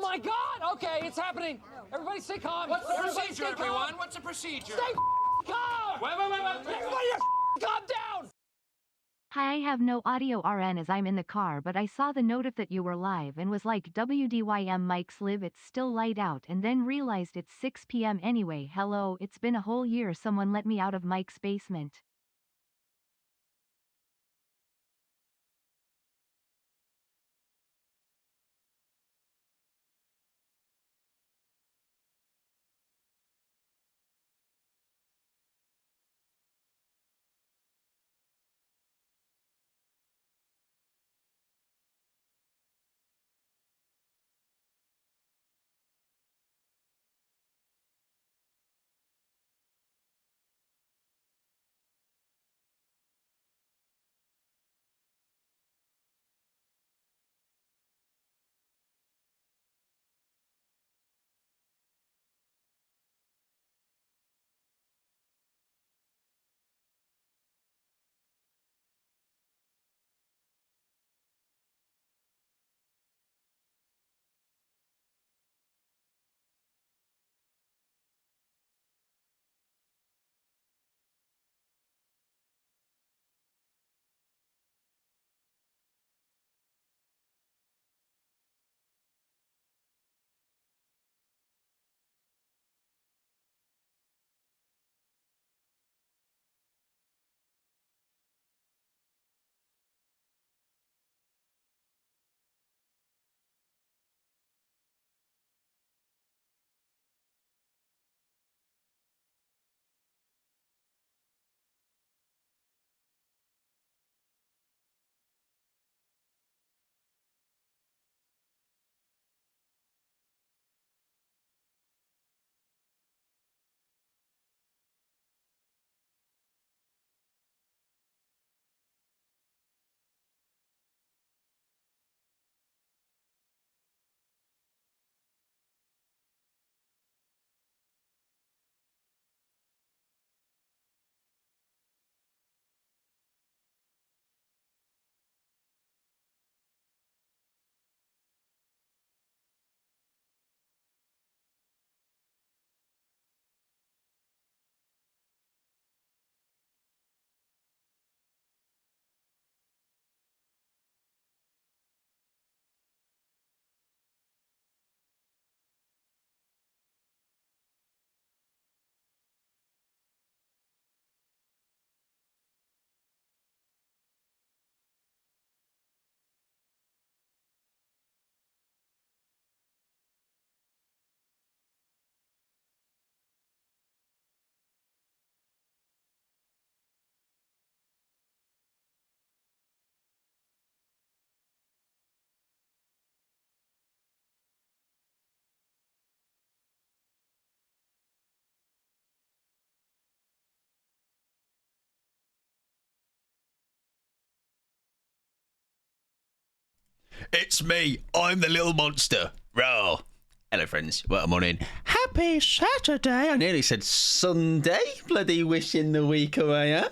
my God! Okay, it's happening. Everybody stay calm. What's the Everybody procedure, stay calm. everyone? What's the procedure? Stay calm! Wait. Everybody calm down! Hi, I have no audio RN as I'm in the car, but I saw the notif that you were live and was like, WDYM Mike's live, it's still light out, and then realized it's 6 p.m. anyway. Hello, it's been a whole year. Someone let me out of Mike's basement. It's me. I'm the little monster. Row. Hello, friends. Well, morning. Happy Saturday. I nearly said Sunday. Bloody wishing the week away, huh?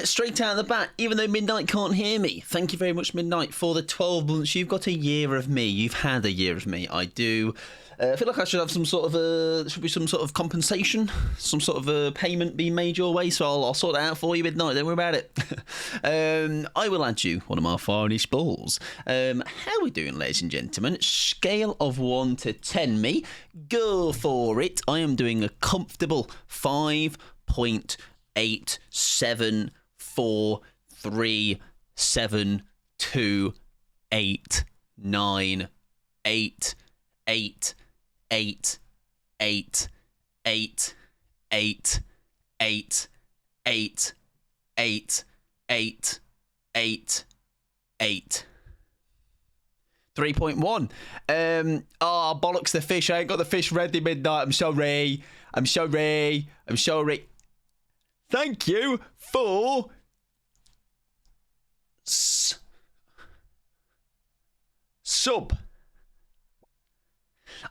Straight out of the bat, even though Midnight can't hear me. Thank you very much, Midnight, for the 12 months. You've got a year of me. You've had a year of me. I do. I feel like I should have some sort of should be some sort of compensation, some sort of payment being made your way. So I'll sort it out for you, Midnight. Don't worry about it. I will add you one of my finest balls. How are we doing, ladies and gentlemen? Scale of 1 to 10, me. Go for it. I am doing a comfortable 5.747289888888888. 3.1. Bollocks the fish. I ain't got the fish ready, Midnight. I'm sorry. Thank you for sub.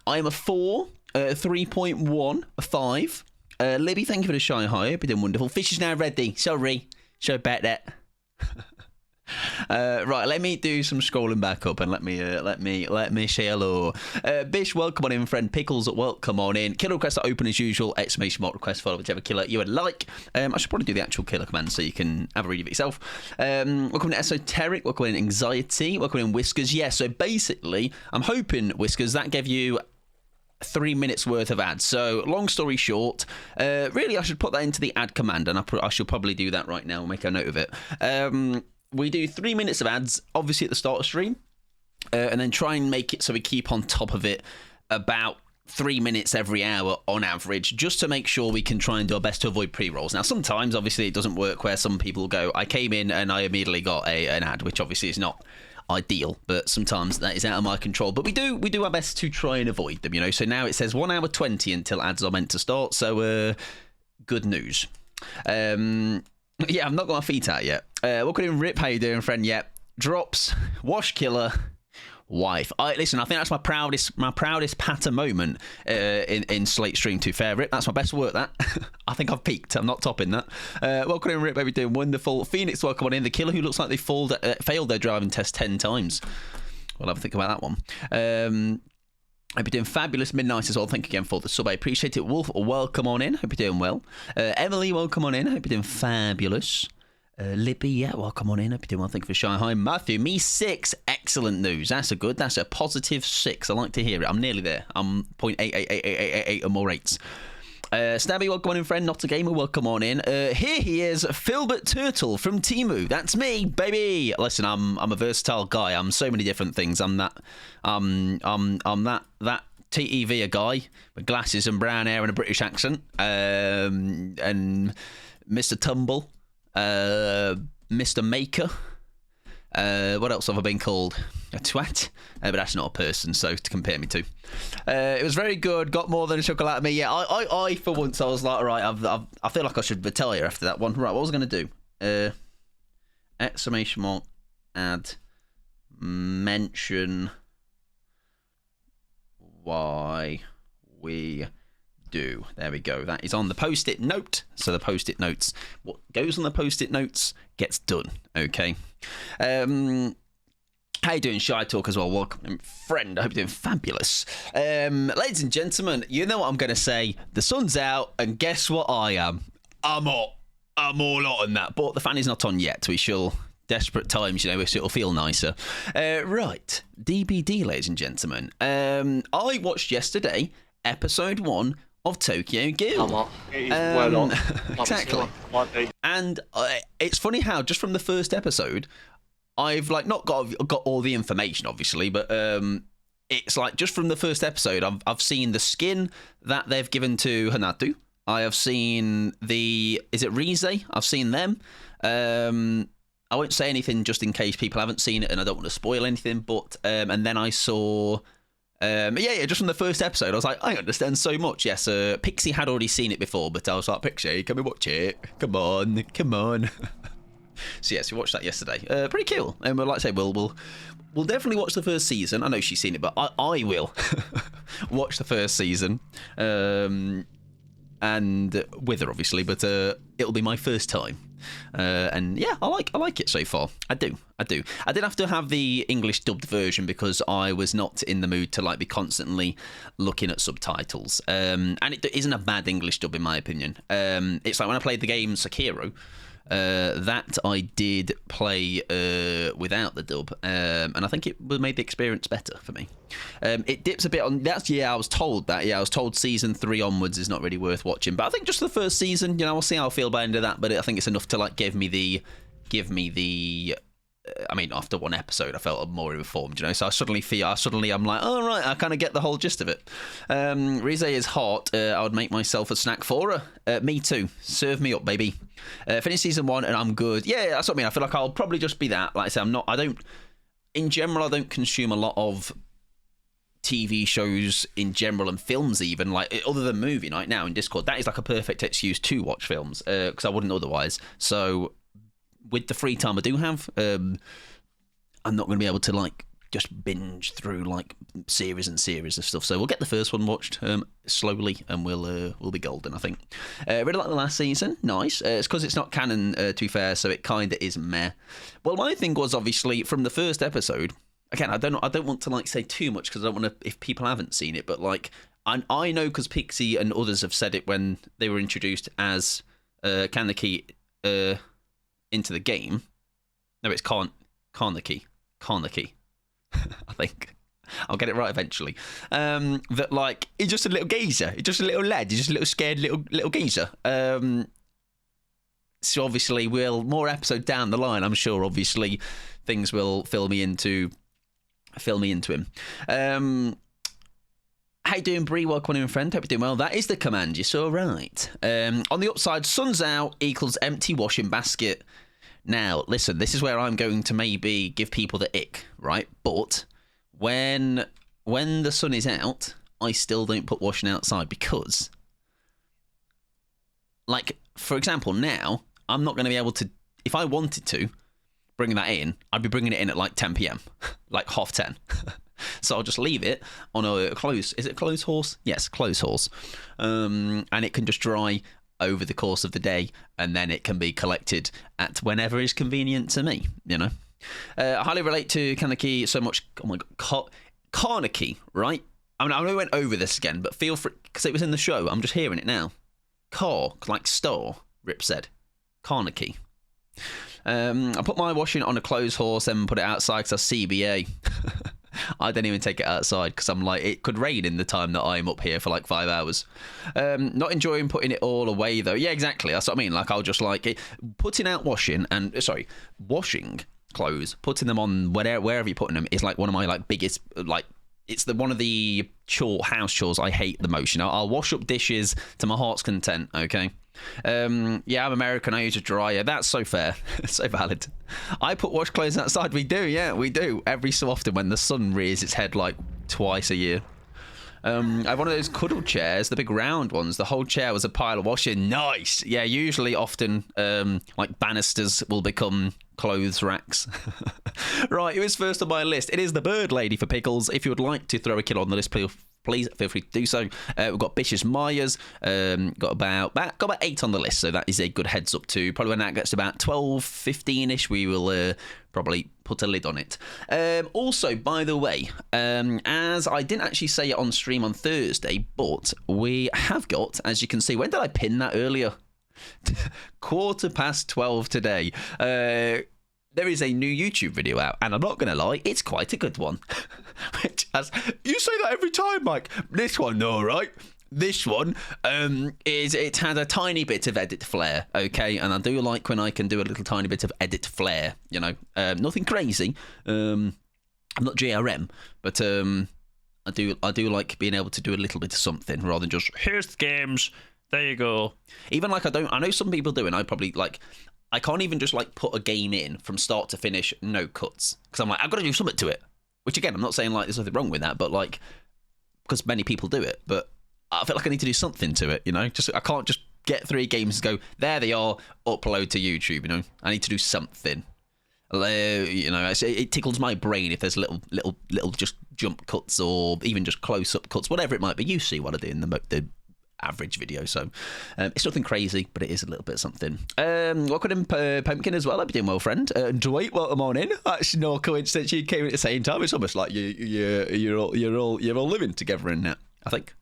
I am a 4, 3.1, a 5. Libby, thank you for the shy high. Hope you're doing wonderful. Fish is now ready. Sorry about that. Right, let me do some scrolling back up and let me say hello. Bish, welcome on in, friend. Pickles, welcome on in. Killer requests are open as usual. Exclamation mark request for whichever killer you would like. I should probably do the actual killer command so you can have a read of it yourself. Welcome in Esoteric. Welcome in Anxiety. Welcome in Whiskers. Yeah, so basically, I'm hoping, Whiskers, that gave you 3 minutes worth of ads. So long story short, really I should put that into the ad command, and I should probably do that right now and make a note of it. We do 3 minutes of ads, obviously at the start of stream, and then try and make it so we keep on top of it about 3 minutes every hour on average, just to make sure we can try and do our best to avoid pre-rolls. Now, sometimes, obviously, it doesn't work where some people go, I came in and I immediately got an ad, which obviously is not ideal, but sometimes that is out of my control. But we do our best to try and avoid them, you know. So now it says 1 hour 20 until ads are meant to start. So good news. Yeah, I've not got my feet out yet. Welcome in, Rip. How you doing, friend? Yep. Drops. Wash killer. Wife. Listen, I think that's my proudest patter moment in Slate Stream 2 fair, Rip. That's my best work, that. I think I've peaked. I'm not topping that. Welcome in, Rip. Baby, doing wonderful. Phoenix, welcome on in. The killer who looks like they failed their driving test 10 times. We'll have a think about that one. Hope you're doing fabulous. Midnight as well. Thank you again for the sub. I appreciate it. Wolf, welcome on in. Hope you're doing well. Emily, welcome on in. Hope you're doing fabulous. Libby, yeah, welcome on in. Hope you're doing well. Thank you for showing. Hi, Matthew. Me 6. Excellent news. That's a positive 6. I like to hear it. I'm nearly there. I'm 0.88888 or more 8s. Stabby, welcome on in, friend. Not a gamer, welcome on in. Here he is, Filbert Turtle from Temu. That's me, baby. Listen, I'm a versatile guy. I'm so many different things. I'm that TEV guy with glasses and brown hair and a British accent. And Mr. Tumble. Mr. Maker. What else have I been called? A twat? But that's not a person, so to compare me to. It was very good. Got more than a chuckle out of me. Yeah, I for once, I was like, all right, I feel like I should retire after that one. Right, what was I going to do? Exclamation mark, add, mention why we do. There we go. That is on the post-it note. So the post-it notes, what goes on the post-it notes gets done. Okay. How you doing, Shy Talk as well? Welcome, friend. I hope you're doing fabulous. Ladies and gentlemen, you know what I'm going to say. The sun's out, and guess what I am? I'm hot. I'm all hot on that. But the fan is not on yet. We shall... Desperate times, you know, so it'll feel nicer. Right. DBD, ladies and gentlemen. I watched yesterday episode 1 of Tokyo Ghoul. I'm hot. It is well on. Exactly. And it's funny how just from the first episode, I've like not got all the information, obviously, but it's like just from the first episode, I've seen the skin that they've given to Hanatu. I have seen is it Rize? I've seen them. I won't say anything just in case people haven't seen it and I don't want to spoil anything, but and then I saw just from the first episode I was like, I understand so much. Yes, Pixie had already seen it before, but I was like, Pixie, can we watch it? Come on. So yes, we watched that yesterday. Pretty cool. And like I say, we'll definitely watch the first season. I know she's seen it, but I will watch the first season. And with her, obviously, but it'll be my first time. And yeah, I like it so far. I do. I did have to have the English dubbed version because I was not in the mood to like be constantly looking at subtitles. And it isn't a bad English dub in my opinion. It's like when I played the game Sekiro. That I did play without the dub, and I think it made the experience better for me. It dips a bit on I was told that. Yeah, I was told season 3 onwards is not really worth watching, but I think just the first season, you know, we'll see how I feel by the end of that. But I think it's enough to like give me the. I mean, after one episode, I felt more informed, you know. So I'm like, oh, right, I kind of get the whole gist of it. Rize is hot. I would make myself a snack for her. Me too. Serve me up, baby. Finish season 1 and I'm good. Yeah, that's what I mean. I feel like I'll probably just be that. Like I say, in general, I don't consume a lot of TV shows in general and films even, like other than movie night now in Discord. That is like a perfect excuse to watch films because I wouldn't otherwise. So with the free time I do have, I'm not going to be able to like just binge through like series and series of stuff. So we'll get the first one watched slowly, and we'll be golden, I think. Really like the last season. Nice. It's because it's not canon, to be fair, so it kind of is meh. Well, my thing was obviously from the first episode. Again, I don't want to like say too much because I don't want to if people haven't seen it, but like I know because Pixie and others have said it when they were introduced as Kaneki into the game. No, it's Kaneki. I think I'll get it right eventually. That like he's just a little geezer. He's just a little lad. He's just a little scared little geezer. So obviously, more episode down the line. I'm sure. Obviously, things will fill me into him. How you doing, Bree? Welcome in, friend. Hope you're doing well. That is the command. You're so right. On the upside, sun's out equals empty washing basket. Now, listen, this is where I'm going to maybe give people the ick, right? But when the sun is out, I still don't put washing outside because, like, for example, now, I'm not going to be able to, if I wanted to bring that in, I'd be bringing it in at like 10 p.m, like 10:30. So I'll just leave it on a clothes horse? Yes, clothes horse. And it can just dry over the course of the day, and then it can be collected at whenever is convenient to me, you know. I highly relate to Kaneki so much. Oh my God, Kaneki, right? I mean, I know we went over this again, but feel free, because it was in the show, I'm just hearing it now. Car, like store, Rip said. Kaneki. I put my washing on a clothes horse and put it outside because I CBA. I don't even take it outside because I'm like, it could rain in the time that I'm up here for like 5 hours. Not enjoying putting it all away though. Yeah, exactly. That's what I mean. Like I'll just like it, washing clothes, putting them on wherever you're putting them is like one of my like biggest like. It's one of the house chores I hate the most. You know, I'll wash up dishes to my heart's content. Okay. Yeah, I'm American. I use a dryer. That's so fair. So valid. I put wash clothes outside. We do. Yeah, we do. Every so often when the sun rears its head like twice a year. I have one of those cuddle chairs, the big round ones. The whole chair was a pile of washing. Nice. Yeah, usually often like banisters will become clothes racks. Right, who is first on my list? It is the Bird Lady for Pickles. If you would like to throw a kill on the list, please feel free to do so. We've got Bish's Myers, got about 8 on the list, so that is a good heads up to. Probably when that gets to about 12, 15-ish, we will probably put a lid on it. Also, by the way, as I didn't actually say it on stream on Thursday, but we have got, as you can see, when did I pin that earlier? 12:15 today. There is a new YouTube video out, and I'm not going to lie, it's quite a good one. Which, as you say that every time, Mike. This one, no, right? This one it had a tiny bit of edit flair, okay? And I do like when I can do a little tiny bit of edit flair, you know. Nothing crazy. I'm not JRM, but I do like being able to do a little bit of something rather than just here's the games. There you go. Even like I know some people do, and I probably like. I can't even just like put a game in from start to finish, no cuts, because I'm like I've got to do something to it. Which again, I'm not saying like there's nothing wrong with that, but like because many people do it, but I feel like I need to do something to it, you know. Just I can't just get 3 games and go there they are, upload to YouTube, you know. I need to do something. You know, it tickles my brain if there's little just jump cuts or even just close up cuts, whatever it might be. You see what I do in the average video, so it's nothing crazy, but it is a little bit of something. Welcome in, Pumpkin as well. I've been doing well, friend. Dwight, welcome on in. That's no coincidence you came at the same time. It's almost like you're all living together in that, I think.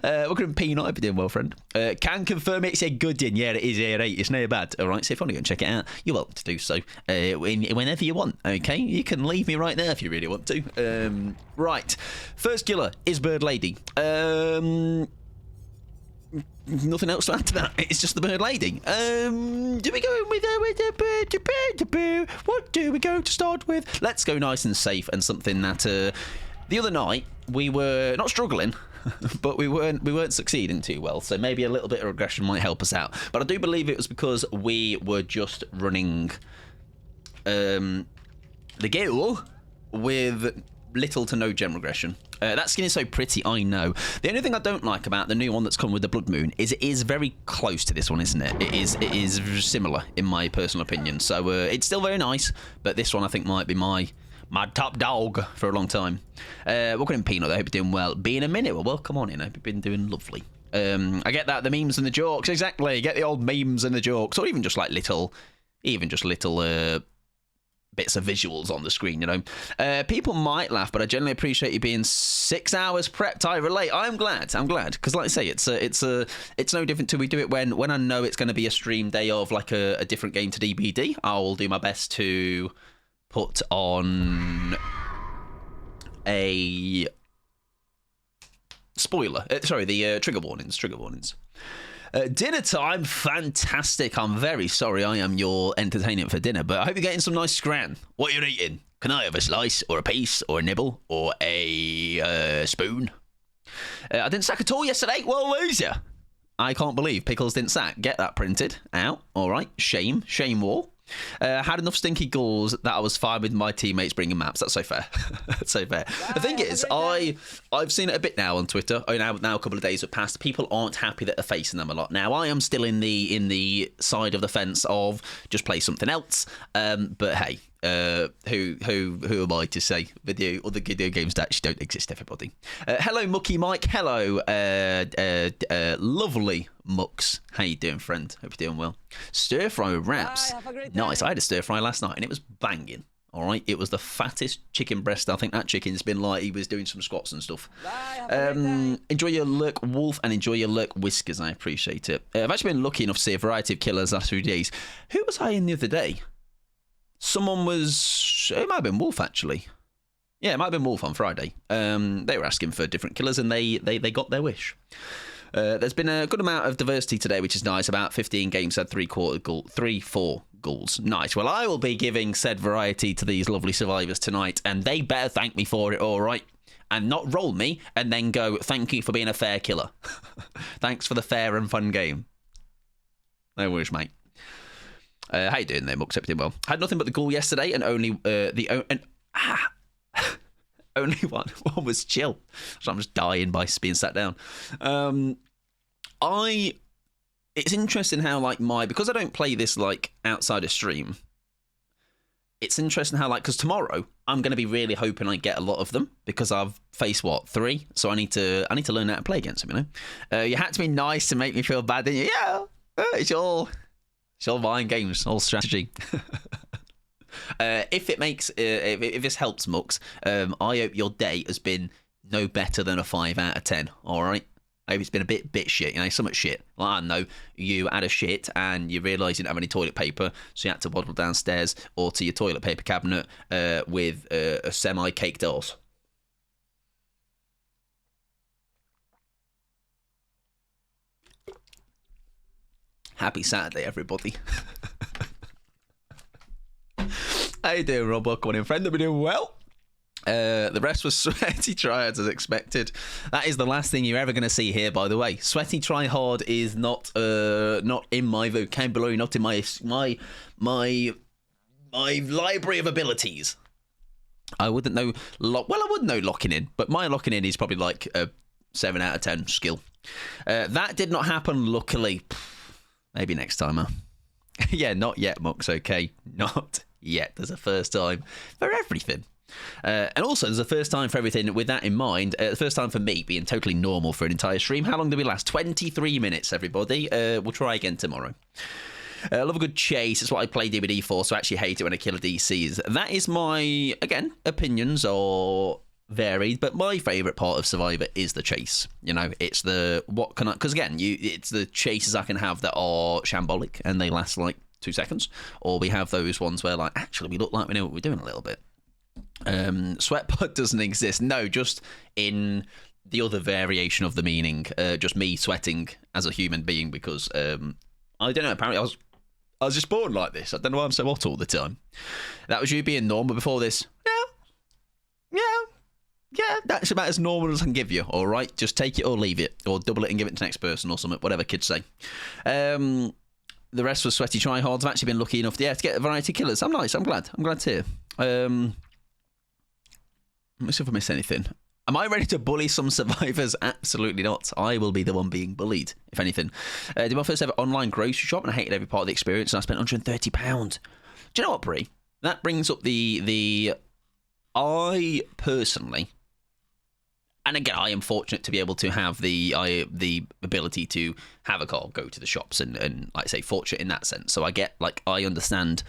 Welcome in, Peanut. I've been doing well, friend. Can confirm it's a good in. Yeah, it is. Yeah, right. It's no bad. All right. So if you want to go and check it out, you're welcome to do so whenever you want. Okay, you can leave me right there if you really want to. Right. First killer is Bird Lady. Nothing else to add to that. It's just the Bird Lady. Do we go with the bird? What do we go to start with? Let's go nice and safe and something that the other night we were not struggling, but we weren't succeeding too well. So maybe a little bit of regression might help us out. But I do believe it was because we were just running the Gale with little to no gem regression. That skin is so pretty, I know. The only thing I don't like about the new one that's come with the Blood Moon is it is very close to this one, isn't it? It is similar, in my personal opinion. So it's still very nice, but this one I think might be my my top dog for a long time. Welcome in, Peanut. I hope you're doing well. Be in a minute. Well, come on in. I hope you've been doing lovely. I get that, the memes and the jokes. Exactly. Get the old memes and the jokes, or even just little bits of visuals on the screen, you know. People might laugh, but I generally appreciate you being 6 hours prepped. I relate. I'm glad, because like I say, it's no different to we do it when I know it's going to be a stream day of like a different game to DBD. I will do my best to put on a spoiler. The trigger warnings. Dinner time, fantastic. I'm very sorry I am your entertainment for dinner, but I hope you're getting some nice scran. What are you eating? Can I have a slice or a piece or a nibble or a spoon? I didn't sack at all yesterday. Well, loser. I can't believe Pickles didn't sack. Get that printed out. All right. Shame wall. Had enough stinky goals that I was fine with my teammates bringing maps. That's so fair. That's so fair. The thing is, I've seen it a bit now on Twitter. Now a couple of days have passed. People aren't happy that they're facing them a lot. Now I am still in the side of the fence of just play something else. But hey, who am I to say other video games that actually don't exist? Everybody. Hello, Mucky Mike. Hello, lovely Mux. How you doing, friend? Hope you're doing well. Stir fry with wraps. Nice. I had a stir fry last night and it was banging. All right, it was the fattest chicken breast. I think that chicken's been like he was doing some squats and stuff. Enjoy your lurk, Wolf, and enjoy your lurk, Whiskers. I appreciate it. I've actually been lucky enough to see a variety of killers last few days. Who was I in the other day? Someone was. It might have been Wolf actually. Yeah, it might have been Wolf on Friday. They were asking for different killers and they got their wish. There's been a good amount of diversity today, which is nice. About 15 games had 4 goals. Nice. Well, I will be giving said variety to these lovely survivors tonight, and they better thank me for it, all right? And not roll me and then go, thank you for being a fair killer. Thanks for the fair and fun game. No worries, mate. How you doing there, Mux? Hope you're doing well. Had nothing but the goal yesterday, and only only one was chill. So I'm just dying by being sat down. It's interesting how because I don't play this outside of stream. It's interesting how because tomorrow I'm going to be really hoping I get a lot of them because I've faced 3, so I need to learn how to play against them. You know, you had to be nice to make me feel bad, didn't you? Yeah, it's all mind games, all strategy. If this helps, Mux, I hope your day has been no better than a 5 out of 10. All right. I hope it's been a bit shit, somewhat shit. Like, I don't know, you had a shit and you realised you didn't have any toilet paper, so you had to waddle downstairs or to your toilet paper cabinet with a semi-caked arse. Happy Saturday, everybody. How you doing, Rob? Welcome in, friend. I've been doing well. The rest was sweaty tryhards as expected. That is the last thing you're ever going to see here, by the way. Sweaty tryhard is not in my vocabulary, not in my library of abilities. I wouldn't know. I would know locking in, but my locking in is probably like a 7 out of 10 skill. That did not happen, luckily. Maybe next time, huh? Yeah, not yet, Mux. Okay, not yet. There's a first time for everything. And also, there's a first time for everything. With that in mind, the first time for me being totally normal for an entire stream. How long did we last? 23 minutes, everybody. We'll try again tomorrow. Love a good chase. It's what I play DVD for, so I actually hate it when a killer DCs. That is my, again, opinions are varied, but my favourite part of Survivor is the chase. It's because again, it's the chases I can have that are shambolic and they last like 2 seconds, or we have those ones where actually we look like we know what we're doing a little bit. Sweatpod doesn't exist. No, just in the other variation of the meaning. Just me sweating as a human being because I don't know. Apparently, I was just born like this. I don't know why I'm so hot all the time. That was you being normal before this. Yeah. That's about as normal as I can give you. All right, just take it or leave it, or double it and give it to the next person, or something. Whatever kids say. The rest was sweaty tryhards. I've actually been lucky enough to get a variety of killers. I'm nice. I'm glad to hear. Let me see if I missed anything. Am I ready to bully some survivors? Absolutely not. I will be the one being bullied, if anything. Did my first ever online grocery shop, and I hated every part of the experience, and I spent £130. Do you know what, Brie? That brings up the I personally, and again, I am fortunate to be able to have the ability to have a car, go to the shops, and like I say, fortunate in that sense. So I understand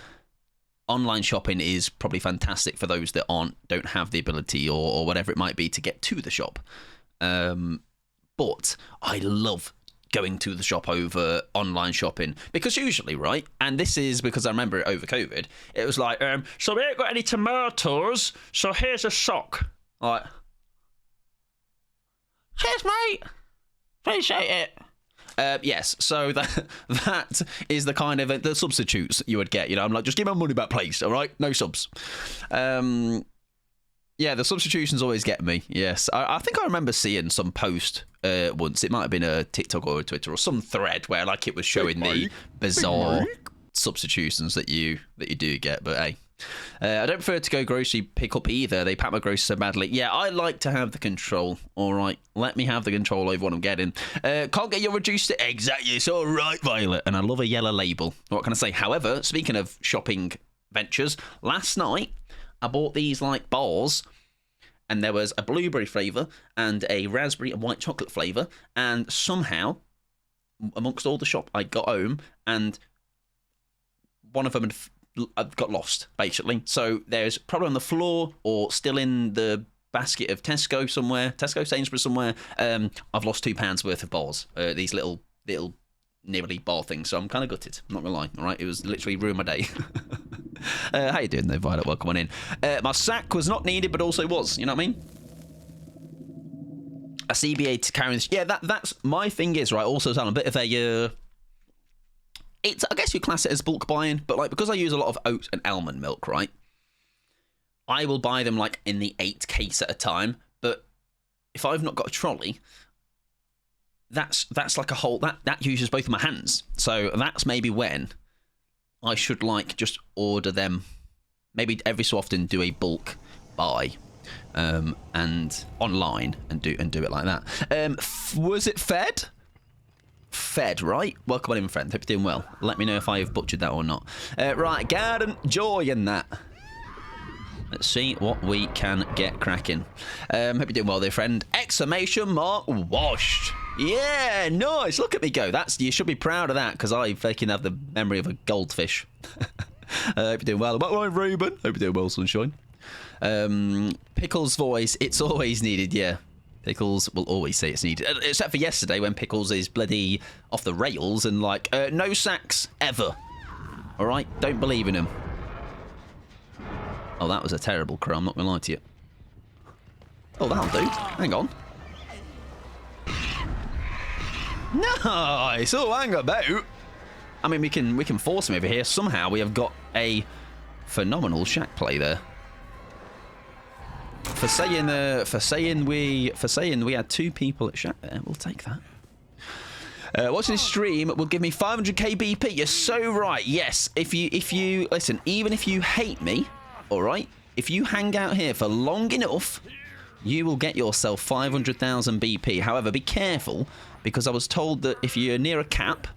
online shopping is probably fantastic for those that don't have the ability or whatever it might be to get to the shop. But I love going to the shop over online shopping because usually, right, and this is because I remember it over COVID, it was like, so we ain't got any tomatoes, so here's a sock. Like, cheers, mate. Appreciate it. Yes, so that is the kind of the substitutes you would get. You know, I'm like, just give my money back, please. All right, no subs. Yeah, the substitutions always get me. Yes, I think I remember seeing some post once. It might have been a TikTok or a Twitter or some thread where like it was showing the bizarre substitutions that you do get. But hey. I don't prefer to go grocery pick up either. They pack my groceries so badly. Yeah, I like to have the control. All right, let me have the control over what I'm getting. Can't get your reduced exactly. It's all right, Violet. And I love a yellow label. What can I say? However, speaking of shopping ventures, last night I bought these like bars, and there was a blueberry flavour and a raspberry and white chocolate flavour. And somehow, amongst all the shop, I got home and one of them had got lost, basically. So there's probably on the floor or still in the basket of Tesco, Sainsbury's somewhere. I've lost £2 worth of bars, these little nearly bar things. So I'm kind of gutted, I'm not gonna lie. All right, it was literally ruined my day. How you doing, though, Violet? Welcome on in. My sack was not needed, but also was. You know what I mean? A CBA to carry this. Yeah, that's my thing. Is right. Also, I'm a bit of a. I guess you class it as bulk buying, but like because I use a lot of oat and almond milk, right? I will buy them like in the 8 case at a time. But if I've not got a trolley, that's like a whole that uses both of my hands. So that's maybe when I should like just order them. Maybe every so often do a bulk buy, and online and do it like that. Was it fed? Fed, right? Welcome on in, friend. Hope you're doing well. Let me know if I have butchered that or not. Right, garden joy in that. Let's see what we can get cracking. Hope you're doing well there, friend. Exclamation mark washed. Yeah, nice. Look at me go. You should be proud of that because I fucking have the memory of a goldfish. Hope you're doing well. About right, Ruben. Hope you're doing well, sunshine. Pickles voice. It's always needed. Yeah. Pickles will always say it's needed. Except for yesterday when Pickles is bloody off the rails and like, no sacks ever. All right? Don't believe in him. Oh, that was a terrible crow. I'm not going to lie to you. Oh, that'll do. Hang on. Nice. Oh, hang about. I mean, we can force him over here. Somehow we have got a phenomenal shack play there. For saying we had 2 people at shack there, we'll take that. Watching this stream will give me 500k BP. You're so right. Yes, if you listen, even if you hate me, all right, if you hang out here for long enough, you will get yourself 500,000 BP. However, be careful because I was told that if you're near a cap,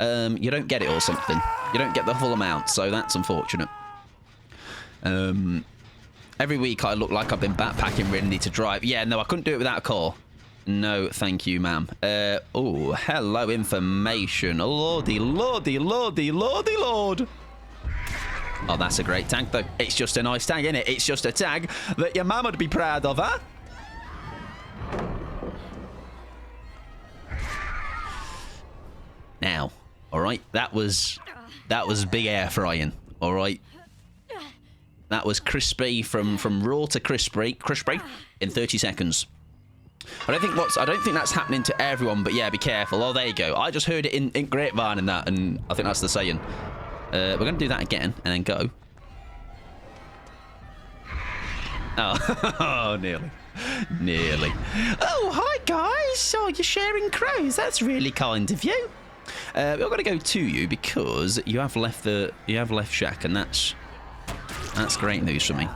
you don't get it or something. You don't get the full amount, so that's unfortunate. Every week I look like I've been backpacking ready to drive. Yeah, no, I couldn't do it without a car. No, thank you, ma'am. Oh, hello, information. Lordy, lordy, lordy, lordy, lord. Oh, that's a great tag, though. It's just a nice tag, isn't it? It's just a tag that your mum would be proud of, huh? Now, all right, that was big air frying, all right? That was crispy from raw to crispy in 30 seconds. I don't think that's happening to everyone, but yeah, be careful. Oh, there you go. I just heard it in grapevine and that, and I think that's the saying. We're going to do that again and then go. Oh, nearly. Nearly. Oh, hi, guys. Oh, you're sharing crows. That's really kind of you. We're going to go to you because you have left Shack, and that's great news for me.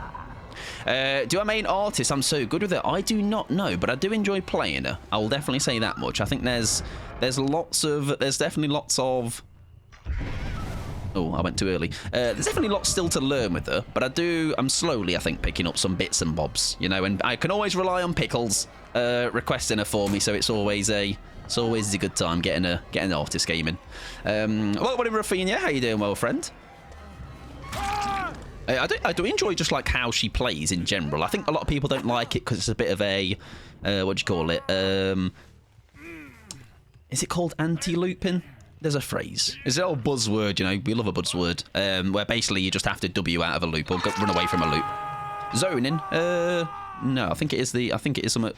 Do I main artist? I'm so good with it. I do not know, but I do enjoy playing her. I will definitely say that much. I think there's definitely lots of Oh, I went too early. There's definitely lots still to learn with her, but I'm slowly, I think, picking up some bits and bobs, you know, and I can always rely on Pickles requesting her for me, so it's always a good time getting an artist game in. Well, what in Rafinha? How you doing, well, friend? I do enjoy just like how she plays in general. I think a lot of people don't like it because it's a bit of a what do you call it? Is it called anti-looping? There's a phrase. It's an old buzzword, you know. We love a buzzword. Where basically you just have to W out of a loop or run away from a loop. Zoning? No, I think it is some.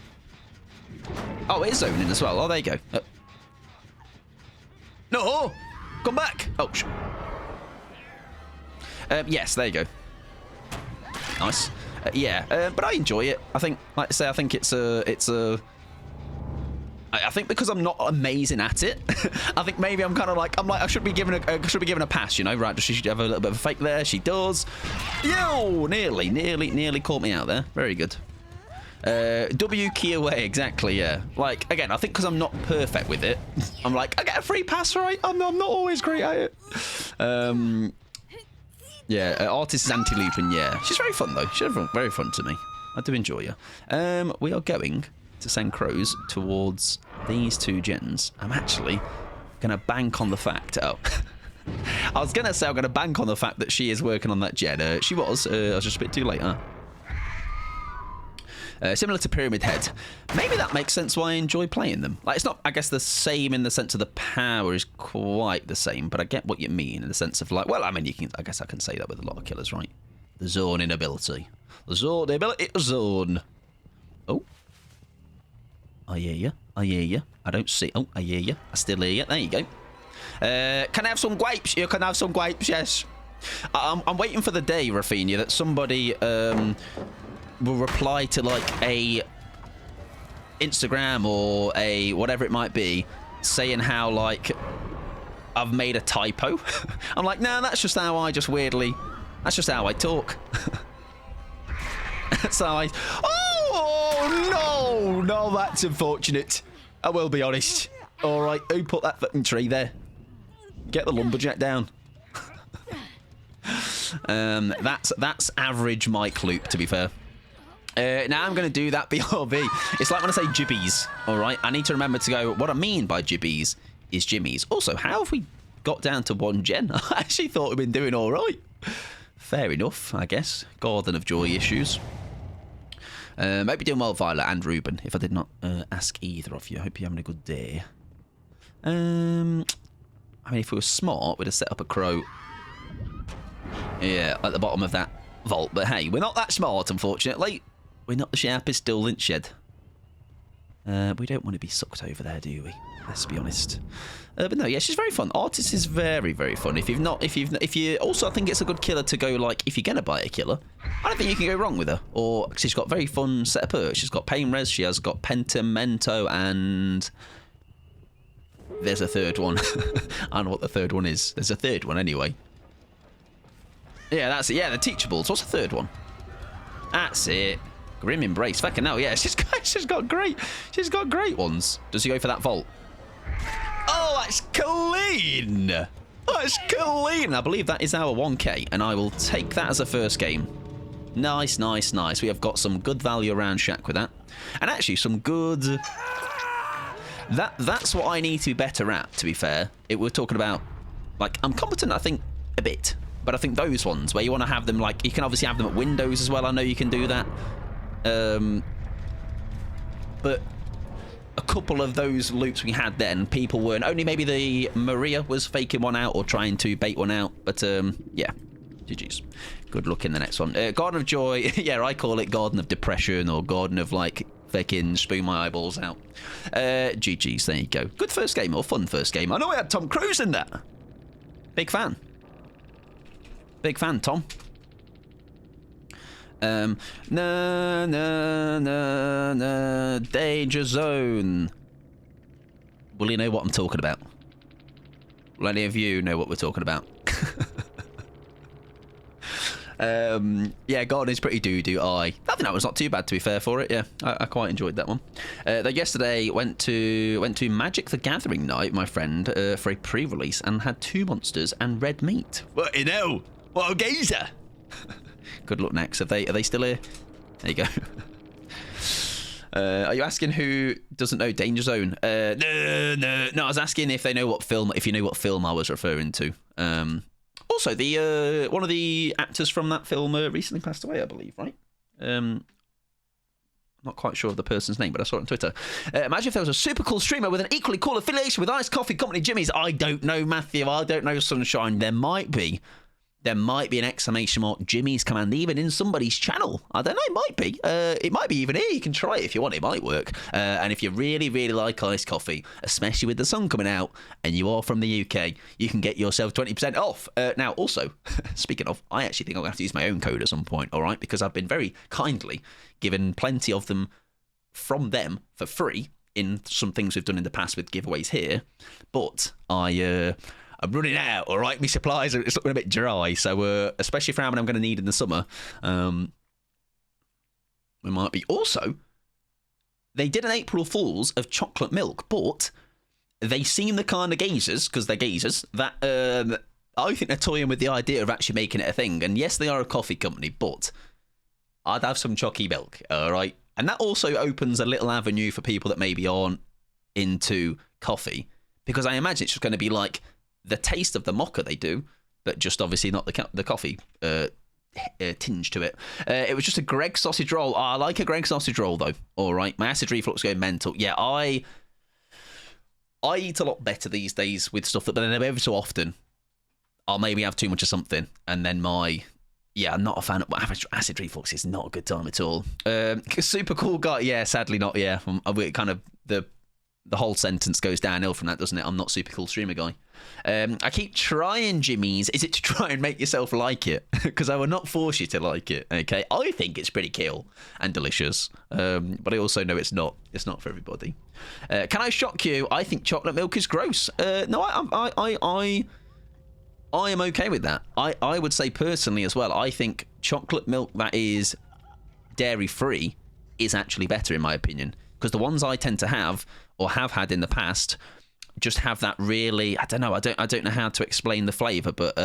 Oh, it is zoning as well. Oh, there you go. No! Come back! Oh, yes, there you go. Nice. Yeah, but I enjoy it. I think, like I say, I think it's a. I think because I'm not amazing at it, I think maybe I'm kind of like I should be given a pass, you know? Right? Does she have a little bit of a fake there? She does. Yo, nearly caught me out there. Very good. W key away, exactly. Yeah. Like again, I think because I'm not perfect with it, I'm like I get a free pass, right? I'm not always great at it. Yeah, artist is anti-looping. Yeah, she's very fun though. She's very fun to me. I do enjoy her. We are going to send crows towards these two gens. I'm actually gonna bank on the fact. Oh, I was gonna say I'm gonna bank on the fact that she is working on that gen. She was. I was just a bit too late, huh? Similar to Pyramid Head. Maybe that makes sense why I enjoy playing them. Like, it's not, I guess, the same in the sense of the power is quite the same, but I get what you mean in the sense of, like, well, I mean, I guess I can say that with a lot of killers, right? The zoning ability. The ability to zone. Oh. I hear you. I don't see. Oh, I hear you. I still hear you. There you go. Can I have some grapes? You can have some grapes, yes. I'm waiting for the day, Rafinha, that somebody will reply to like a Instagram or a whatever it might be saying how like I've made a typo. I'm like, no, that's just how I just weirdly, that's just how I talk. That's how I, oh no, that's unfortunate. I will be honest. All right, who put that fucking tree there? Get the lumberjack down. That's average mic loop, to be fair. Now I'm going to do that BRB. It's like when I say jibbies, all right? I need to remember to go, what I mean by jibbies is jimmies. Also, how have we got down to one gen? I actually thought we'd been doing all right. Fair enough, I guess. Garden of Joy issues. Maybe doing well, Violet and Ruben, if I did not ask either of you. I hope you're having a good day. I mean, if we were smart, we'd have set up a crow. Yeah, at the bottom of that vault. But hey, we're not that smart, unfortunately. We're not the sharpest dull lynch shed. We don't want to be sucked over there, do we? Let's be honest. But no, yeah, she's very fun. Artist is very, very fun. If you also, I think it's a good killer to go like, if you're gonna buy a killer, I don't think you can go wrong with her. Or she's got very fun setup. Her. She's got pain res. She has got pentimento, and there's a third one. I don't know what the third one is. There's a third one anyway. Yeah, that's it. Yeah, the teachables. What's the third one? That's it. Grim Embrace. Fucking hell, yeah. She's got great ones. Does he go for that vault? Oh, that's clean. That's clean. I believe that is our 1K, and I will take that as a first game. Nice, nice, nice. We have got some good value around Shack with that. And actually some good... That's what I need to be better at, to be fair. We're talking about... Like, I'm competent, I think, a bit. But I think those ones where you want to have them, like, you can obviously have them at windows as well. I know you can do that. But a couple of those loops we had then, people weren't. Only maybe the Maria was faking one out or trying to bait one out. But, yeah. GG's. Good luck in the next one. Garden of Joy. Yeah, I call it Garden of Depression or Garden of, like, fucking spoon my eyeballs out. GG's. There you go. Good first game or fun first game. I know we had Tom Cruise in that. Big fan. Big fan, Tom. Na danger zone. Will you know what I'm talking about? Will any of you know what we're talking about? Yeah, God is pretty doo-doo. I think that was not too bad, to be fair, for it. Yeah, I quite enjoyed that one. They yesterday went to Magic the Gathering night, my friend, for a pre-release, and had 2 monsters and red meat. What, you know? What a geezer! Good luck next. Are they still here? There you go. Are you asking who doesn't know Danger Zone? No. I was asking if you know what film I was referring to. Also, the one of the actors from that film recently passed away, I believe, right? Not quite sure of the person's name, but I saw it on Twitter. Imagine if there was a super cool streamer with an equally cool affiliation with Iced Coffee Company Jimmy's. I don't know, Matthew. I don't know, Sunshine. There might be an exclamation mark Jimmy's command even in somebody's channel. I don't know, it might be. It might be even here. You can try it if you want. It might work. And if you really, really like iced coffee, especially with the sun coming out, and you are from the UK, you can get yourself 20% off. Now, also, speaking of, I actually think I'm going to have to use my own code at some point, all right? Because I've been very kindly given plenty of them from them for free in some things we've done in the past with giveaways here. But I'm running out, all right? My supplies it's looking a bit dry, so especially for how many I'm going to need in the summer, we might be. Also, they did an April Fool's of chocolate milk, but they seem the kind of geezers, because they're geezers, that I think they're toying with the idea of actually making it a thing. And yes, they are a coffee company, but I'd have some chalky milk, all right? And that also opens a little avenue for people that maybe aren't into coffee, because I imagine it's just going to be like the taste of the mocha they do, but just obviously not the coffee tinge to it. It was just a Greg sausage roll. I like a Greg sausage roll, though. All right, my acid reflux going mental. Yeah, I eat a lot better these days with stuff that, but then every so often I'll maybe have too much of something, and then I'm not a fan of acid reflux. Is not a good time at all. Super cool guy. Yeah, sadly not. Yeah, kind of the whole sentence goes downhill from that, doesn't it? I'm not super cool streamer guy. I keep trying Jimmy's. Is it to try and make yourself like it? Because I will not force you to like it. Okay, I think it's pretty cool and delicious, but I also know it's not. It's not for everybody. Can I shock you? I think chocolate milk is gross. No, I am okay with that. I would say personally as well. I think chocolate milk that is dairy free is actually better in my opinion, because the ones I tend to have or have had in the past just have that really, I don't know how to explain the flavour, but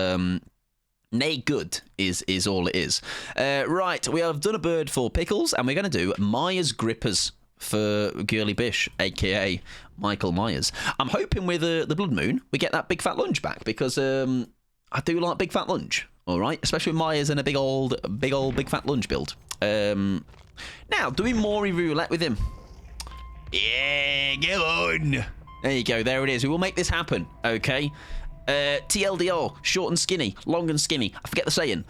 nay good is all it is. Right, we have done a bird for pickles, and we're going to do Myers grippers for Girly Bish, aka Michael Myers. I'm hoping with the Blood Moon we get that big fat lunge back, because I do like big fat lunge, all right, especially with Myers and a big big fat lunge build. Now doing Maury roulette with him. Yeah, go on. There you go. There it is. We will make this happen. Okay. TLDR, short and skinny, long and skinny. I forget the saying.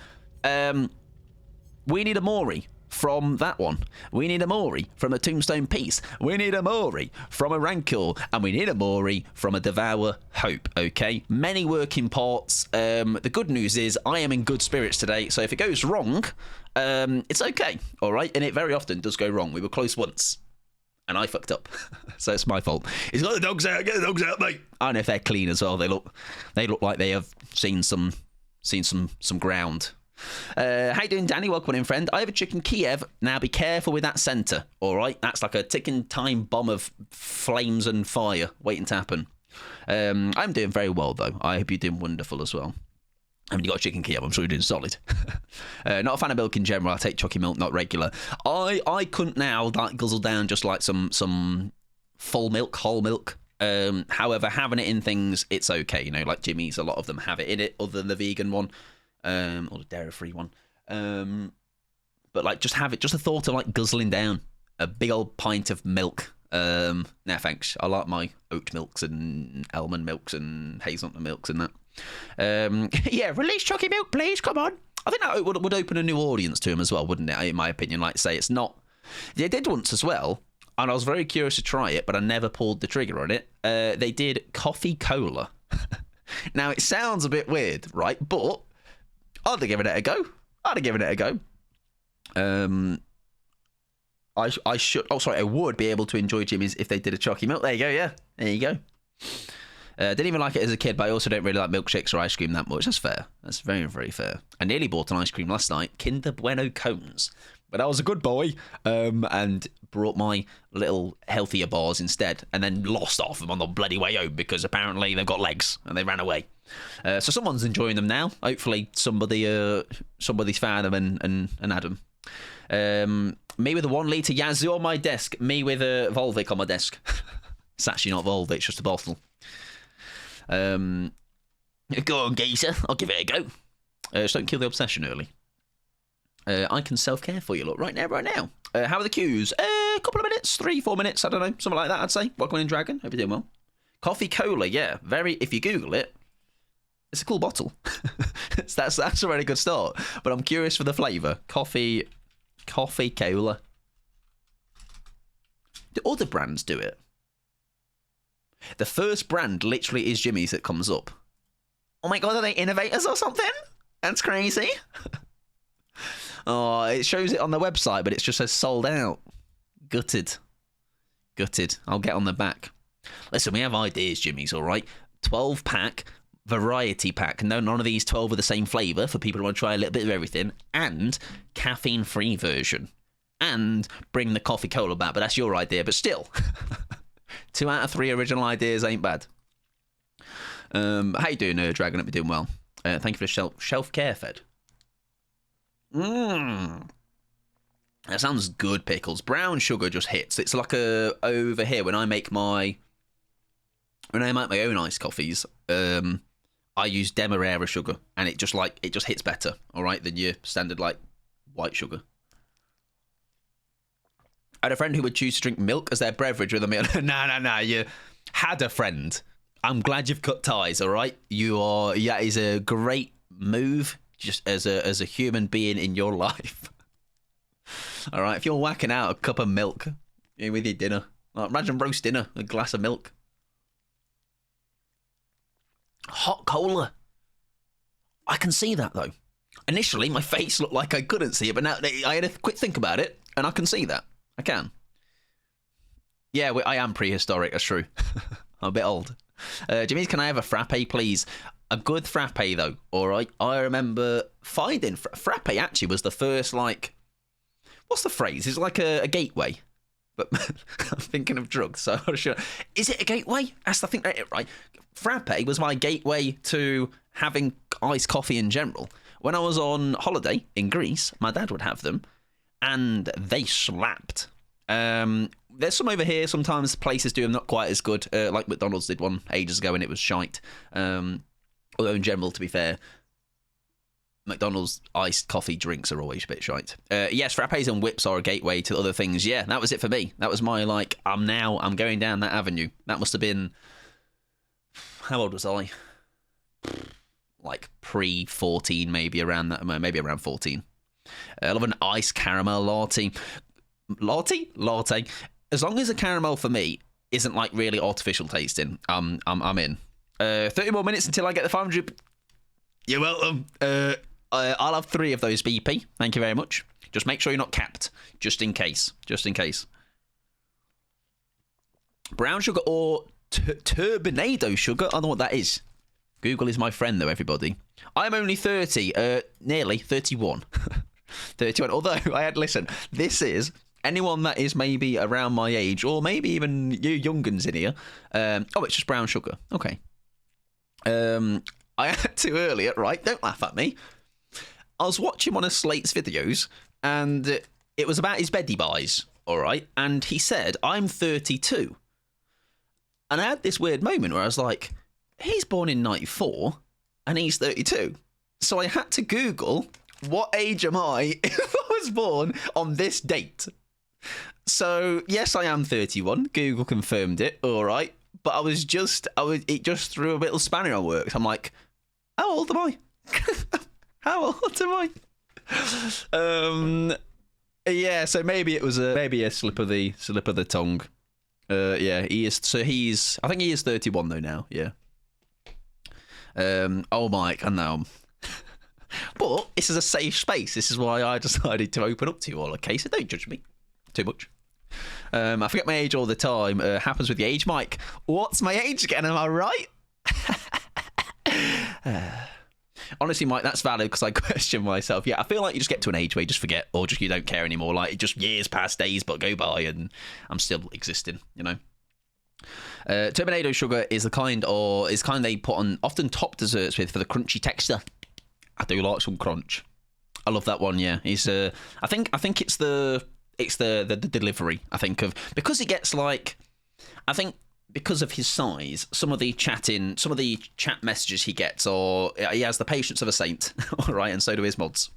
We need a Maury from that one. We need a Maury from a Tombstone Piece. We need a Maury from a Rancor. And we need a Maury from a Devour Hope. Okay. Many working parts. The good news is I am in good spirits today. So if it goes wrong, it's okay. All right. And it very often does go wrong. We were close once, and I fucked up, so it's my fault. He's got the dogs out. Get the dogs out, mate. I don't know if they're clean as well. They look like they have seen some ground. How you doing, Danny? Welcome in, friend. I have a chicken Kiev. Now be careful with that centre. All right, that's like a ticking time bomb of flames and fire waiting to happen. I'm doing very well though. I hope you're doing wonderful as well. I mean, you got a chicken Kiev, I'm sure you're doing solid. Not a fan of milk in general. I take chalky milk, not regular. I couldn't now like guzzle down just like some full milk, whole milk. However, having it in things, it's okay. You know, like Jimmy's, a lot of them have it in it, other than the vegan one, or the dairy-free one. But like, just have it. Just the thought of like guzzling down a big old pint of milk. Nah, thanks. I like my oat milks and almond milks and hazelnut milks and that. Yeah, release chalky milk, please. Come on. I think that would open a new audience to him as well, wouldn't it? In my opinion, like say it's not. They did once as well, and I was very curious to try it, but I never pulled the trigger on it. They did coffee cola. Now it sounds a bit weird, right? But I'd have given it a go. I should. Oh, sorry. I would be able to enjoy Jimmy's if they did a chalky milk. There you go. Yeah, there you go. Didn't even like it as a kid, but I also don't really like milkshakes or ice cream that much. That's fair. That's very, very fair. I nearly bought an ice cream last night, Kinder Bueno cones. But I was a good boy and brought my little healthier bars instead and then lost half of them on the bloody way home because apparently they've got legs and they ran away. So someone's enjoying them now. Hopefully somebody's found them and had them. Me with a 1 litre Yazoo on my desk. Me with a Volvic on my desk. It's actually not Volvic, it's just a bottle. Go on, geezer. I'll give it a go. Just don't kill the obsession early. I can self-care for you, look, right now. How are the queues? A couple of minutes, 3-4 minutes, I don't know, something like that, I'd say. Welcome in, Dragon. Hope you're doing well. Coffee Cola, yeah. If you Google it, it's a cool bottle. that's a really good start. But I'm curious for the flavour. Coffee Cola. Do other brands do it? The first brand literally is Jimmy's that comes up. Oh my God, are they innovators or something? That's crazy. Oh, it shows it on the website, but it just says sold out. Gutted. I'll get on the back. Listen, we have ideas, Jimmy's, all right? 12-pack, variety pack. No, none of these 12 are the same flavour for people who want to try a little bit of everything. And caffeine-free version. And bring the coffee cola back, but that's your idea. But still, 2 out of 3 original ideas ain't bad. How you doing, Dragon? Hope you're doing well. Thank you for the shelf care fed. That sounds good, Pickles. Brown sugar just hits. It's like over here when I make my own iced coffees. I use Demerara sugar, and it just hits better. All right, than your standard like white sugar. I had a friend who would choose to drink milk as their beverage with a meal. No. You had a friend. I'm glad you've cut ties. All right, that is a great move. Just as a human being in your life. All right, if you're whacking out a cup of milk with your dinner, like, imagine roast dinner, a glass of milk. Hot cola. I can see that, though. Initially, my face looked like I couldn't see it, but now I had a quick think about it, and I can see that. I can. Yeah, I am prehistoric, that's true. I'm a bit old. Jimmy's, can I have a frappe, please? A good frappe, though, all right? I remember finding... Frappe actually was the first, like... What's the phrase? It's like a gateway. But I'm thinking of drugs, so I'm not sure. Is it a gateway? That's the thing, right? Frappe was my gateway to having iced coffee in general. When I was on holiday in Greece, my dad would have them, and they slapped. There's some over here. Sometimes places do them not quite as good. Like McDonald's did one ages ago, and it was shite. Although in general, to be fair, McDonald's iced coffee drinks are always a bit shite. Yes, frappes and whips are a gateway to other things. Yeah, that was it for me. That was my, like, I'm going down that avenue. That must have been, how old was I? Like pre-14, maybe around that, maybe around 14. I love an iced caramel latte. Latte. As long as the caramel for me isn't like really artificial tasting, I'm in. 30 more minutes until I get the 500. You're welcome. I'll have 3 of those BP. Thank you very much. Just make sure you're not capped, just in case. Brown sugar or turbinado sugar? I don't know what that is. Google is my friend, though, everybody. I'm only 30, nearly 31. 31. Although listen, this is anyone that is maybe around my age, or maybe even you young'uns in here. It's just brown sugar. Okay. I had to earlier, right? Don't laugh at me. I was watching one of Slate's videos, and it was about his beddy buys, all right? And he said, I'm 32. And I had this weird moment where I was like, he's born in 94, and he's 32. So I had to Google, what age am I if I was born on this date? So, yes, I am 31. Google confirmed it, all right? But it just threw a little spanner on works. I'm like, how old am I? How old am I? Yeah, so maybe it was a slip of the tongue. Yeah, he is. So I think he is 31 though now. Yeah. Oh, Mike, I know. But this is a safe space. This is why I decided to open up to you all. Okay, so don't judge me too much. I forget my age all the time. Happens with the age, Mike. What's my age again? Am I right? Honestly, Mike, that's valid because I question myself. Yeah, I feel like you just get to an age where you just forget or just you don't care anymore. Like, just years pass, days but go by and I'm still existing, you know? Turbinado sugar is the kind they put on often top desserts with for the crunchy texture. I do like some crunch. I love that one, yeah. I think it's the delivery, I think, of because it gets like I think because of his size, some of the chat messages he gets, or he has the patience of a saint, all right, and so do his mods.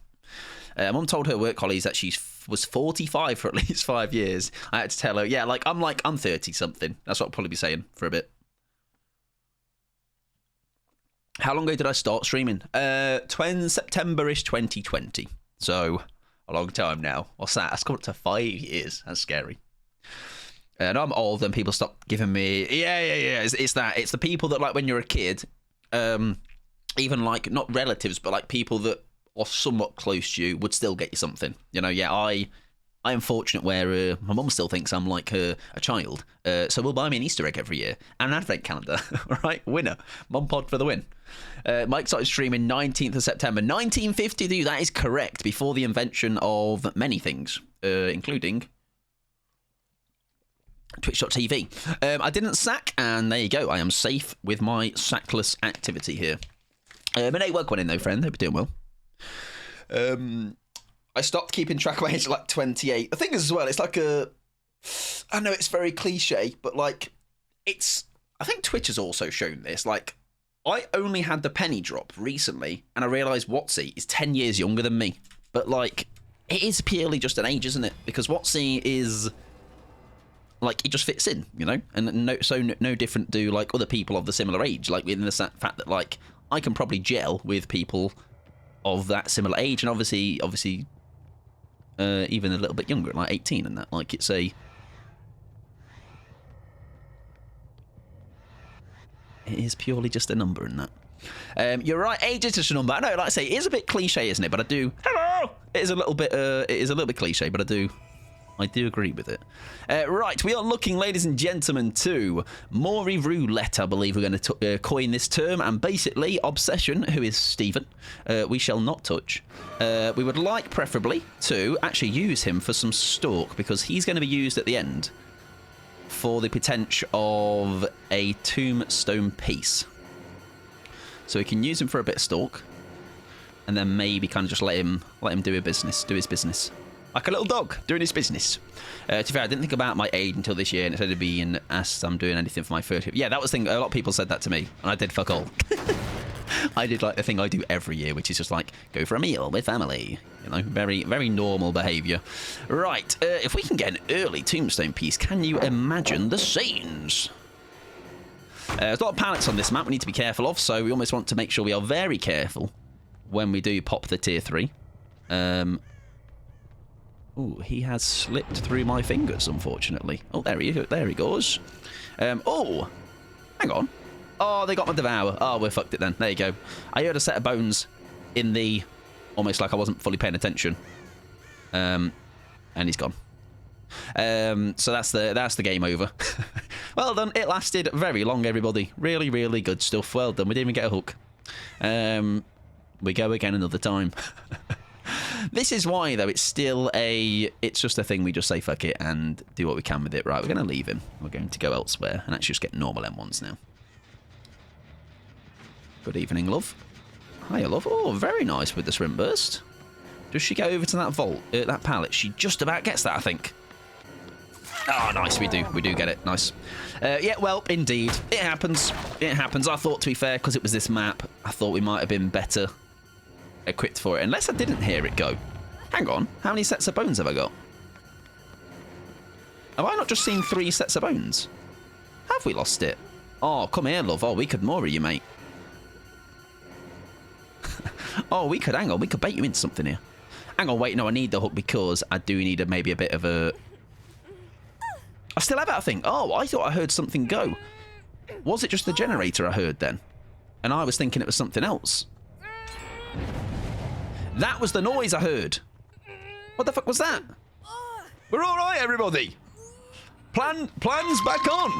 Mum told her work colleagues that she was 45 for at least 5 years. I had to tell her, yeah, I'm 30 something. That's what I'll probably be saying for a bit. How long ago did I start streaming? September-ish 2020. So a long time now. What's that? That's come up to 5 years. That's scary. And I'm old and people stop giving me... Yeah. It's that. It's the people that, like, when you're a kid, even, like, not relatives, but, like, people that are somewhat close to you would still get you something. You know, yeah, I am fortunate where my mum still thinks I'm like a child. So will buy me an Easter egg every year and an advent calendar. All right, winner. Mum pod for the win. Mike started streaming 19th of September 1952. That is correct. Before the invention of many things, including Twitch.tv. I didn't sack, and there you go. I am safe with my sackless activity here. But welcome in though, friend. Hope you're doing well. I stopped keeping track of my age at like 28. The thing is as well, it's like I know it's very cliche, but like I think Twitch has also shown this. Like, I only had the penny drop recently, and I realised Watsy is 10 years younger than me. But like, it is purely just an age, isn't it? Because Watsy is like, it just fits in, you know? And no different do like other people of the similar age. Like, within the fact that like, I can probably gel with people of that similar age, and obviously even a little bit younger, like 18 and that. Like, it is purely just a number in that. You're right, age is just a number. I know, like I say, it is a bit cliche, isn't it? But I do... Hello! It is a little bit cliche, but I do agree with it. Right, we are looking, ladies and gentlemen, to Maury Roulette, I believe we're going to coin this term, and basically, Obsession, who is Stephen, we shall not touch. We would like, preferably, to actually use him for some stalk, because he's going to be used at the end for the potential of a tombstone piece. So we can use him for a bit of stalk, and then maybe kind of just let him do his business. Like a little dog doing his business. To be fair, I didn't think about my age until this year, and instead of being asked I'm doing anything for my first year. Yeah, that was the thing. A lot of people said that to me, and I did fuck all. I did like the thing I do every year, which is just like go for a meal with family. You know, very, very normal behaviour. Right, if we can get an early tombstone piece, can you imagine the scenes? There's a lot of pallets on this map we need to be careful of, so we almost want to make sure we are very careful when we do pop the tier 3. Oh, he has slipped through my fingers, unfortunately. Oh, there he goes. Oh, hang on. Oh, they got my Devour. Oh, we're fucked it then. There you go. I heard a set of bones in the... Almost like I wasn't fully paying attention. And he's gone. So that's the game over. Well done. It lasted very long, everybody. Really, really good stuff. Well done. We didn't even get a hook. We go again another time. This is why, though, it's just a thing we just say fuck it and do what we can with it. Right, we're going to leave him. We're going to go elsewhere and actually just get normal M1s now. Good evening, love. Hiya, love. Oh, very nice with the swim burst. Does she go over to that vault, that pallet? She just about gets that, I think. Oh, nice. We do get it. Nice. Yeah, well, indeed. It happens. It happens. I thought, to be fair, because it was this map, I thought we might have been better equipped for it, unless I didn't hear it go. Hang on, how many sets of bones have I got? Have I not just seen 3 sets of bones? Have we lost it? Oh, come here, love. Oh, we could Maury you, mate. Oh, we could, hang on, we could bait you into something here. Hang on, wait, no, I need the hook because I do need maybe a bit of a... I still have it, I think. Oh, I thought I heard something go. Was it just the generator I heard then? And I was thinking it was something else. That was the noise I heard. What the fuck was that? We're all right, everybody. Plans back on.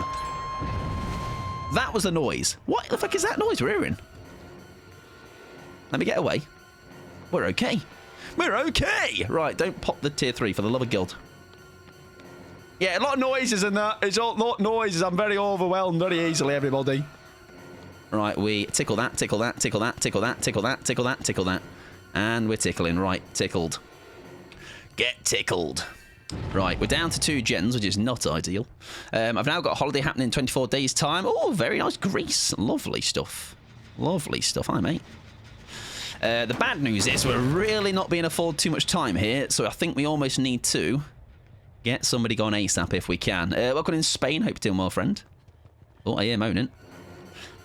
That was the noise. What the fuck is that noise we're hearing? Let me get away. We're okay. We're okay. Right, don't pop the tier 3 for the love of God. Yeah, a lot of noises in that. It's a lot of noises. I'm very overwhelmed very easily, everybody. Right, we tickle that, tickle that, tickle that, tickle that, tickle that, tickle that, tickle that. And we're tickling. Right, tickled. Get tickled. Right, we're down to 2 gens, which is not ideal. I've now got a holiday happening in 24 days' time. Oh, very nice. Greece. Lovely stuff. Lovely stuff. Hi, mate. The bad news is we're really not being afforded too much time here, so I think we almost need to get somebody gone ASAP if we can. Welcome in Spain. Hope you're doing well, friend. Oh, I hear moaning.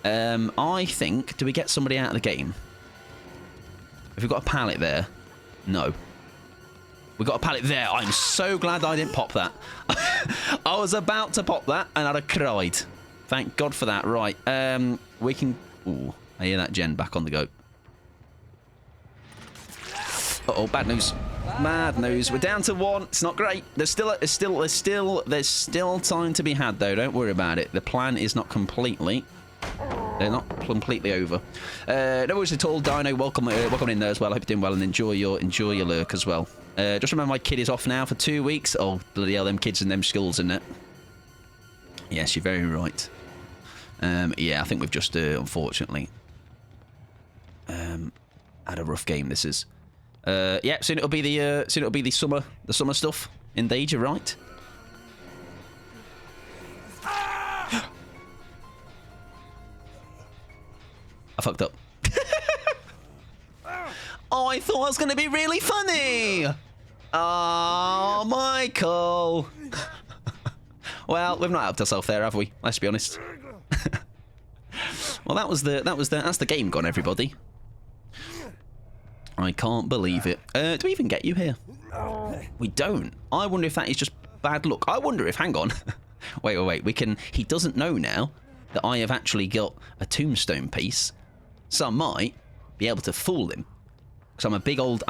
I think, do we get somebody out of the game? Have we got a pallet there? No. We got a pallet there. I'm so glad I didn't pop that. I was about to pop that and I'd have cried. Thank God for that. Right. We can... Ooh, I hear that gen back on the go. Uh-oh, bad news. Bad news. We're down to 1. It's not great. There's still time to be had though. Don't worry about it. The plan is not completely... They're not completely over. No worries at all, Dino. Welcome in there as well. I hope you're doing well and enjoy your lurk as well. Just remember, my kid is off now for 2 weeks. Oh, bloody hell, them kids in them schools, isn't it? Yes, you're very right. Yeah, I think we've just unfortunately had a rough game. This is. Yeah, soon it'll be the summer stuff. Indeed, you're right. I fucked up. Oh, I thought it was going to be really funny. Oh, Michael. Well, we've not helped ourselves there, have we? Let's be honest. Well, that's the game gone, everybody. I can't believe it. Do we even get you here? We don't. I wonder if that is just bad luck. I wonder if, hang on. Wait. He doesn't know now that I have actually got a tombstone piece. So I might be able to fool him. Because I'm a big old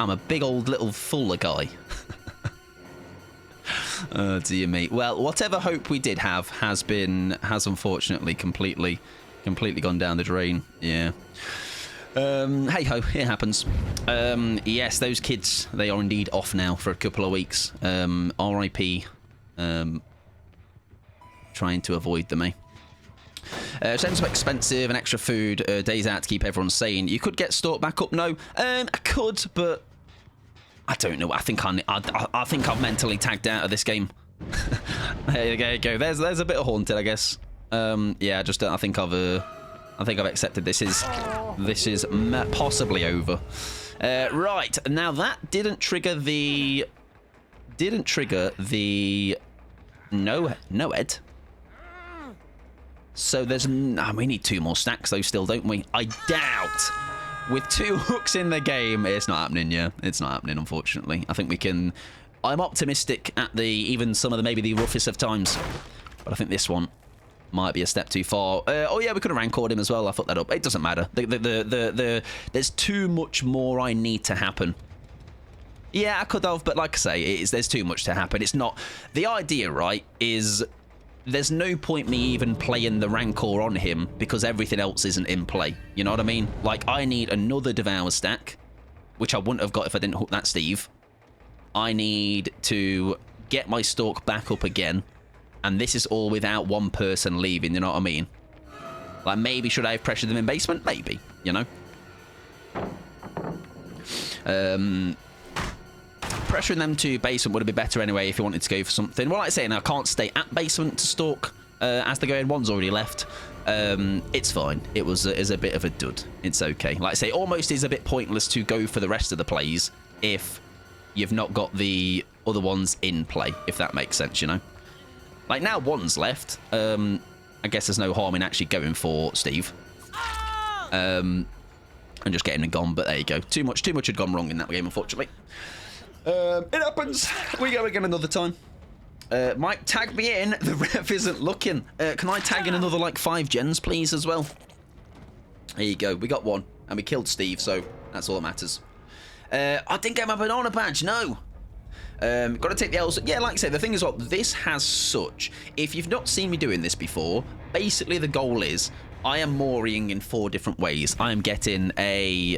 little fooler guy. Oh dear me. Well, whatever hope we did have has unfortunately completely gone down the drain. Yeah. Hey ho, it happens. Yes, those kids, they are indeed off now for a couple of weeks. RIP. Trying to avoid them, eh? Sounds expensive and extra food, days out to keep everyone sane. You could get stalked back up. No, I could, but I don't know. I think I've mentally tagged out of this game. There you go. There's a bit of haunted, I guess. Yeah, just I think I've accepted this is possibly over. Right now that didn't trigger the newyt. So there's... we need 2 more stacks, though, still, don't we? I doubt. With 2 hooks in the game, it's not happening, yeah. It's not happening, unfortunately. I think we can... I'm optimistic at even some of the maybe the roughest of times. But I think this one might be a step too far. Oh, yeah, we could have rancorded him as well. I thought that up. It doesn't matter. There's too much more I need to happen. Yeah, I could have, but like I say, there's too much to happen. It's not... The idea, right, is... There's no point me even playing the Rancor on him because everything else isn't in play. You know what I mean? Like, I need another Devour stack, which I wouldn't have got if I didn't hook that Steve. I need to get my Stalk back up again, and this is all without one person leaving, you know what I mean? Like, maybe should I have pressured them in basement? Maybe, you know? Pressuring them to basement would have been better anyway if you wanted to go for something. Well, like I say, now I can't stay at basement to stalk as they're going. One's already left. It's fine. It was a bit of a dud. It's okay. Like I say, almost is a bit pointless to go for the rest of the plays if you've not got the other ones in play, if that makes sense, you know? Like, now one's left. I guess there's no harm in actually going for Steve. And just getting him gone, but there you go. Too much had gone wrong in that game, unfortunately. It happens. We go again another time. Mike, tag me in. The ref isn't looking. Can I tag in another, like, 5 gens, please, as well? There you go. We got 1. And we killed Steve, so that's all that matters. I didn't get my banana badge, no. Got to take the L's. Yeah, like I said, the thing is what, this has such... If you've not seen me doing this before, basically the goal is I am mooring in 4 different ways. I'm getting the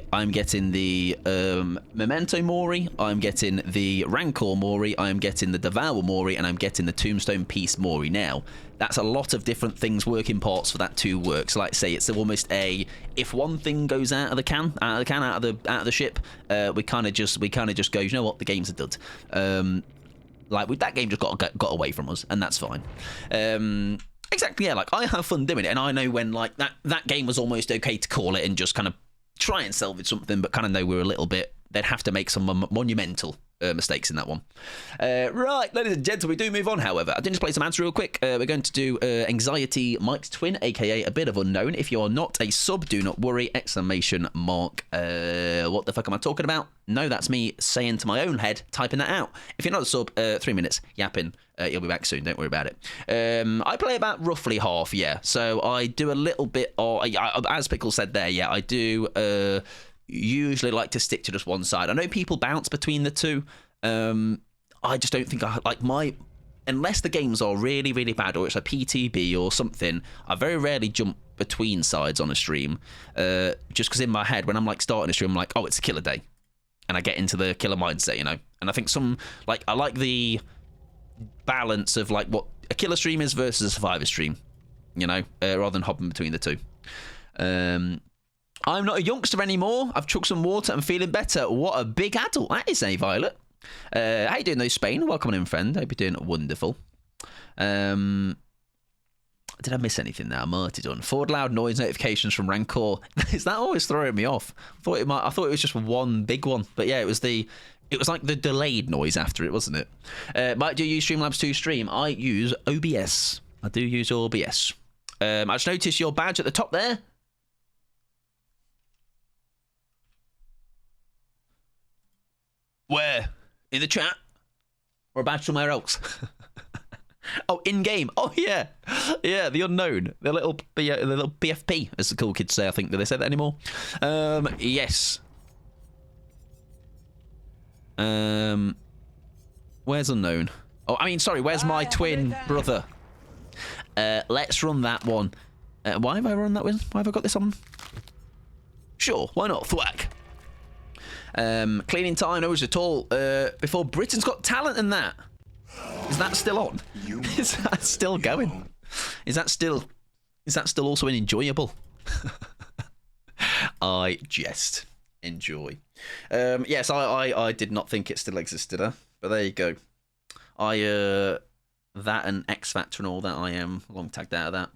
Memento Mori, I'm getting the Rancor Mori, I'm getting the Devour Mori, and I'm getting the Tombstone Peace Mori. Now, that's a lot of different things, working parts for that to work. So, like I say, it's almost if one thing goes out of the ship, we kind of just go, you know what, the game's a dud. That game just got away from us, and that's fine. Exactly, yeah, like, I have fun doing it, and I know when, like, that game was almost okay to call it and just kind of try and salvage something, but kind of know we're a little bit, they'd have to make some monumental mistakes in that one. Right, ladies and gentlemen, we do move on, however. I did just play some ads real quick. We're going to do Anxiety Mike's twin, aka a bit of unknown. If you are not a sub, do not worry, exclamation mark. What the fuck am I talking about? No, that's me saying to my own head, typing that out. If you're not a sub, 3 minutes, yapping. You'll be back soon, don't worry about it. I play about roughly half, yeah. So I do a little bit, as Pickle said there, yeah, I do usually like to stick to just one side. I know people bounce between the two. I just don't think unless the games are really, really bad or it's a PTB or something, I very rarely jump between sides on a stream. Just because in my head, when I'm like starting a stream, I'm like, oh, it's a killer day. And I get into the killer mindset, you know? And I think I like the balance of like what a killer stream is versus a survivor stream, you know, rather than hopping between the two. I'm not a youngster anymore. I've chugged some water and feeling better. What a big adult that is, eh, Violet? How you doing, though, Spain? Welcome in, friend. Hope you're doing wonderful. Did I miss anything there? I'm already done. Forward loud noise notifications from Rancor. Is that always throwing me off? I thought it was just one big one, but yeah, it was like the delayed noise after it, wasn't it? Mike, do you use Streamlabs to stream? I use OBS. I do use OBS. I just noticed your badge at the top there. Where? In the chat? Or a badge somewhere else? Oh, in-game. Oh, yeah. Yeah, the unknown. The little BFP, as the cool kids say, I think. Do they say that anymore? Yes. Where's unknown? Oh, I mean, sorry, where's my twin brother? Let's run that one. Why have I run that one? Why have I got this on? Sure, why not? Thwack. Cleaning time, no worries at all. Before Britain's Got Talent and that. Is that still on? Is that still going? Is that still also enjoyable? I just enjoy. Yes, I did not think it still existed, but there you go. That and X Factor and all that, I am long tagged out of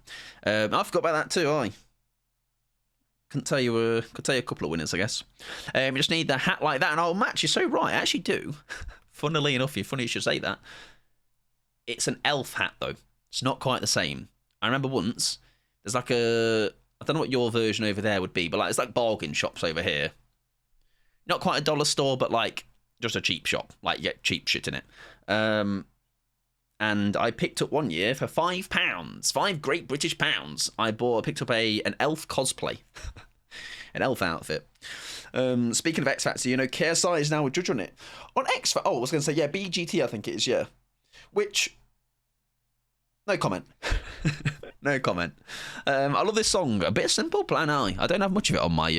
that. I forgot about that too, Couldn't tell you a couple of winners, I guess. You just need the hat like that, and oh, Matt, you're so right. I actually do. Funnily enough, funny you should say that. It's an elf hat, though. It's not quite the same. I remember once, there's like I don't know what your version over there would be, but like it's like bargain shops over here. Not quite a dollar store, but like just a cheap shop. Like, you get cheap shit in it. And I picked up one year for £5, 5 great British pounds. I picked up an elf cosplay, an elf outfit. Speaking of X Factor, you know, KSI is now a judge on it. On X Factor, I was going to say, yeah, BGT, I think it is, yeah. Which, no comment. No comment. I love this song. A bit simple, Plan I. I don't have much of it on my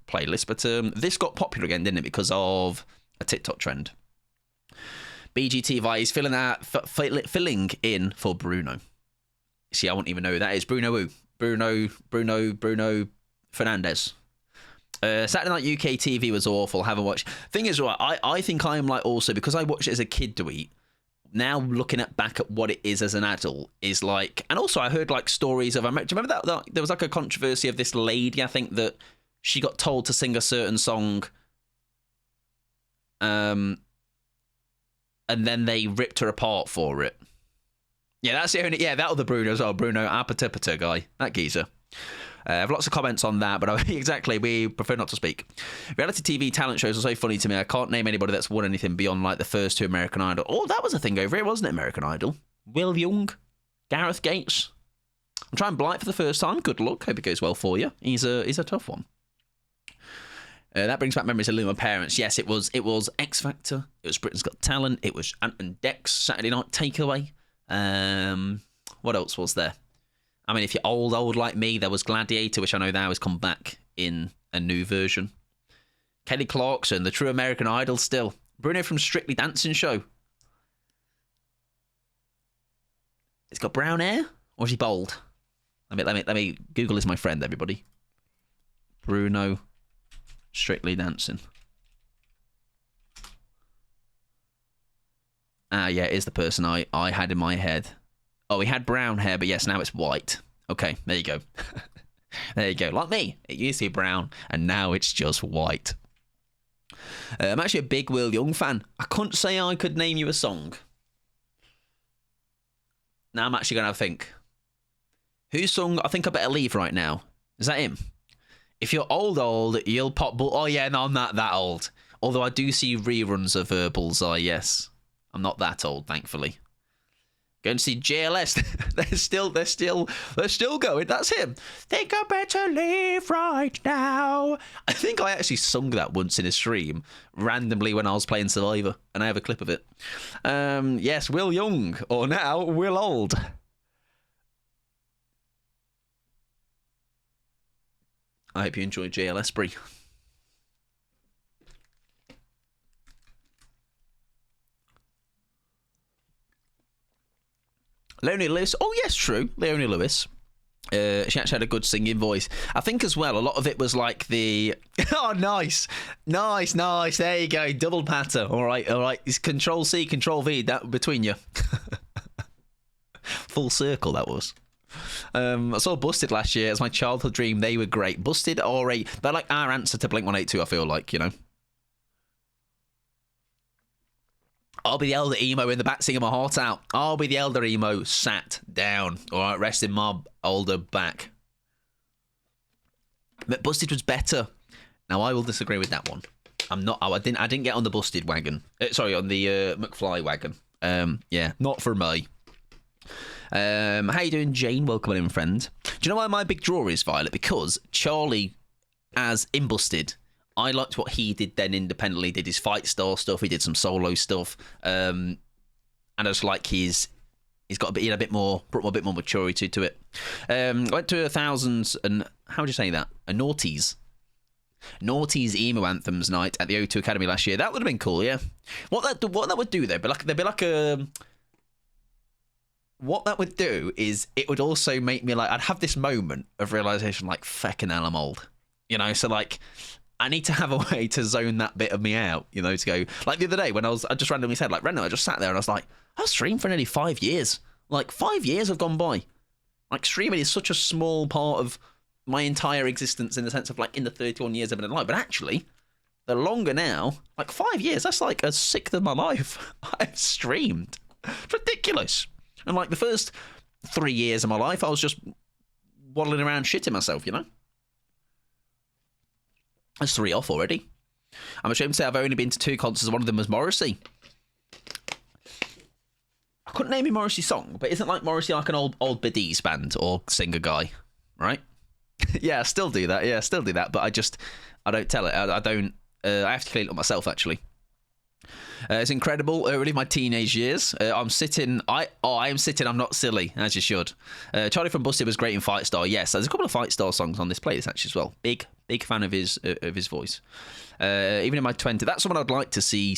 playlist, but this got popular again, didn't it, because of a TikTok trend. BGT Vi is filling in for Bruno. See, I won't even know who that is. Bruno Fernandez. Saturday Night UK TV was awful. Haven't watched. Thing is, right, I think I am like also, because I watched it as a kid to eat, now looking back at what it is as an adult is like, and also I heard like stories of, do you remember that there was like a controversy of this lady, I think, that she got told to sing a certain song, and then they ripped her apart for it. Yeah, that's the only, yeah, that other Bruno as well, Bruno Apatapata guy, that geezer. I have lots of comments on that, but exactly, we prefer not to speak. Reality TV talent shows are so funny to me. I can't name anybody that's won anything beyond like the first 2 American Idol. Oh, that was a thing over here, wasn't it, American Idol? Will Young, Gareth Gates. I'm trying Blight for the first time. Good luck. Hope it goes well for you. He's a tough one. That brings back memories of my parents. Yes, it was X Factor. It was Britain's Got Talent. It was Ant and Dec's Saturday Night Takeaway. What else was there? I mean, if you're old like me, there was Gladiator, which I know now has come back in a new version. Kelly Clarkson, the true American Idol still. Bruno from Strictly Dancing show. He's got brown hair, or is he bald? Let me Google is my friend, everybody. Bruno Strictly Dancing. Ah, yeah, it is the person I had in my head. Oh, he had brown hair, but yes, now it's white. Okay, there you go. There you go. Like me, it used to be brown, and now it's just white. I'm actually a big Will Young fan. I couldn't say I could name you a song. Now I'm actually going to have a think. Whose song I think I better leave right now? Is that him? If you're old, you'll pop... Oh, yeah, no, I'm not that old. Although I do see reruns of Bullseye, yes. I'm not that old, thankfully. Going to see JLS. they're still going. That's him. Think I better leave right now. I think I actually sung that once in a stream randomly when I was playing Survivor, and I have a clip of it. Yes, Will Young, or now Will Old. I hope you enjoyed JLS, Brie. Leonie Lewis. Oh, yes, true. Leonie Lewis. She actually had a good singing voice. I think as well, a lot of it was like the... Oh, nice. Nice. There you go. Double patter. All right. It's Control-C, Control-V that between you. Full circle, that was. I saw Busted last year. It's my childhood dream. They were great. Busted or they're like our answer to Blink-182, I feel like, you know. I'll be the elder emo in the back singing my heart out. I'll be the elder emo sat down. All right, resting my older back. But Busted was better. Now I will disagree with that one. I didn't get on the Busted wagon. Sorry, on the McFly wagon. Yeah, not for me. How you doing, Jane? Welcome in, friend. Do you know why my big draw is, Violet? Because Charlie, as in Busted, I liked what he did then independently. Did his fight style stuff. He did some solo stuff. And I just like he's got a bit more, brought a bit more maturity to it. Went to 1,000 and how would you say that? A Naughties emo anthems night at the O2 Academy last year. That would have been cool, yeah. What that would do though, what that would do is it would also make me like, I'd have this moment of realization like, feckin' hell, I'm old. You know, so like, I need to have a way to zone that bit of me out, you know, to go, like the other day when I just randomly said, like, I just sat there and I was like, I've streamed for nearly 5 years. Like, 5 years have gone by. Like, streaming is such a small part of my entire existence in the sense of, like, in the 31 years I've been alive. But actually, the longer now, like, 5 years, that's like a sixth of my life I've streamed. It's ridiculous. And, like, the first 3 years of my life, I was just waddling around shitting myself, you know? That's 3 off already. I'm ashamed to say I've only been to 2 concerts. One of them was Morrissey. I couldn't name a Morrissey song, but isn't like Morrissey like an old biddies band or singer guy, right? Yeah, I still do that. Yeah, I still do that, but I don't tell it. I don't. I have to clean it up myself, actually. It's incredible. Really, my teenage years. I'm sitting. I am sitting. I'm not silly, as you should. Charlie from Busted was great in Fight Star. Yes, there's a couple of Fight Star songs on this playlist actually as well. Big fan of his voice. Even in my 20s, that's someone I'd like to see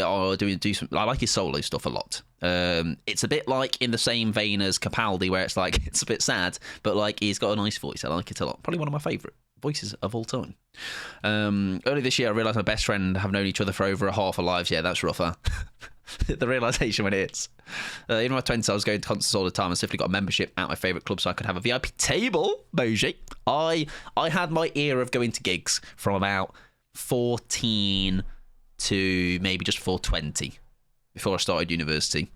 or do some. I like his solo stuff a lot. It's a bit like in the same vein as Capaldi, where it's like it's a bit sad, but like he's got a nice voice. I like it a lot. Probably one of my favourite voices of all time. Early this year, I realised my best friend have known each other for over a half our lives. Yeah, that's rough, huh? The realisation when it hits. In my 20s, I was going to concerts all the time and simply got a membership at my favourite club so I could have a VIP table. Bougie. I had my era of going to gigs from about 14 to maybe just 420 before I started university.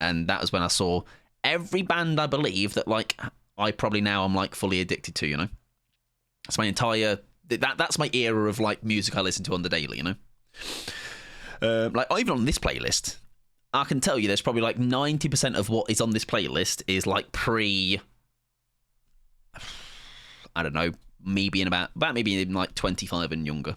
And that was when I saw every band, I believe, that like I probably now I'm like fully addicted to, you know? That's my entire... That's my era of like music I listen to on the daily, you know? Like even on this playlist, I can tell you there's probably like 90% of what is on this playlist is like I don't know, maybe in about maybe in like 25 and younger.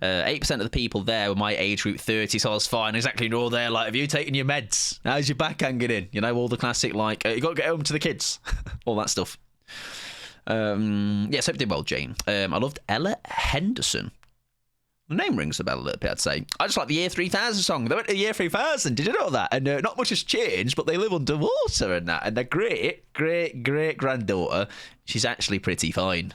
8% of the people there were my age group, 30, so I was fine. Exactly, you're all there like, have you taken your meds? How's your back hanging in? You know, all the classic like, you got to get home to the kids. All that stuff. Yes, hope you did well, Jane. I loved Ella Henderson. The name rings a bell a little bit, I'd say. I just like the Year 3000 song. They went to the Year 3000. Did you know that? And not much has changed, but they live underwater and that. And their great-great-great-granddaughter, she's actually pretty fine.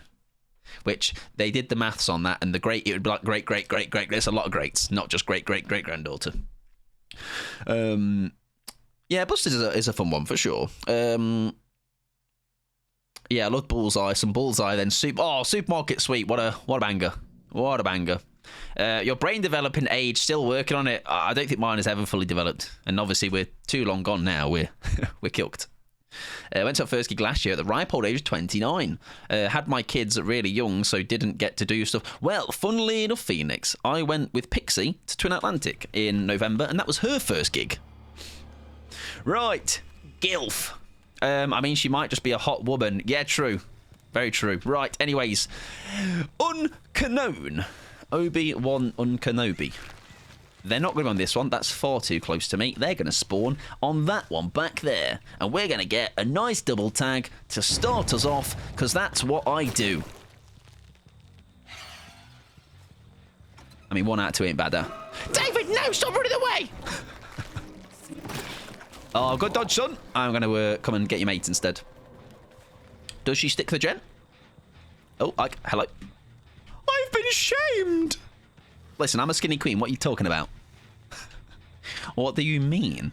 Which, they did the maths on that, and it would be like great-great-great-great. There's a lot of greats, not just great-great-great-granddaughter. Yeah, Busters is a fun one, for sure. Yeah, I loved Bullseye. Some Bullseye, then Supermarket Sweep. What a banger. What a banger. Your brain developing age, still working on it. I don't think mine has ever fully developed. And obviously, we're too long gone now. We're cooked. Went to our first gig last year at the ripe old age of 29. Had my kids really young, so didn't get to do stuff. Well, funnily enough, Phoenix, I went with Pixie to Twin Atlantic in November, and that was her first gig. Right. GILF. I mean, she might just be a hot woman. Yeah, true. Very true. Right, anyways. Unknown. Obi-Wan Unkenobi. They're not going on this one. That's far too close to me. They're going to spawn on that one back there. And we're going to get a nice double tag to start us off, because that's what I do. I mean, 1 out of 2 ain't bad, though. David, no! Stop running away! Oh, good dodge, son. I'm going to come and get your mate instead. Does she stick the gen? Oh, hello. I've been shamed. Listen, I'm a skinny queen. What are you talking about? What do you mean?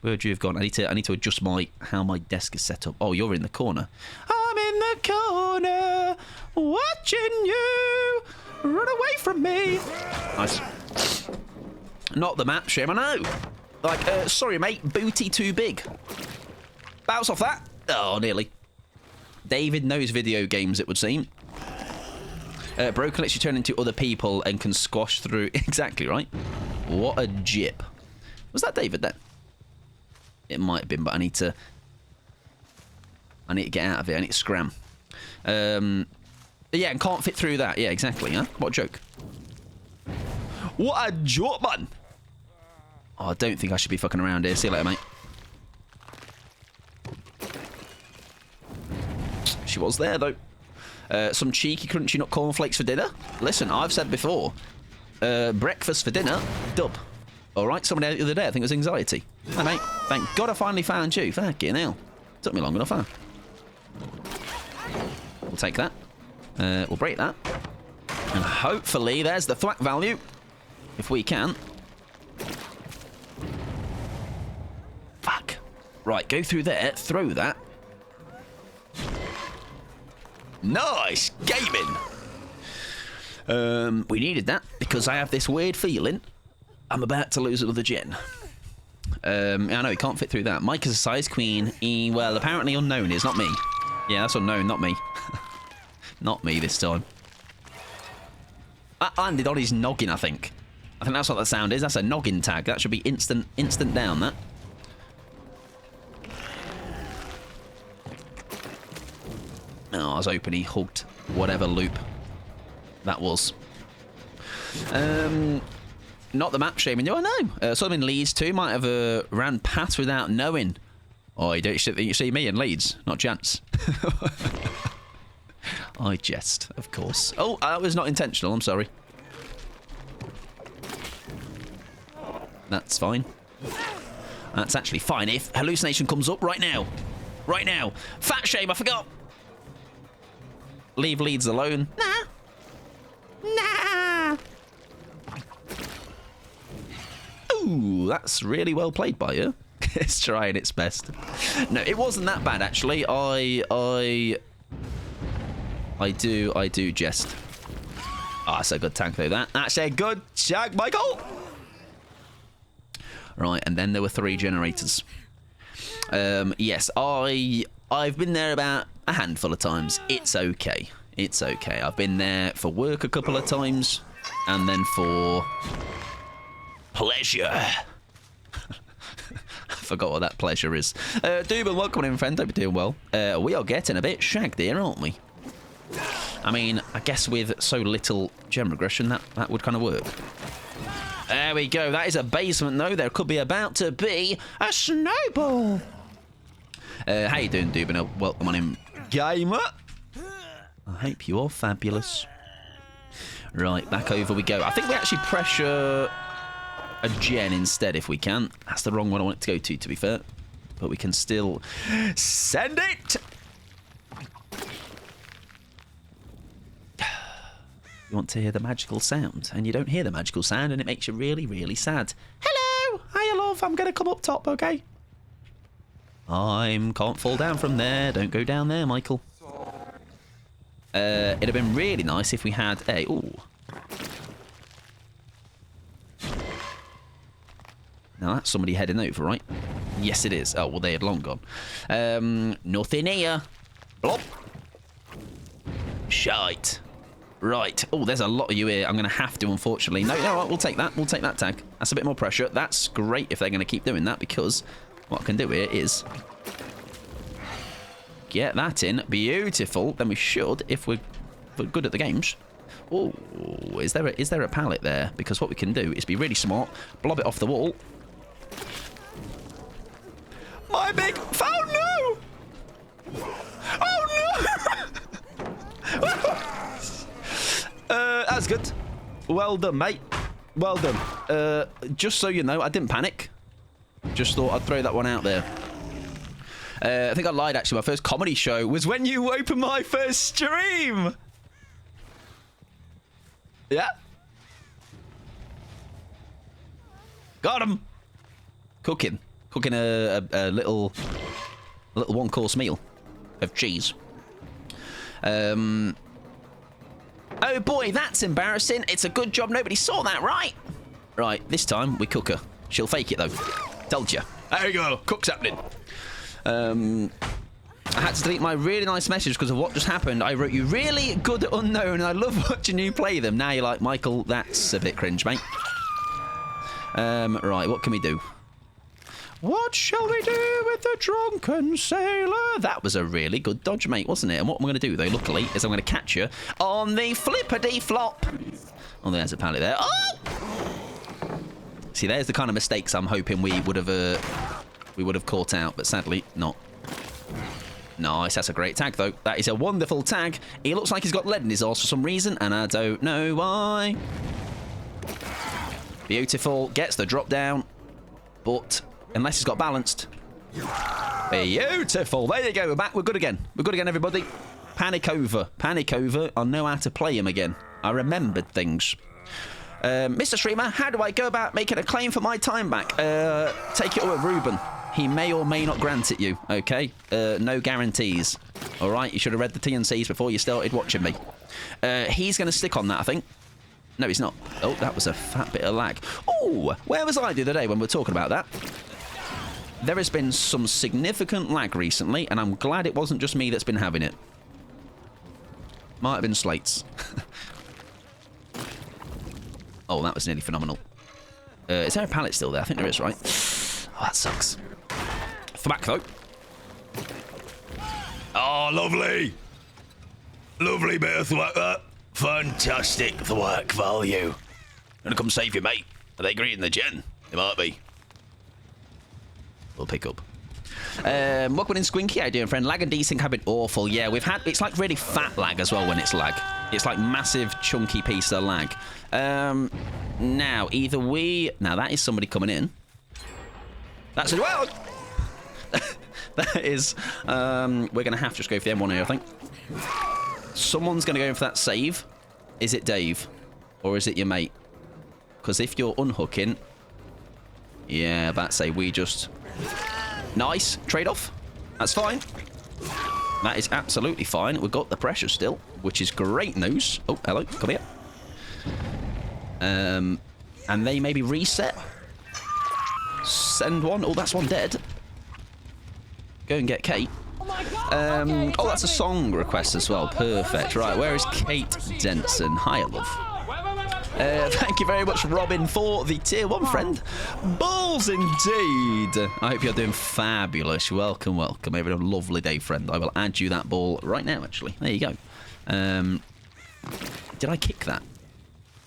Where'd you have gone? I need to adjust how my desk is set up. Oh, you're in the corner. I'm in the corner, watching you run away from me. Nice. Not the map, shame, I know. Like, sorry, mate, booty too big. Bounce off that. Oh, nearly. David knows video games, it would seem. Broken lets you turn into other people and can squash through... Exactly, right? What a jip. Was that David then? It might have been, but I need to get out of here. I need to scram. Yeah, and can't fit through that. Yeah, exactly, huh? What a joke. What a joke, man! Oh, I don't think I should be fucking around here. See you later, mate. She was there, though. Some cheeky crunchy nut cornflakes for dinner. Listen, I've said before, breakfast for dinner, dub. All right, somebody out the other day, I think it was anxiety. Hey, mate, thank God I finally found you. Fucking hell. Took me long enough, huh? We'll take that. We'll break that. And hopefully there's the thwack value, if we can. Fuck. Right, go through there, throw that. Nice gaming. We needed that because I have this weird feeling I'm about to lose another gen. I know he can't fit through that. Mike is a size queen. Well, apparently unknown is not me. Yeah, that's unknown, not me. Not me this time. That landed on his noggin, I think. I think that's what that sound is. That's a noggin tag. That should be instant down. That. Oh, I was hoping he hugged whatever loop that was. Not the map shaming you, I know. Some in Leeds too might have ran past without knowing. Oh, you see me in Leeds? Not chance. I jest, of course. Oh, that was not intentional, I'm sorry. That's fine. That's actually fine if hallucination comes up right now. Right now. Fat shame, I forgot. Leave Leeds alone. Nah. Ooh, that's really well played by you. It's trying its best. No, it wasn't that bad actually. I do jest. Oh, that's a good tank though. That's a good tag, Michael. Right, and then there were 3 generators. Yes, I've been there about a handful of times. It's okay. It's okay. I've been there for work a couple of times, and then for pleasure. I forgot what that pleasure is. Dooban, welcome in, friend. Hope you're doing well. We are getting a bit shagged here, aren't we? I mean, I guess with so little gem regression, that would kind of work. There we go. That is a basement, though. There could be about to be a snowball. How you doing, Dubino? Welcome on in, gamer. I hope you are fabulous. Right, back over we go. I think we actually pressure a gen instead if we can. That's the wrong one I want it to go to be fair. But we can still send it. You want to hear the magical sound, and you don't hear the magical sound, and it makes you really, really sad. Hello! Hiya, love. I'm going to come up top, okay? Can't fall down from there. Don't go down there, Michael. It'd have been really nice if we had a... Ooh. Now, that's somebody heading over, right? Yes, it is. Oh, well, they had long gone. Nothing here. Blop. Shite. Right. Oh, there's a lot of you here. I'm going to have to, unfortunately. No, right, we'll take that. We'll take that tag. That's a bit more pressure. That's great if they're going to keep doing that, because what I can do here is get that in. Beautiful. Then we should, if we're good at the games. Oh, is there a pallet there? Because what we can do is be really smart, blob it off the wall. My big... Oh, no! Oh, no! That's good. Well done, mate. Well done. Just so you know, I didn't panic. Just thought I'd throw that one out there. I think I lied, actually. My first comedy show was when you opened my first stream. Yeah. Got him. Cooking a little one-course meal of cheese. Oh boy, that's embarrassing. It's a good job nobody saw that, right? Right, this time we cook her. She'll fake it though. Told you. There you go. Cook's happening. I had to delete my really nice message because of what just happened. I wrote you really good at Unknown and I love watching you play them. Now you're like, Michael, that's a bit cringe, mate. Right, what can we do? What shall we do with the drunken sailor? That was a really good dodge, mate, wasn't it? And what I'm going to do, though, luckily, is I'm going to catch you on the flippity-flop. Oh, there's a pallet there. Oh! See, there's the kind of mistakes I'm hoping we would have caught out, but sadly, not. Nice, that's a great tag, though. That is a wonderful tag. He looks like he's got lead in his arse for some reason, and I don't know why. Beautiful. Gets the drop down, but... unless he's got balanced. Beautiful. There you go. We're back. We're good again. We're good again, everybody. Panic over. Panic over. I'll know how to play him again. I remembered things. Mr. Streamer, how do I go about making a claim for my time back? Take it with Ruben. He may or may not grant it you, okay? No guarantees. All right? You should have read the T&Cs before you started watching me. He's going to stick on that, I think. No, he's not. Oh, that was a fat bit of lag. Oh, where was I the other day when we were talking about that? There has been some significant lag recently, and I'm glad it wasn't just me that's been having it. Might have been Slates. Oh, that was nearly phenomenal. Is there a pallet still there? I think there is, right? Oh, that sucks. Thwack, though. Oh, lovely. Lovely bit of thwack, that. Fantastic thwack value. Gonna come save you, mate. Are they greeting the gen? They might be. We'll pick up. Welcome in, Squinky. How you doing, friend? Lag and desync have been awful. Yeah, we've had... it's like really fat lag as well when it's lag. It's like massive, chunky piece of lag. Now, either we... now, that is somebody coming in. That's it. Well... that is... we're going to have to just go for the M1 here, I think. Someone's going to go in for that save. Is it Dave? Or is it your mate? Because if you're unhooking... yeah, that's say we just... nice. Trade-off. That's fine. That is absolutely fine. We've got the pressure still, which is great news. Oh, hello. Come here. And they maybe reset. Send one. Oh, that's one dead. Go and get Kate. Oh my God. Okay, oh, that's a song request as well. Perfect. Right, where is Kate Denson? Hiya, love. Thank you very much, Robin, for the tier 1 friend. Balls indeed. I hope you're doing fabulous. Welcome, welcome. Have a lovely day, friend. I will add you that ball right now, actually. There you go. Did I kick that?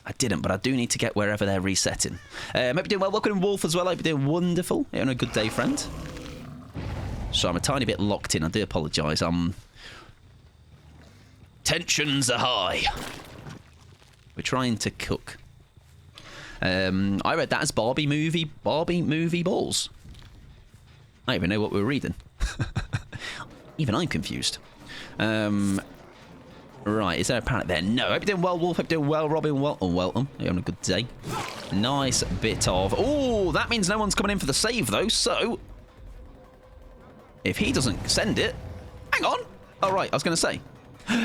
I didn't, but I do need to get wherever they're resetting. Maybe doing well. Welcome in Wolf as well. Hope you're doing wonderful. You're on a good day, friend. So I'm a tiny bit locked in. I do apologise. Tensions are high. We're trying to cook. I read that as Barbie movie balls. I don't even know what we were reading. Even I'm confused. Right, is there a pallet there? No. Hope you're doing well, Wolf. Hope you're doing well, Robin. Welcome. You're having a good day. Nice bit of... Oh, that means no one's coming in for the save, though. So, if he doesn't send it... Hang on. Oh, right. I was going to say.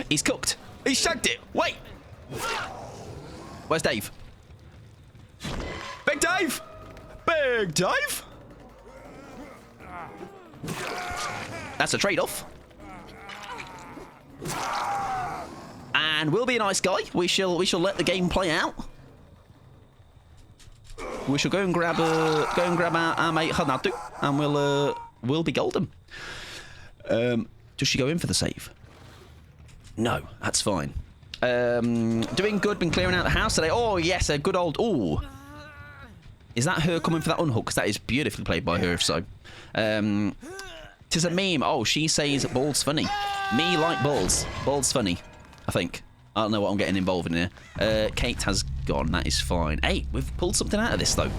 He's cooked. He's shagged it. Wait. Where's Dave? Big Dave! Big Dave! That's a trade-off. And we'll be a nice guy. We shall let the game play out. We shall go and grab our mate Hanatu, and we'll be golden. Does she go in for the save? No, that's fine. Doing good. Been clearing out the house today. Oh yes, a good old. Oh, is that her coming for that unhook? Because that is beautifully played by her. If so, 'tis a meme. Oh, she says bald's funny. Me like balls. Bald's funny. I think. I don't know what I'm getting involved in here. Kate has gone. That is fine. Hey, we've pulled something out of this, though.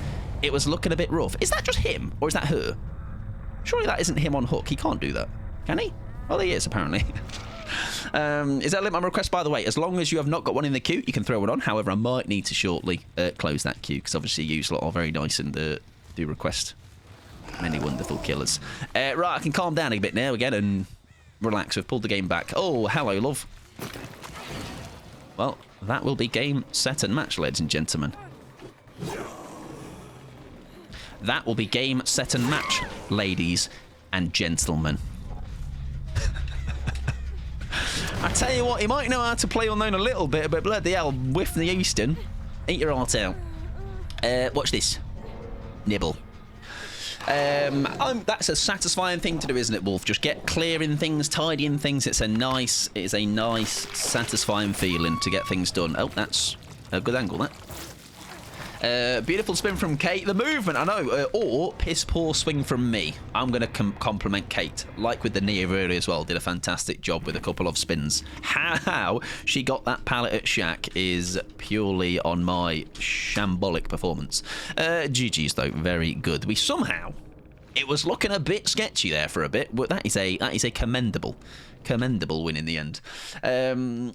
It was looking a bit rough. Is that just him? Or is that her? Surely that isn't him on hook. He can't do that. Can he? Well, he is, apparently. Is that a limit on request, by the way? As long as you have not got one in the queue, you can throw it on. However, I might need to shortly close that queue, because obviously you lot are very nice and do request many wonderful killers. Right, I can calm down a bit now again and relax. We've pulled the game back. Oh, hello, love. Well, that will be game, set, and match, ladies and gentlemen. That will be game, set, and match, ladies and gentlemen. I tell you what, he might know how to play Unknown a little bit, but bloody hell, whiff the Easton. Eat your heart out. Watch this. Nibble. That's a satisfying thing to do, isn't it, Wolf? Just get clearing things, tidying things. It is a nice, satisfying feeling to get things done. Oh, that's a good angle, that. Beautiful spin from Kate. The movement, I know. Or piss poor swing from me. I'm going to compliment Kate. Like with the Neo earlier as well. Did a fantastic job with a couple of spins. How she got that pallet at Shack is purely on my shambolic performance. GG's though, very good. We somehow... It was looking a bit sketchy there for a bit, but that is a commendable win in the end.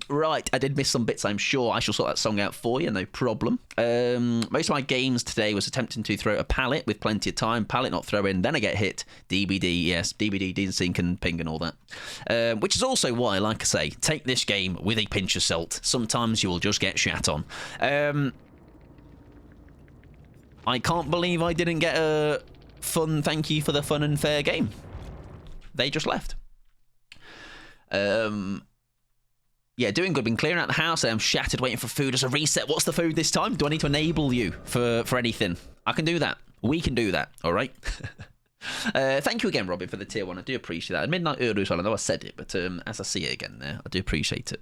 Right, I did miss some bits, I'm sure. I shall sort that song out for you, no problem. Most of my games today was attempting to throw a pallet with plenty of time. Pallet not throw in, then I get hit. DBD, yes, DBD, desync and ping and all that. Which is also why, like I say, take this game with a pinch of salt. Sometimes you will just get shat on. I can't believe I didn't get a fun thank you for the fun and fair game. They just left. Yeah, doing good. Been clearing out the house. I'm shattered, waiting for food as a reset. What's the food this time? Do I need to enable you for anything? I can do that. We can do that. All right. Thank you again, Robin, for the tier 1. I do appreciate that. At midnight earlier as well. I know I said it, but as I see it again there, I do appreciate it.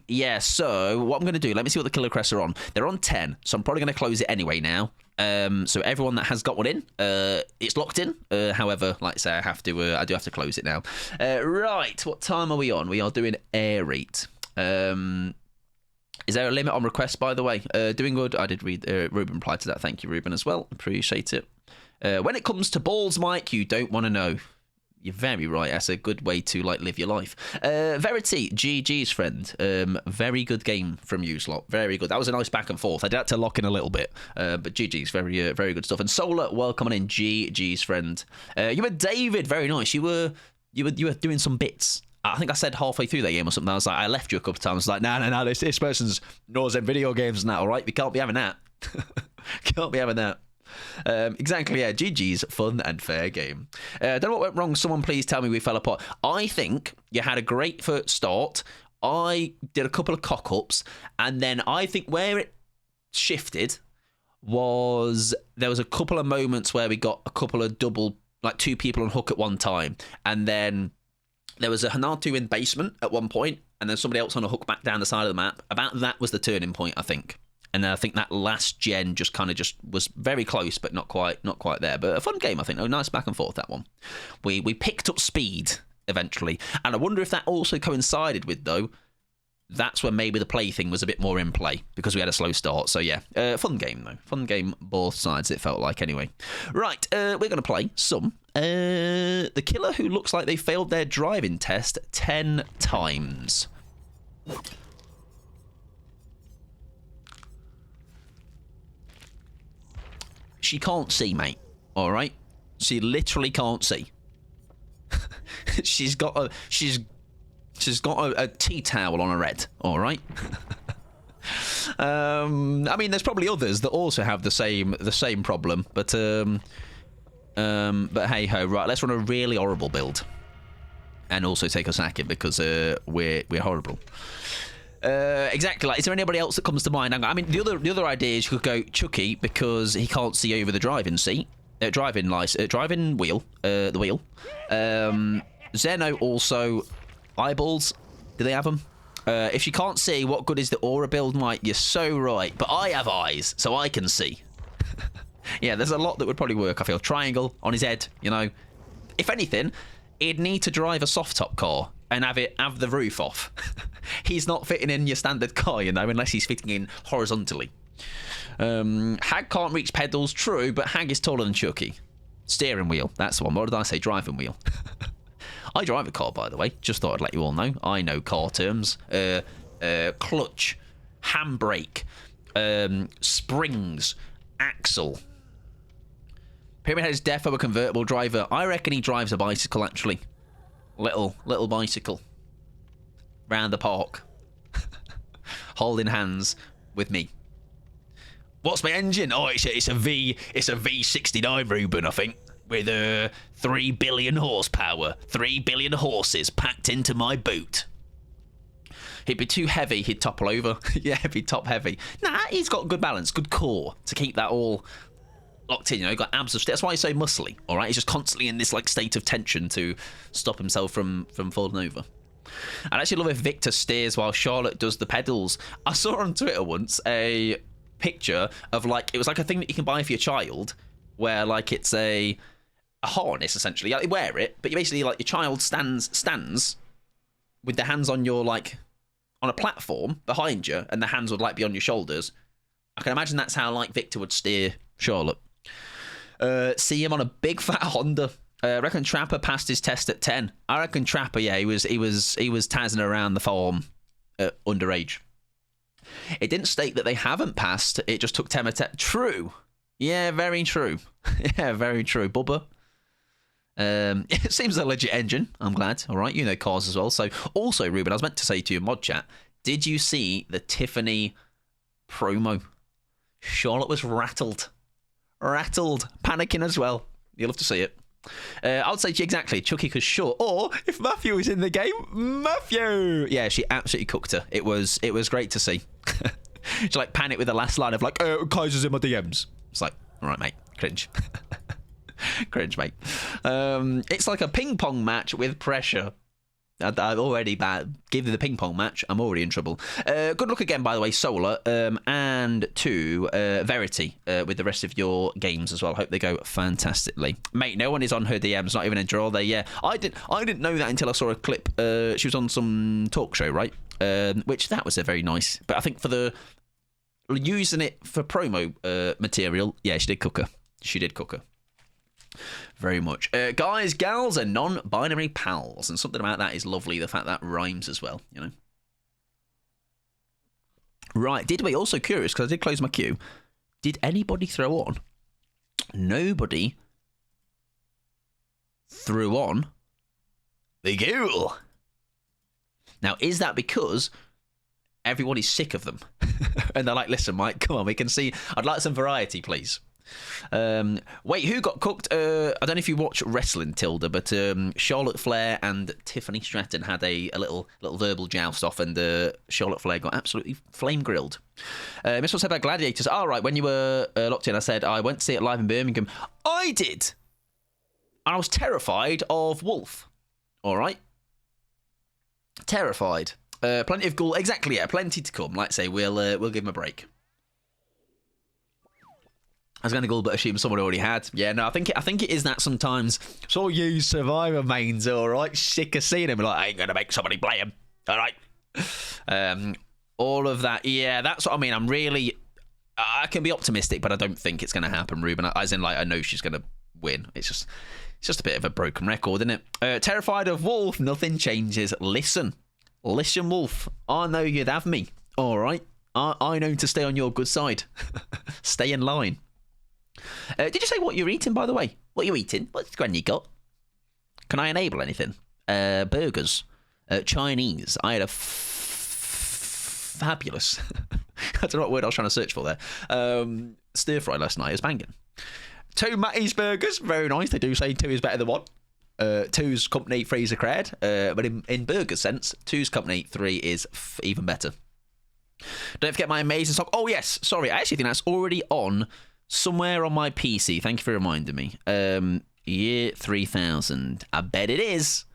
Yeah, so what I'm going to do, let me see what the killer crests are on. They're on 10, so I'm probably going to close it anyway now. So everyone that has got one in, it's locked in. However, like I say, I do have to close it now. Right, what time are we on? We are doing air rate. Is there a limit on requests, by the way? Doing good. I did read Ruben replied to that. Thank you, Ruben, as well. Appreciate it. When it comes to balls, Mike, you don't want to know. You're very right. That's a good way to live your life. Verity, GG's friend. Very good game from you, Slot. Very good. That was a nice back and forth. I did have to lock in a little bit, but GG's very good stuff. And Solar, welcome in. GG's friend. You were David. Very nice. You were doing some bits. I think I said halfway through that game or something. I was like, I left you a couple of times. I was like, no. This person's knows in video games and that. All right, we can't be having that. Can't be having that. Exactly, yeah. GG's fun and fair game. Don't know what went wrong. Someone please tell me we fell apart. I think you had a great first start. I did a couple of cock-ups, and then I think where it shifted was there was a couple of moments where we got a couple of double, like 2 people on hook at one time, and then there was a Hanatu in basement at one point, and then somebody else on a hook back down the side of the map. About that was the turning point, I think. And I think that last gen just was very close, but not quite there. But a fun game, I think. Oh, nice back and forth, that one. We picked up speed eventually. And I wonder if that also coincided with, though, that's when maybe the play thing was a bit more in play because we had a slow start. So, yeah, fun game, though. Fun game, both sides, it felt like, anyway. Right, we're going to play some. The killer who looks like they failed their driving test 10 times. She can't see, mate. All right? She literally can't see. she's got a tea towel on her head. All right? I mean, there's probably others that also have the same problem, but hey ho. Right, let's run a really horrible build, and also take a second because we're horrible. Exactly. Like, is there anybody else that comes to mind? I mean, the other idea is you could go Chucky because he can't see over the driving seat, driving wheel, the wheel. Zeno also eyeballs. Do they have them? If she can't see, what good is the aura build, Mike? You're so right. But I have eyes, so I can see. Yeah, there's a lot that would probably work. I feel triangle on his head. You know, if anything, he'd need to drive a soft top car and have the roof off. He's not fitting in your standard car, you know, unless he's fitting in horizontally. Hag can't reach pedals, true, but Hag is taller than Chucky. Steering wheel, that's the one. What did I say? Driving wheel. I drive a car, by the way. Just thought I'd let you all know. I know car terms. Clutch, handbrake, springs, axle. Pyramid Head is defo a convertible driver. I reckon he drives a bicycle, actually. Little bicycle. Round the park. Holding hands with me. What's my engine? Oh, it's a V69 Reuben, I think. With 3 billion horsepower. 3 billion horses packed into my boot. He'd be too heavy, he'd topple over. Yeah, he'd be top heavy. Nah, he's got good balance, good core to keep that all locked in, you know. He got abs of steel. That's why he's so muscly, all right? He's just constantly in this like state of tension to stop himself from falling over. I'd actually love if Victor steers while Charlotte does the pedals. I saw on Twitter once a picture of like, it was like a thing that you can buy for your child where like it's a harness essentially. Like, you wear it, but you basically like your child stands with their hands on your like on a platform behind you, and the hands would like be on your shoulders. I can imagine that's how like Victor would steer Charlotte. See him on a big fat Honda. I reckon Trapper passed his test at 10. I reckon Trapper, yeah, he was tazzing around the farm underage. It didn't state that they haven't passed. It just took 10 attempts. True. Yeah, very true. Yeah, very true. Bubba. It seems a legit engine. I'm glad. All right, you know cars as well. So, also, Ruben, I was meant to say to you in mod chat, did you see the Tiffany promo? Charlotte was rattled, panicking as well. You'll have to see it. I would say exactly Chucky because sure. Or if Matthew was in the game, Matthew. Yeah, she absolutely cooked her. It was great to see. She like panicked with the last line of like, Kaiser's in my DMs. It's like, all right, mate, cringe. Cringe, mate. It's like a ping pong match with pressure. I'm already bad. Give me the ping pong match. I'm already in trouble. Good luck again, by the way, Solar, and to Verity with the rest of your games as well. Hope they go fantastically, mate. No one is on her DMs, not even in draw. Yeah, I didn't know that until I saw a clip. She was on some talk show, right? Which that was a very nice. But I think for the using it for promo material, yeah, she did cook her. She did cook her. Very much. Guys, gals, and non-binary pals. And something about that is lovely. The fact that rhymes as well, you know. Right. Did we also curious, because I did close my queue. Did anybody throw on? Nobody threw on the ghoul. Now, is that because everyone is sick of them? And they're like, listen, Mike, come on, we can see. I'd like some variety, please. Wait, who got cooked? I don't know if you watch wrestling, Tilda, but Charlotte Flair and Tiffany Stratton had a little verbal joust off, and Charlotte Flair got absolutely flame grilled. Miss said about Gladiators. All right, when you were locked in, I said I went to see it live in Birmingham. I did, and I was terrified of Wolf. All right, terrified. Plenty of ghoul. Exactly, yeah. Plenty to come. Like I say, we'll give him a break. I was going to ghoul, but assume someone already had. Yeah, no, I think it is that sometimes. So you Survivor mains, all right? Sick of seeing him. Like, I ain't going to make somebody play him. All right? All of that. Yeah, that's what I mean. I can be optimistic, but I don't think it's going to happen, Ruben. As in, like, I know she's going to win. It's just a bit of a broken record, isn't it? Terrified of Wolf, nothing changes. Listen, Wolf. I know you'd have me. All right? I know to stay on your good side. Stay in line. Did you say what you're eating, by the way? What are you eating? What's Granny got? Can I enable anything? Burgers. Chinese. I had a fabulous... I don't know what word I was trying to search for there. Stir fry last night. It was banging. 2 Matty's burgers. Very nice. They do say 2 is better than 1. 2's company, 3's a cred. But in burger sense, 2's company, 3 is even better. Don't forget my amazing song. Oh, yes. Sorry. I actually think that's already on... somewhere on my PC. Thank you for reminding me. Year 3000. I bet it is.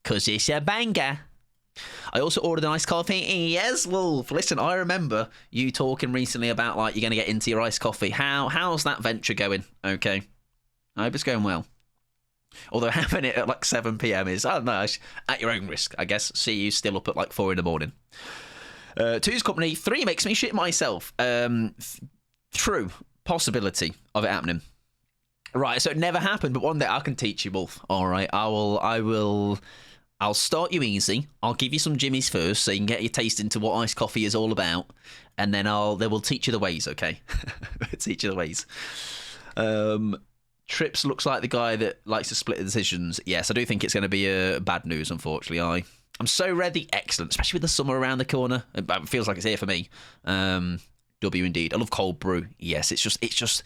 Because it's a banger. I also ordered an iced coffee. Yes, Wolf. Listen, I remember you talking recently about, like, you're going to get into your iced coffee. How's that venture going? Okay. I hope it's going well. Although having it at, like, 7 p.m. is, I don't know, at your own risk, I guess. See you still up at, like, 4 in the morning. 2's company. 3 makes me shit myself. True. Possibility of it happening. Right, so it never happened, but one day I can teach you, Wolf. All right, I'll start you easy. I'll give you some Jimmy's first, so you can get your taste into what iced coffee is all about, and then they will teach you the ways. Okay, teach you the ways. Trips looks like the guy that likes to split the decisions. Yes, I do think it's going to be bad news. Unfortunately, I'm so ready. Excellent, especially with the summer around the corner. It feels like it's here for me. W indeed. I love cold brew. Yes, it's just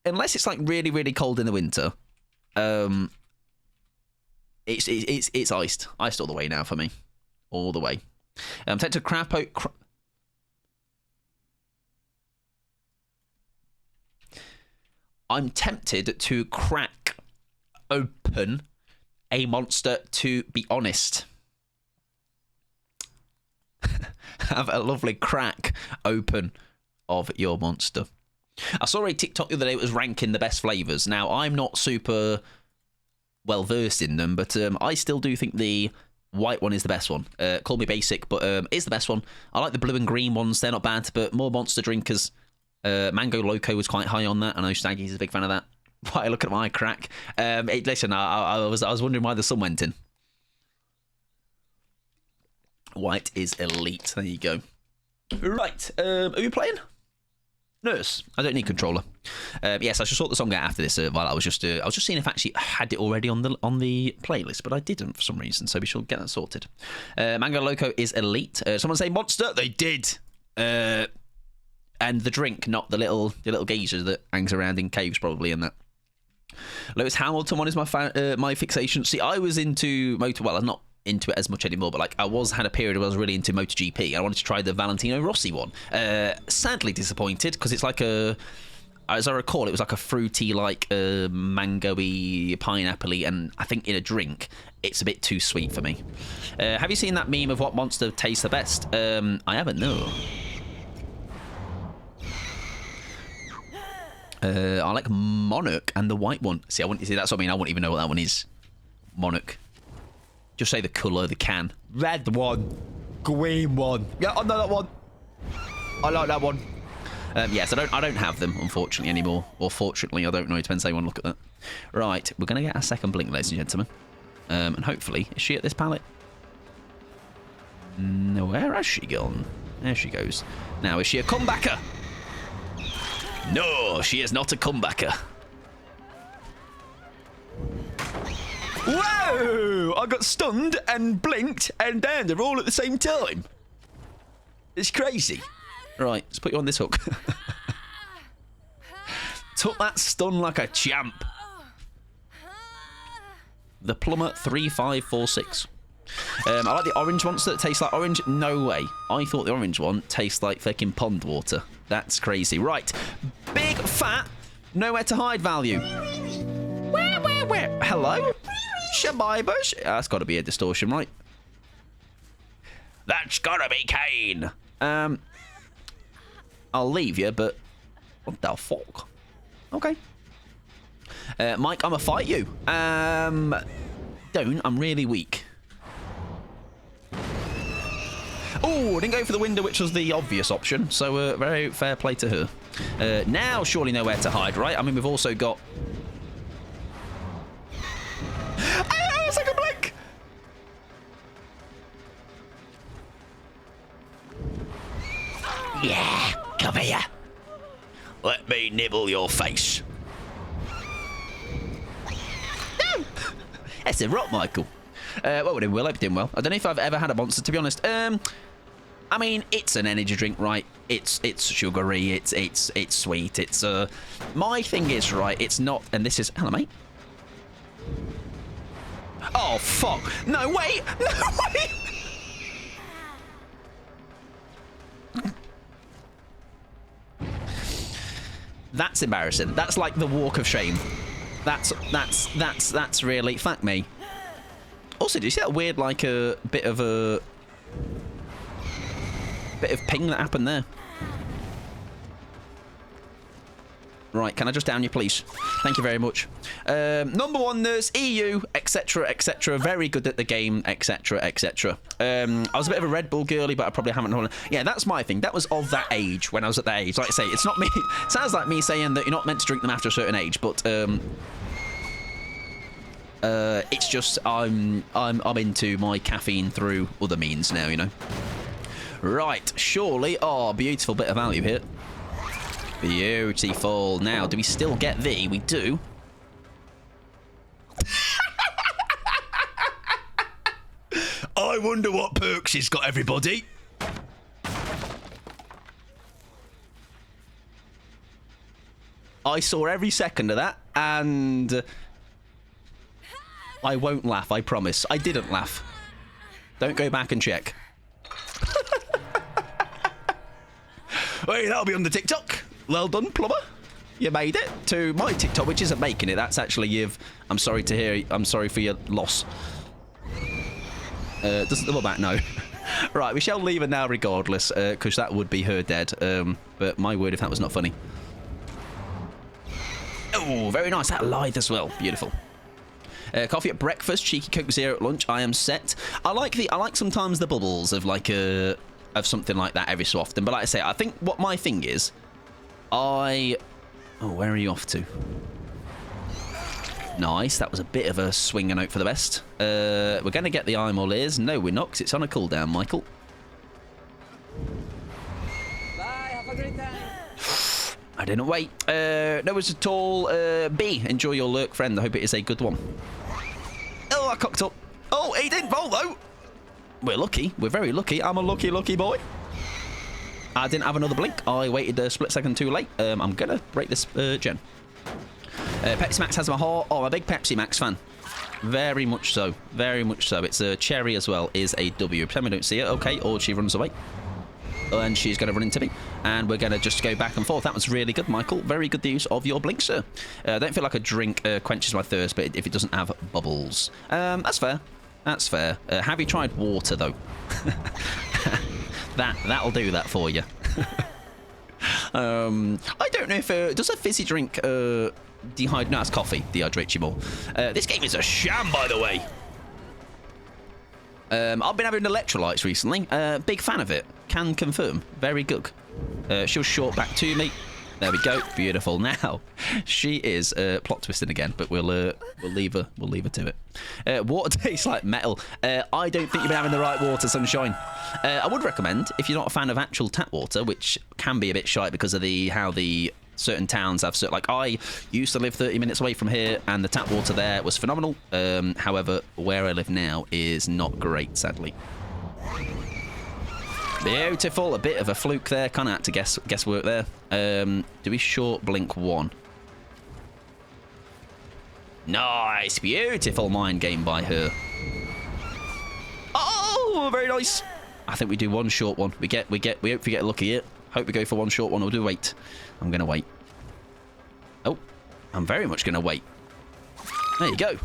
unless it's like really, really cold in the winter, it's iced all the way now for me, all the way. I'm tempted to I'm tempted to crack open a monster, to be honest. Have a lovely crack open of your monster. I saw a TikTok the other day that was ranking the best flavours. Now, I'm not super well versed in them, but I still do think the white one is the best one. Call me basic, but it's the best one. I like the blue and green ones. They're not bad, but more monster drinkers. Mango Loco was quite high on that. I know Staggy's a big fan of that. Why, look at my crack. Listen, I was wondering why the sun went in. White is elite. There you go. Right. Are you playing? Nurse. I don't need controller. Yes, I should sort the song out after this. While I was just seeing if I actually had it already on the playlist, but I didn't for some reason. So we should get that sorted. Mango Loco is elite. Someone say monster. They did. And the drink, not the little geezer that hangs around in caves, probably, and that. Lewis Hamilton one is my fixation. See, I was into motor. Well, I'm not into it as much anymore, but like I had a period where I was really into MotoGP. I wanted to try the Valentino Rossi one. Sadly disappointed, because it's like as I recall, it was like a fruity, like mango-y, pineapple-y, and I think in a drink it's a bit too sweet for me. Have you seen that meme of what monster tastes the best? I haven't, no. I like Monarch and the white one. See, that's what I mean. I wouldn't even know what that one is. Monarch. Just say the colour, the can. Red one. Green one. Yeah, I know that one. I like that one. Yes, I don't have them, unfortunately, anymore. Or fortunately, I don't know. It depends how you want to look at that. Right, we're going to get our second blink, ladies and gentlemen. And hopefully, is she at this pallet? No, where has she gone? There she goes. Now, is she a comebacker? No, she is not a comebacker. Whoa! I got stunned and blinked and downed her all at the same time. It's crazy. Right, let's put you on this hook. Took that stun like a champ. The Plumber 3546. I like the orange monster that tastes like orange. No way. I thought the orange one tastes like fucking pond water. That's crazy. Right. Big, fat, nowhere to hide value. Where? Hello? Shabiba? That's got to be a distortion, right? That's gotta be Kane. I'll leave you, but what the fuck? Okay. Mike, I'ma fight you. Don't. I'm really weak. Oh, didn't go for the window, which was the obvious option. So, very fair play to her. Now, surely nowhere to hide, right? I mean, we've also got... Oh, second blink! Yeah, come here. Let me nibble your face. No! That's a rock, Michael. Well, we're doing well. I hope you're doing well. I don't know if I've ever had a monster, to be honest. I mean, it's an energy drink, right? It's sugary. It's sweet. It's my thing is, right, it's not, and this is, hello, mate. Oh, fuck. No, wait. No, wait. That's embarrassing. That's like the walk of shame. That's really, fuck me. Also, do you see that weird, like, a bit of ping that happened there? Right, can I just down you, please? Thank you very much. Number one nurse, EU, etc., etc. Very good at the game, etc., etc. I was a bit of a Red Bull girly, but I probably haven't. Yeah, that's my thing. That was of that age, when I was at that age. Like I say, it's not me. It sounds like me saying that you're not meant to drink them after a certain age, but it's just I'm into my caffeine through other means now, you know. Right, surely. Oh, beautiful bit of value here. Beautiful. Now, do we still get thee? We do. I wonder what perks he's got, everybody. I saw every second of that, and I won't laugh, I promise. I didn't laugh. Don't go back and check. Wait, that'll be on the TikTok. Well done, plumber. You made it to my TikTok, which isn't making it. That's actually I'm sorry to hear. I'm sorry for your loss. Doesn't double back, no. Right, we shall leave her now regardless, because that would be her dead. But my word, if that was not funny. Oh, very nice. That lithe as well. Beautiful. Coffee at breakfast, cheeky Coke Zero at lunch. I am set. I like sometimes the bubbles of like of something like that every so often. But like I say, I think what my thing is, oh, where are you off to? Nice. That was a bit of a swinger note for the best. We're going to get the eye more ears. No, we're not, 'cause it's on a cooldown, Michael. Bye, have a great time. I didn't wait. No, it's at all. B, enjoy your lurk, friend. I hope it is a good one. Oh, I cocked up. Oh, he didn't vault, though. We're lucky. We're very lucky. I'm a lucky, lucky boy. I didn't have another blink. I waited a split second too late. I'm going to break this gen. Pepsi Max has my heart. Oh, I'm a big Pepsi Max fan. Very much so. Very much so. It's a cherry as well. Is a W. Pretend we don't see it. Okay. Or she runs away. And she's going to run into me. And we're going to just go back and forth. That was really good, Michael. Very good use of your blink, sir. I don't feel like a drink quenches my thirst, but if it doesn't have bubbles. That's fair. That's fair. Have you tried water, though? That'll do that for you. I don't know if... does a fizzy drink... dehydrate? No, it's coffee. Dehydrates you more. This game is a sham, by the way. I've been having electrolytes recently. Big fan of it. Can confirm. Very good. She'll short back to me. There we go. Beautiful. Now, she is plot twisting again, but we'll leave her. We'll leave her to it. Water tastes like metal. I don't think you've been having the right water, sunshine. I would recommend, if you're not a fan of actual tap water, which can be a bit shy because of how the certain towns have like I used to live 30 minutes away from here, and the tap water there was phenomenal. However, where I live now is not great, sadly. Beautiful. A bit of a fluke there. Kind of had to guesswork there. Do we short blink one? Nice. Beautiful mind game by her. Oh, very nice. I think we do one short one. We hope we get lucky here. Hope we go for one short one, or do wait. I'm gonna wait. Oh, I'm very much gonna wait. There you go.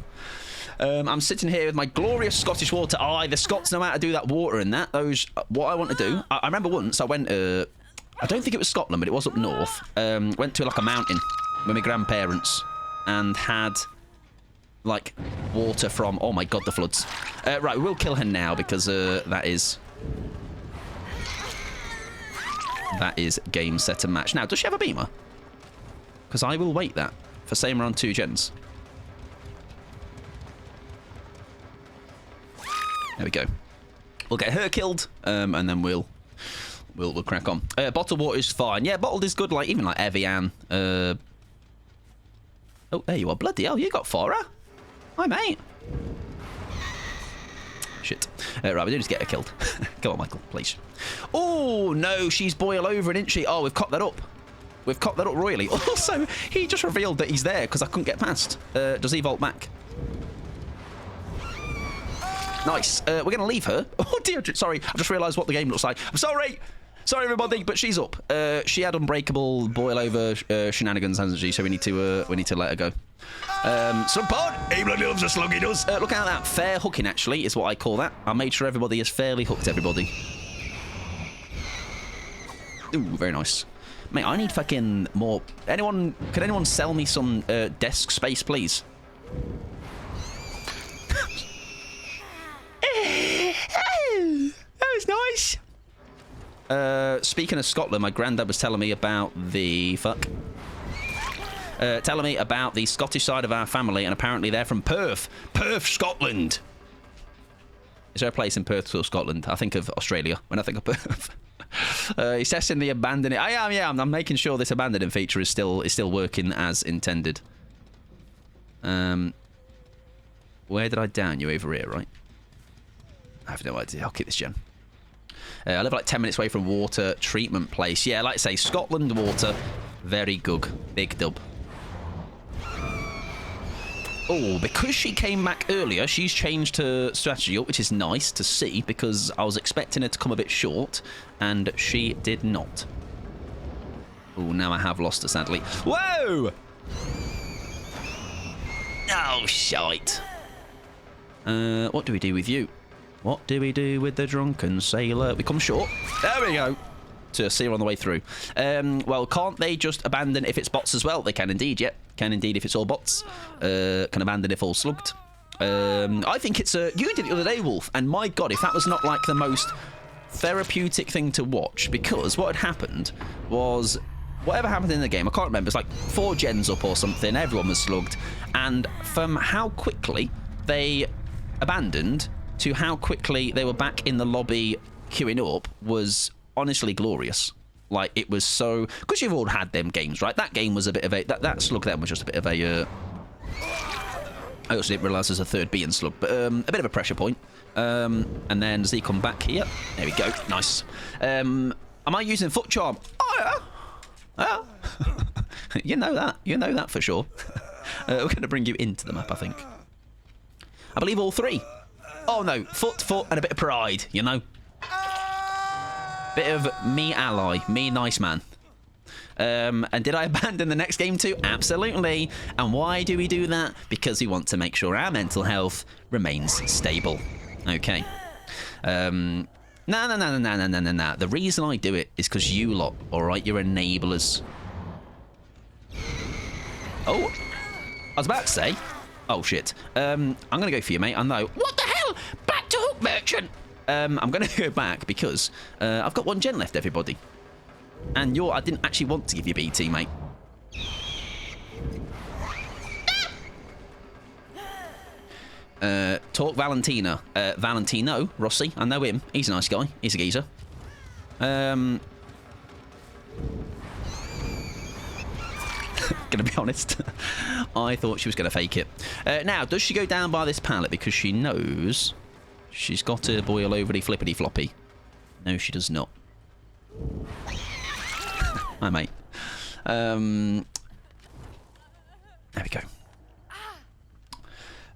I'm sitting here with my glorious Scottish water. Aye, the Scots know how to do that water and that. What I want to do. I remember once I went. I don't think it was Scotland, but it was up north. Went to like a mountain with my grandparents and had like water from. Oh my god, the floods. Right, we'll kill her now because that is game, set, and match. Now, does she have a beamer? Because I will wait that for saying we're on 2 gens. There we go. We'll get her killed, and then we'll crack on. Bottled water is fine. Yeah, bottled is good. Like even like Evian. Oh, there you are. Bloody hell, you got 4, huh? Hi, mate. Shit. Right, we do just get her killed. Come on, Michael, please. Oh no, she's boil over, isn't she? Oh, we've cocked that up. We've cocked that up royally. Also, he just revealed that he's there because I couldn't get past. Does he vault back? Nice. We're going to leave her. Oh, dear. Sorry. I just realised what the game looks like. I'm sorry. Sorry, everybody, but she's up. She had unbreakable boil over shenanigans, hasn't she? So we need to let her go. Some pod. He bloody loves a slug, he does. Look at that. Fair hooking, actually, is what I call that. I made sure everybody is fairly hooked, everybody. Ooh, very nice. Mate, I need fucking more... Can anyone sell me some desk space, please? That was nice. Speaking of Scotland, my granddad was telling me about the... telling me about the Scottish side of our family, and apparently they're from Perth. Perth, Scotland. Is there a place in Perth or Scotland? I think of Australia when I think of Perth. He's testing the abandoning. I am, yeah. I'm making sure this abandoning feature is still working as intended. Where did I down you? Over here, right? I have no idea. I'll keep this gen. I live like 10 minutes away from water treatment place. Yeah, like I say, Scotland water, very good. Big dub. Oh, because she came back earlier, she's changed her strategy up, which is nice to see, because I was expecting her to come a bit short, and she did not. Oh, now I have lost her, sadly. Whoa! Oh, shite. What do we do with you? What do we do with the drunken sailor? We come short. There we go. To see her on the way through. Well, can't they just abandon if it's bots as well? They can indeed, yeah. Can indeed if it's all bots. Can abandon if all slugged. I think it's... you did it the other day, Wolf, and my God, if that was not like the most therapeutic thing to watch, because what had happened was... Whatever happened in the game, I can't remember. It's like 4 gens up or something. Everyone was slugged. And from how quickly they abandoned to how quickly they were back in the lobby queuing up was honestly glorious. Like, it was so... Because you've all had them games, right? That game was a bit of a... That slug then was just a bit of a... I also didn't realise there's a third being slug, but a bit of a pressure point. And then does he come back here? There we go. Nice. Am I using foot charm? Oh, yeah. Oh. You know that. You know that for sure. We're going to bring you into the map, I think. I believe all 3. Oh, no. Foot, and a bit of pride, you know? Bit of me ally, me nice man. And did I abandon the next game too? Absolutely. And why do we do that? Because we want to make sure our mental health remains stable. Okay. No. The reason I do it is because you lot, alright, you're enablers. Oh, I was about to say. Oh, shit. I'm going to go for you, mate. I know. What the hell? Back to Hook Merchant. I'm going to go back because I've got 1 gen left, everybody. And I didn't actually want to give you BT, mate. Talk Valentina. Valentino Rossi. I know him. He's a nice guy. He's a geezer. Gonna be honest. I thought she was gonna fake it. Now, does she go down by this pallet because she knows she's got to boil over the flippity floppy? No, she does not. Hi, mate. There we go.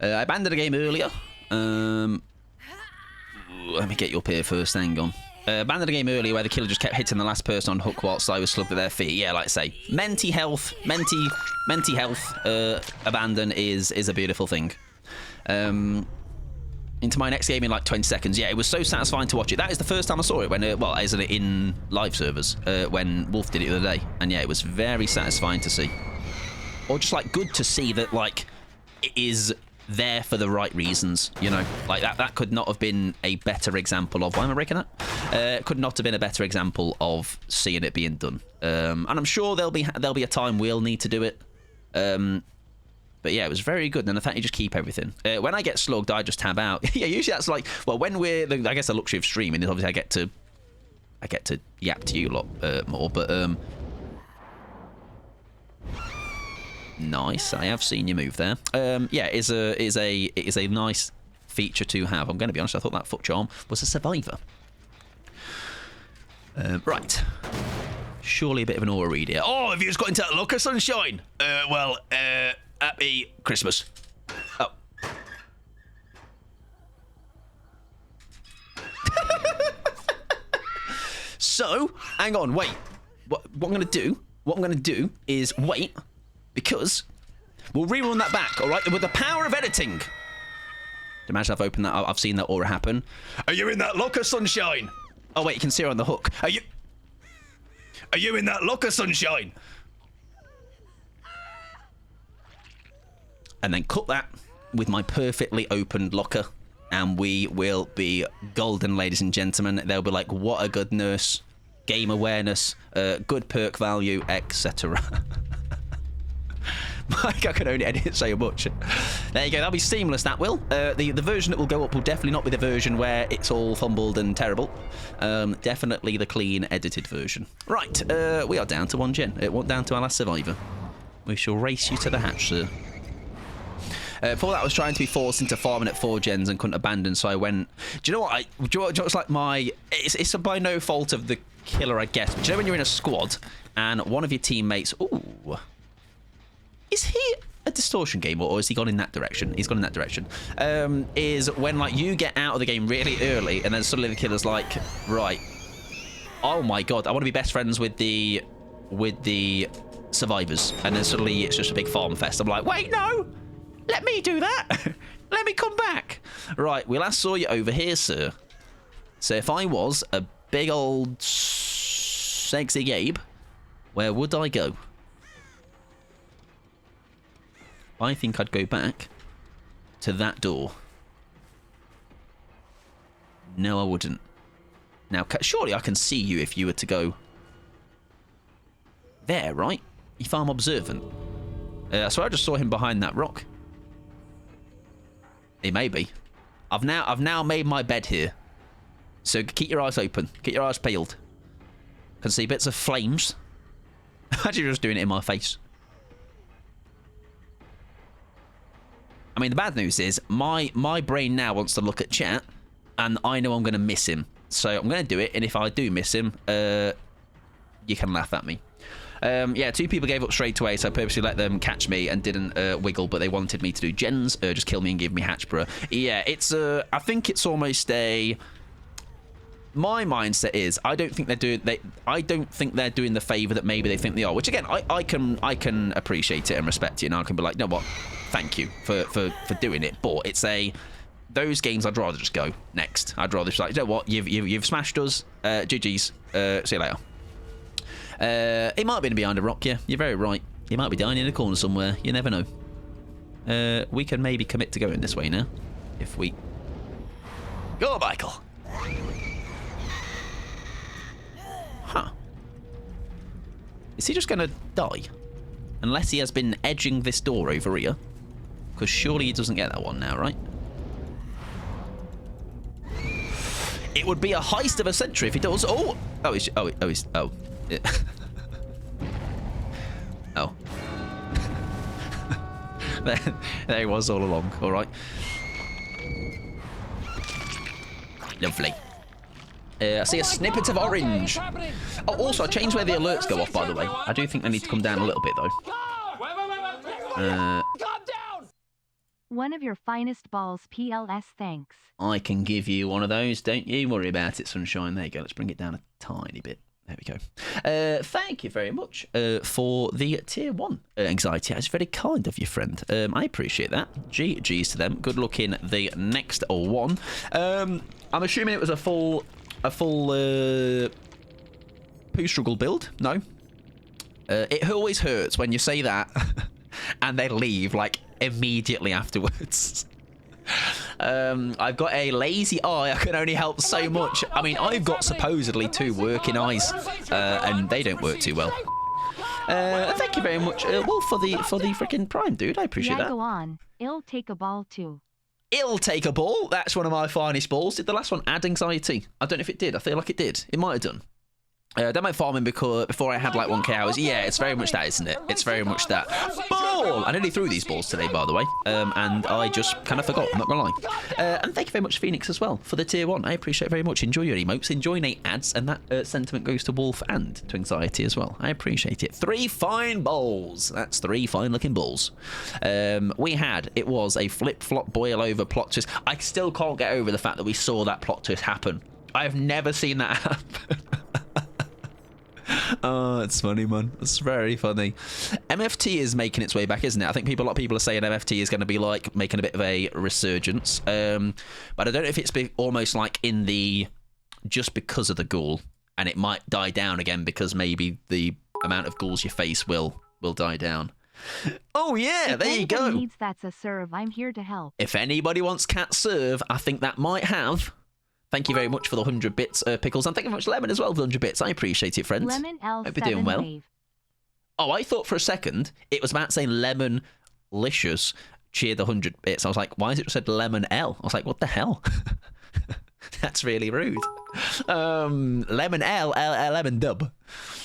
I abandoned the game earlier. Let me get you up here first. Hang on. Abandoned the game earlier where the killer just kept hitting the last person on hook whilst I was slugged at their feet. Yeah, like I say, menti health, abandon is a beautiful thing. Into my next game in like 20 seconds. Yeah, it was so satisfying to watch it. That is the first time I saw it when, well, isn't it in live servers, when Wolf did it the other day. And yeah, it was very satisfying to see. Or just like good to see that like it is there for the right reasons, you know? Like that could not have been a better example of, why am I breaking that? Could not have been a better example of seeing it being done. And I'm sure there'll be a time we'll need to do it. But yeah, it was very good, and the fact you just keep everything. When I get slugged, I just tab out. Yeah, usually that's like, well, when we're, I guess the luxury of streaming is obviously I get to yap to you a lot more, but nice. I have seen you move there. Yeah, it is a nice feature to have. I'm going to be honest, I thought that foot charm was a survivor. Right. Surely a bit of an aura read here. Oh, have you just got into that locker, sunshine? Well, happy Christmas. Oh. So, hang on, wait. What I'm going to do is wait, because we'll rerun that back, all right? With the power of editing. Imagine I've opened that, I've seen that aura happen. Are you in that locker, sunshine? Oh, wait, you can see her on the hook. Are you in that locker, sunshine? And then cut that with my perfectly opened locker, and we will be golden, ladies and gentlemen. They'll be like, what a good nurse, game awareness, good perk value, etc. Mike, I can only edit so much. There you go, that'll be seamless, that will. The version that will go up will definitely not be the version where it's all fumbled and terrible. Definitely the clean, edited version. Right, we are down to 1 gen. Down to our last survivor. We shall race you to the hatch, sir. Before that, I was trying to be forced into farming at 4 gens and couldn't abandon, so I went... Do you know what? It's like my... It's by no fault of the killer, I guess. But do you know when you're in a squad and one of your teammates... Ooh. Is he a distortion game, or has he gone in that direction? He's gone in that direction. Is when like you get out of the game really early and then suddenly the killer's like, right, oh my god, I want to be best friends with the survivors, and then suddenly it's just a big farm fest. I'm like, wait, no, let me do that. Let me come back. Right, we last saw you over here, sir. So if I was a big old sexy Gabe, where would I go? I think I'd go back to that door. No, I wouldn't. Now, surely I can see you if you were to go there, right? If I'm observant. So I just saw him behind that rock. He may be. I've now made my bed here. So keep your eyes open. Keep your eyes peeled. Can see bits of flames. Imagine just doing it in my face. I mean, the bad news is my brain now wants to look at chat, and I know I'm going to miss him. So I'm going to do it, and if I do miss him, you can laugh at me. Yeah, 2 people gave up straight away, so I purposely let them catch me and didn't wiggle, but they wanted me to do gens, just kill me and give me Hatchborough. Yeah, it's I think it's almost a... My mindset is I don't think they're doing the favour that maybe they think they are. Which again, I can appreciate it and respect it, and I can be like, you know what, thank you for doing it. But it's those games I'd rather just go next. I'd rather just like, you know what, you've smashed us. GG's. See you later. It might have been behind a rock. Yeah, you're very right. You might be dying in a corner somewhere. You never know. We can maybe commit to going this way now, if we go, Michael. Huh. Is he just going to die? Unless he has been edging this door over here. Because surely he doesn't get that one now, right? It would be a heist of a century if he does. Oh! Oh, he's... Oh. Yeah. Oh. There he was all along. All right. Lovely. I see a snippet of orange. Oh, also, I changed where the alerts go off, by the way. I do think they need to come down a little bit, though. Calm down! One of your finest balls, PLS, thanks. I can give you one of those. Don't you worry about it, sunshine. There you go. Let's bring it down a tiny bit. There we go. Thank you very much for the tier 1 anxiety. That's very kind of you, friend. I appreciate that. G's to them. Good luck in the next one. I'm assuming it was a full poo struggle build. No. It always hurts when you say that and they leave like immediately afterwards. I've got a lazy eye. I can only help so much. I mean, I've got supposedly 2 working eyes, and they don't work too well. Thank you very much, Wolf, for the freaking prime, dude. I appreciate that. Go on. It'll take a ball too. It'll take a ball. That's one of my finest balls. Did the last one add anxiety? I don't know if it did. I feel like it did. It might have done. Done my farming before I had like 1k hours. Yeah, it's very much that, isn't it? It's very much that. Ball! I nearly threw these balls today, by the way, and I just kind of forgot. I'm not gonna lie. And thank you very much, Phoenix, as well, for the tier 1. I appreciate it very much. Enjoy your emotes, enjoy Nate ads, and that sentiment goes to Wolf and to Anxiety as well. I appreciate it. 3 fine balls. That's 3 fine looking balls. It was a flip flop boil over plot twist. I still can't get over the fact that we saw that plot twist happen. I have never seen that happen. Oh, it's funny, man. It's very funny. MFT is making its way back, isn't it? I think a lot of people are saying MFT is going to be like making a bit of a resurgence. But I don't know if it's almost like in the just because of the ghoul, and it might die down again because maybe the amount of ghouls you face will die down. Oh yeah, there you go. If anybody needs that's a serve, I'm here to help. If anybody wants cat serve, I think that might have. Thank you very much for the 100 bits, Pickles. And thank you very much, Lemon, as well, for the 100 bits. I appreciate it, friends. Lemon L7 Hope you're doing well. wave. Oh, I thought for a second it was about saying Lemon Licious cheer the 100 bits. I was like, why has it said Lemon L? I was like, what the hell? That's really rude. Lemon L, Lemon Dub.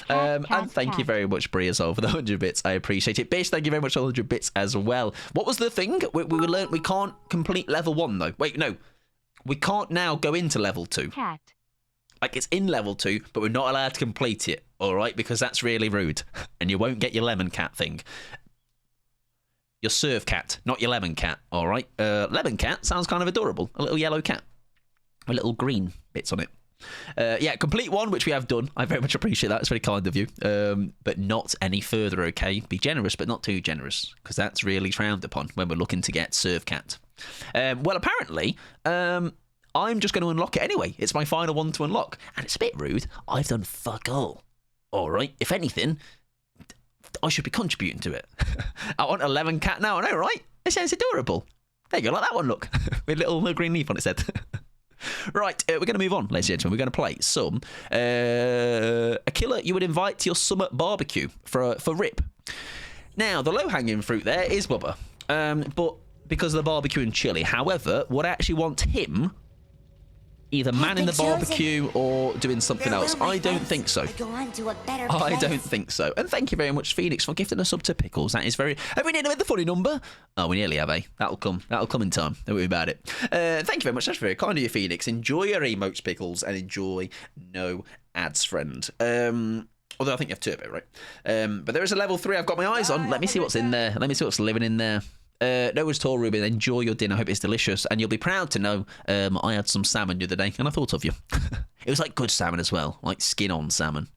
And thank you very much, Brie, as well, for the 100 bits. I appreciate it. Bish, thank you very much for the 100 bits as well. What was the thing? We learned we can't complete level 1, though. Wait, no. We can't now go into level 2. Cat. Like, it's in level 2, but we're not allowed to complete it, all right? Because that's really rude. And you won't get your lemon cat thing. Your serve cat, not your lemon cat, all right? Lemon cat sounds kind of adorable. A little yellow cat. With little green bits on it. Yeah, complete 1, which we have done. I very much appreciate that. It's very kind of you. But not any further, okay? Be generous, but not too generous. Because that's really frowned upon when we're looking to get serve cat. Well, apparently, I'm just going to unlock it anyway. It's my final one to unlock. And it's a bit rude. I've done fuck all. All right. If anything, I should be contributing to it. I want a lemon cat now. I know, right? It sounds adorable. There you go. Like that one, look. With a little green leaf on its head. Right, we're going to move on, ladies and gentlemen. We're going to play some a killer you would invite to your summer barbecue for Rip. Now, the low-hanging fruit there is Bubba, but because of the barbecue and chili. However, would I actually want him either manning the barbecue or doing something else? I don't think so. I don't think so. And thank you very much, Phoenix, for gifting a sub to Pickles. That is very... Have we nearly made the funny number? Oh, we nearly have, eh? That'll come in time. Don't worry about it. Thank you very much. That's very kind of you, Phoenix. Enjoy your emotes, Pickles, and enjoy no ads, friend. Although I think you have turbo, right? But there is a level 3 I've got my eyes on. Let me see what's in there. Let me see what's living in there. Noah's tall, Ruben. Enjoy your dinner. I hope it's delicious. And you'll be proud to know I had some salmon the other day, and I thought of you. It was like good salmon as well, like skin-on salmon.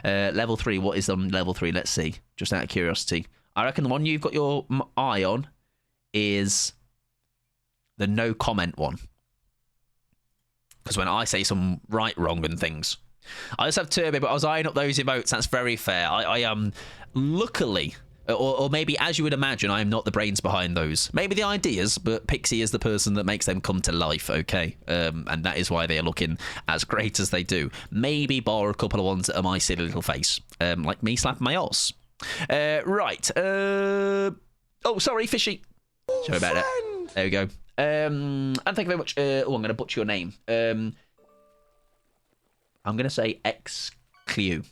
Level 3. What is on level 3? Let's see. Just out of curiosity. I reckon the one you've got your eye on is the no comment one. Because when I say some right, wrong, and things. I just have turbo, but I was eyeing up those emotes. That's very fair. I am luckily... Or maybe, as you would imagine, I am not the brains behind those. Maybe the ideas, but Pixie is the person that makes them come to life, okay? And that is why they are looking as great as they do. Maybe bar a couple of ones that are my silly little face. Like me slapping my arse. Right. Oh, sorry, Fishy. Sorry about that. There we go. And thank you very much. I'm going to butcher your name. I'm going to say XQ.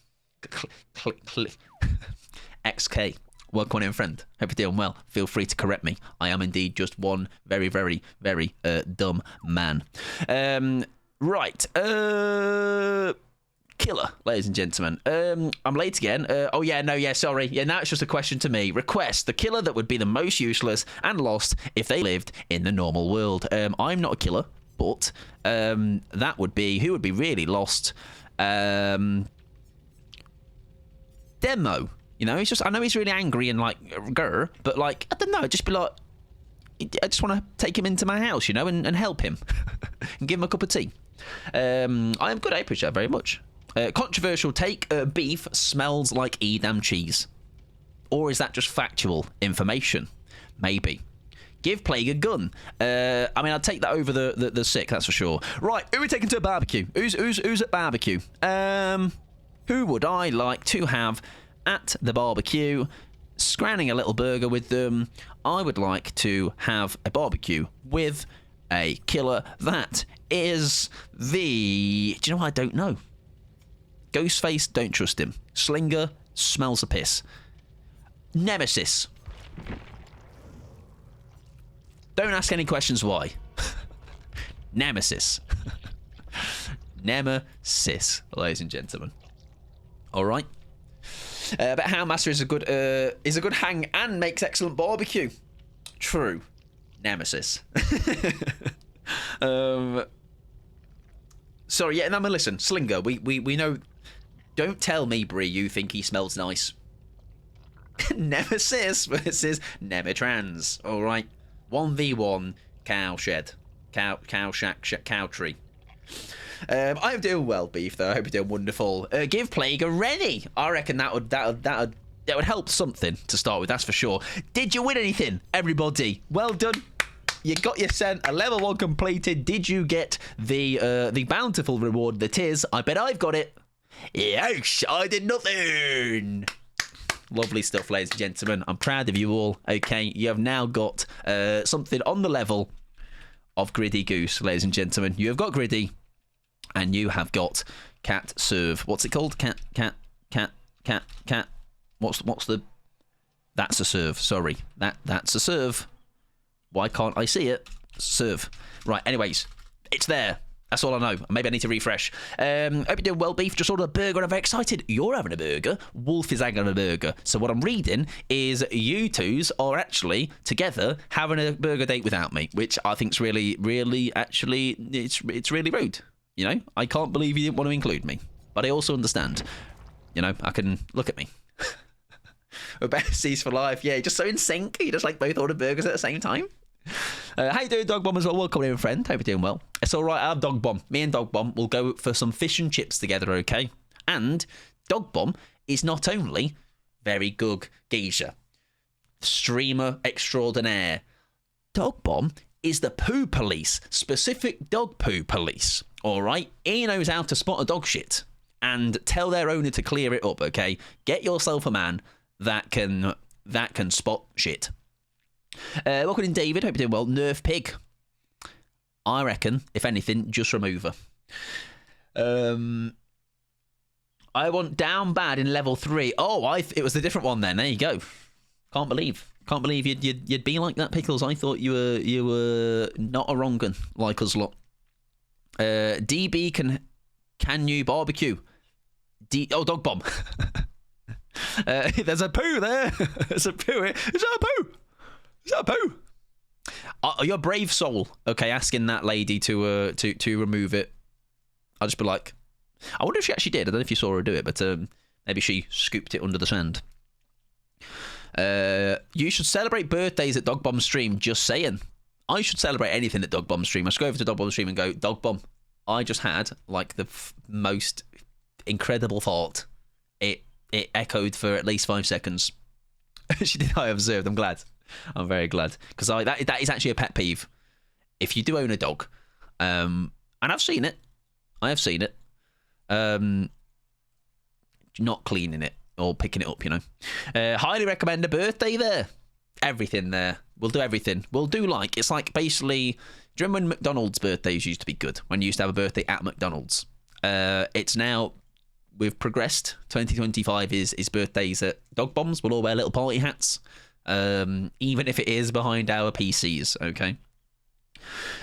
XK. Welcome in, friend. Hope you're doing well. Feel free to correct me. I am indeed just one very, very, very dumb man. Right. Killer, ladies and gentlemen. I'm late again. Oh, yeah, no, yeah, sorry. Yeah, now it's just a question to me. Request the killer that would be the most useless and lost if they lived in the normal world. I'm not a killer, but that would be... Who would be really lost? demo. You know, I know he's really angry and like, grr, but like, I don't know, just be like, I just want to take him into my house, you know, and help him and give him a cup of tea. I am good. I appreciate that very much. Controversial take, beef smells like Edam cheese. Or is that just factual information? Maybe. Give Plague a gun. I mean, I'd take that over the sick, that's for sure. Right, who are we taking to a barbecue? Who's at barbecue? Who would I like to have at the barbecue? Scranning a little burger with them. I would like to have a barbecue with a killer that is the... Do you know what I don't know? Ghostface, don't trust him. Slinger, smells a piss. Nemesis. Don't ask any questions why. Nemesis. Nemesis, ladies and gentlemen. All right. But Houndmaster is a good hang and makes excellent barbecue. True. Nemesis. Sorry, yeah, no, listen, Slinger, we know. Don't tell me, Bree, you think he smells nice. Nemesis versus Nemitrans. All right. 1v1 cow shed. Cow shack, cow tree. I am doing well, Beef, though. I hope you're doing wonderful. Give Plague a ready. I reckon that would help something to start with, that's for sure. Did you win anything, everybody? Well done. You got your cent, a level 1 completed. Did you get the bountiful reward that is? I bet I've got it. Yes, I did nothing. Lovely stuff, ladies and gentlemen. I'm proud of you all. Okay, you have now got something on the level of Griddy Goose, ladies and gentlemen. You have got Griddy, and you have got Cat Serve. What's it called? Cat. What's the? That's a serve. Sorry, that's a serve. Why can't I see it? Serve. Right. Anyways, it's there. That's all I know. Maybe I need to refresh. Hope you're doing well, Beef. Just ordered a burger and I'm very excited. You're having a burger. Wolf is having a burger. So what I'm reading is you twos are actually together having a burger date without me, which I think's really, really, actually, it's really rude. You know, I can't believe you didn't want to include me. But I also understand. You know, I can look at me. We're besties for life. Yeah, just so in sync. You just like both order burgers at the same time. How you doing, Dog Bomb, as well? Welcome in, friend. Hope you're doing well. It's all right. I'll Dog Bomb. Me and Dog Bomb will go for some fish and chips together, okay? And Dog Bomb is not only very good geezer, streamer extraordinaire. Dog Bomb is the poo police, specific dog poo police. All right, he knows how to spot a dog shit and tell their owner to clear it up. Okay, get yourself a man that can spot shit. Welcome in, David. Hope you're doing well. Nerf pig. I reckon, if anything, just remove her. I want down bad in level 3. Oh, it was the different one then. There you go. Can't believe you'd be like that, Pickles. I thought you were not a wrong un like us lot. DB can you barbecue? Dog Bomb. There's a poo there. There's a poo here. Is that a poo? Is that a poo? You're a brave soul. Okay, asking that lady to remove it. I'll just be like, I wonder if she actually did. I don't know if you saw her do it, but maybe she scooped it under the sand. You should celebrate birthdays at Dog Bomb stream. Just saying. I should celebrate anything at Dog Bomb stream. I should go over to Dog Bomb stream and go, Dog Bomb, I just had like the most incredible thought. It echoed for at least 5 seconds. She did. I observed. I'm glad. I'm very glad, because that is actually a pet peeve. If you do own a dog, and I've seen it, not cleaning it or picking it up, you know. Highly recommend a birthday there. Everything there. We'll do everything. We'll do it's like basically. Do you remember when McDonald's birthdays used to be good? When you used to have a birthday at McDonald's. It's now. We've progressed. 2025 is birthdays at Dog Bombs. We'll all wear little party hats. Even if it is behind our PCs, okay?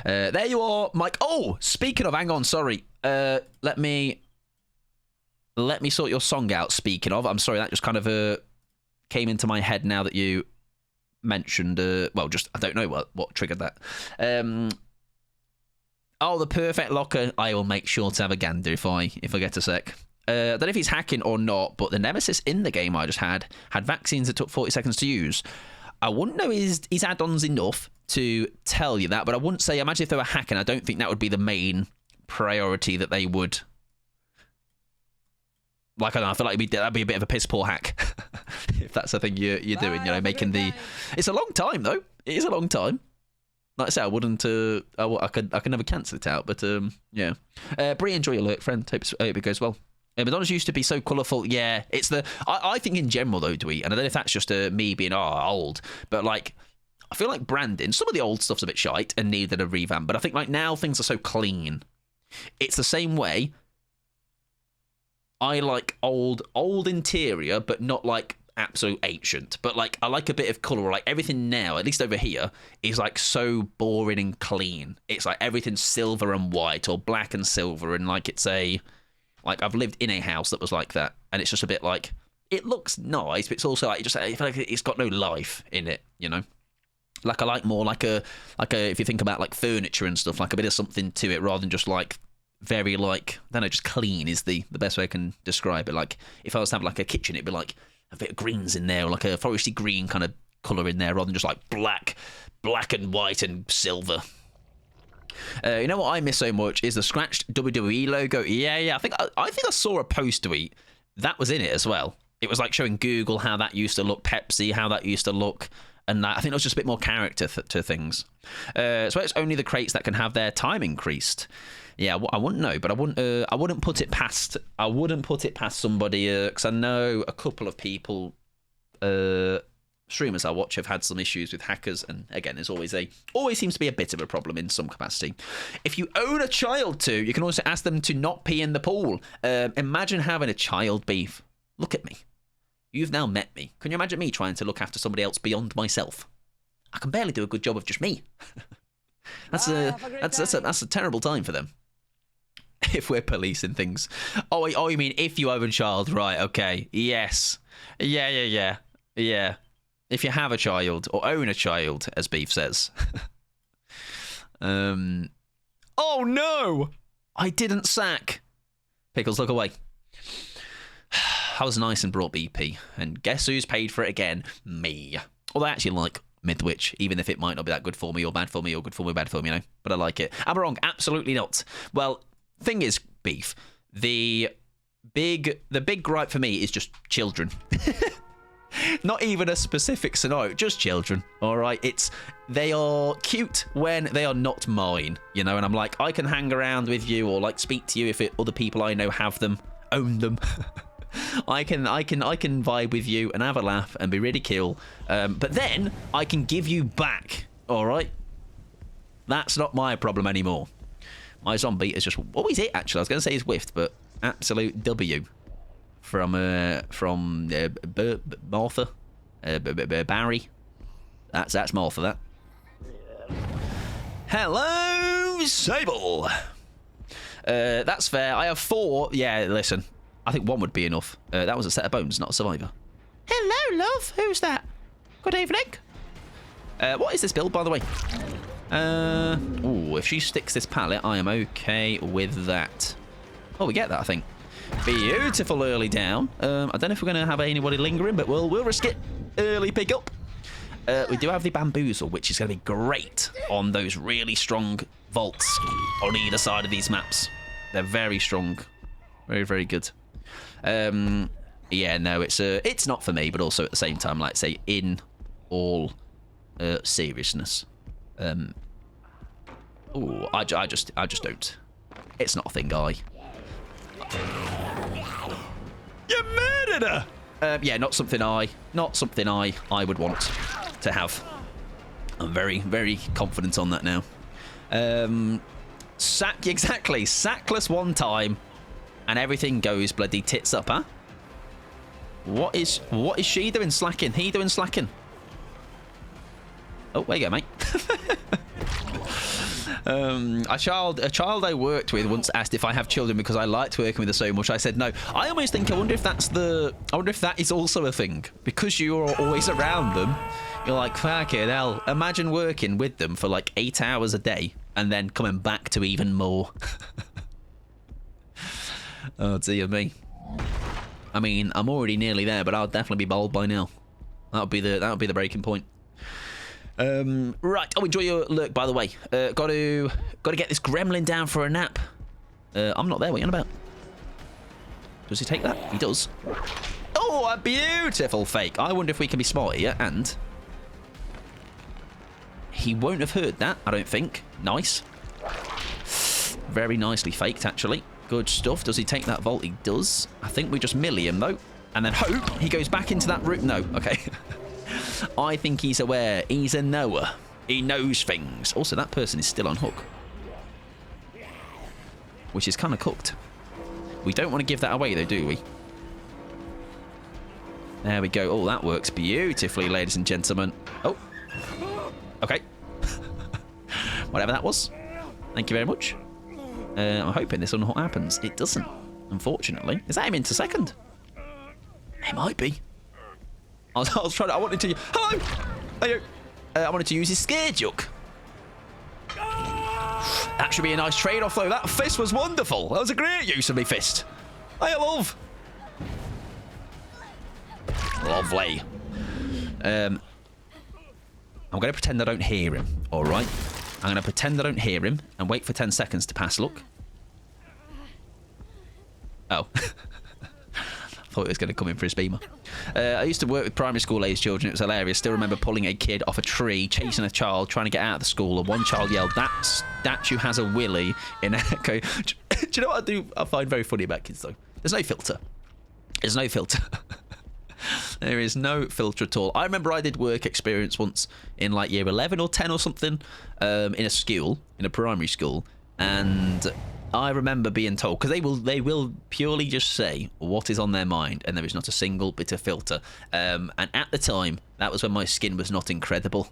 There you are, Mike. Oh, speaking of, hang on, sorry. Let me sort your song out. Speaking of, I'm sorry, that just kind of came into my head now that you mentioned. Well, just I don't know what triggered that. Oh, the perfect locker. I will make sure to have a gander if I get a sec. I don't know if he's hacking or not, but the nemesis in the game I just had vaccines that took 40 seconds to use. I wouldn't know his add-ons enough to tell you that, but I wouldn't say, imagine if they were hacking, I don't think that would be the main priority that they would. Like, I don't know, I feel like that'd be a bit of a piss poor hack. If that's the thing you're doing, you know, making the... It's a long time, though. It is a long time. Like I say, I wouldn't... I could never cancel it out, but, yeah. Bree, enjoy your lurk, friend. Hope it goes well. McDonald's used to be so colourful. Yeah, it's the... I think in general, though, Dewey, and I don't know if that's just me being, old, but, like, I feel like branding, some of the old stuff's a bit shite and needed a revamp, but I think, like, now things are so clean. It's the same way I like old interior, but not, like, absolute ancient. But, like, I like a bit of colour. Like, everything now, at least over here, is, like, so boring and clean. It's, like, everything's silver and white or black and silver, and, like, it's a... Like, I've lived in a house that was like that, and it's just a bit like, it looks nice, but it's also like, I feel like it's got no life in it, you know? Like, I like more like a, if you think about like furniture and stuff, like a bit of something to it rather than just like, very like, I don't know, just clean is the best way I can describe it. Like, if I was to have like a kitchen, it'd be like a bit of greens in there, or like a foresty green kind of colour in there, rather than just like black and white and silver. You know what I miss so much is the scratched WWE logo. Yeah. I think I saw a post tweet that was in it as well. It was like showing Google how that used to look, Pepsi how that used to look, and I think there was just a bit more character to things. So it's only the crates that can have their time increased. Yeah, I wouldn't know, but I wouldn't put it past somebody, because I know a couple of people. Streamers I watch have had some issues with hackers, and again, there's always seems to be a bit of a problem in some capacity. If you own a child too, you can also ask them to not pee in the pool. Imagine having a child beef. Look at me. You've now met me. Can you imagine me trying to look after somebody else beyond myself? I can barely do a good job of just me. That's a terrible time for them. If we're policing things. Oh, you mean if you own a child, right? Okay. Yes. Yeah. If you have a child, or own a child, as Beef says. Oh no! I didn't sack. Pickles, look away. I was nice and brought BP, and guess who's paid for it again? Me. Although I actually like Midwich, even if it might not be that good for me, or bad for me, or good for me, or bad for me, you know? But I like it. Am I wrong? Absolutely not. Well, thing is, Beef, the big gripe for me is just children. Not even a specific scenario, just children, all right? They are cute when they are not mine, you know, and I'm like, I can hang around with you or like speak to you if other people I know have them, own them. I can vibe with you and have a laugh and be really cool, but then I can give you back, all right? That's not my problem anymore. My zombie is just, what was it actually? I was going to say he's whiffed, but absolute W. From Martha, Barry. That's Martha. That. Hello, Sable. That's fair. I have 4. Yeah, listen. I think 1 would be enough. That was a set of bones, not a survivor. Hello, love. Who's that? Good evening. What is this build, by the way? If she sticks this pallet, I am okay with that. Oh, we get that, I think. Beautiful early down. I don't know if we're going to have anybody lingering, but we'll risk it. Early pick up. We do have the bamboozle, which is going to be great on those really strong vaults on either side of these maps. They're very strong. Very, very good. Yeah, no, it's not for me, but also at the same time, like say, in all seriousness. I just don't. It's not a thing, guy. You murdered her! Yeah, not something I would want to have. I'm very, very confident on that now. Exactly. Sackless one time, and everything goes bloody tits up, huh? What is she doing slacking? He doing slacking? Oh, there you go, mate. A child I worked with once asked if I have children because I liked working with her so much. I said no. I always think, I wonder if that is also a thing, because you're always around them. You're like, fucking hell. Imagine working with them for like 8 hours a day and then coming back to even more. Oh dear me. I mean, I'm already nearly there, but I'll definitely be bald by now. That would be the breaking point. Right. Oh, enjoy your lurk, by the way. Got to get this gremlin down for a nap. I'm not there. What are you on about? Does he take that? He does. Oh, a beautiful fake. I wonder if we can be smart here. And he won't have heard that, I don't think. Nice. Very nicely faked, actually. Good stuff. Does he take that vault? He does. I think we just millie him, though. And then hope he goes back into that room. No, okay. I think he's aware. He's a knower. He knows things. Also, that person is still on hook. Which is kind of cooked. We don't want to give that away, though, do we? There we go. Oh, that works beautifully, ladies and gentlemen. Oh. Okay. Whatever that was. Thank you very much. I'm hoping this unhook happens. It doesn't, unfortunately. Is that him into second? It might be. I was trying to... I wanted to... Hello! Hello! I wanted to use his scare juke. That should be a nice trade-off, though. That fist was wonderful. That was a great use of my fist. I love. Lovely. I'm going to pretend I don't hear him, all right? I'm going to pretend I don't hear him and wait for 10 seconds to pass look. Oh. Thought he was going to come in for his beamer. I used to work with primary school age children. It was hilarious. Still remember pulling a kid off a tree, chasing a child, trying to get out of the school, and one child yelled, "That statue has a willy," in echo. Do you know what I find very funny about kids, though? There's no filter. There's no filter. There is no filter at all. I remember I did work experience once in like year 11 or 10 or something in a school, in a primary school, and I remember being told, because they will purely just say what is on their mind, and there is not a single bit of filter. And at the time, that was when my skin was not incredible,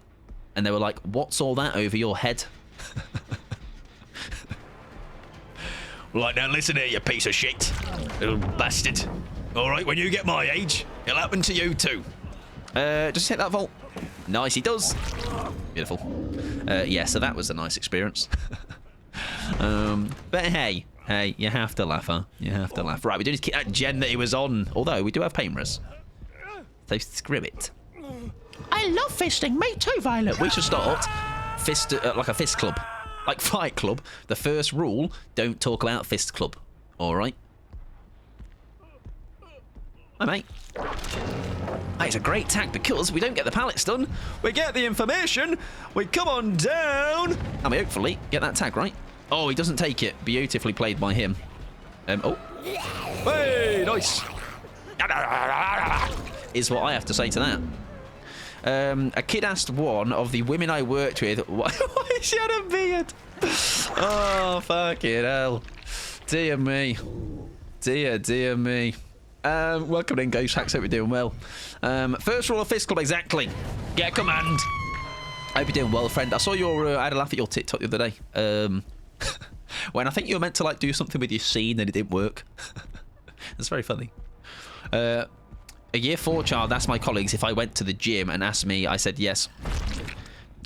and they were like, "What's all that over your head?" Right, now listen here, you piece of shit, little bastard. All right, when you get my age, it'll happen to you too. Just hit that vault. Nice, he does. Beautiful. Yeah, so that was a nice experience. But hey, you have to laugh, huh? You have to laugh. Right, we do need to keep that gen that he was on. Although, we do have pain res. So screw it. I love fisting. Me too, Violet. We should start like a fist club. Like Fight Club. The first rule, don't talk about fist club. All right? Hi, mate. That is a great tack because we don't get the pallets done. We get the information. We come on down. And we hopefully get that tag right. Oh, he doesn't take it. Beautifully played by him. Oh. Hey, nice. Is what I have to say to that. A kid asked one of the women I worked with, why she had a beard? Oh, fucking hell. Dear me. Dear me. Welcome in, Ghost Hacks. Hope you're doing well. First rule of Fist Club, exactly. Get a command. Hope you're doing well, friend. I saw your... I had a laugh at your TikTok the other day. When I think you were meant to like do something with your scene and it didn't work. That's very funny. A year 4 child asked my colleagues if I went to the gym and asked me. I said yes.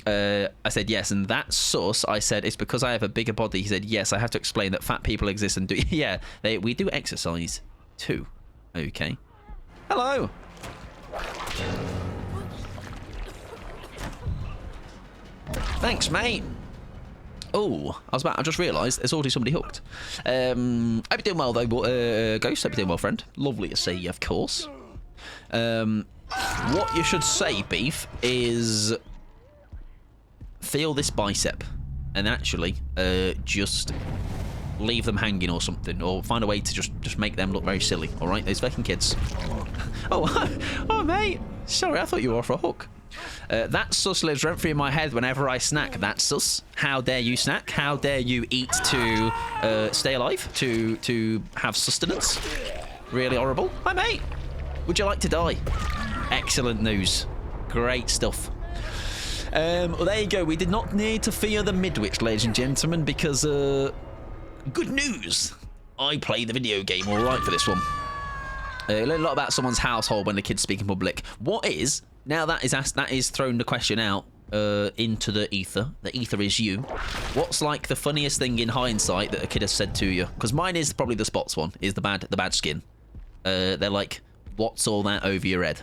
I said yes, and that's sus. I said it's because I have a bigger body. He said yes. I have to explain that fat people exist and do. Yeah, we do exercise too. Okay. Hello. Thanks, mate. Oh, I just realised there's already somebody hooked. Hope you're doing well, though, Ghost. Hope you're doing well, friend. Lovely to see you, of course. What you should say, Beef, is feel this bicep and actually just leave them hanging or something, or find a way to just make them look very silly. All right, those fucking kids. Oh, mate. Sorry, I thought you were off a hook. That sus lives rent-free in my head whenever I snack. That's sus. How dare you snack? How dare you eat to stay alive? To have sustenance? Really horrible. Hi, mate. Would you like to die? Excellent news. Great stuff. Well, there you go. We did not need to fear the midwich, ladies and gentlemen, because good news. I play the video game all right for this one. Learn a lot about someone's household when the kids speak in public. What is... Now that is thrown the question out into the ether. The ether is you. What's like the funniest thing in hindsight that a kid has said to you? Because mine is probably the spots one. Is the bad skin. They're like, what's all that over your head?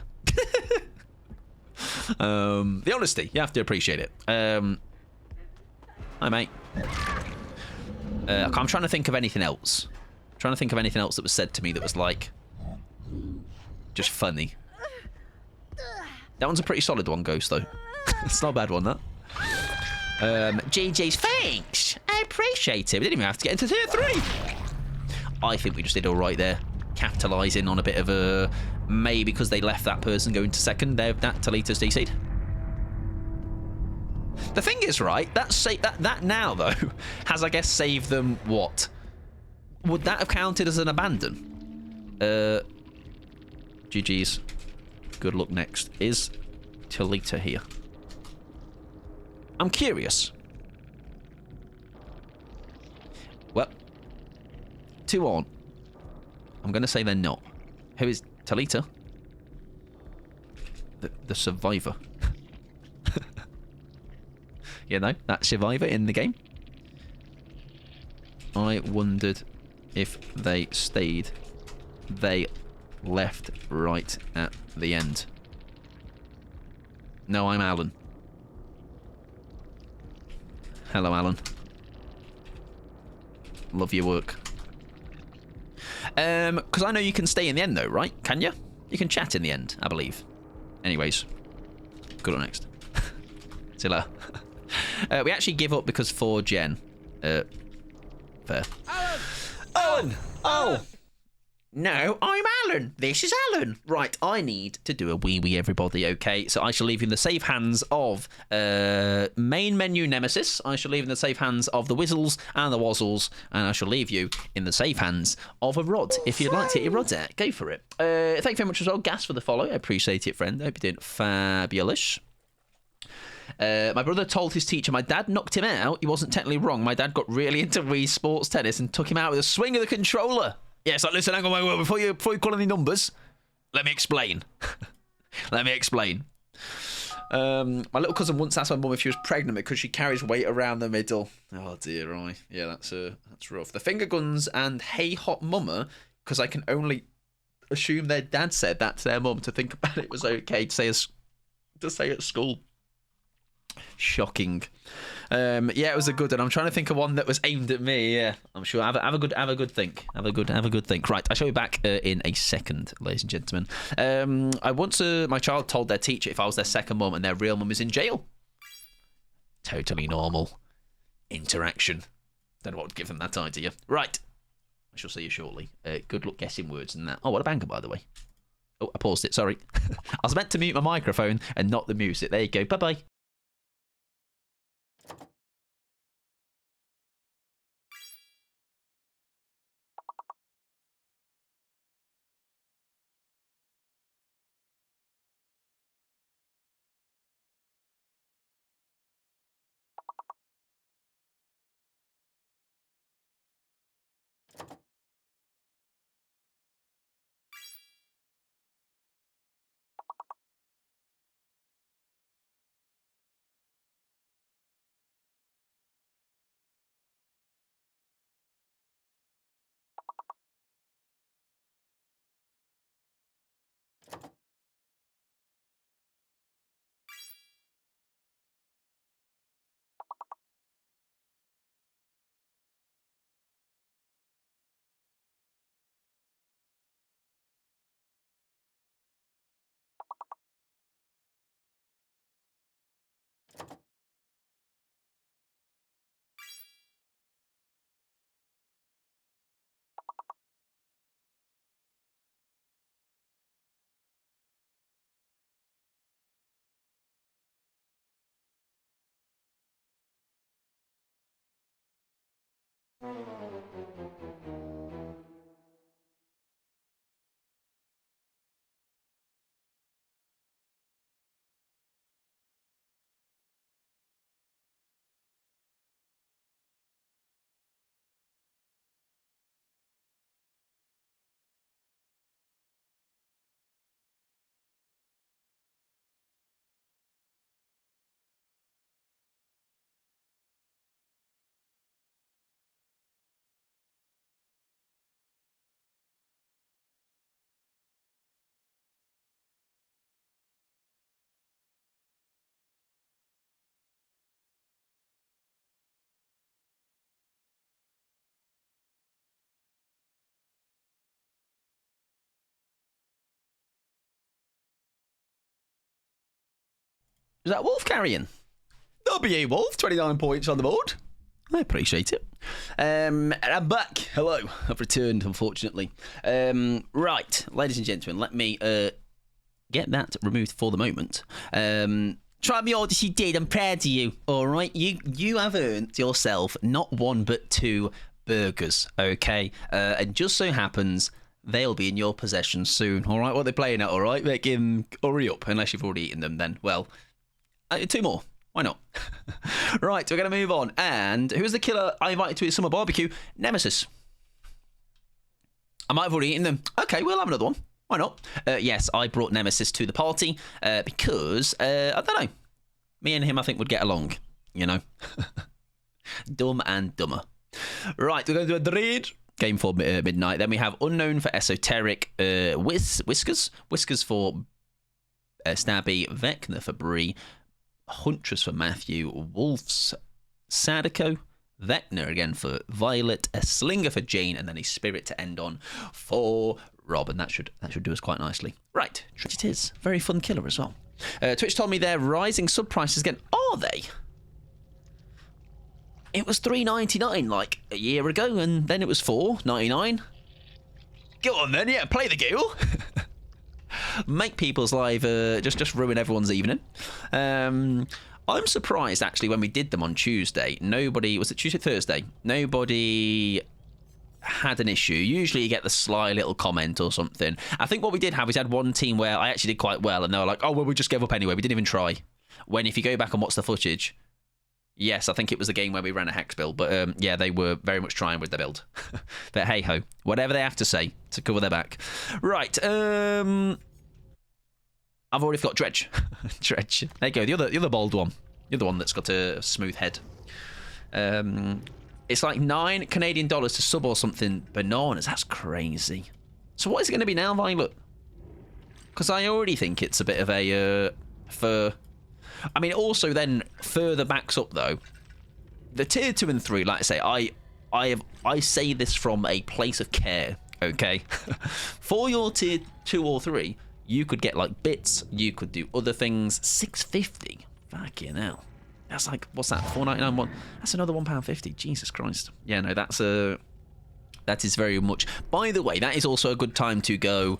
The honesty, you have to appreciate it. Hi, mate. I'm trying to think of anything else. That was said to me that was like just funny. That one's a pretty solid one, Ghost, though. It's not a bad one, that. GG's, thanks. I appreciate it. We didn't even have to get into tier 3. I think we just did all right there. Capitalising on a bit of a... Maybe because they left that person going to second. That Talita's DC'd. The thing is, right, that now, though, has, I guess, saved them what? Would that have counted as an abandon? GG's. Good luck next. Is Talita here? I'm curious. Well, 2 on. I'm going to say they're not. Who is Talita? The survivor. You know, that survivor in the game. I wondered if they stayed. They left right at the end. No, I'm Alan. Hello, Alan. Love your work. Because I know you can stay in the end, though, right? Can you? You can chat in the end, I believe. Anyways, good luck next. See you later. We actually give up because 4 Gen. Fair. Alan! Alan! Oh! No, I'm Alan. This is Alan. Right, I need to do a wee everybody, okay? So I shall leave you in the safe hands of main menu Nemesis. I shall leave you in the safe hands of the Whizzles and the Wazzles. And I shall leave you in the safe hands of a Rod. If you'd like to get your Rods out, go for it. Thank you very much as well, Gas, for the follow. I appreciate it, friend. I hope you're doing fabulous. My brother told his teacher my dad knocked him out. He wasn't technically wrong. My dad got really into Wii Sports Tennis and took him out with a swing of the controller. Yeah, it's like, listen, hang on, wait, before you call any numbers, let me explain. Let me explain. My little cousin once asked my mum if she was pregnant because she carries weight around the middle. Oh dear, right. Yeah, that's rough. The finger guns and hey hot mummer, because I can only assume their dad said that to their mum to think about it was okay to say at school. Shocking. Yeah, it was a good one. I'm trying to think of one that was aimed at me. Yeah, I'm sure. Have a good think. Have a good think. Right, I shall be back in a second, ladies and gentlemen. My child told their teacher if I was their second mum and their real mum is in jail. Totally normal interaction. Don't know what would give them that idea. Right, I shall see you shortly. Good luck guessing words and that. Oh, what a banger, by the way. Oh, I paused it. Sorry. I was meant to mute my microphone and not the music. There you go. Bye bye. Is that Wolf carrying? WA Wolf, 29 points on the board. I appreciate it. And I'm back. Hello. I've returned, unfortunately. Right, ladies and gentlemen, let me get that removed for the moment. Try me all that you did. I'm proud of you. All right, you have earned yourself not one but 2 burgers. Okay, and just so happens they'll be in your possession soon. All right, what are they playing at? All right, make him hurry up. Unless you've already eaten them, then well, 2 more. Why not? Right, we're going to move on. And who's the killer I invited to his summer barbecue? Nemesis. I might have already eaten them. Okay, we'll have another one. Why not? Yes, I brought Nemesis to the party because, I don't know, me and him I think would get along, you know. Dumb and dumber. Right, we're going to do a raid. Game for midnight. Then we have Unknown for Esoteric, Whiskers for Stabby, Vecna for Bree, Huntress for Matthew, Wolf's Sadako, Vecna again for Violet, a Slinger for Jane, and then a Spirit to end on for Rob, and that should do us quite nicely. Right, it is. Very fun killer as well. Twitch told me they're rising sub prices again. Are they? It was $3.99 like a year ago, and then it was $4.99. Go on then, yeah, play the game. Make people's life just ruin everyone's evening. I'm surprised actually when we did them on Tuesday. Nobody was it Tuesday, Thursday? Nobody had an issue. Usually you get the sly little comment or something. I think what we did have is had one team where I actually did quite well, and they were like, "Oh well, we just gave up anyway. We didn't even try." When if you go back and watch the footage, yes, I think it was the game where we ran a hex build, but yeah, they were very much trying with their build. But hey ho, whatever they have to say to cover their back. Right, I've already got Dredge. Dredge. There you go, the other bold one. The other one that's got a smooth head. It's like $9 Canadian to sub or something. Bananas, that's crazy. So what is it going to be now, Violet? Because I already think it's a bit of a for. I mean, also then further backs up though. The tier 2 and 3, like I say, I say this from a place of care. Okay, for your tier 2 or 3, you could get like bits. You could do other things. $6.50. Fucking hell. That's like, what's that? $4.99 one. That's another £1.50. Jesus Christ. Yeah, no, that is very much. By the way, that is also a good time to go.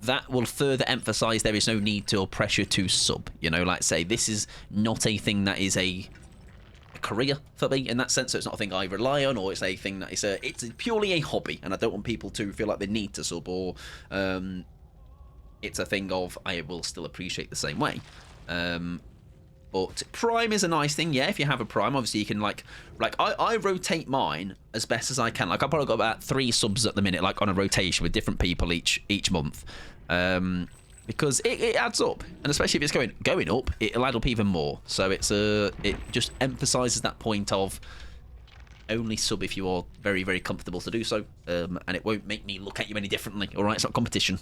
That will further emphasize there is no need to or pressure to sub. You know, like say, this is not a thing that is a career for me in that sense. So it's not a thing I rely on, or it's a thing that it's purely a hobby, and I don't want people to feel like they need to sub, or it's a thing of I will still appreciate the same way. But Prime is a nice thing, yeah. If you have a Prime, obviously you can like I rotate mine as best as I can. Like I've probably got about 3 subs at the minute, like on a rotation with different people each month, because it adds up, and especially if it's going up, it'll add up even more. So it just emphasises that point of only sub if you are very, very comfortable to do so, and it won't make me look at you any differently. All right, it's not competition.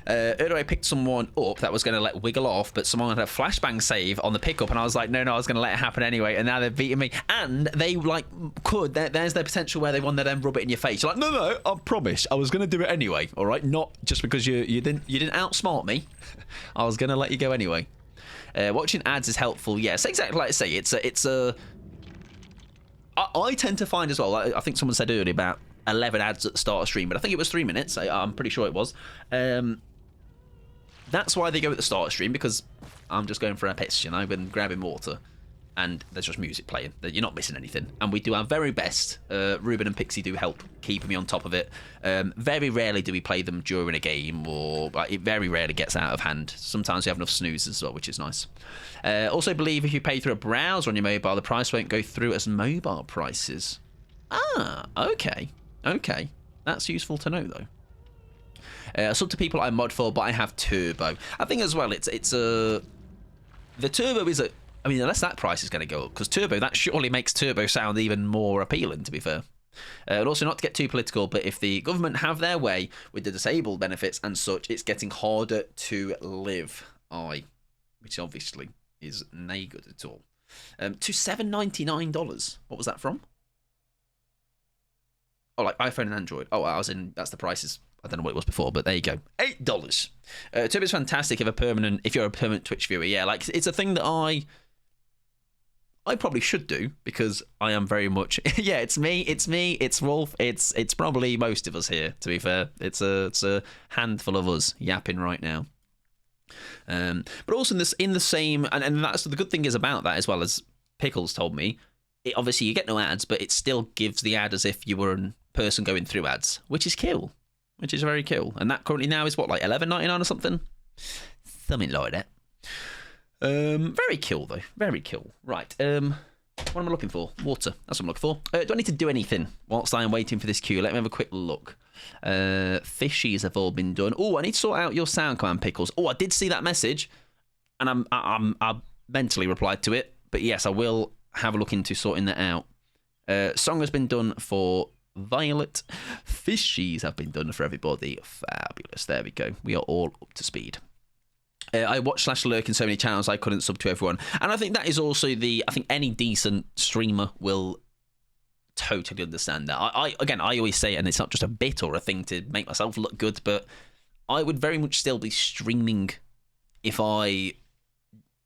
Earlier I picked someone up that was going to let wiggle off, but someone had a flashbang save on the pickup, and I was like, no, I was going to let it happen anyway, and now they're beating me. And they like there's their potential where they want to then rub it in your face. You're like, no, I promise I was going to do it anyway. All right, not just because you didn't outsmart me. I was going to let you go anyway. Watching ads is helpful. Yes, exactly like I say. It's a. I tend to find as well. I think someone said earlier about 11 ads at the start of stream, but I think it was 3 minutes. I'm pretty sure it was. That's why they go at the start of stream, because I'm just going for a piss, you know, and grabbing water, and there's just music playing. You're not missing anything, and we do our very best. Ruben and Pixie do help keeping me on top of it. Very rarely do we play them during a game, or it very rarely gets out of hand. Sometimes we have enough snoozes as well, which is nice. Also believe if you pay through a browser on your mobile, the price won't go through as mobile prices. Ah, okay. That's useful to know though. Sub to people I mod for, but I have turbo. I think as well, the turbo is I mean, unless that price is going to go up, because turbo, that surely makes turbo sound even more appealing, to be fair. And also, not to get too political, but if the government have their way with the disabled benefits and such, it's getting harder to live. Which obviously is no good at all. To $7.99. What was that from? Oh, like iPhone and Android. Oh, that's the prices. I don't know what it was before, but there you go. $8. Turbo's fantastic if you're a permanent Twitch viewer. Yeah, like it's a thing that I probably should do because I am very much yeah, it's me, it's Wolf, it's probably most of us here, to be fair. It's a handful of us yapping right now. But also in the same and that's the good thing is about that, as well as Pickles told me, it obviously you get no ads, but it still gives the ad as if you were a person going through ads, which is cool. Which is very cool. And that currently now is what, like $11.99 or something? Something like that. Very cool, though. Very cool. Right. What am I looking for? Water. That's what I'm looking for. Do I need to do anything whilst I am waiting for this queue? Let me have a quick look. Fishies have all been done. Oh, I need to sort out your sound command, Pickles. Oh, I did see that message, and I mentally replied to it. But yes, I will have a look into sorting that out. Song has been done for Violet. Fishies have been done for everybody. Fabulous. There we go. We are all up to speed. I watch /lurk in so many channels I couldn't sub to everyone. And I think that is also I think any decent streamer will totally understand that. I always say it, and it's not just a bit or a thing to make myself look good, but I would very much still be streaming if I...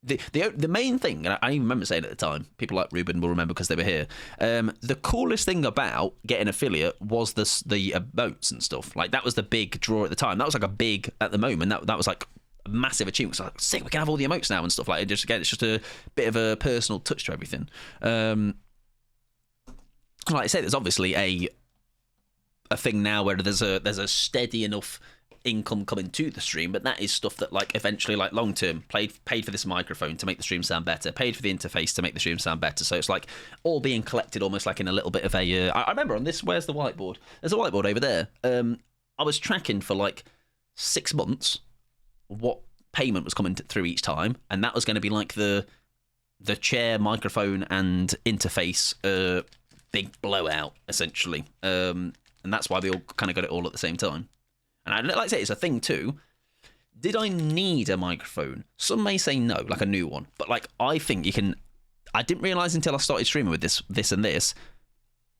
The main thing, and I even remember saying at the time, people like Ruben will remember because they were here, the coolest thing about getting affiliate was the emotes and stuff. Like, that was the big draw at the time. That was like a big, at the moment, that was like a massive achievement. So like, sick, we can have all the emotes now and stuff. Like, it's just a bit of a personal touch to everything. Like I said, there's obviously a thing now where there's a steady enough income coming to the stream, but that is stuff that, like, eventually, like, long term, paid for this microphone to make the stream sound better, paid for the interface to make the stream sound better. So it's like all being collected almost like in a little bit of a I remember on this, where's the whiteboard? There's a whiteboard over there. I was tracking for like 6 months what payment was coming through each time, and that was going to be like the chair, microphone and interface big blowout, essentially. And that's why we all kind of got it all at the same time. And I'd like to say it's a thing too. Did I need a microphone? Some may say no, like a new one. But like, I think you can... I didn't realise until I started streaming with this and this.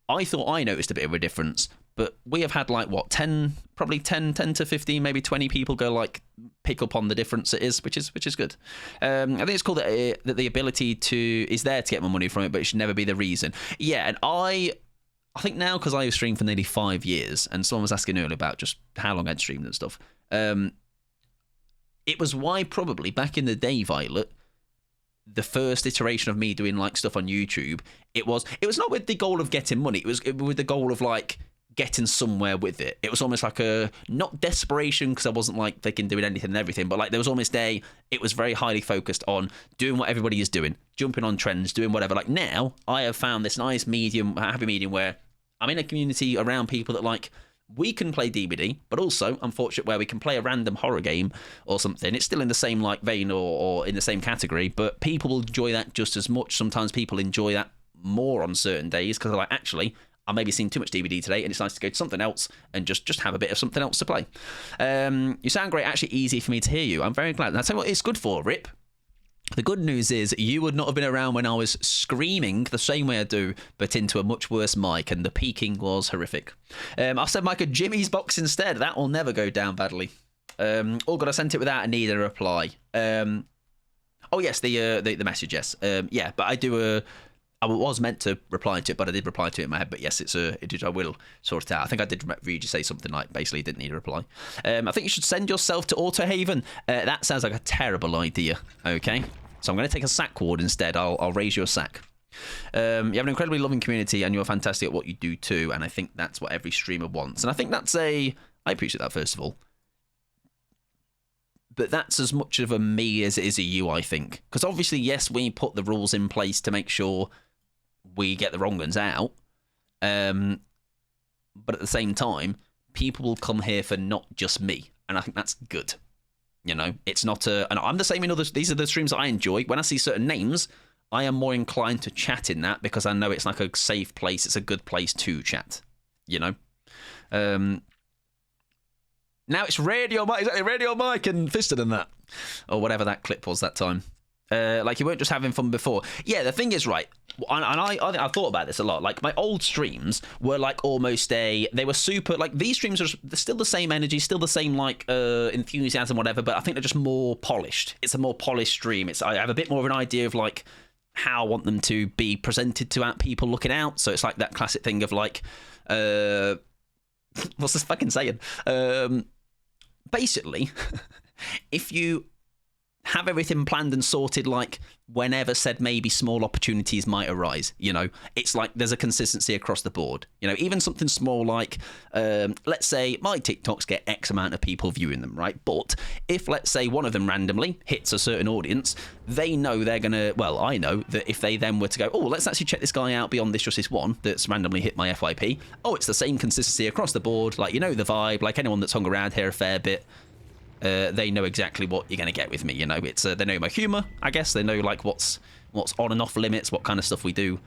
I thought I noticed a bit of a difference. But we have had like, what, 10 to 15, maybe 20 people go like, pick up on the difference it is, which is good. I think it's cool that the ability is there to get more money from it, but it should never be the reason. Yeah, and I think now, because I've streamed for nearly 5 years, and someone was asking earlier about just how long I'd streamed and stuff, it was why probably back in the day, Violet, the first iteration of me doing like stuff on YouTube, it was not with the goal of getting money, it was with the goal of like getting somewhere with it. It was almost like a, not desperation, because I wasn't like thinking doing anything and everything, but like there was almost it was very highly focused on doing what everybody is doing, jumping on trends, doing whatever. Like now, I have found this nice happy medium where I'm in a community around people that like, we can play DBD, but also, I'm fortunate where we can play a random horror game or something. It's still in the same like vein or in the same category, but people will enjoy that just as much. Sometimes people enjoy that more on certain days because they're like, actually, I maybe seen too much DVD today, and it's nice to go to something else and just have a bit of something else to play. You sound great. Actually, easy for me to hear you. I'm very glad. And I'll tell you what it's good for, Rip. The good news is you would not have been around when I was screaming the same way I do, but into a much worse mic, and the peaking was horrific. I've said Mike a Jimmy's box instead. That will never go down badly. Oh God, I sent it without a reply. Oh yes, the message, yes. Yeah, but I was meant to reply to it, but I did reply to it in my head. But yes, I will sort it out. I think I did read you say something like basically didn't need a reply. I think you should send yourself to Autohaven. That sounds like a terrible idea. Okay, so I'm going to take a sack ward instead. I'll raise you a sack. You have an incredibly loving community, and you're fantastic at what you do too. And I think that's what every streamer wants. And I think I appreciate that, first of all. But that's as much of a me as it is a you, I think. Because obviously, yes, we put the rules in place to make sure we get the wrong ones out. But at the same time, people will come here for not just me. And I think that's good. You know, it's not and I'm the same in others. These are the streams that I enjoy. When I see certain names, I am more inclined to chat in that because I know it's like a safe place. It's a good place to chat, you know? Now it's Radio Mike, exactly, Radio Mike and Fisted and that. Or whatever that clip was that time. Like, you weren't just having fun before. Yeah, the thing is, right, I thought about this a lot. Like, my old streams were like almost they were super, like, these streams are still the same energy, still the same, like, enthusiasm, whatever, but I think they're just more polished. It's a more polished stream. I have a bit more of an idea of, like, how I want them to be presented to people looking out. So it's like that classic thing of, like, what's this fucking saying? Basically, if you have everything planned and sorted, like, whenever said maybe small opportunities might arise, you know, it's like there's a consistency across the board. You know, even something small like, let's say my TikToks get X amount of people viewing them, right? But if, let's say, one of them randomly hits a certain audience, they know they're gonna, well, I know that if they then were to go, oh, let's actually check this guy out beyond just this one that's randomly hit my FYP, oh, it's the same consistency across the board, like, you know, the vibe, like anyone that's hung around here a fair bit, they know exactly what you're going to get with me, you know. It's they know my humour, I guess. They know, like, what's on and off limits, what kind of stuff we do,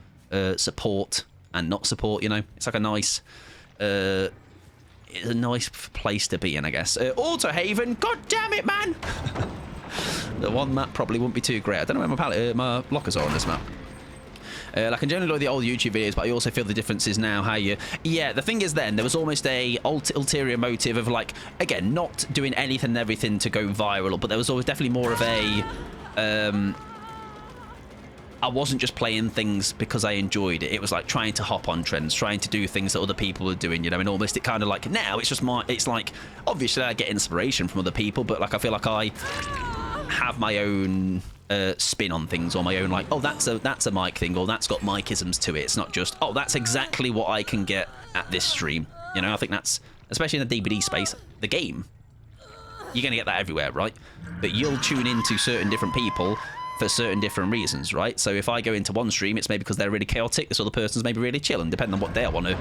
support and not support, you know. It's like a nice it's a nice place to be in, I guess. Autohaven, god damn it, man! The one map probably wouldn't be too great. I don't know where my lockers are on this map. I can generally like the old YouTube videos, but I also feel the difference is now how you... Yeah, the thing is then, there was almost a ulterior motive of, like, again, not doing anything and everything to go viral, but there was always definitely more of a... I wasn't just playing things because I enjoyed it. It was like trying to hop on trends, trying to do things that other people were doing, you know, and almost it kind of like... Now, it's just it's like, obviously I get inspiration from other people, but, like, I feel like I have my own... spin on things, or my own, like, oh, that's a mic thing, or that's got micisms to it. It's not just, oh, that's exactly what I can get at this stream, you know. I think that's, especially in the DVD space, the game, you're gonna get that everywhere, right? But you'll tune into certain different people for certain different reasons, right? So if I go into one stream, it's maybe because they're really chaotic, this other person's maybe really chill, and depending on what they want to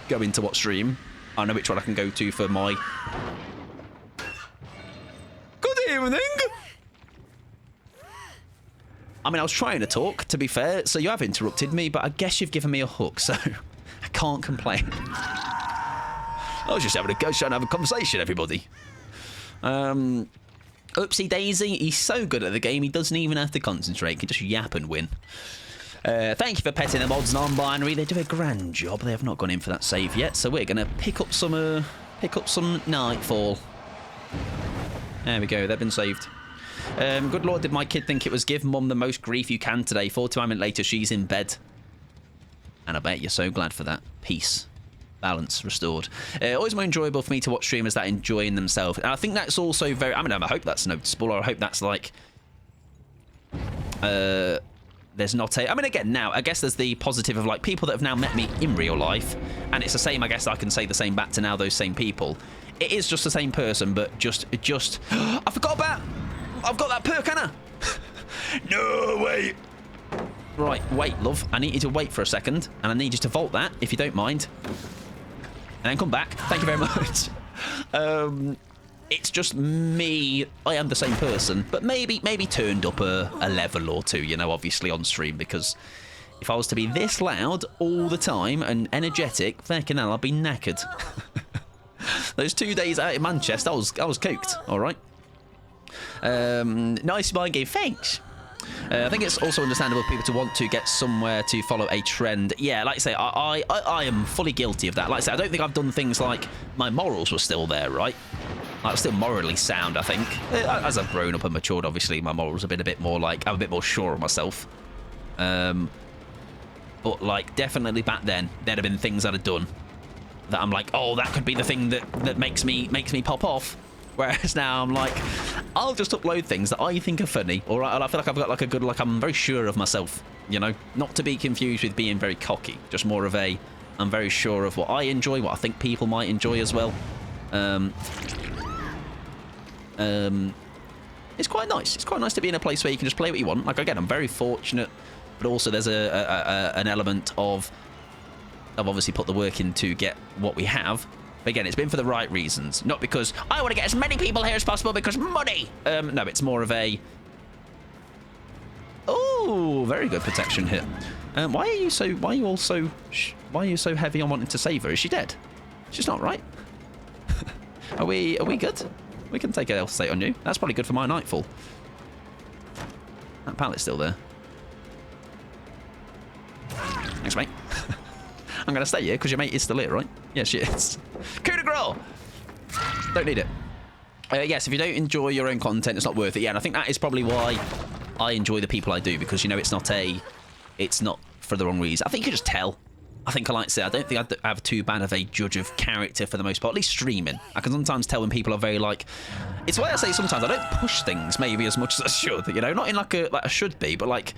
go into what stream, I know which one I can go to for my... Good evening! I mean, I was trying to talk, to be fair, so you have interrupted me, but I guess you've given me a hook, so I can't complain. I was just having a go, trying to have a conversation, everybody. Oopsie Daisy, he's so good at the game, he doesn't even have to concentrate, he can just yap and win. Thank you for petting the mods non-binary, they do a grand job, they have not gone in for that save yet, so we're going to pick up some Nightfall. There we go, they've been saved. Good lord, did my kid think it was give mum the most grief you can today? 45 minutes later, she's in bed. And I bet you're so glad for that. Peace. Balance restored. Always more enjoyable for me to watch streamers that enjoying themselves. And I think that's also very... I mean, I hope that's noticeable, or I hope that's like... there's not a... I mean, again, now, I guess there's the positive of, like, people that have now met me in real life. And it's the same, I guess I can say the same back to now those same people. It is just the same person, but just... I forgot about... I've got that perk, Anna. No, wait. Right, wait, love. I need you to wait for a second, and I need you to vault that, if you don't mind. And then come back. Thank you very much. It's just me. I am the same person, but maybe turned up a level or two, you know, obviously on stream, because if I was to be this loud all the time and energetic, fucking hell, I'd be knackered. Those 2 days out in Manchester, I was cooked, all right? Nice mind game, thanks. I think it's also understandable for people to want to get somewhere to follow a trend. Yeah, like I say, I am fully guilty of that. Like I say, I don't think I've done things like my morals were still there, right? I was still morally sound, I think. As I've grown up and matured, obviously, my morals have been a bit more like, I'm a bit more sure of myself. But, like, definitely back then, there'd have been things I'd have done that I'm like, oh, that could be the thing that makes me pop off. Whereas now I'm like, I'll just upload things that I think are funny, or I feel like I've got like a good, like I'm very sure of myself, you know? Not to be confused with being very cocky, just more of a, I'm very sure of what I enjoy, what I think people might enjoy as well. It's quite nice. It's quite nice to be in a place where you can just play what you want. Like, again, I'm very fortunate, but also there's an element of I've obviously put the work in to get what we have. But again, it's been for the right reasons. Not because I want to get as many people here as possible because money. No, it's more of a... Oh, very good protection hit. Why are you so heavy on wanting to save her? Is she dead? She's not, right? Are we good? We can take a health state on you. That's probably good for my Nightfall. That pallet's still there. Thanks, mate. I'm going to stay here because your mate is still here, right? Yeah, she is. Coup de grace! Don't need it. Yes, if you don't enjoy your own content, it's not worth it. Yeah, and I think that is probably why I enjoy the people I do, because, you know, it's not for the wrong reason. I think you can just tell. I think I like to say, I don't think I have too bad of a judge of character for the most part, at least streaming. I can sometimes tell when people are very, like... It's why I say sometimes I don't push things maybe as much as I should, you know? Not in like I should be, but like...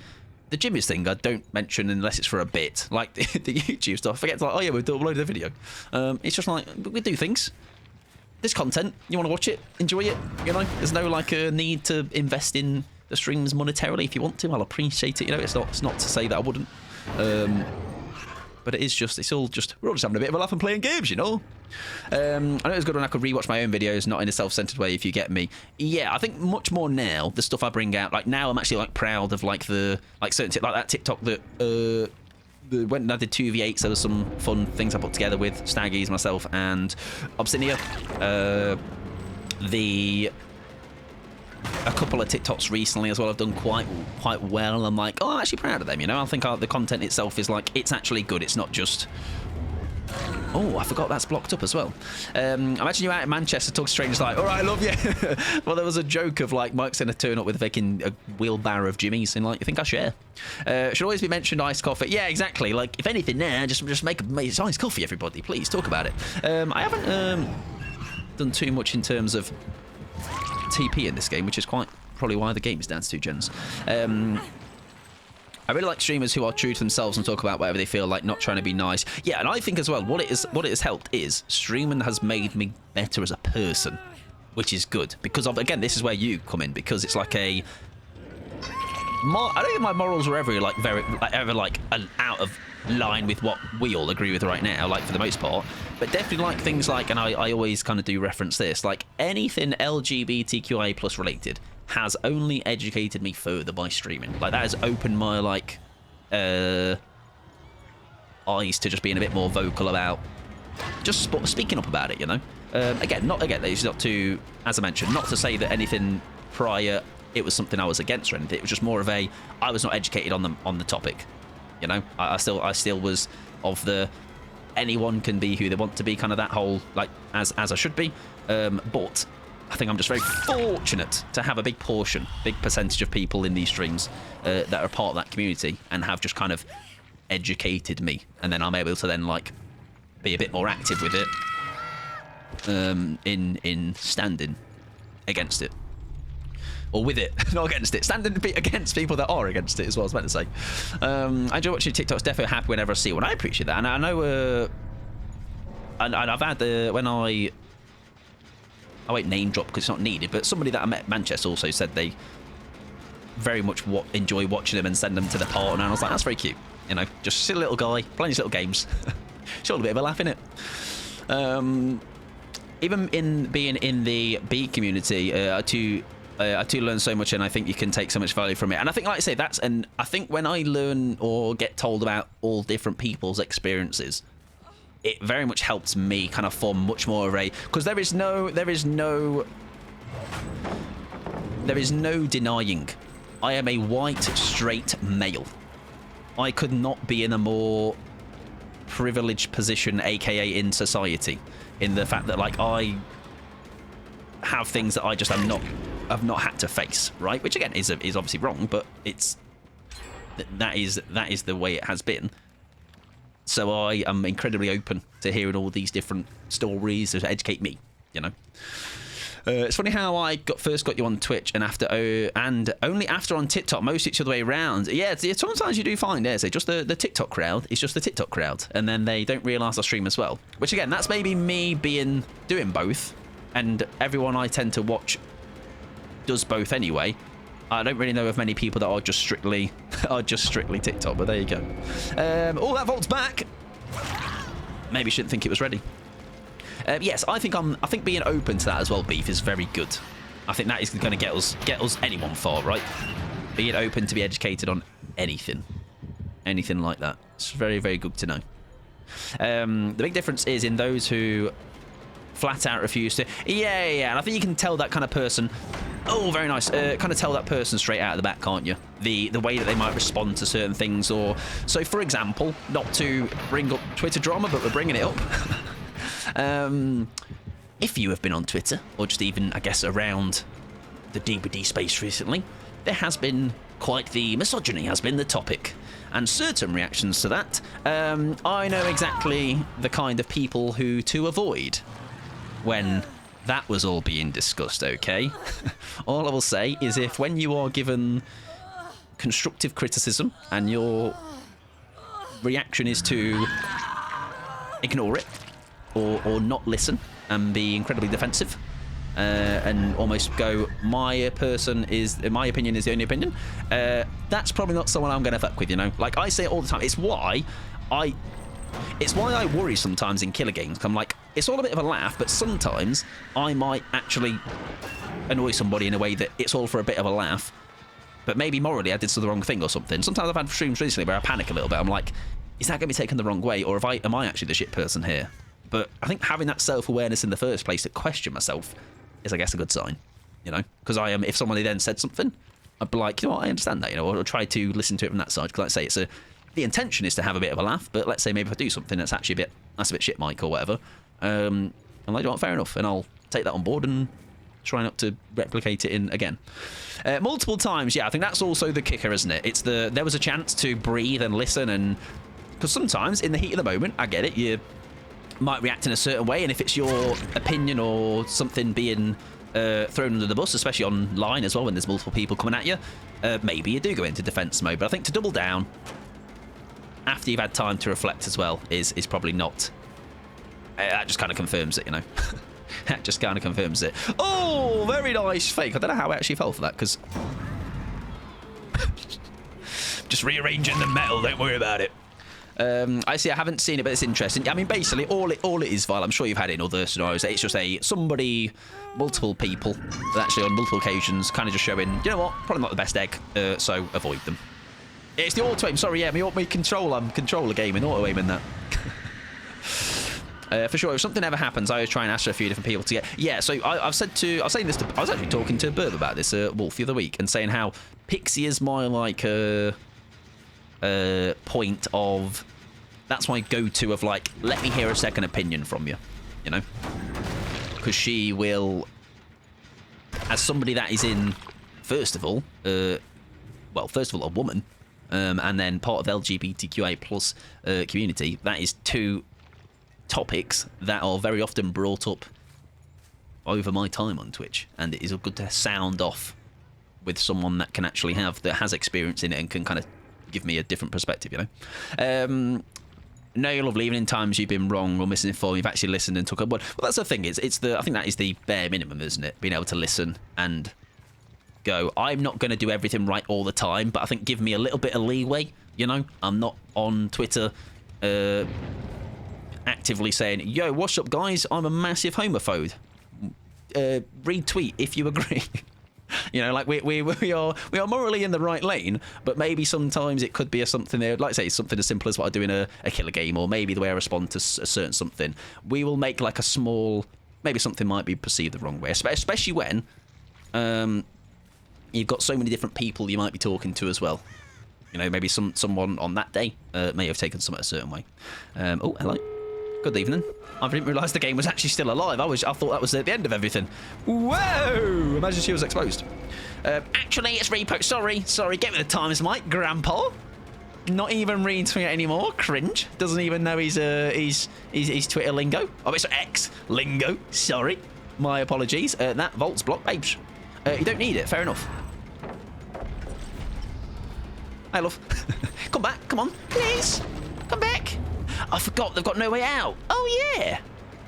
The Jimmy's thing I don't mention unless it's for a bit. Like the YouTube stuff. I forget to like, oh yeah, we've uploaded the video. It's just like, we do things. This content, you want to watch it, enjoy it, you know? There's no like a need to invest in the streams monetarily. If you want to, I'll appreciate it, you know? It's not to say that I wouldn't. But it's all just, we're all just having a bit of a laugh and playing games, you know? I know it was good when I could rewatch my own videos, not in a self-centered way, if you get me. Yeah, I think much more now, the stuff I bring out, like now I'm actually like proud of like certain, like that TikTok that, when I did 2v8s, there was some fun things I put together with Staggies, myself, and Obsinia. A couple of TikToks recently as well have done quite well. I'm like, oh, I'm actually proud of them, you know? I think the content itself is like, it's actually good. It's not just... Oh, I forgot that's blocked up as well. Imagine you out in Manchester talk to strangers like, all right, I love you. Well, there was a joke of like Mike's going to turn up with a wheelbarrow of Jimmy's and like, you think I share? Should always be mentioned iced coffee. Yeah, exactly. Like, if anything now, just make iced coffee, everybody. Please talk about it. I haven't done too much in terms of TP in this game, which is probably why the game is down to 2 gens. I really like streamers who are true to themselves and talk about whatever they feel like, not trying to be nice. Yeah, and I think as well, what it has helped is streaming has made me better as a person, which is good. Because of, again, this is where you come in, because it's like I don't think my morals were ever out of line with what we all agree with right now, like for the most part, but definitely like things like, and I always kind of do reference this, like anything LGBTQIA plus related has only educated me further by streaming. Like that has opened my like eyes to just being a bit more vocal about just speaking up about it, you know. Again, it's not to, as I mentioned, not to say that anything prior it was something I was against or anything. It was just more of I was not educated on the topic. You know, I still was of the anyone can be who they want to be, kind of that whole like as I should be. But I think I'm just very fortunate to have a big percentage of people in these streams that are part of that community and have just kind of educated me, and then I'm able to then like be a bit more active with it in standing against it. Or with it, not against it. Standing against people that are against it, is what I was meant to say. I enjoy watching TikToks, definitely happy whenever I see one. I appreciate that. And I know, and I've had when I won't name drop because it's not needed, but somebody that I met in Manchester also said they very much enjoy watching them and send them to the partner. And I was like, that's very cute. You know, just silly little guy, playing his little games. It's all a bit of a laugh, innit? Even in being in the B community, I too learn so much, and I think you can take so much value from it. And I think, like I say, and I think when I learn or get told about all different people's experiences, it very much helps me kind of form much more of a, because there is no denying I am a white straight male. I could not be in a more privileged position, aka in society, in the fact that like I have things that I just have not had to face, right? Which again is obviously wrong, but that is the way it has been. So I am incredibly open to hearing all these different stories to educate me, you know. It's funny how I first got you on Twitch and only after on TikTok. Most it's the other way around. Yeah, sometimes you do find just the TikTok crowd. It's just the TikTok crowd, and then they don't realise I stream as well. Which again, that's maybe me doing both, and everyone I tend to watch does both anyway. I don't really know of many people that are just strictly TikTok, but there you go. Oh, that vault's back. Maybe shouldn't think it was ready. Yes, I think being open to that as well, Beef, is very good. I think that is going to get us anyone far, right? Being open to be educated on anything like that. It's very, very good to know. The big difference is in those who flat out refuse to. Yeah, and I think you can tell that kind of person. Oh, very nice. Kind of tell that person straight out of the back, can't you? The way that they might respond to certain things. Or so, for example, not to bring up Twitter drama, but we're bringing it up. If you have been on Twitter, or just even, I guess, around the DVD space recently, there has been quite the misogyny has been the topic, and certain reactions to that. I know exactly the kind of people who to avoid when that was all being discussed, okay? All I will say is if when you are given constructive criticism and your reaction is to ignore it or not listen and be incredibly defensive and almost go, my opinion is the only opinion, that's probably not someone I'm going to fuck with, you know? Like, I say it all the time. It's why I worry sometimes in killer games. I'm like, it's all a bit of a laugh, but sometimes I might actually annoy somebody in a way that it's all for a bit of a laugh, but maybe morally I did the wrong thing or something. Sometimes I've had streams recently where I panic a little bit. I'm like, is that going to be taken the wrong way, or am I actually the shit person here? But I think having that self-awareness in the first place to question myself is, I guess, a good sign, you know? Because if somebody then said something, I'd be like, you know what, I understand that, you know, or try to listen to it from that side. Because like I say, the intention is to have a bit of a laugh, but let's say maybe if I do something that's actually a bit shit, Mike, or whatever, I'm like, oh, fair enough, and I'll take that on board and try not to replicate it in again. Multiple times, yeah, I think that's also the kicker, isn't it? It's there was a chance to breathe and listen, and because sometimes in the heat of the moment, I get it, you might react in a certain way, and if it's your opinion or something being thrown under the bus, especially online as well, when there's multiple people coming at you, maybe you do go into defense mode. But I think to double down after you've had time to reflect as well is probably not. That just kind of confirms it, you know. That just kind of confirms it. Oh, very nice fake. I don't know how I actually fell for that, because just rearranging the metal, don't worry about it. I see, I haven't seen it, but it's interesting. I mean, basically, all it is, Vile, I'm sure you've had it in other scenarios, it's just multiple people, actually on multiple occasions, kind of just showing, you know what, probably not the best egg, so avoid them. It's the auto-aim, sorry, yeah, I'm controller gaming, auto-aiming that. For sure, if something ever happens, I always try and ask for a few different people to get... Yeah, so I was actually talking to Burb about this, Wolf, the other week, and saying how Pixie is my, like, point of... That's my go-to of, like, let me hear a second opinion from you, you know? Because she will... As somebody that is in, first of all, a woman, and then part of the LGBTQI plus community, that is two topics that are very often brought up over my time on Twitch, and it is good to sound off with someone that has experience in it and can kind of give me a different perspective, you know. No, you're lovely. Even in times you've been wrong or misinformed, you've actually listened and took a word. Well, that's the thing. I think that is the bare minimum, isn't it? Being able to listen and go, I'm not going to do everything right all the time, but I think give me a little bit of leeway, you know? I'm not on Twitter actively saying, yo, what's up, guys? I'm a massive homophobe. Retweet if you agree. You know, like we are morally in the right lane, but maybe sometimes it could be something there. Like I say, something as simple as what I do in a killer game, or maybe the way I respond to a certain something. We will make like a small, maybe something might be perceived the wrong way, especially when you've got so many different people you might be talking to as well. You know, maybe someone on that day may have taken something a certain way. Oh, hello. Good evening. I didn't realise the game was actually still alive. I thought that was at the end of everything. Whoa! Imagine she was exposed. Actually, it's repo. Sorry. Get with the times, Mike. Grandpa. Not even reading to it anymore. Cringe. Doesn't even know his Twitter lingo. Oh, it's X lingo. Sorry. My apologies. That Volt's blocked, babes. You don't need it. Fair enough. Hey, love. Come back. Come on. Please. Come back. I forgot they've got no way out. Oh, yeah.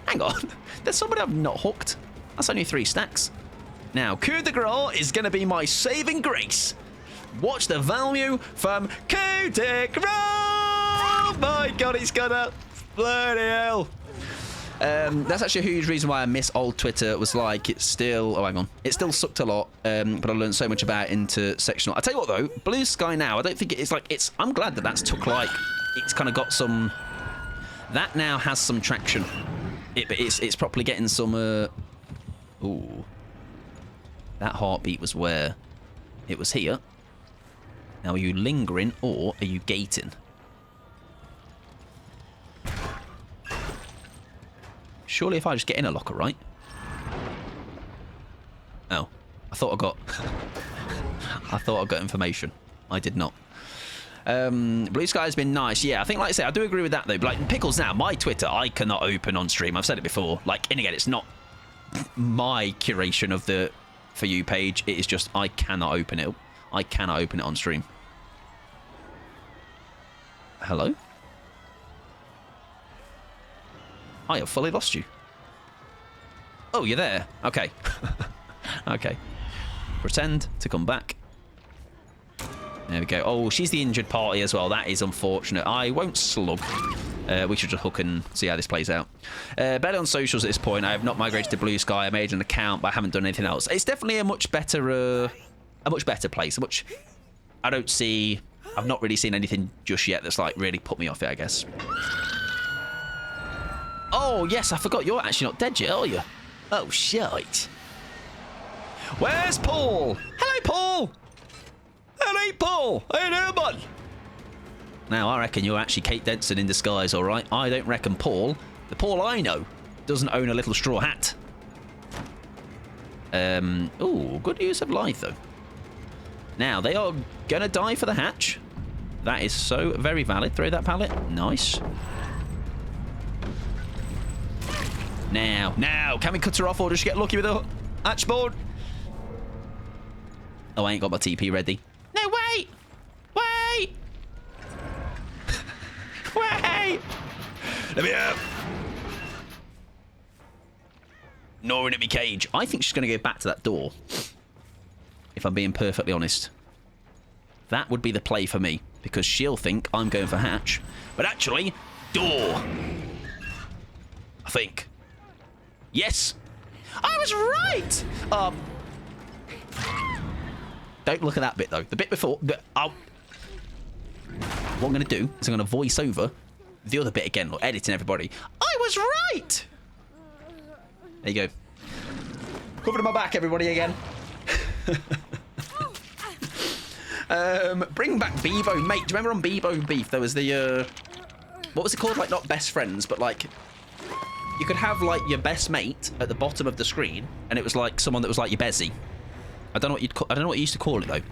Hang on. There's somebody I've not hooked. That's only 3 stacks. Now, coup de grace is going to be my saving grace. Watch the value from coup de grace. Oh, my God, he's gonna... Bloody hell. That's actually a huge reason why I miss old Twitter. Was like, it's still... Oh, hang on. It still sucked a lot, but I learned so much about intersectional. I tell you what, though. Blue Sky now, I don't think it's like... I'm glad that that's took, like... It's kind of got some... That now has some traction. But it's properly getting some... Ooh. That heartbeat was where it was here. Now, are you lingering or are you gating? Surely if I just get in a locker, right? Oh, I thought I got... I thought I got information. I did not. Blue Sky has been nice. Yeah, I think, like I say, I do agree with that, though. But, like, Pickles now, my Twitter, I cannot open on stream. I've said it before. Like, and again, it's not my curation of the For You page. It is just I cannot open it. I cannot open it on stream. Hello? I have fully lost you. Oh, you're there. Okay. Okay. Pretend to come back. There we go. Oh, she's the injured party as well. That is unfortunate. I won't slug. We should just hook and see how this plays out. Better on socials at this point. I have not migrated to Blue Sky. I made an account, but I haven't done anything else. It's definitely a much better place. I've not really seen anything just yet that's like really put me off it, I guess. Oh, yes, I forgot. You're actually not dead yet, are you? Oh, shite. Where's Paul? Hello, Paul. Hello, Paul. How you doing, bud? Now, I reckon you're actually Kate Denson in disguise, all right? I don't reckon Paul, the Paul I know, doesn't own a little straw hat. Oh, good use of life, though. Now, they are going to die for the hatch. That is so very valid. Throw that pallet. Nice. Now, can we cut her off or just get lucky with the hatch board? Oh, I ain't got my TP ready. No, wait! Wait! Wait! Let me out! Gnawing at me cage. I think she's going to go back to that door. If I'm being perfectly honest. That would be the play for me. Because she'll think I'm going for hatch. But actually, door. I think. Yes! I was right! Don't look at that bit, though. The bit before... what I'm going to do is I'm going to voice over the other bit again. Look, editing everybody. I was right! There you go. Covered in my back, everybody, again. Bring back Bebo. Mate, do you remember on Bebo Beef, there was the... what was it called? Like, not best friends, but, like... You could have, like, your best mate at the bottom of the screen, and it was, like, someone that was, like, your Bezzy. I don't know what you used to call it, though.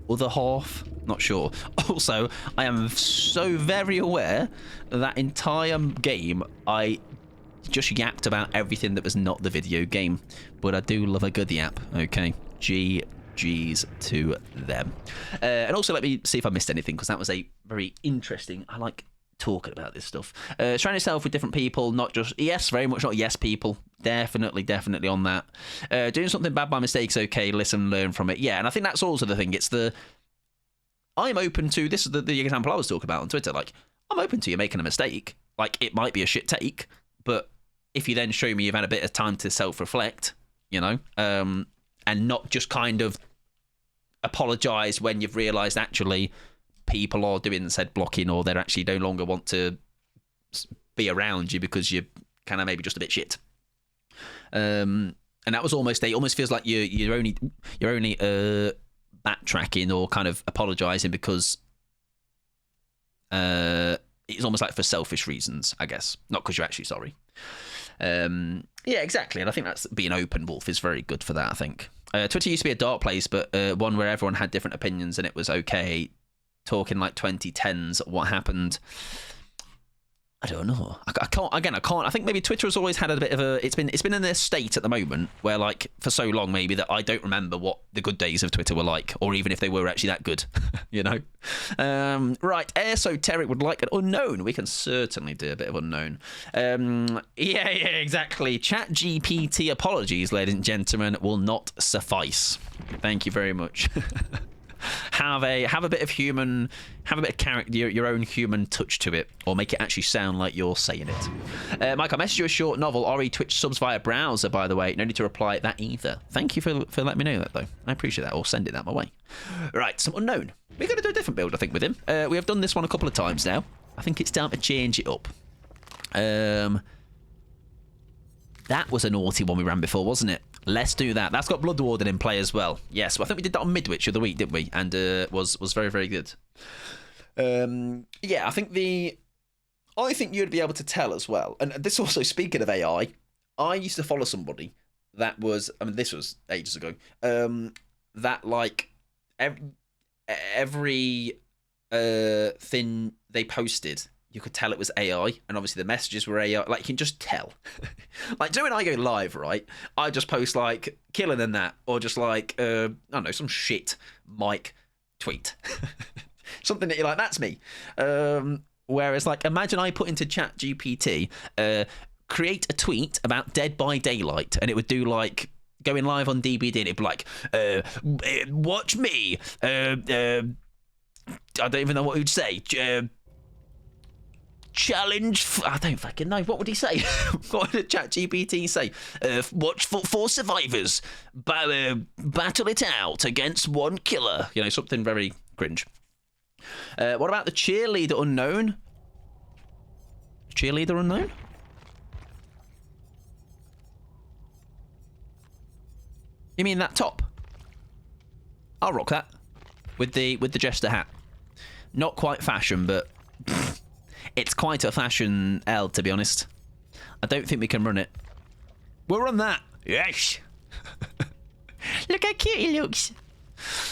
Other half? Not sure. Also, I am so very aware that entire game, I just yapped about everything that was not the video game. But I do love a good yap, okay? GG's to them. And also, let me see if I missed anything, because that was a very interesting... I like talking about this stuff. Surround yourself with different people, not just... Yes, very much not yes people. Definitely on that. Doing something bad by mistake is okay. Listen, learn from it. Yeah, and I think that's also the thing. It's the... I'm open to... This is the example I was talking about on Twitter. Like, I'm open to you making a mistake. Like, it might be a shit take, but if you then show me you've had a bit of time to self-reflect, you know, and not just kind of apologise when you've realised actually people are doing said blocking, or they actually no longer want to be around you because you're kind of maybe just a bit shit. And that was almost... It almost feels like you're only backtracking or kind of apologising because it's almost like for selfish reasons, I guess. Not because you're actually sorry. Yeah, exactly. And I think that's being open, Wolf, is very good for that, I think. Twitter used to be a dark place, but one where everyone had different opinions and it was okay. Talking like 2010s, what happened? I don't know. I can't. I think maybe Twitter has always had a bit of a... It's been in this state at the moment where, like, for so long maybe that I don't remember what the good days of Twitter were like, or even if they were actually that good, you know? Right, Esoteric would like an unknown. We can certainly do a bit of unknown. Yeah, exactly. ChatGPT apologies, ladies and gentlemen, will not suffice. Thank you very much. Have a bit of human, have a bit of character, your own human touch to it, or make it actually sound like you're saying it. Mike, I messaged you a short novel. RE Twitch subs via browser, by the way. No need to reply that either. Thank you for letting me know that, though. I appreciate that. Or send it that my way. Right, some unknown. We're going to do a different build, I think, with him. We have done this one a couple of times now. I think it's time to change it up. That was a naughty one we ran before, wasn't it? Let's do that. That's got Blood Warden in play as well. Yes, well, I think we did that on Midwich of the week, didn't we? And was very, very good. Yeah, I think you'd be able to tell as well. And this also, speaking of AI, I used to follow somebody that was, I mean, this was ages ago, that like every thing they posted, you could tell it was AI, and obviously the messages were AI. Like, you can just tell. Like, do you know when I go live, right? I just post, like, killing and that, or just, like, I don't know, some shit Mike tweet. Something that you're like, that's me. Whereas, like, imagine I put into Chat GPT, create a tweet about Dead by Daylight, and it would do, like, going live on DBD, and it'd be like, watch me. I don't even know what he'd say. Challenge. I don't fucking know. What would he say? What did ChatGPT say? Watch for 4 survivors. Battle it out against 1 killer. You know, something very cringe. What about the cheerleader unknown? Cheerleader unknown? You mean that top? I'll rock that with the jester hat. Not quite fashion, but it's quite a fashion L, to be honest. I don't think we can run it. We'll run that. Yes. Look how cute he looks.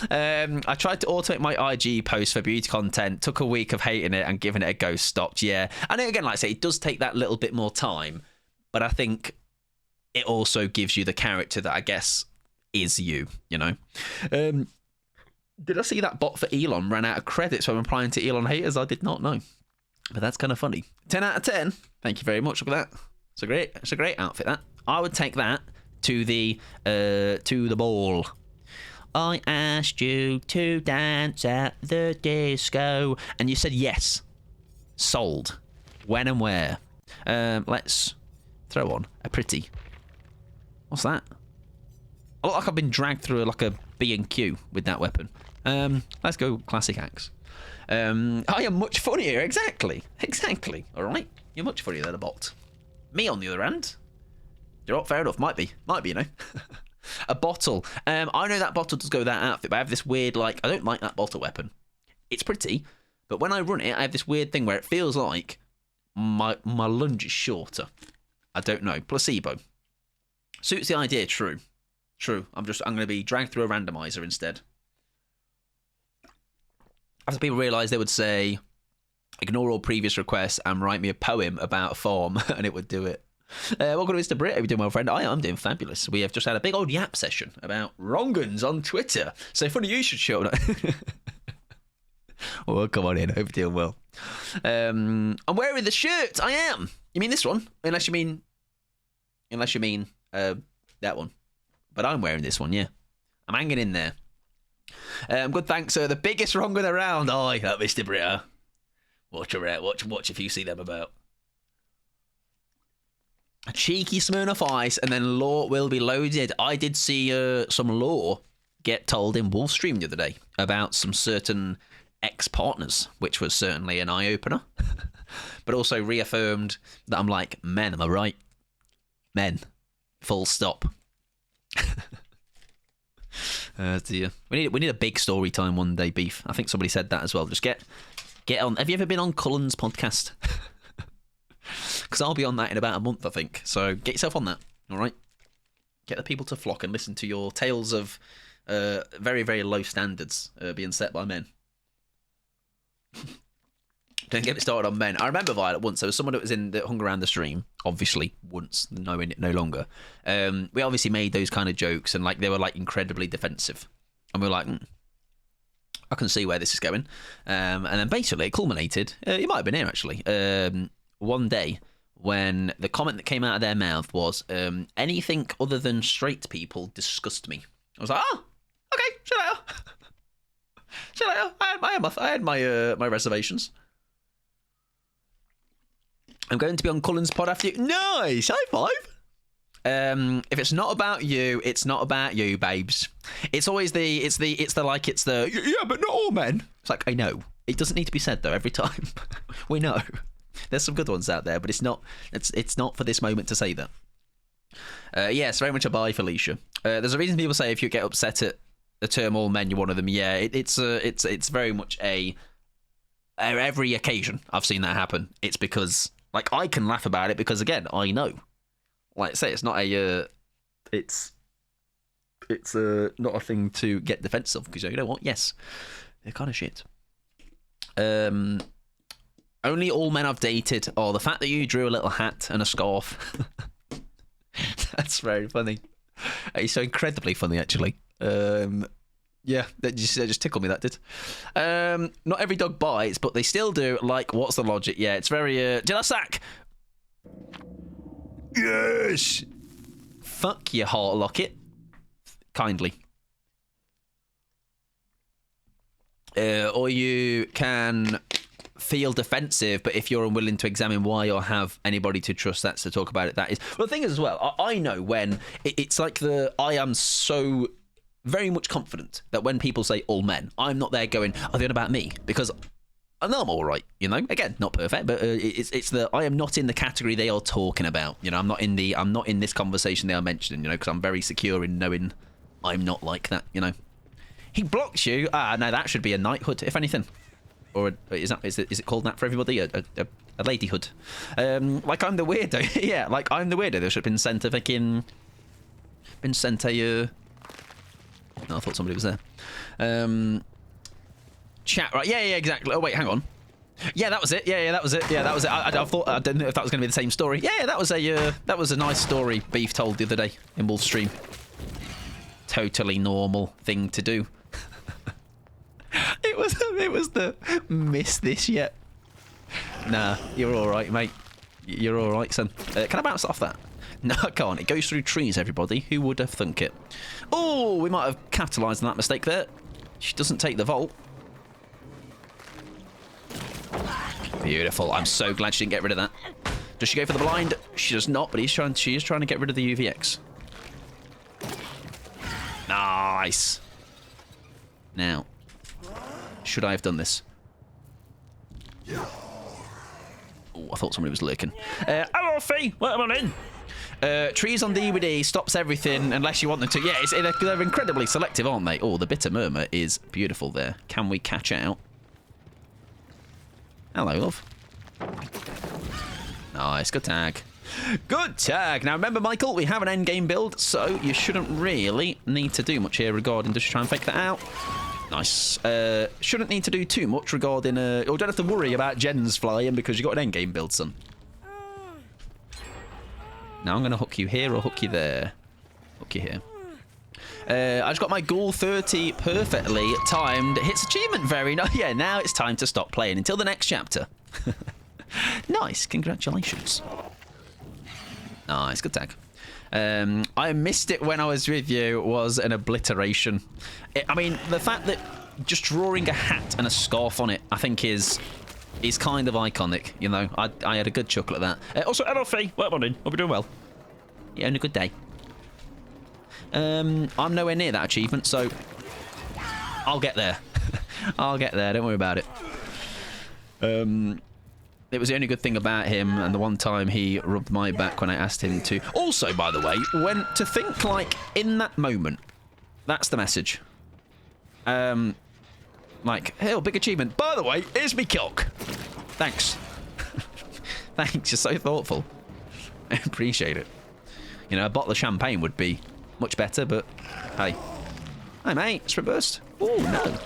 I tried to automate my IG post for beauty content. Took a week of hating it and giving it a go. Stopped. Yeah. I know, again, like I say, it does take that little bit more time, but I think it also gives you the character that I guess is you, you know. Did I see that bot for Elon ran out of credits from applying to Elon haters? I did not know. But that's kind of funny. 10 out of 10. Thank you very much. Look at that. It's a great outfit, that. I would take that to the ball. I asked you to dance at the disco, and you said yes. Sold. When and where? Let's throw on a pretty. What's that? I look like I've been dragged through like a B&Q with that weapon. Let's go classic axe. I am much funnier. Exactly. All right. You're much funnier than a bot. Me, on the other hand. You're not fair enough. Might be, you know. A bottle. I know that bottle does go with that outfit, but I have this weird, like, I don't like that bottle weapon. It's pretty, but when I run it, I have this weird thing where it feels like my lunge is shorter. I don't know. Placebo. Suits the idea. True. I'm going to be dragged through a randomizer instead. After people realise, they would say, ignore all previous requests and write me a poem about a farm, and it would do it. Welcome to Mr. Brit. How are you doing, my friend? I'm doing fabulous. We have just had a big old yap session about wrong'uns on Twitter. So funny you should show up. Well, come on in. Hope you're doing well. I'm wearing the shirt. I am. You mean this one? Unless you mean that one. But I'm wearing this one, yeah. I'm hanging in there. Good, thanks. The biggest wrong'un around. Aye, that Mr. Britta. Watch if you see them about. A cheeky Smirnoff Ice, and then lore will be loaded. I did see some lore get told in Wolfstream the other day about some certain ex-partners, which was certainly an eye-opener. But also reaffirmed that I'm like, men, am I right? Men. Full stop. Dear. We need a big story time one day, Beef. I think somebody said that as well. Just get on. Have you ever been on Cullen's podcast? Because I'll be on that in about a month, I think. So get yourself on that, all right? Get the people to flock and listen to your tales of very, very low standards being set by men. Don't get me started on men. I remember Violet once. There was someone that hung around the stream, obviously once, knowing it no longer. We obviously made those kind of jokes, and like they were like incredibly defensive. And we were like, I can see where this is going. And then basically it culminated. You might have been here actually. One day when the comment that came out of their mouth was, anything other than straight people disgust me. I was like, oh, okay, chill out. I had my reservations. I'm going to be on Cullen's pod after you. Nice, high five. If it's not about you, it's not about you, babes. It's always yeah, but not all men. It's like, I know. It doesn't need to be said though every time. We know. There's some good ones out there, but it's not for this moment to say that. Yeah, it's very much a bye, Felicia. There's a reason people say if you get upset at a term all men, you're one of them. Yeah, it's very much a every occasion I've seen that happen. It's because like I can laugh about it because again I know. Like I say, it's not a it's not a thing to get defensive because you know what? Yes, they're kind of shit. Only all men I've dated. Oh, the fact that you drew a little hat and a scarf. That's very funny. It's so incredibly funny, actually. Yeah, that just tickled me, that did. Not every dog bites, but they still do. Like, what's the logic? Yeah, it's very... Did I sack? Yes! Fuck your heart locket. Kindly. Or you can feel defensive, but if you're unwilling to examine why or have anybody to trust that's to talk about it, that is... Well, the thing is as well, I know when it's like I am so very much confident that when people say all men, I'm not there going, are they on about me? Because I know I'm all right, you know? Again, not perfect, but it's I am not in the category they are talking about. You know, I'm not in this conversation they are mentioning, you know, because I'm very secure in knowing I'm not like that, you know? He blocks you. No, that should be a knighthood, if anything. Or is it called that for everybody? A ladyhood. Like I'm the weirdo. Yeah, like I'm the weirdo. There should have been sent a fucking... Been sent a... No, I thought somebody was there. Chat, right? Yeah, exactly. Oh, wait, hang on. Yeah, that was it. Yeah, that was it. Yeah, that was it. I thought... I didn't know if that was going to be the same story. Yeah, that was a nice story Beef told the other day in Wolfstream. Totally normal thing to do. It was the miss this yet. Nah, you're all right, mate. You're all right, son. Can I bounce off that? No, I can't. It goes through trees, everybody. Who would have thunk it? Oh, we might have capitalised on that mistake there. She doesn't take the vault. Beautiful. I'm so glad she didn't get rid of that. Does she go for the blind? She does not, but she is trying to get rid of the UVX. Nice. Now, should I have done this? Oh, I thought somebody was lurking. Hello, Fee. Welcome on in. Trees on DVD stops everything unless you want them to. Yeah, they're incredibly selective, aren't they? Oh, the bitter murmur is beautiful there. Can we catch out? Hello, love. Nice, good tag. Good tag. Now remember, Michael, we have an endgame build, so you shouldn't really need to do much here regarding just try and fake that out. Nice. Shouldn't need to do too much regarding... or don't have to worry about gens flying because you got an endgame build, son. Now I'm going to hook you here or hook you there. Hook you here. I just got my Ghoul 30 perfectly timed. Hits achievement very nice. Yeah, now it's time to stop playing until the next chapter. Nice. Congratulations. Nice. Good tag. I missed it when I was with you was an obliteration. I mean, the fact that just drawing a hat and a scarf on it, I think is kind of iconic, you know. I had a good chuckle at that. Also, hello, Fee. Well done. Hope you're doing well. Yeah, having a good day. I'm nowhere near that achievement, so I'll get there. I'll get there. Don't worry about it. It was the only good thing about him, and the one time he rubbed my back when I asked him to. Also, by the way, when to think like in that moment, that's the message. Like, hey, big achievement. By the way, here's me cock. Thanks. Thanks, you're so thoughtful. I appreciate it. You know, a bottle of champagne would be much better, but hey. Hey, mate, sprint burst. Oh,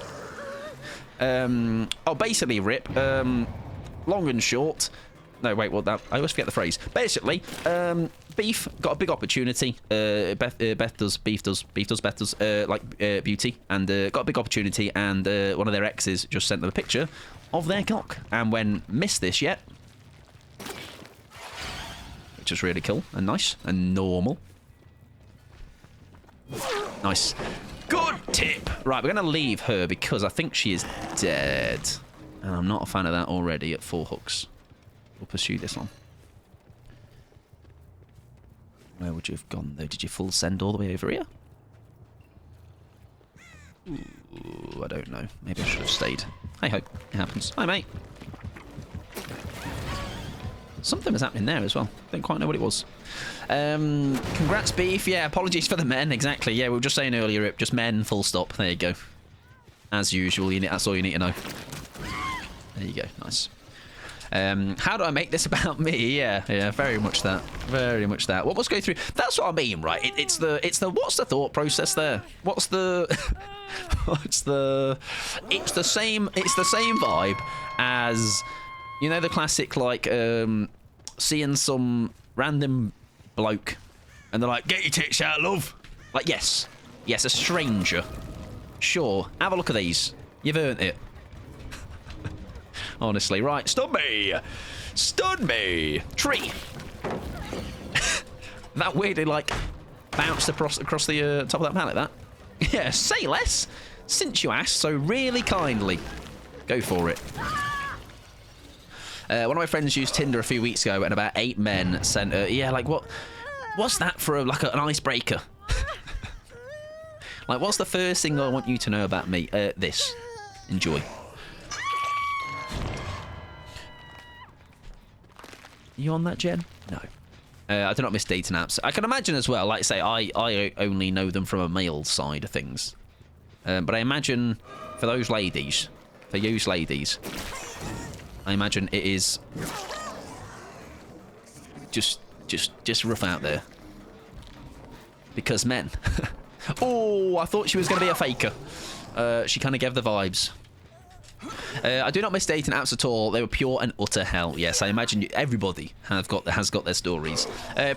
no. Basically, Rip, long and short. No, wait, what that? I always forget the phrase. Basically, Beef got a big opportunity. Beth does, Beef does, Beauty, and got a big opportunity, and one of their exes just sent them a picture of their cock. And when missed this yet, which is really cool and nice and normal. Nice. Good tip. Right, we're going to leave her because I think she is dead. And I'm not a fan of that already at 4 hooks. We'll pursue this one. Where would you have gone, though? Did you full send all the way over here? Ooh, I don't know. Maybe I should have stayed. Hey ho, it happens. Hi, mate. Something was happening there as well. Didn't quite know what it was. Congrats, Beef. Yeah, apologies for the men. Exactly. Yeah, we were just saying earlier, just men, full stop. There you go. As usual, that's all you need to know. There you go. Nice. How do I make this about me? Yeah, very much that. Very much that. What was going through? That's what I mean, right? It's the what's the thought process there? What's the it's the same vibe as, you know, the classic, like, seeing some random bloke and they're like, get your tits out, love. Like, yes, a stranger. Sure, have a look at these. You've earned it. Honestly, right, stun me! Stun me! Tree! That weirdly, like, bounced across the top of that pallet, that. Yeah, say less, since you asked so really kindly. Go for it. One of my friends used Tinder a few weeks ago, and about 8 men sent her, yeah, like, what's that for, an icebreaker? Like, what's the first thing I want you to know about me? This. Enjoy. You on that, Jen? No. I do not miss dating apps. I can imagine as well, like I say, I only know them from a male side of things. But I imagine for those ladies, for you ladies, I imagine it is just rough out there. Because men. Oh, I thought she was going to be a faker. She kind of gave the vibes. I do not miss dating apps at all. They were pure and utter hell. Yes, I imagine everybody has got their stories.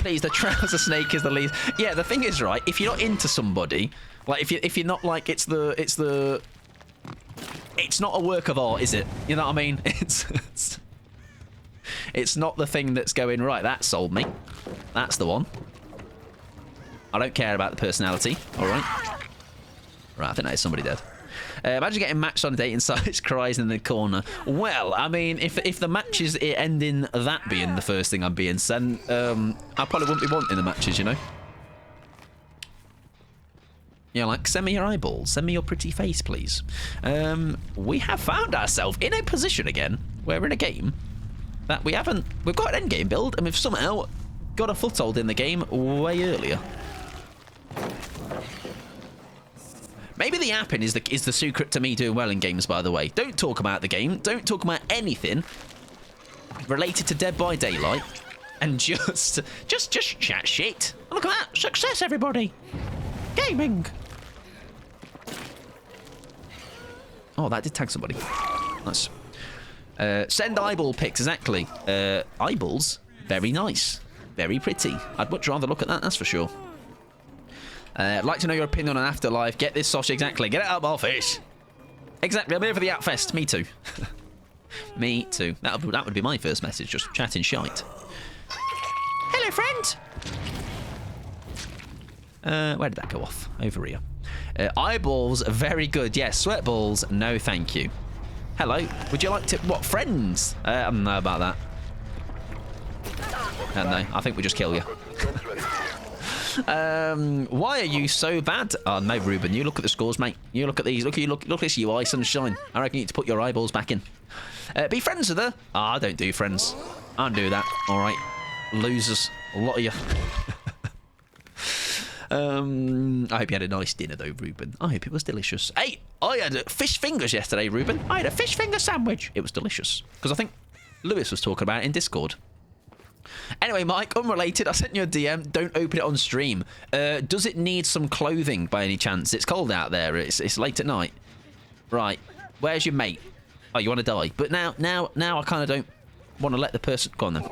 Please, the trouser snake is the lead. Yeah, the thing is, right, if you're not into somebody, like if you're not like it's not a work of art, is it? You know what I mean? It's not the thing that's going right. That sold me. That's the one. I don't care about the personality. All right. Right, I think that is somebody dead. Imagine getting matched on a dating site, cries in the corner. Well, I mean, if the match is ending that being the first thing I'm being sent, I probably wouldn't be wanting the matches, you know? Yeah, like, send me your eyeballs, send me your pretty face, please. We have found ourselves in a position again, where we're in a game that we've got an endgame build, and we've somehow got a foothold in the game way earlier. Maybe the apping is the secret to me doing well in games, by the way. Don't talk about the game. Don't talk about anything related to Dead by Daylight. And just chat shit. Look at that. Success, everybody. Gaming. Oh, that did tag somebody. Nice. Send eyeball pics, exactly. Eyeballs, very nice. Very pretty. I'd much rather look at that, that's for sure. I'd like to know your opinion on Afterlife. Get this sausage, exactly. Get it out of my face. Exactly, I'm here for the Outfest. Me too. Me too. That would be my first message, just chatting shite. Hello, friend. Where did that go off? Over here. Eyeballs, very good. Yes, sweat balls, no thank you. Hello, would you like to... What, friends? I don't know about that. I don't know. I think we just kill you. Why are you so bad? Oh, no, Ruben. You look at the scores, mate. You look at these. Look at this UI sunshine. I reckon you need to put your eyeballs back in. Be friends with her. Ah, I don't do friends. I don't do that. All right. Losers. A lot of you. I hope you had a nice dinner, though, Ruben. I hope it was delicious. Hey, I had fish fingers yesterday, Ruben. I had a fish finger sandwich. It was delicious. Because I think Lewis was talking about it in Discord. Anyway, Mike, unrelated, I sent you a DM. Don't open it on stream. Does it need some clothing by any chance? It's cold out there. It's late at night. Right. Where's your mate? Oh, you want to die? But now I kind of don't want to let the person... Go on, then.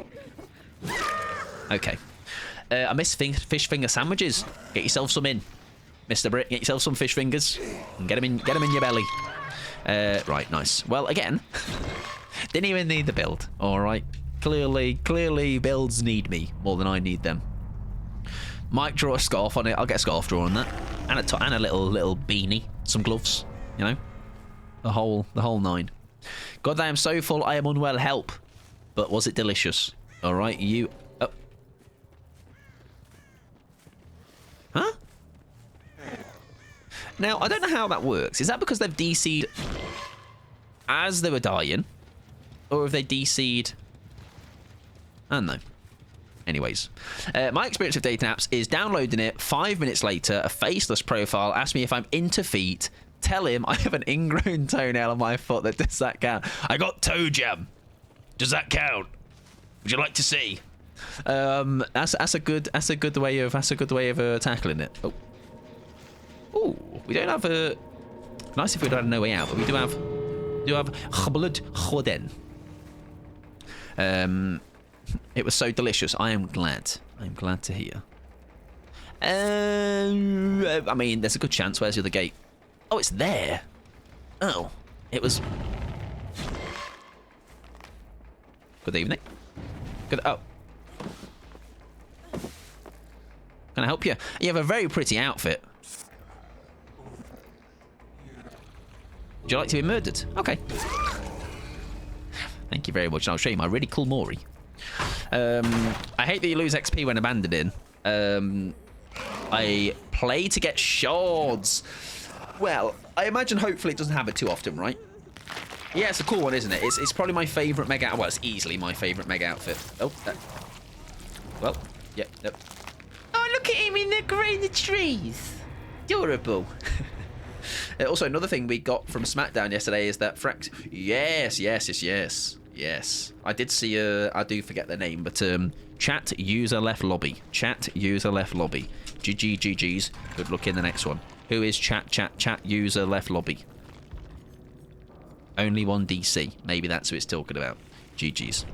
Okay. I miss fish finger sandwiches. Get yourself some in. Mr. Britt, get yourself some fish fingers. And get them in your belly. Right, nice. Well, again, didn't even need the build. All right. Clearly, builds need me more than I need them. Might draw a scarf on it. I'll get a scarf drawn on that, and a little beanie, some gloves. You know, the whole nine. God, I am so full. I am unwell. Help! But was it delicious? All right, you. Oh. Huh? Now I don't know how that works. Is that because they've DC'd as they were dying, or have they DC'd aren't they? Anyways, my experience of dating apps is downloading it. 5 minutes later, a faceless profile asks me if I'm into feet. Tell him I have an ingrown toenail on my foot. Does that count? I got toe jam. Does that count? Would you like to see? That's a good way of tackling it. Oh, we don't have a. Nice if we don't have no way out, but we do have blood choden. It was so delicious. I am glad to hear. I mean, there's a good chance. Where's the other gate? Oh, it's there. Oh, it was. Good evening. Good. Oh. Can I help you? You have a very pretty outfit. Would you like to be murdered? Okay. Thank you very much. I'll show you my really cool Mori. I hate that you lose XP when abandoning. I play to get shards. Well, I imagine hopefully it doesn't happen too often, right? Yeah, it's a cool one, isn't it? It's probably my favourite mega... Well, it's easily my favourite mega outfit. Oh, well, yeah, yep. Oh, look at him in the trees. Adorable. Also, another thing we got from SmackDown yesterday is that Frax... Yes. I did see... I do forget their name, but... Chat user left lobby. GG's. Good luck in the next one. Who is chat user left lobby? Only one DC. Maybe that's who it's talking about. GG's.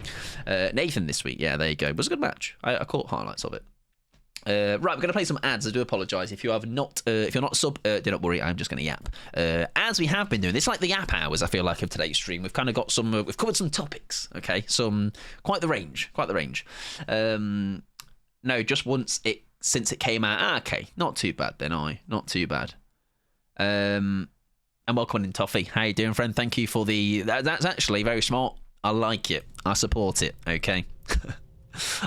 Nathan this week. Yeah, there you go. It was a good match. I caught highlights of it. Right, we're going to play some ads. I do apologise if you have not. If you're not sub, do not worry. I'm just going to yap. As we have been doing, it's like the yap hours. I feel like of today's stream. We've kind of got some. We've covered some topics. Okay, quite the range. No, just once since it came out. Okay, not too bad then. Not too bad. And welcome in, Toffee. How you doing, friend? Thank you for the. That's actually very smart. I like it. I support it. Okay.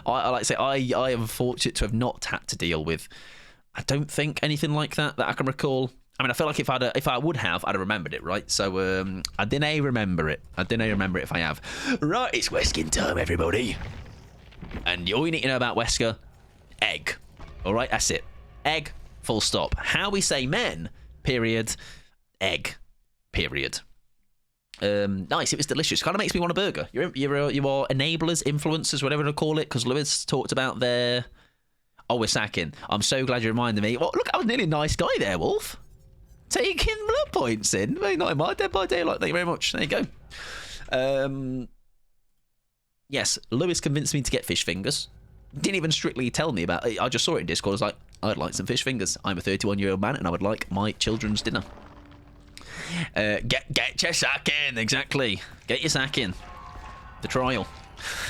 I like to say I am fortunate to have not had to deal with. I don't think anything like that I can recall. I mean, I feel like if I would have, I'd have remembered it, right? So I didn't remember it. If I have. Right, it's Weskin time, everybody. And all you need to know about Wesker, egg. All right, that's it. Egg. Full stop. How we say men. Period. Egg. Period. Nice, it was delicious. Kind of makes me want a burger. You are enablers, influencers, whatever to call it, because Lewis talked about their... Oh, we're sacking. I'm so glad you reminded me. Well, look, I was nearly a nice guy there, Wolf. Taking blood points in. Very not in my Dead by Daylight. Thank you very much. There you go. Yes, Lewis convinced me to get fish fingers. Didn't even strictly tell me about it. I just saw it in Discord. I was like, I'd like some fish fingers. I'm a 31-year-old man and I would like my children's dinner. Get your sack in, exactly. Get your sack in. The trial.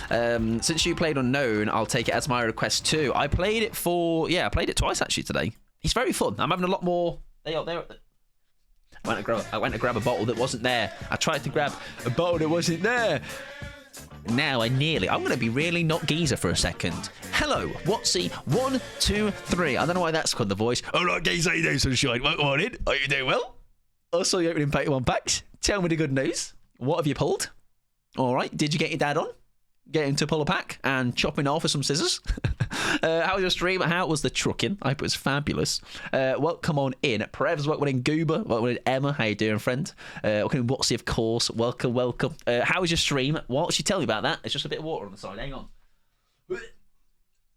Since you played Unknown, I'll take it as my request too. I played it twice actually today. It's very fun. I'm having a lot more. I went to grab a bottle that wasn't there. I tried to grab a bottle that wasn't there. Now I'm going to be really not geezer for a second. Hello, Watsy, 1, 2, 3. I don't know why that's called the voice. All right, geezer, how you doing, sunshine? Welcome on in. Are you doing well? Also, you're opening 81 packs. Tell me the good news. What have you pulled? All right. Did you get your dad on? Get him to pull a pack and chop it off with some scissors. How was your stream? How was the trucking? I hope it was fabulous. Welcome on in. Prevs, welcome in. Goober, welcome in. Emma, how you doing, friend? Welcome in. Watsy, of course. Welcome. How was your stream? What should you tell me about that? It's just a bit of water on the side. Hang on.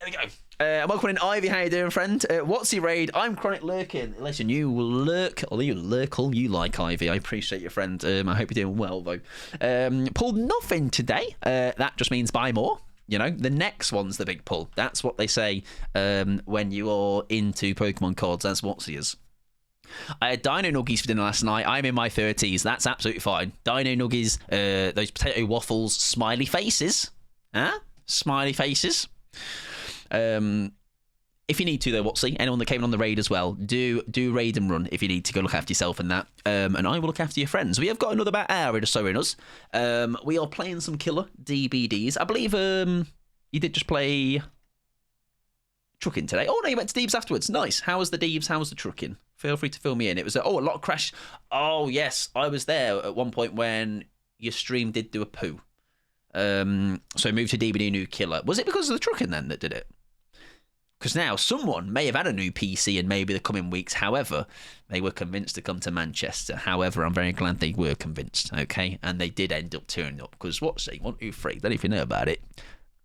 There we go. Welcome in, Ivy. How you doing, friend? What's your raid? I'm Chronic Lurking. Listen, you lurk all you like, Ivy. I appreciate your friend. I hope you're doing well, though. Pulled nothing today. That just means buy more. You know, the next one's the big pull. That's what they say when you are into Pokemon cards. That's what it is. I had Dino Nuggies for dinner last night. I'm in my 30s. That's absolutely fine. Dino Nuggies, those potato waffles, smiley faces. Huh? Smiley faces. If you need to though, Watsy, anyone that came on the raid as well, do raid and run if you need to go look after yourself and that. And I will look after your friends. We have got another about hour or so in us. We are playing some killer DBDs. I believe you did just play trucking today. Oh no, you went to Deebs afterwards. Nice. How was the Deebs? How was the trucking? Feel free to fill me in. It was a lot of crash. Oh yes, I was there at one point when your stream did do a poo. So moved to DBD new killer. Was it because of the trucking then that did it? Because now someone may have had a new PC in maybe the coming weeks. However, they were convinced to come to Manchester. However, I'm very glad they were convinced, okay? And they did end up turning up. Because what's he? 1, 2, 3. Don't know if you know about it.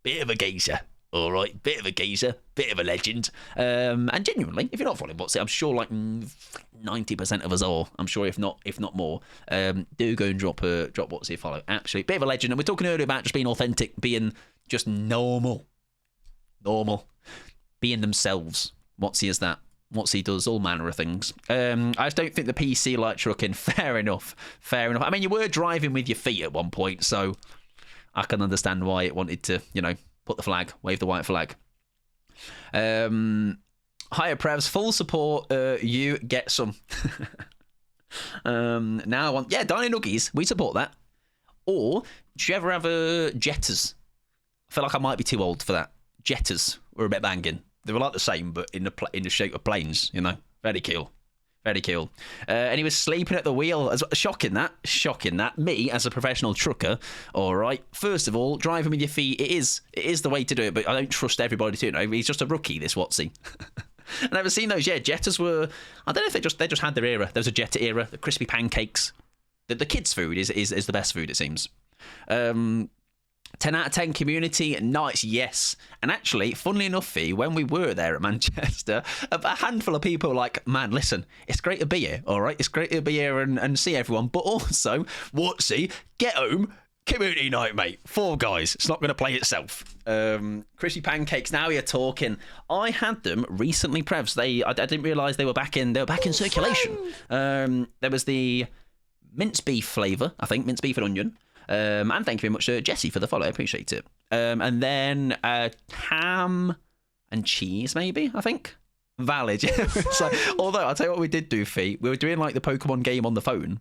Bit of a geezer. All right, bit of a geezer, bit of a legend. And genuinely, if you're not following what's it, I'm sure like 90% of us are. I'm sure if not more. Do go and drop what's it follow. Absolutely, bit of a legend. And we're talking earlier about just being authentic, being just normal, being themselves. What's he is that? What's he does all manner of things. I just don't think the PC like trucking. Fair enough. I mean, you were driving with your feet at one point, so I can understand why it wanted to, put the flag, wave the white flag. Higher Prevs, full support. You get some. Now I want, Dino Nuggies. We support that. Or do you ever have Jetters? I feel like I might be too old for that. Jetters were a bit banging. They were like the same, but in the shape of planes. Very cool. Very cool. And he was sleeping at the wheel. Shocking that. Me, as a professional trucker, all right, first of all, driving with your feet, it is the way to do it, but I don't trust everybody to know. He's just a rookie, this Watsy. I've never seen those. Jetters were, I don't know if they just had their era. There was a Jetta era, the crispy pancakes. The kids' food is the best food, it seems. 10 out of 10 community, nice, yes. And actually, funnily enough, Fee, when we were there at Manchester, a handful of people were like, man, listen, it's great to be here, all right? It's great to be here and see everyone, but also, Watsy, get home, community night, mate. 4 guys, it's not going to play itself. Crispy pancakes, now you're talking. I had them recently, Prevs. I didn't realise they were back in circulation. There was the minced beef flavour, I think, minced beef and onion. And thank you very much, Jesse, for the follow. I appreciate it. And then ham and cheese, maybe, I think. Valid. So, although, I'll tell you what we did do, Fee. We were doing, like, the Pokemon game on the phone.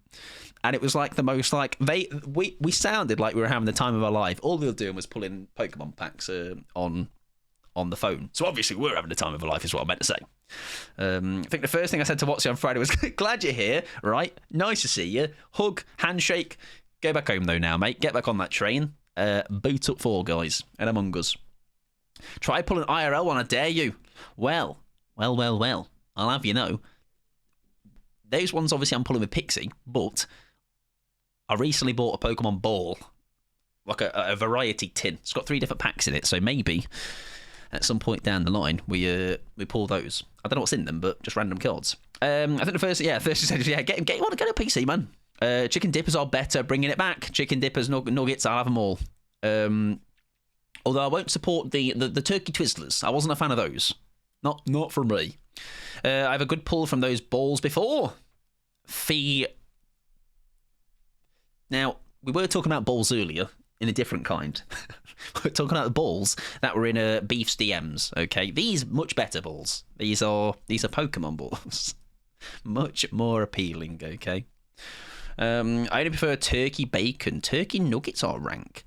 And it was, like, the most, like... We sounded like we were having the time of our life. All we were doing was pulling Pokemon packs on the phone. So, obviously, we were having the time of our life, is what I meant to say. I think the first thing I said to Watsy on Friday was, glad you're here, right? Nice to see you. Hug, handshake... Go back home, though, now, mate. Get back on that train. Boot up 4 guys and Among Us. Try pulling IRL one, I dare you. Well. I'll have you know. Those ones, obviously, I'm pulling with Pixie, but I recently bought a Pokemon ball. Like a variety tin. It's got 3 different packs in it, so maybe at some point down the line, we pull those. I don't know what's in them, but just random cards. I think the first you said, get a PC, man. Chicken dippers are better, bringing it back. Chicken dippers, nuggets, I'll have them all. Although I won't support the turkey twizzlers. I wasn't a fan of those. Not from me. I have a good pull from those balls before. Fee. Now, we were talking about balls earlier in a different kind. We're talking about the balls that were in Beef's DMs, okay? These much better balls. These are Pokemon balls. Much more appealing, okay? I only prefer turkey bacon. Turkey nuggets are rank.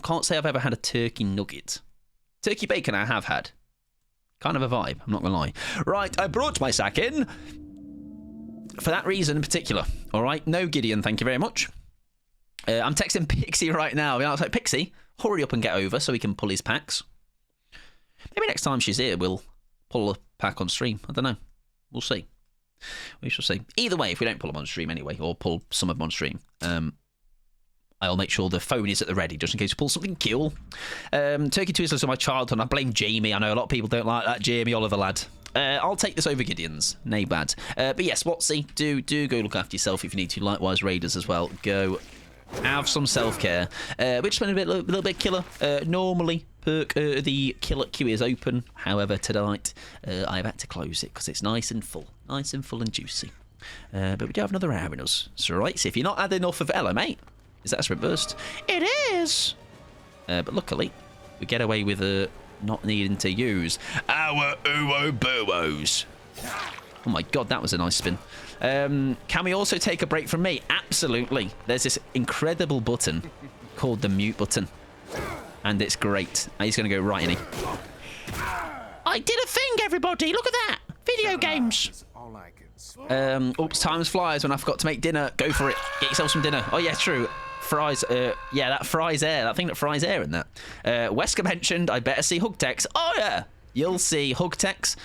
Can't say I've ever had a turkey nugget. Turkey bacon I have had. Kind of a vibe, I'm not going to lie. Right, I brought my sack in. For that reason in particular. All right, no Gideon, thank you very much. I'm texting Pixie right now. I was like, Pixie, hurry up and get over so we can pull his packs. Maybe next time she's here, we'll pull a pack on stream. I don't know. We'll see. We shall see. Either way, if we don't pull them on stream anyway, or pull some of them on stream, I'll make sure the phone is at the ready, just in case we pull something cool. Turkey Twizzlers are my childhood. I blame Jamie. I know a lot of people don't like that Jamie Oliver lad. I'll take this over Gideon's. Nay bad. But yes, Watsy, do go look after yourself if you need to. Likewise, Raiders as well. Go have some self-care. We're just spending a little bit killer. Normally, the killer queue is open. However, tonight, I've had to close it because it's nice and full and juicy. But we do have another hour in us. So, right, so if you're not had enough of Ella, mate, is that a sprint burst? It is! But luckily, we get away with not needing to use our Uwo-Buos. Oh my god, that was a nice spin. Can we also take a break from me? Absolutely. There's this incredible button called the mute button. And it's great. He's going to go right in. I did a thing, everybody. Look at that. Video games. Oops, time flies when I forgot to make dinner. Go for it. Get yourself some dinner. Oh, yeah, true. fries. Yeah, that fries air. That thing that fries air in that. Wesker mentioned I better see hug text. Oh yeah, you'll see hug text,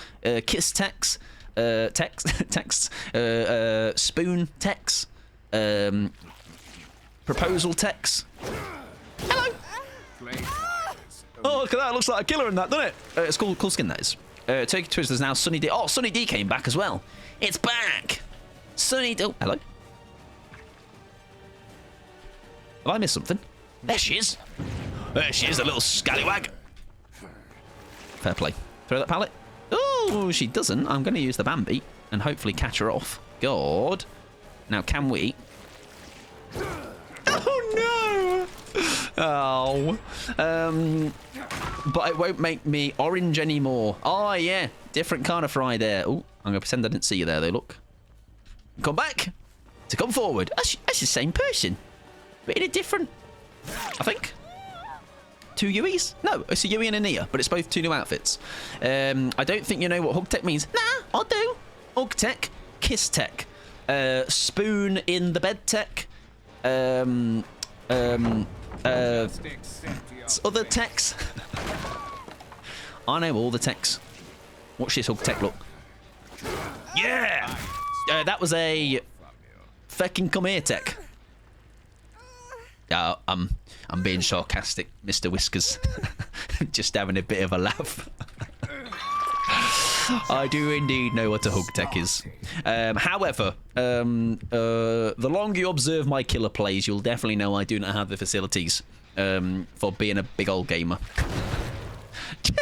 kiss text, texts, spoon text, proposal text. Hello. Oh, look at that. It looks like a killer in that, doesn't it? It's cool skin, that is. Turkey Twizzler's now Sunny D. Oh, Sunny D came back as well. It's back. Sunny D. Oh, hello. Have I missed something? There she is. There she is, a little scallywag. Fair play. Throw that pallet. Oh, she doesn't. I'm going to use the Bambi and hopefully catch her off. God. Now, can we? Oh, no. Oh. But it won't make me orange anymore. Oh, yeah. Different kind of fry there. Oh, I'm going to pretend I didn't see you there, though. Look. Come back. To come forward. That's the same person. But in a different, I think. 2 Yuis? No, it's a Yui and a Nia, but it's both 2 new outfits. I don't think you know what hug tech means. Nah, I do. Hug tech, kiss tech, spoon in the bed tech, other techs. I know all the techs. Watch this hug tech look. Yeah! That was a fucking come here tech. I'm being sarcastic, Mr. Whiskers. Just having a bit of a laugh. I do indeed know what a hug tech is. However, the longer you observe my killer plays, you'll definitely know I do not have the facilities for being a big old gamer.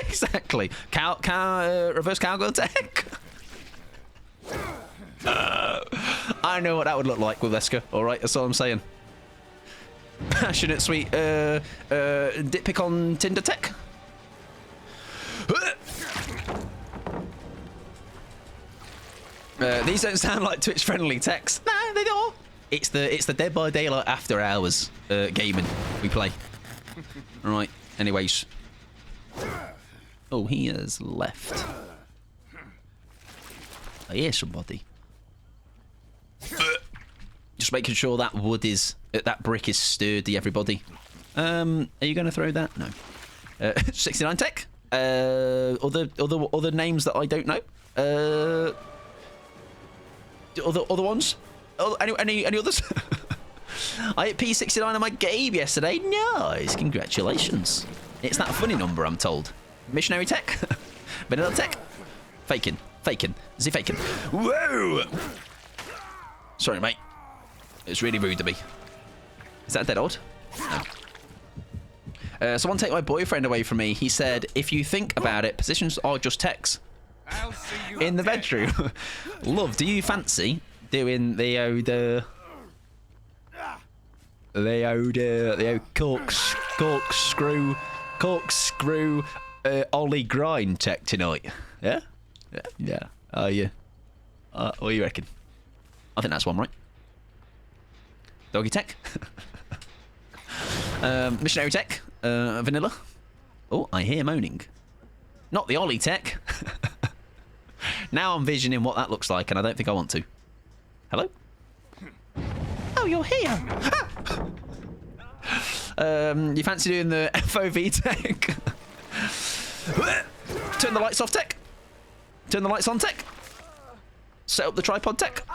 Exactly. Reverse cowgirl tech. I know what that would look like with Wesker. All right, that's all I'm saying. Passionate sweet dip pick on Tinder tech. These don't sound like Twitch friendly techs. No, they don't. It's the Dead by Daylight after hours gaming we play. All right. Anyways. Oh, he has left. I hear somebody. Just making sure that wood is, that brick is sturdy, everybody. Are you going to throw that? No. 69 tech. Other names that I don't know. Other ones. Any others? I hit P69 on my game yesterday. Nice, congratulations. It's that funny number, I'm told. Missionary tech. Vanilla tech. Faking. Is he faking? Whoa! Sorry, mate. It's really rude to me. Is that dead odd? No. Someone take my boyfriend away from me. He said, if you think about it, positions are just text. In the bedroom. Love, do you fancy doing the corkscrew Ollie grind tech tonight? Yeah? Yeah. Yeah. What do you reckon? I think that's one, right? Doggy tech. Missionary tech. Vanilla. Oh, I hear moaning. Not the Ollie tech. Now I'm visioning what that looks like, and I don't think I want to. Hello? Oh, you're here. You fancy doing the FOV tech? Turn the lights off tech. Turn the lights on tech. Set up the tripod tech.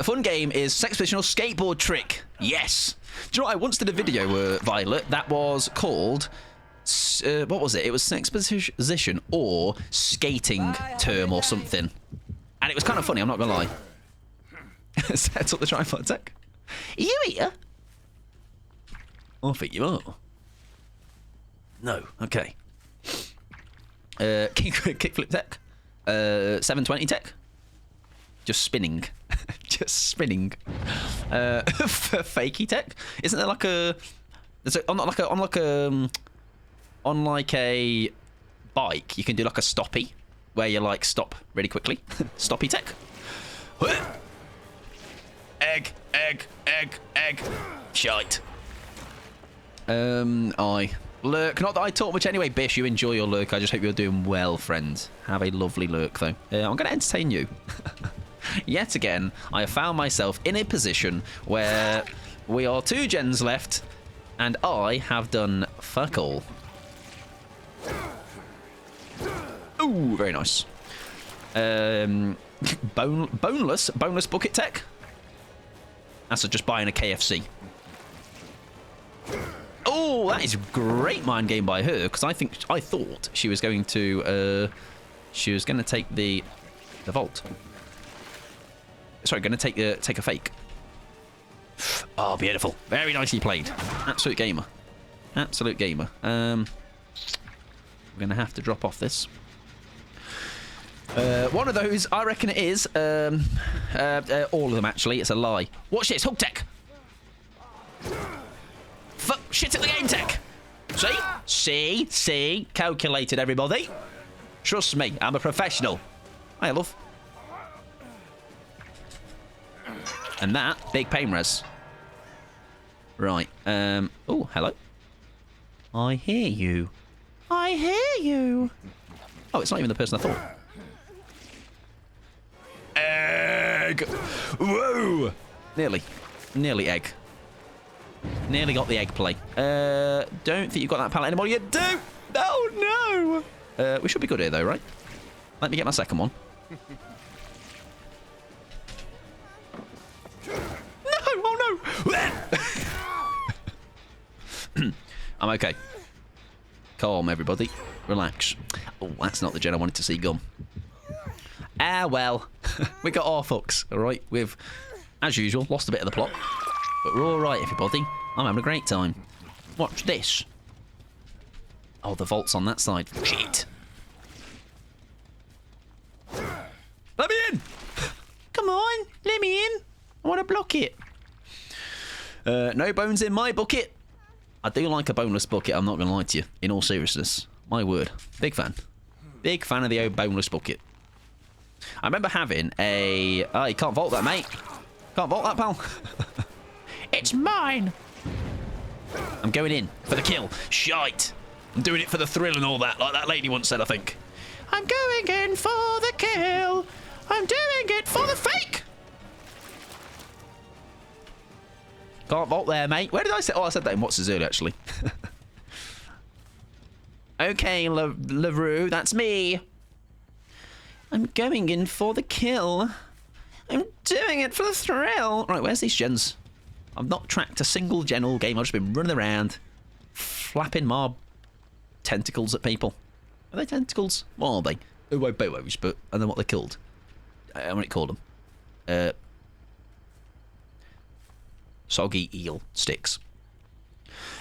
Fun game is sex positional skateboard trick. Yes. Do you know what? I once did a video, Violet, that was called... what was it? It was sex position or skating term or something. And it was kind of funny, I'm not going to lie. Set up the tripod tech. Are you here? I think you are. No. Okay. Kickflip tech. 720 tech. Just spinning. Just spinning. Fakey tech. Isn't there like a... on like a bike, you can do like a stoppy, where you like stop really quickly. Stoppy tech. Egg. Shite. I lurk. Not that I talk much anyway, Bish. You enjoy your lurk. I just hope you're doing well, friend. Have a lovely lurk, though. I'm going to entertain you. Yet again, I have found myself in a position where We are 2 gens left, and I have done fuck all. Ooh, very nice. Boneless bucket tech. That's just buying a KFC. Oh, that is a great mind game by her, because I thought she was going to take the vault. Sorry, going to take a fake. Oh, beautiful. Very nicely played. Absolute gamer. Absolute gamer. We're going to have to drop off this. One of those, I reckon it is. All of them, actually. It's a lie. Watch this. Hook tech. Shit at the game tech. See? Calculated, everybody. Trust me, I'm a professional. Hi, love. And that, big pain res. Right. Oh, hello. I hear you. I hear you. Oh, it's not even the person I thought. Egg. Whoa. Nearly egg. Nearly got the egg play. Don't think you've got that pallet anymore. You do. Oh, no. We should be good here, though, right? Let me get my second one. I'm okay. Calm, everybody. Relax. Oh, that's not the gen I wanted to see gone. Ah, well. We got our fucks, all right? We've, as usual, lost a bit of the plot. But we're all right, everybody. I'm having a great time. Watch this. Oh, the vault's on that side. Shit. Let me in! Come on, let me in. I want to block it. No bones in my bucket. I do like a boneless bucket, I'm not going to lie to you. In all seriousness. My word. Big fan. Big fan of the old boneless bucket. I remember having a... Oh, you can't vault that, mate. Can't vault that, pal. It's mine. I'm going in for the kill. Shite. I'm doing it for the thrill and all that, like that lady once said, I think. I'm going in for the kill. I'm doing it for the fake. Can't vault there, mate. Where did I say? Oh, I said that in What's His Early, actually. Okay, LaRue, that's me. I'm going in for the kill. I'm doing it for the thrill. Right, where's these gens? I've not tracked a single gen all game. I've just been running around, flapping my tentacles at people. Are they tentacles? What are they? Uwo-boos, but I don't know what they're called. I want to call them. Soggy eel sticks.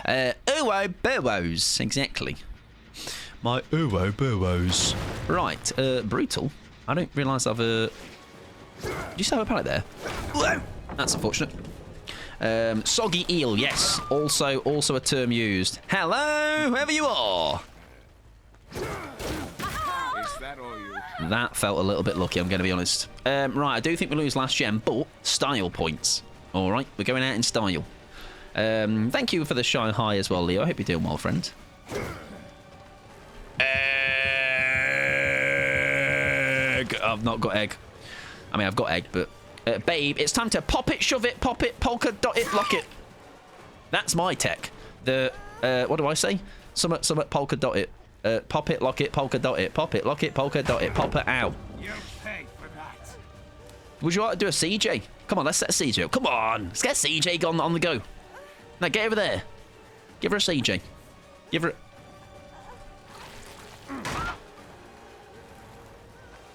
Uwo-boos, exactly. My Uwo-boos. Right, brutal. I don't realise I've... Did you still have a pallet there? Whoa! That's unfortunate. Soggy eel, yes. Also a term used. Hello, whoever you are. Is that all you? That felt a little bit lucky, I'm going to be honest. Right, I do think we lose last gem, but style points. All right, we're going out in style. Thank you for the shy high as well, Leo. I hope you're doing well, friend. Egg. I've not got egg. I mean, I've got egg, but... babe, it's time to pop it, shove it, pop it, polka dot it, lock it. That's my tech. The, what do I say? Summit, polka dot it. Pop it, lock it, polka dot it. Pop it, lock it, polka dot it. Pop it, ow. You pay for that. Would you like to do a CJ? Come on, let's set a CJ up. Come on, let's get CJ on the go. Now, get over there. Give her a CJ. Give her a...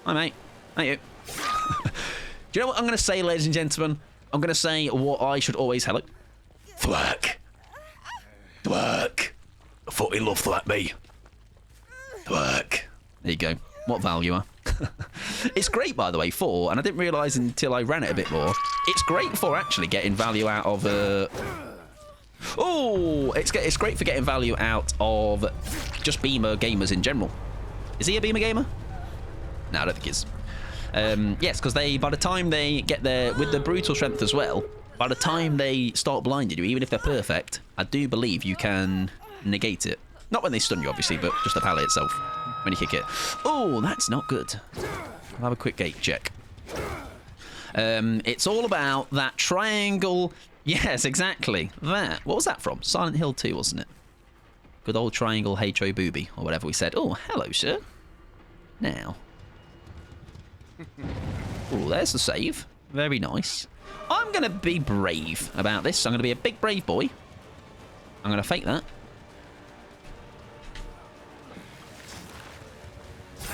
Hi, mate. Thank you. Do you know what I'm going to say, ladies and gentlemen? I'm going to say what I should always... Hello? Thwack. Thwack. I thought he loved thwack me. Thwack. There you go. What value, huh? It's great, by the way, for... And I didn't realise until I ran it a bit more. It's great for actually getting value out of... Oh! It's great for getting value out of just Beamer gamers in general. Is he a Beamer gamer? No, I don't think he is. Yes, because by the time they get there with the brutal strength as well, by the time they start blinding you, even if they're perfect, I do believe you can negate it. Not when they stun you, obviously, but just the pallet itself, when you kick it. Oh, that's not good. I'll have a quick gate check. It's all about that triangle Yes, exactly. That. What was that from? Silent Hill 2, wasn't it? Good old triangle H-O booby, or whatever we said. Oh, hello, sir. Now. Oh, there's the save. Very nice. I'm going to be brave about this. I'm going to be a big brave boy. I'm going to fake that.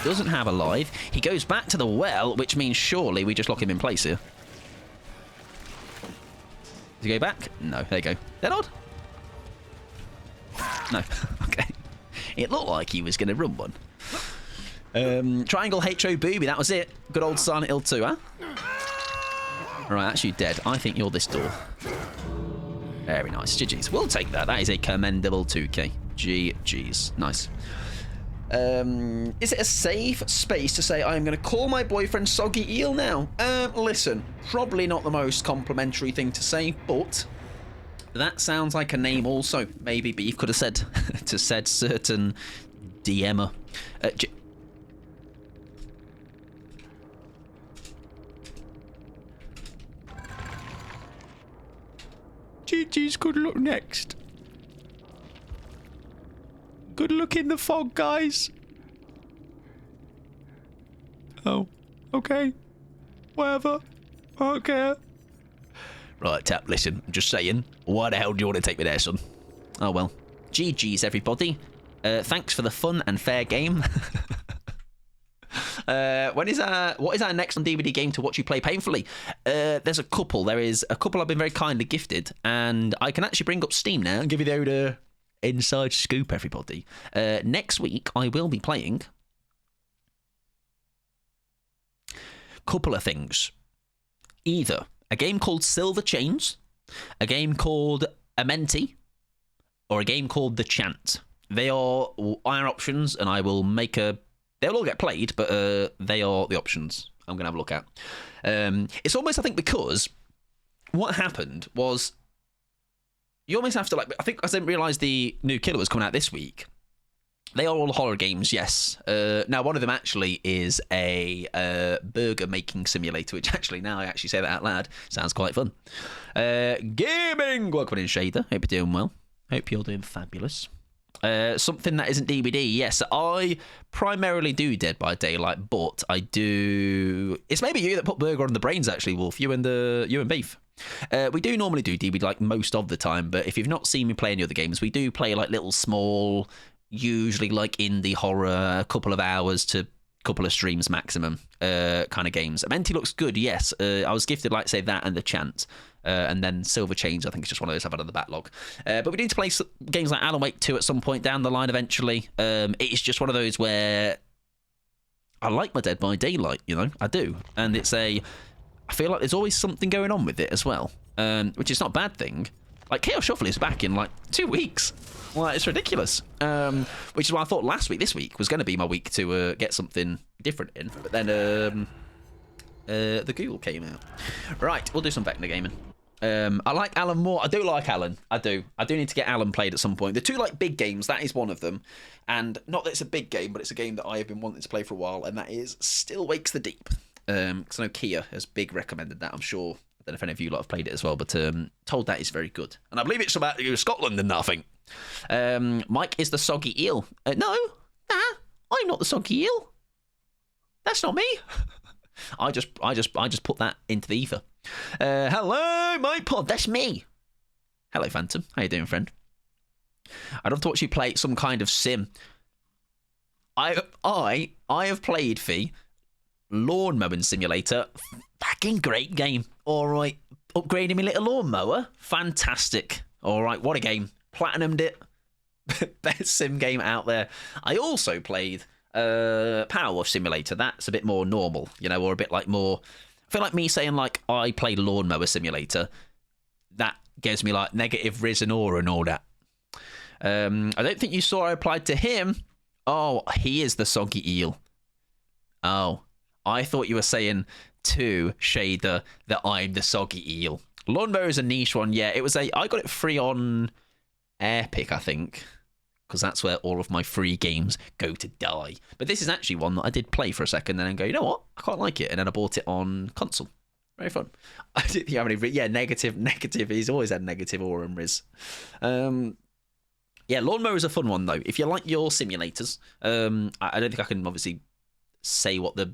Doesn't have a live. He goes back to the well, which means surely we just lock him in place here. Does he go back? No, there you go. That odd? No. Okay. It looked like he was going to run one. Triangle H-O booby, that was it. Good old Silent Hill 2, huh? Right, that's you dead. I think you're this door. Very nice. GG's. We'll take that. That is a commendable 2k. GG's. Nice. Is it a safe space to say I'm going to call my boyfriend Soggy Eel now? Listen, probably not the most complimentary thing to say, but that sounds like a name also. Maybe Beef could have said to said certain DMer. GG's good luck next. Good luck in the fog, guys. Oh, okay. Whatever. I don't care. Right, Tap, listen. I'm just saying. Why the hell do you want to take me there, son? Oh, well. GG's, everybody. Thanks for the fun and fair game. What is our next on DVD game to watch you play painfully? There's a couple. There is a couple I've been very kindly gifted, and I can actually bring up Steam now and give you the old inside scoop, everybody. Next week, I will be playing a couple of things. Either a game called Silver Chains, a game called Amenti, or a game called The Chant. They are our options, and I will make a... They'll all get played, but they are the options I'm going to have a look at. It's almost, I think, because what happened was you almost have to, like, I think I didn't realise the new Killer was coming out this week. They are all horror games, yes. Now, one of them actually is a burger making simulator, which actually, now I actually say that out loud, sounds quite fun. Gaming! Welcome in, Shader. Hope you're doing well. Hope you're doing fabulous. Something that isn't DVD. Yes, I primarily do Dead by Daylight, but I do... It's maybe you that put Burger on the brains, actually, Wolf. You and Beef. We do normally do DVD, like, most of the time, but if you've not seen me play any other games, we do play, like, little small, usually, like, indie horror, a couple of hours to couple of streams maximum kind of games. Amenti looks good, yes. I was gifted, like, say, that and The Chant. And then Silver Chains, I think it's just one of those I've had on the backlog. But we need to play games like Alan Wake 2 at some point down the line eventually. It's just one of those where I like my Dead by Daylight, you know, I do. And I feel like there's always something going on with it as well, which is not a bad thing. Like, Chaos Shuffle is back in, like, 2 weeks. Well, it's ridiculous. Which is why I thought this week was going to be my week to get something different in. But then the Google came out. Right, we'll do some Vecna gaming. I like Alan more. I do like Alan. I do need to get Alan played at some point. The two, like, big games, that is one of them. And not that it's a big game, but it's a game that I have been wanting to play for a while, and that is Still Wakes the Deep. Because I know Kia has big recommended that, I'm sure. I don't know if any of you lot have played it as well, but told that is very good. And I believe it's about Scotland and that, I think. Mike is the Soggy Eel. No, I'm not the Soggy Eel. That's not me. I just put that into the ether. Hello, my pod. That's me. Hello, Phantom. How you doing, friend? I'd love to watch you play some kind of sim. I have played the Lawn Mowing Simulator. Fucking great game. All right, upgrading my little lawnmower. Fantastic. All right, what a game. Platinumed it. Best sim game out there. I also played Power Wash Simulator. That's a bit more normal, you know, or a bit like more... I feel like me saying, like, I played Lawnmower Simulator, that gives me, like, negative risen aura and all that. I don't think you saw I applied to him. Oh, he is the Soggy Eel. Oh, I thought you were saying to Shader that I'm the Soggy Eel. Lawnmower is a niche one, yeah. I got it free on Epic, I think, because that's where all of my free games go to die. But this is actually one that I did play for a second and then go, you know what? I quite like it. And then I bought it on console. Very fun. I didn't think you have any. Yeah, negative. He's always had negative aura and Riz. Yeah, Lawnmower is a fun one though. If you like your simulators, I don't think I can obviously say what the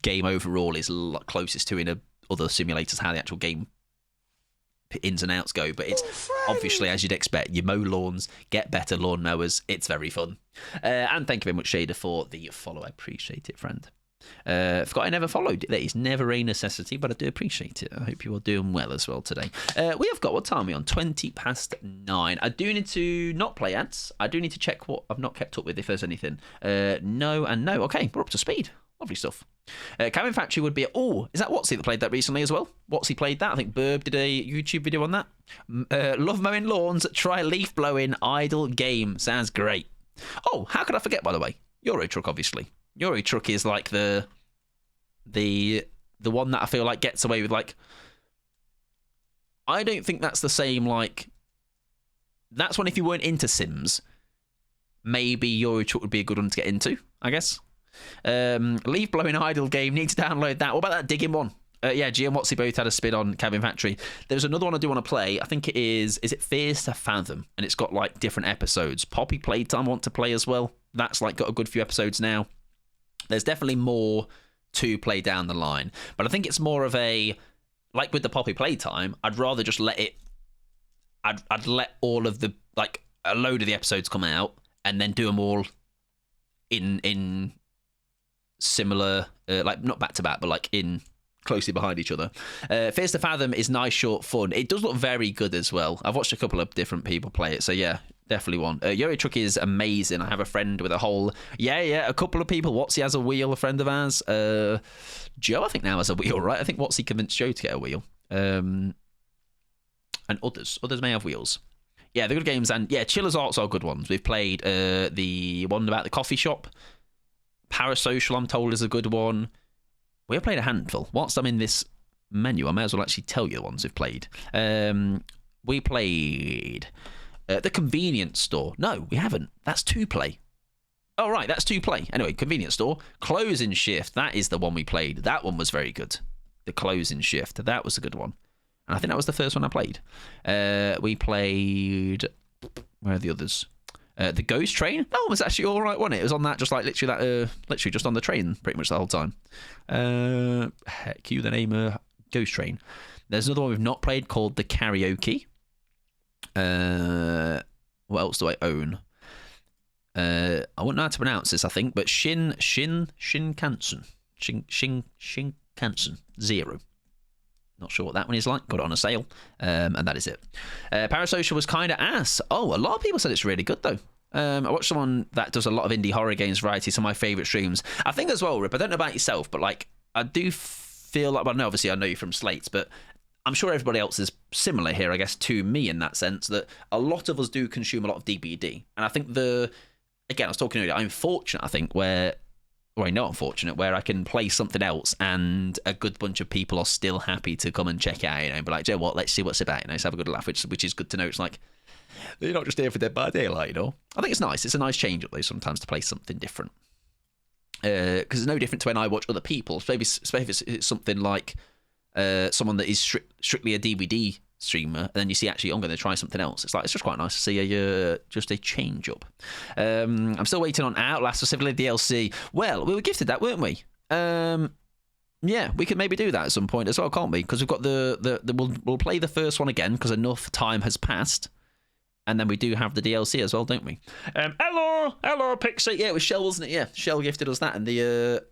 game overall is closest to in other simulators, how the actual game ins and outs go, but it's obviously, as you'd expect, you mow lawns, get better lawnmowers. It's very fun. And thank you very much, Shader, for the follow. I appreciate it, friend. Forgot I never followed. That is never a necessity, but I do appreciate it. I hope you are doing well as well today. We have got, what time are we on? 9:20. I do need to not play ads. I do need to check what I've not kept up with, if there's anything. No and no. Okay, we're up to speed. Lovely stuff. Cabin Factory would be... Oh, is that Watsy that played that recently as well? Watsy played that. I think Burb did a YouTube video on that. Love mowing lawns. Try leaf blowing. Idle game. Sounds great. Oh, how could I forget, by the way? Euro Truck, obviously. Euro Truck is like the one that I feel like gets away with, like... I don't think that's the same, like... That's one, if you weren't into Sims, maybe Euro Truck would be a good one to get into, I guess. Leaf blowing idle game, need to download that. What about that digging one? Yeah, G and Watsy both had a spin on Cabin Factory. There's another one I do want to play. I think it is it Fears to Fathom? And it's got like different episodes. Poppy Playtime I want to play as well. That's like got a good few episodes now. There's definitely more to play down the line, but I think it's more of a, like with the Poppy Playtime, I'd rather just let it, I'd let all of the, like a load of the episodes come out and then do them all in similar, like not back to back, but like in closely behind each other. Fears to Fathom is nice, short, fun. It does look very good as well. I've watched a couple of different people play it, so yeah, definitely one. Euro Truck is amazing. I have a friend with a whole, a couple of people. Watsy has a wheel, a friend of ours. Joe, I think, now has a wheel, right? I think Watsy convinced Joe to get a wheel. And others may have wheels. Yeah, they're good games, and yeah, Chiller's Arts are good ones. We've played the one about the coffee shop. Parasocial, I'm told, is a good one. We have played a handful. Whilst I'm in this menu, I may as well actually tell you the ones we've played. We played the Convenience Store. No, we haven't. That's 2Play. Oh, right, that's 2Play. Anyway, Convenience Store. Closing Shift, that is the one we played. That one was very good. The Closing Shift, that was a good one. And I think that was the first one I played. We played... Where are the others? The Ghost Train. That one was actually all right, wasn't it? It was on that, just like literally just on the train pretty much the whole time. Cue the name Ghost Train. There's another one we've not played called The Karaoke. What else do I own? I wouldn't know how to pronounce this, I think, but Shinkansen 0. Not sure what that one is like. Got it on a sale. And that is it. Parasocial was kind of ass. Oh, a lot of people said it's really good, though. I watched someone that does a lot of indie horror games variety. Some of my favourite streams. I think as well, Rip, I don't know about yourself, but like, I do feel like, well, no, obviously I know you from Slates, but I'm sure everybody else is similar here, I guess, to me in that sense, that a lot of us do consume a lot of DBD. And I think again, I was talking earlier, I'm fortunate, I think, where I can play something else and a good bunch of people are still happy to come and check it out, and be like, Joe, what? Let's see what's about, let's have a good laugh, which is good to know. It's like, you're not just here for Dead by Daylight, I think it's nice. It's a nice change up, though, sometimes to play something different. Because it's no different to when I watch other people, especially if it's something like someone that is strictly a DVD streamer, and then you see, actually, I'm going to try something else. It's just quite nice to see just a change up. I'm still waiting on Outlast, specifically DLC. Well, we were gifted that, weren't we? Yeah, we could maybe do that at some point as well, can't we? Because we've got we'll play the first one again because enough time has passed, and then we do have the DLC as well, don't we? Hello, Pixie. Yeah, it was Shell, wasn't it? Yeah, Shell gifted us that, and it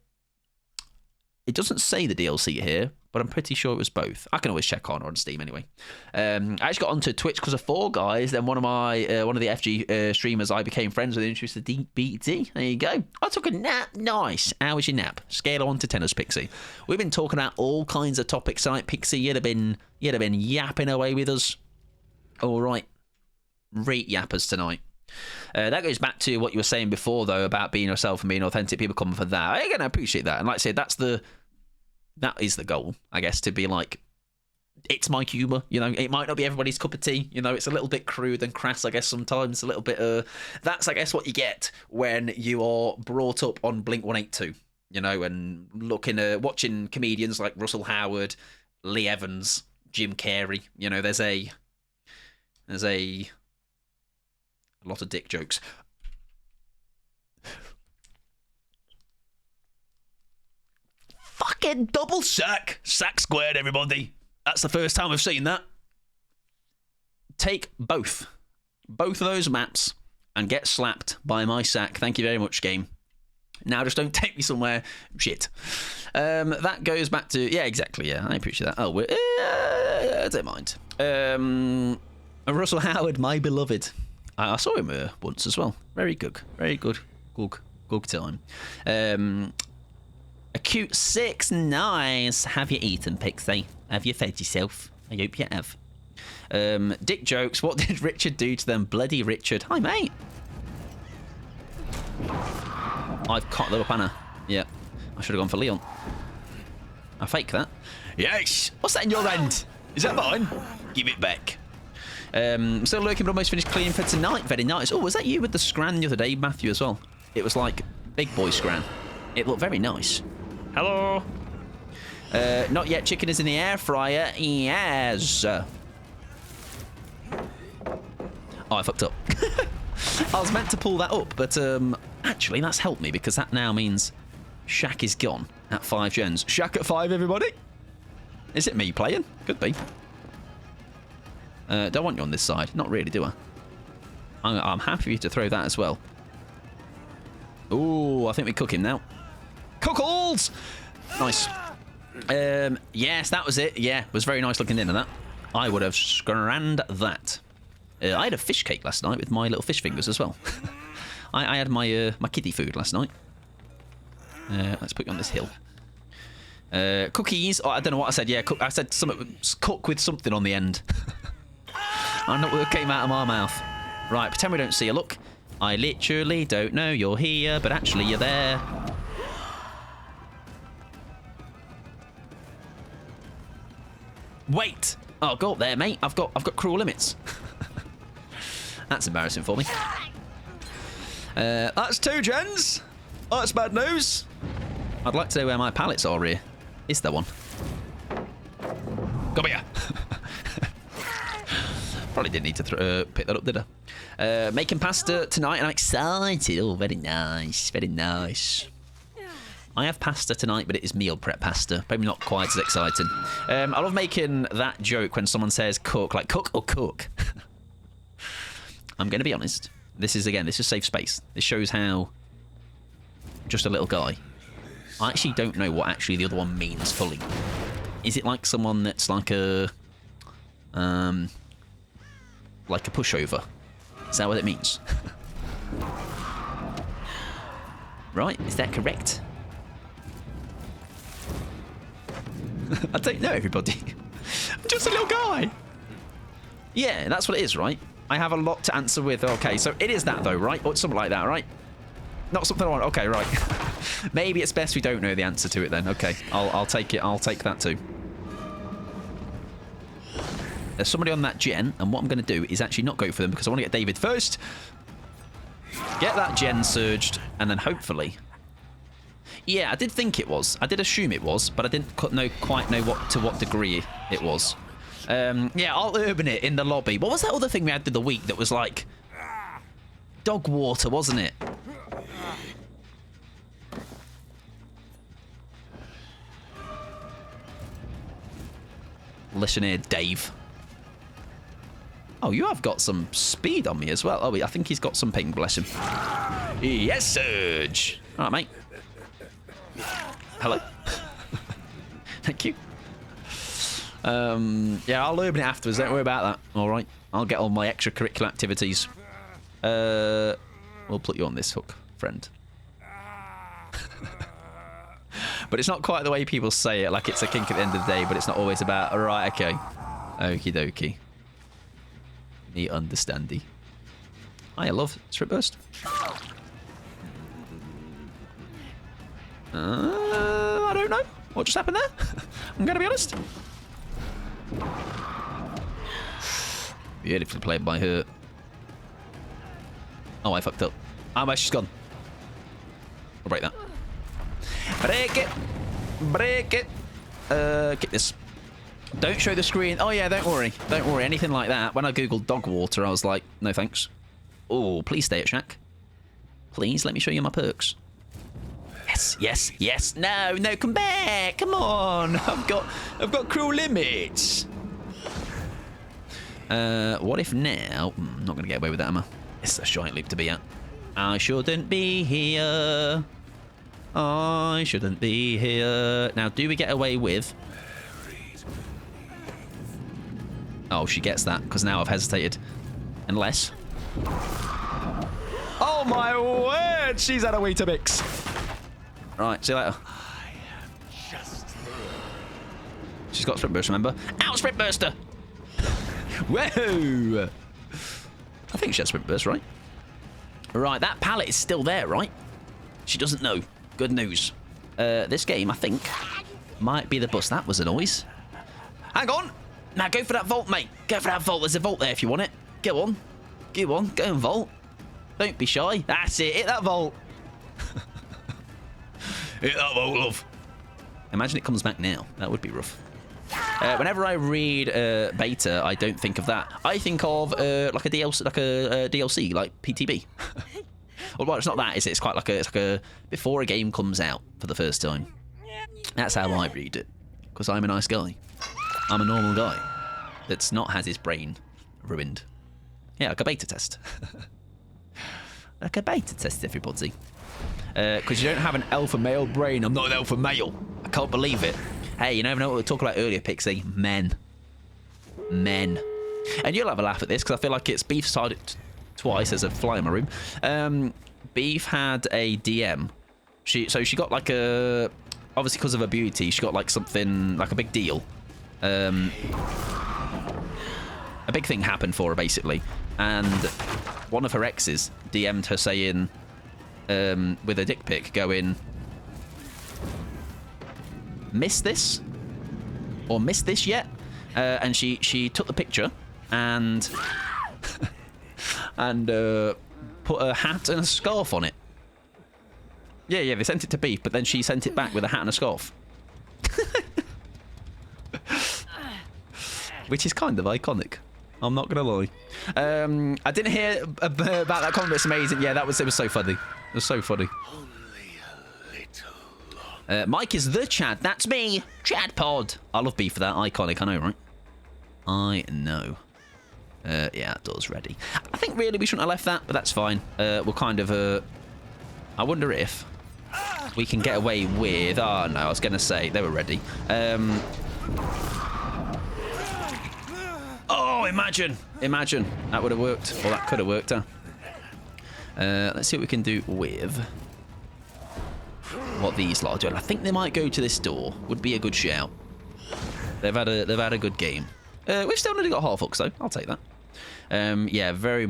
doesn't say the DLC here, but I'm pretty sure it was both. I can always check on Steam anyway. I actually got onto Twitch because of Four Guys. Then one of the FG streamers I became friends with introduced the DBD. There you go. I took a nap. Nice. How was your nap? Scale of 1 to 10 as Pixie. We've been talking about all kinds of topics tonight. Pixie, you'd have been yapping away with us. All right. Rate yappers tonight. That goes back to what you were saying before, though, about being yourself and being authentic. People come for that. Again, I appreciate that. And like I said, that is the goal, I guess, to be like, it's my humour, it might not be everybody's cup of tea, it's a little bit crude and crass, I guess, sometimes, a little bit, that's, I guess, what you get when you are brought up on Blink-182, and watching comedians like Russell Howard, Lee Evans, Jim Carrey. You know, there's a lot of dick jokes. Fucking double sack. Sack squared, everybody. That's the first time I've seen that. Take both of those maps and get slapped by my sack. Thank you very much, game. Now just don't take me somewhere shit. That goes back to... Yeah, exactly, yeah. I appreciate that. Oh, I don't mind. Russell Howard, my beloved. I saw him once as well. Very good. Very good. Good time. A cute 6, nice. Have you eaten, Pixie? Have you fed yourself? I hope you have. Dick jokes. What did Richard do to them? Bloody Richard. Hi, mate. I've caught the up, Anna. Yeah. I should have gone for Leon. I fake that. Yes. What's that in your end? Is that mine? Give it back. Still lurking, but almost finished cleaning for tonight. Very nice. Oh, was that you with the scran the other day, Matthew, as well? It was like big boy scran. It looked very nice. Hello. Not yet. Chicken is in the air fryer. Yes. Oh, I fucked up. I was meant to pull that up, but actually that's helped me because that now means Shaq is gone at 5 gens. Shaq at 5, everybody. Is it me playing? Could be. Don't want you on this side. Not really, do I? I'm happy for you to throw that as well. Ooh, I think we cook him now. Cookles! Nice. Yes, that was it. Yeah, it was very nice looking into that. I would have scranned that. I had a fish cake last night with my little fish fingers as well. I had my my kiddie food last night. Let's put you on this hill. Cookies. Oh, I don't know what I said. Yeah, I said something. Cook with something on the end. I know what came out of my mouth. Right, pretend we don't see you. Look, I literally don't know you're here, but actually you're there. Wait. Oh, go up there, mate. I've got cruel limits. That's embarrassing for me. That's 2 gens. Oh, that's bad news. I'd like to know where my pallets are here. Is there one? Come here. Probably didn't need to pick that up, did I? Making pasta tonight, and I'm excited. Oh, very nice. Very nice. I have pasta tonight, but it is meal prep pasta. Maybe not quite as exciting. I love making that joke when someone says cook, like cook or cook. I'm going to be honest. This is safe space. This shows how just a little guy. I actually don't know what actually the other one means fully. Is it like someone that's like a pushover? Is that what it means? Right, is that correct? I don't know, everybody. I'm just a little guy. Yeah, that's what it is, right? I have a lot to answer with. Okay, so it is that, though, right? Or something like that, right? Not something I want. Okay, right. Maybe it's best we don't know the answer to it, then. Okay, I'll take it. I'll take that, too. There's somebody on that gen, and what I'm going to do is actually not go for them because I want to get David first. Get that gen surged, and then hopefully... Yeah, I did think it was. I did assume it was, but I didn't quite know what degree it was. Yeah, I'll urban it in the lobby. What was that other thing we had the week that was like... dog water, wasn't it? Listen here, Dave. Oh, you have got some speed on me as well. Oh, I think he's got some ping, bless him. Yes, Surge. All right, mate. Hello. Thank you. Yeah, I'll urban it afterwards. Don't worry about that. All right. I'll get all my extracurricular activities. We'll put you on this hook, friend. But it's not quite the way people say it, like it's a kink at the end of the day, but it's not always about, all right, okay. Okie dokie. Me understandy. I love strip burst. I don't know. What just happened there? I'm going to be honest. Beautifully played by her. Oh, I fucked up. Oh, she's gone. I'll break that. Break it. Break it. Kick this. Don't show the screen. Oh, yeah, don't worry. Don't worry. Anything like that. When I googled dog water, I was like, no thanks. Oh, please stay at shack. Please, let me show you my perks. Yes, yes, yes. No, no, come back. Come on. I've got cruel limits. What if now... I'm not going to get away with that, am I? It's a shite loop to be at. I shouldn't be here. I shouldn't be here. Now, do we get away with... Oh, she gets that, because now I've hesitated. Unless... Oh, my word! She's had a Weetabix. Right, see you later. She's got Sprint Burst, remember? Ow, Sprint Burster! Whoa! I think she has Sprint Burst, right? Right, that pallet is still there, right? She doesn't know. Good news. This game, I think, might be the bus. That was a noise. Hang on! Now go for that vault, mate. Go for that vault. There's a vault there if you want it. Go on. Go on. Go and vault. Don't be shy. That's it. Hit that vault. Hit that vault, love. Imagine it comes back now. That would be rough. Whenever I read beta, I don't think of that. I think of like a DLC, like PTB. Well, it's not that, is it? It's quite like a before a game comes out for the first time. That's how I read it, because I'm a nice guy. I'm a normal guy that's not had his brain ruined. Yeah, like a beta test. Like a beta test, everybody. Because you don't have an alpha male brain. I'm not an alpha male. I can't believe it. Hey, you never know what we were talking about earlier, Pixie. Men. Men. And you'll have a laugh at this, because I feel like it's Beef's side it twice. There's a fly in my room. Beef had a DM. So she got like a... Obviously, because of her beauty, she got like something, like a big deal. A big thing happened for her, basically. And one of her exes DM'd her saying, with a dick pic, going... Miss this? Or missed this yet? And she took the picture and and put a hat and a scarf on it. Yeah, they sent it to Beef, but then she sent it back with a hat and a scarf. Which is kind of iconic. I'm not gonna lie. I didn't hear about that comment, but it's amazing. Yeah, it was so funny. It was so funny. Mike is the Chad. That's me. Chad Pod. I love Beef for that. Iconic. I know, right? I know. Yeah, it does. Ready. I think really we shouldn't have left that, but that's fine. We'll kind of... I wonder if we can get away with... Oh, no. I was going to say they were ready. Oh, imagine. Imagine. That would have worked. Or that could have worked, huh? Let's see what we can do with... what these lot are doing. I think they might go to this door. Would be a good shout. They've had a good game. We've still only got half hooks though. I'll take that. Yeah, very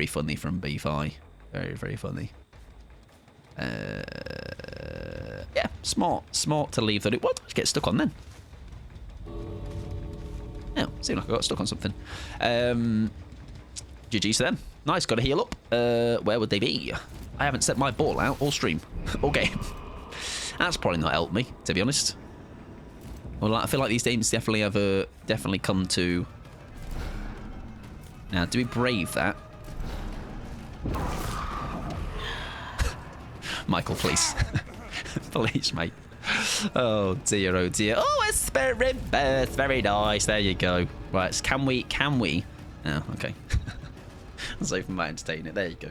funny from Beef Eye. Very funny. Yeah, smart to leave the loop. What? Get stuck on then. Oh, seemed like I got stuck on something. GG's to them. Nice, got to heal up. Where would they be? I haven't set my ball out all stream. All game. That's probably not helped me, to be honest. Well, I feel like these games definitely come to... Now, do we brave that? Michael, please. Please, mate. Oh, dear, oh, dear. Oh, a spirit birth. Very nice. There you go. Right, so can we... Oh, okay. That's even my entertaining. There you go.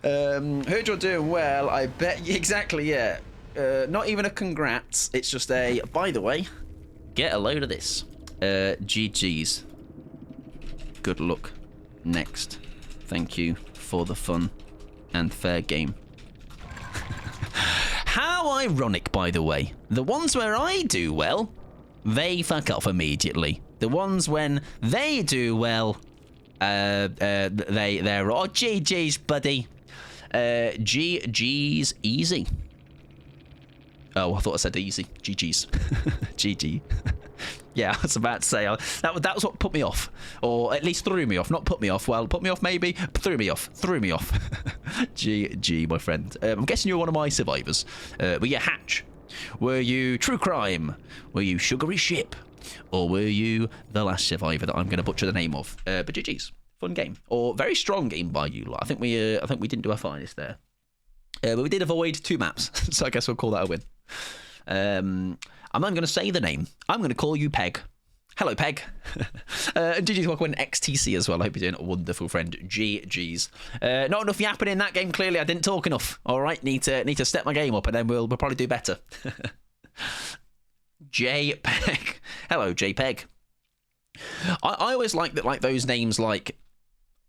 Heard you're doing well. I bet you... Exactly, yeah. Not even a congrats. It's just a... By the way, get a load of this. GG's. Good luck. Next. Thank you for the fun and fair game. How ironic, by the way. The ones where I do well, they fuck off immediately. The ones when they do well, they're... Oh, GG's, buddy. GG's easy. Oh, I thought I said easy. GG's. GG. Yeah, I was about to say, that was what put me off. Or at least threw me off. Not put me off. Well, put me off maybe. Threw me off. GG, my friend. I'm guessing you're one of my survivors. Were you Hatch? Were you True Crime? Were you Sugary Ship? Or were you the last survivor that I'm going to butcher the name of? But GG's. Fun game. Or very strong game by you lot. I think we didn't do our finest there. But we did avoid 2 maps. So I guess we'll call that a win. I'm not going to say the name. I'm going to call you Peg. Hello, Peg. And GG's welcome in XTC as well. I hope you're doing a wonderful, friend. GG's. Not enough yapping in that game, clearly. I didn't talk enough. All right, need to step my game up, and then we'll probably do better. JPEG. Hello, JPEG. I always like that, like those names, like,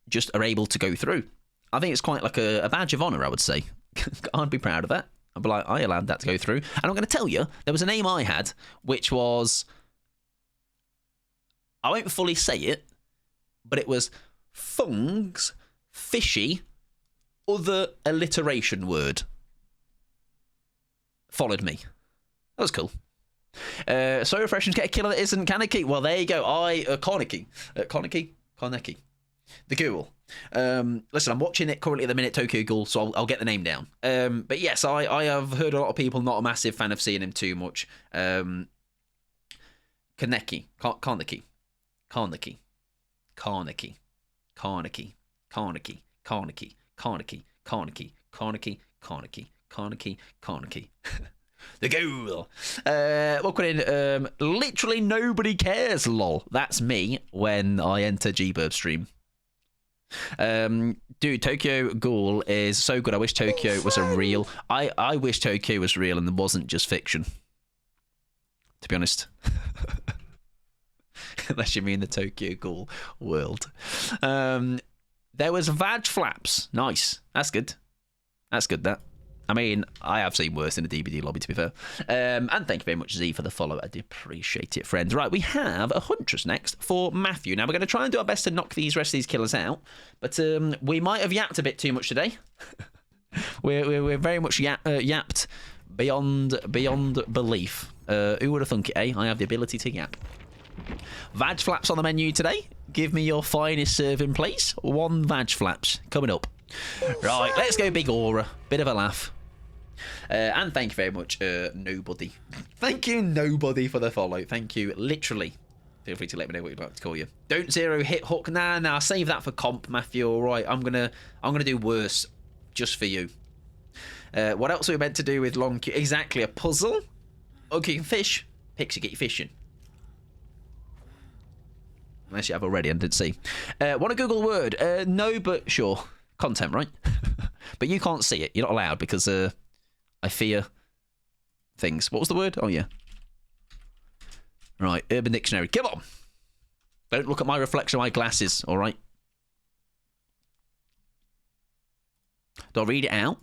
just are able to go through. I think it's quite like a badge of honour, I would say. I'd be proud of that. I'd be like, I allowed that to go through. And I'm going to tell you, there was a name I had, which was... I won't fully say it, but it was Fung's fishy other alliteration word. Followed me. That was cool. So refreshing to get a killer that isn't Kaneki. Well, there you go. Kaneki. Kaneki. The Ghoul. Listen, I'm watching it currently at the minute, Tokyo Ghoul, so I'll get the name down. But yes, I have heard a lot of people not a massive fan of seeing him too much. Kaneki. Kaneki. Carnegie, Carnegie, Carnegie, Carnegie, Carnegie, Carnegie, Carnegie, Carnegie, Carnegie, Carnegie, Carnegie. The Ghoul. Welcome in. Literally nobody cares, lol. That's me when I enter G-Burb stream. Dude, Tokyo Ghoul is so good. I wish Tokyo was a real... I wish Tokyo was real and wasn't just fiction. To be honest. Unless you mean the Tokyo Ghoul world. There was Vag Flaps. Nice. That's good. That's good, that. I mean, I have seen worse in the DBD lobby, to be fair. And thank you very much, Z, for the follow. I do appreciate it, friends. Right, we have a Huntress next for Matthew. Now, we're going to try and do our best to knock the rest of these killers out. But we might have yapped a bit too much today. we're very much yapped beyond belief. Who would have thunk it, eh? I have the ability to yap. Vag Flaps on the menu today. Give me your finest serving, please. 1 Vag Flaps coming up. Right, let's go big aura. Bit of a laugh. And thank you very much, Nobody. Thank you, Nobody, for the follow. Thank you, literally. Feel free to let me know what you'd like to call you. Don't zero hit hook. Nah, save that for comp, Matthew. All right, I'm gonna do worse just for you. What else are we meant to do with long queue? Exactly, a puzzle. Okay, you can fish. Pixie, get your fishing. Unless you have already and didn't see. Want to Google the word? No, but sure. Content, right? But you can't see it. You're not allowed because I fear things. What was the word? Oh, yeah. Right, Urban Dictionary. Come on. Don't look at my reflection of my glasses, all right? Do I read it out?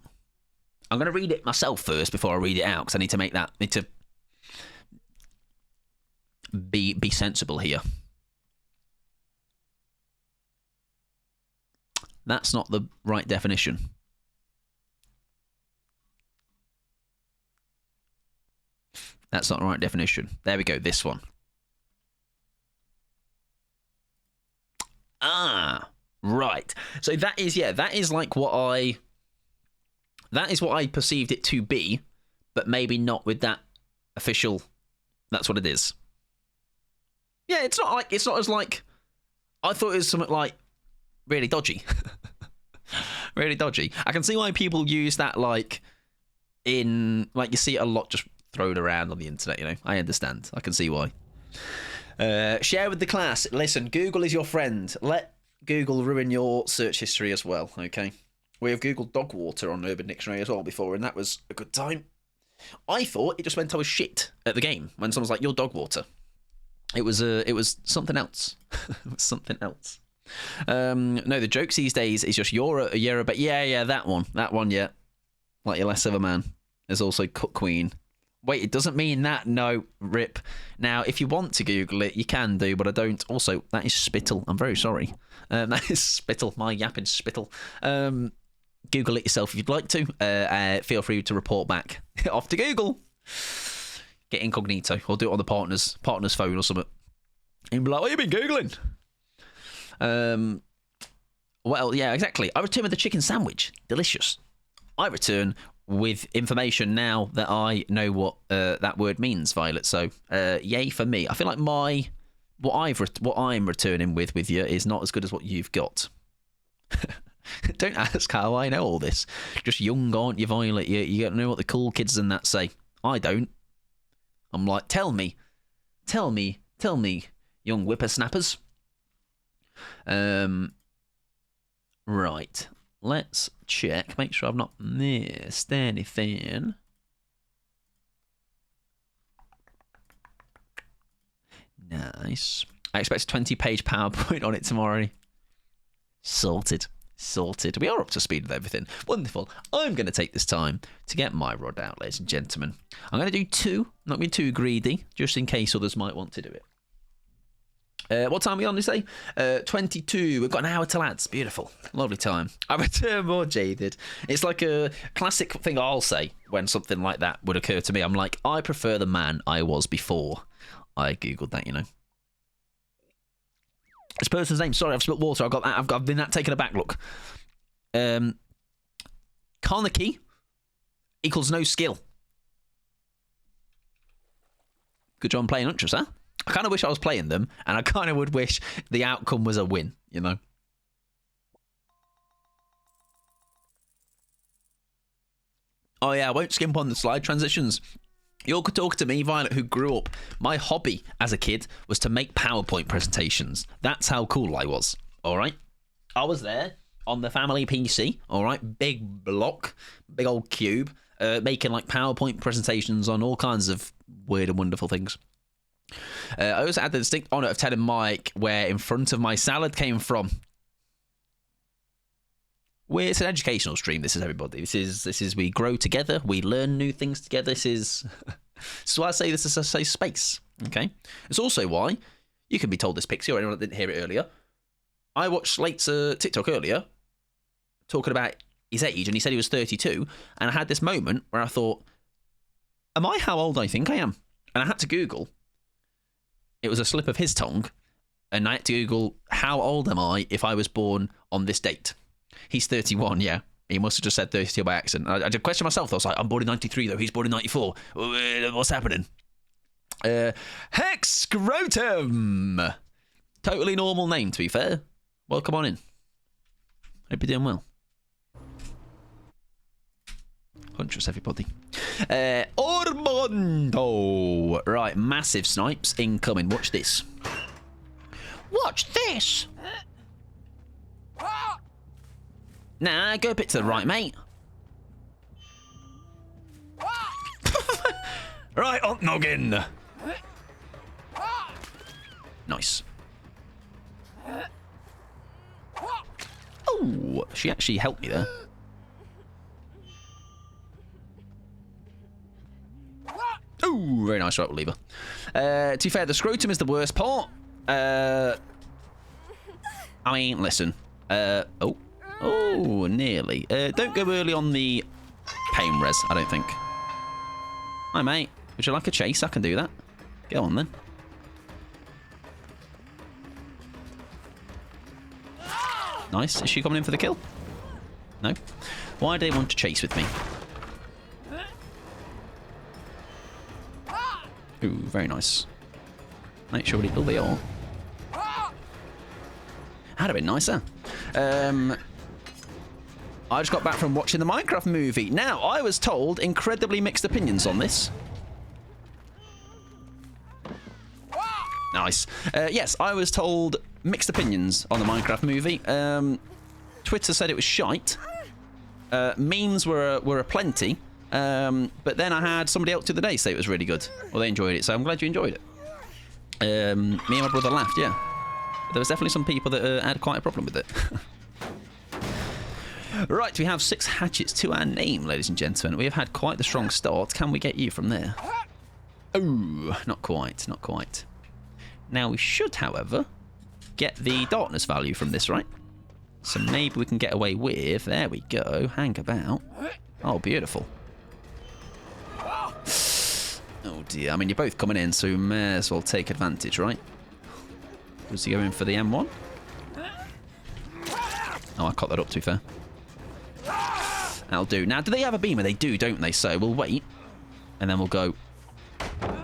I'm going to read it myself first before I read it out because I need to be sensible here. That's not the right definition. That's not the right definition. There we go, this one. Ah, right. So that is like what I... That is what I perceived it to be, but maybe not with that official... That's what it is. Yeah, it's not as like... I thought it was something like really dodgy. Really dodgy. I can see why people use that like in... Like you see it a lot just thrown around on the internet, you know. I understand. I can see why. Share with the class. Listen, Google is your friend. Let Google ruin your search history as well, okay? We have Googled dog water on Urban Dictionary as well before, and that was a good time. I thought it just meant I was shit at the game when someone's like, "You're dog water." It was something else. It was something else. No, the jokes these days is just you're a but yeah, that one, yeah. Like you're less of a man. There's also Cook Queen. Wait, it doesn't mean that. No, rip. Now, if you want to Google it, you can do, but I don't. Also, that is spittle. I'm very sorry. That is spittle. My yapping spittle. Google it yourself if you'd like to. Feel free to report back. Off to Google. Get incognito, or do it on the partner's phone or something. And be like, what have you been Googling? Well, yeah, exactly. I return with the chicken sandwich. Delicious. I return with information now that I know what that word means, Violet. So, yay for me. I feel like what I'm returning with you is not as good as what you've got. Don't ask how I know all this. Just young, aren't you, Violet? You don't know what the cool kids and that say. I don't. I'm like, tell me, young whippersnappers. Right. Let's check. Make sure I've not missed anything. Nice. I expect a 20-page PowerPoint on it tomorrow. Sorted. We are up to speed with everything. Wonderful. I'm going to take this time to get my rod out, ladies and gentlemen. I'm going to do 2. Not being too greedy, just in case others might want to do it. What time are we on, you say? 22. We've got an hour to lads. Beautiful. Lovely time. I return more jaded. It's like a classic thing I'll say when something like that would occur to me. I'm like, I prefer the man I was before. I googled that, you know. This person's name. Sorry, I've spilt water. I've been that taken aback. Look. Carnegie equals no skill. Good job playing Untras, huh? I kind of wish I was playing them, and I kind of would wish the outcome was a win, you know? Oh yeah, I won't skimp on the slide transitions. You're talking to me, Violet, who grew up. My hobby as a kid was to make PowerPoint presentations. That's how cool I was, all right? I was there on the family PC, all right? Big block, big old cube, making like PowerPoint presentations on all kinds of weird and wonderful things. I also had the distinct honour of telling Mike where in front of my salad came from. It's an educational stream. This is everybody. This is we grow together. We learn new things together. This is why I say this is a safe space. Okay. It's also why you can be told this, Pixie, or anyone that didn't hear it earlier. I watched Slate's TikTok earlier, talking about his age, and he said he was 32. And I had this moment where I thought, "Am I how old I think I am?" And I had to Google. It was a slip of his tongue, and I had to Google, how old am I if I was born on this date? He's 31, yeah. He must have just said 32 by accident. I did question myself, though. I was like, I'm born in 93, though. He's born in 94. What's happening? Hex Scrotum! Totally normal name, to be fair. Welcome on in. Hope you're doing well. Huntress, everybody. Ormondo! Right, massive snipes incoming. Watch this. Watch this! Nah, go a bit to the right, mate. Right, on noggin. Nice. Oh, she actually helped me there. Oh, very nice right lever. To be fair, the scrotum is the worst part. I mean, listen. Oh, nearly. Don't go early on the pain res, I don't think. Hi, mate. Would you like a chase? I can do that. Go on, then. Nice. Is she coming in for the kill? No. Why do they want to chase with me? Ooh, very nice. Make sure we... Oh, they are. That'd have been nicer. I just got back from watching the Minecraft movie. Now, I was told incredibly mixed opinions on this. Nice. Yes, I was told mixed opinions on the Minecraft movie. Twitter said it was shite. Memes were aplenty. But then I had somebody else the other day say it was really good. Well, they enjoyed it, so I'm glad you enjoyed it. Me and my brother laughed, yeah. But there was definitely some people that had quite a problem with it. Right, we have 6 hatchets to our name, ladies and gentlemen. We have had quite the strong start. Can we get you from there? Oh, not quite, not quite. Now, we should, however, get the darkness value from this, right? So maybe we can get away with... There we go. Hang about. Oh, beautiful. Oh, dear. I mean, you're both coming in, so we may as well take advantage, right? Was he going for the M1? Oh, I caught that up, to be fair. That'll do. Now, do they have a beamer? They do, don't they? So we'll wait. And then we'll go.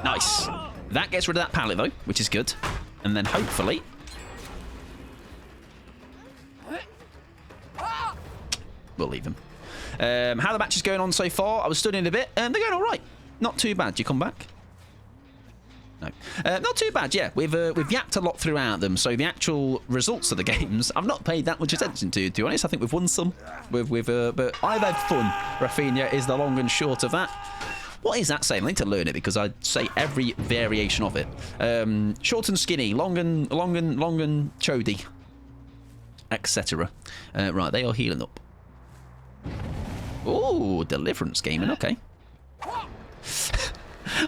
Nice. That gets rid of that pallet, though, which is good. And then hopefully... we'll leave them. How the match is going on so far? I was studying a bit, and they're going all right. Not too bad. Do you come back? No. Not too bad, yeah. We've yapped a lot throughout them, so the actual results of the games, I've not paid that much attention to be honest. I think we've won some. But I've had fun. Rafinha is the long and short of that. What is that saying? I need to learn it because I say every variation of it. Short and skinny, long and chody, etc. Right, they are healing up. Ooh, deliverance gaming, okay.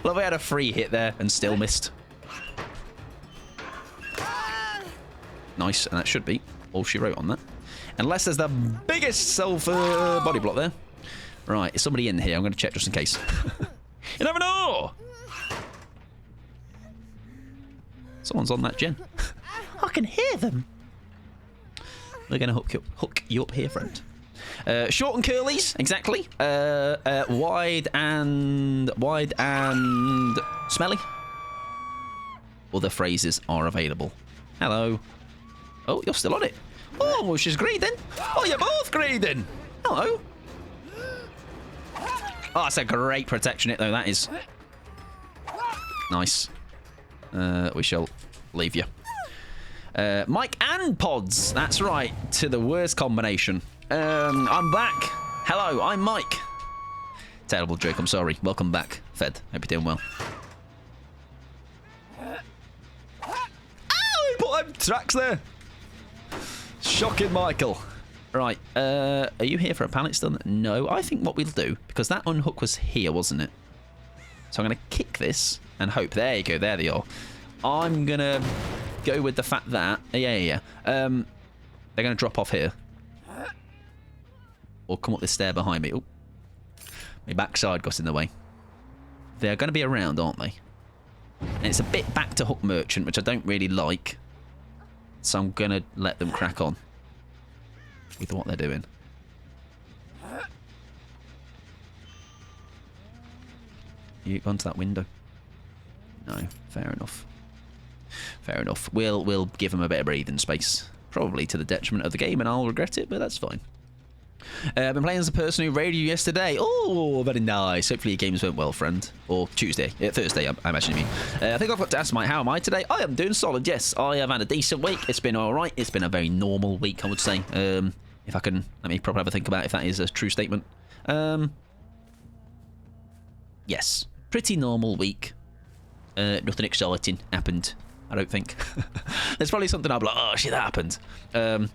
Well, we had a free hit there and still missed. Nice, and that should be all she wrote on that. Unless there's the biggest sulfur body block there. Right, is somebody in here? I'm going to check just in case. You never know! Someone's on that gen. I can hear them. We're going to hook you up here, friend. Short and curlies, exactly. Wide and smelly. Other phrases are available. Hello. Oh, you're still on it. Oh, she's greeting. Oh, you're both greeting. Hello. Oh, that's a great protection hit, though. That is nice. We shall leave you. Mike and Pods. That's right. To the worst combination. I'm back. Hello, I'm Mike. Terrible joke, I'm sorry. Welcome back, Fed. Hope you're doing well. Oh, he put them tracks there. Shocking, Michael. Right, are you here for a pallet stun? No, I think what we'll do, because that unhook was here, wasn't it? So I'm going to kick this and hope. There you go, there they are. I'm going to go with the fact that... Yeah. They're going to drop off here. Or come up this stair behind me. Oh, my backside got in the way. They're going to be around, aren't they? And it's a bit back to hook merchant, which I don't really like. So I'm going to let them crack on with what they're doing. You gone to that window? No, fair enough. Fair enough. We'll give them a bit of breathing space. Probably to the detriment of the game, and I'll regret it, but that's fine. I've been playing as a person who raided you yesterday. Oh, very nice. Hopefully your games went well, friend. Or Thursday, I imagine you mean. I think I've got to ask Mike, how am I today? I am doing solid, yes. I have had a decent week. It's been alright. It's been a very normal week, I would say. If I can, let me probably have a think about if that is a true statement. Yes, pretty normal week. Nothing exciting happened, I don't think. There's probably something I'll be like, oh shit, that happened.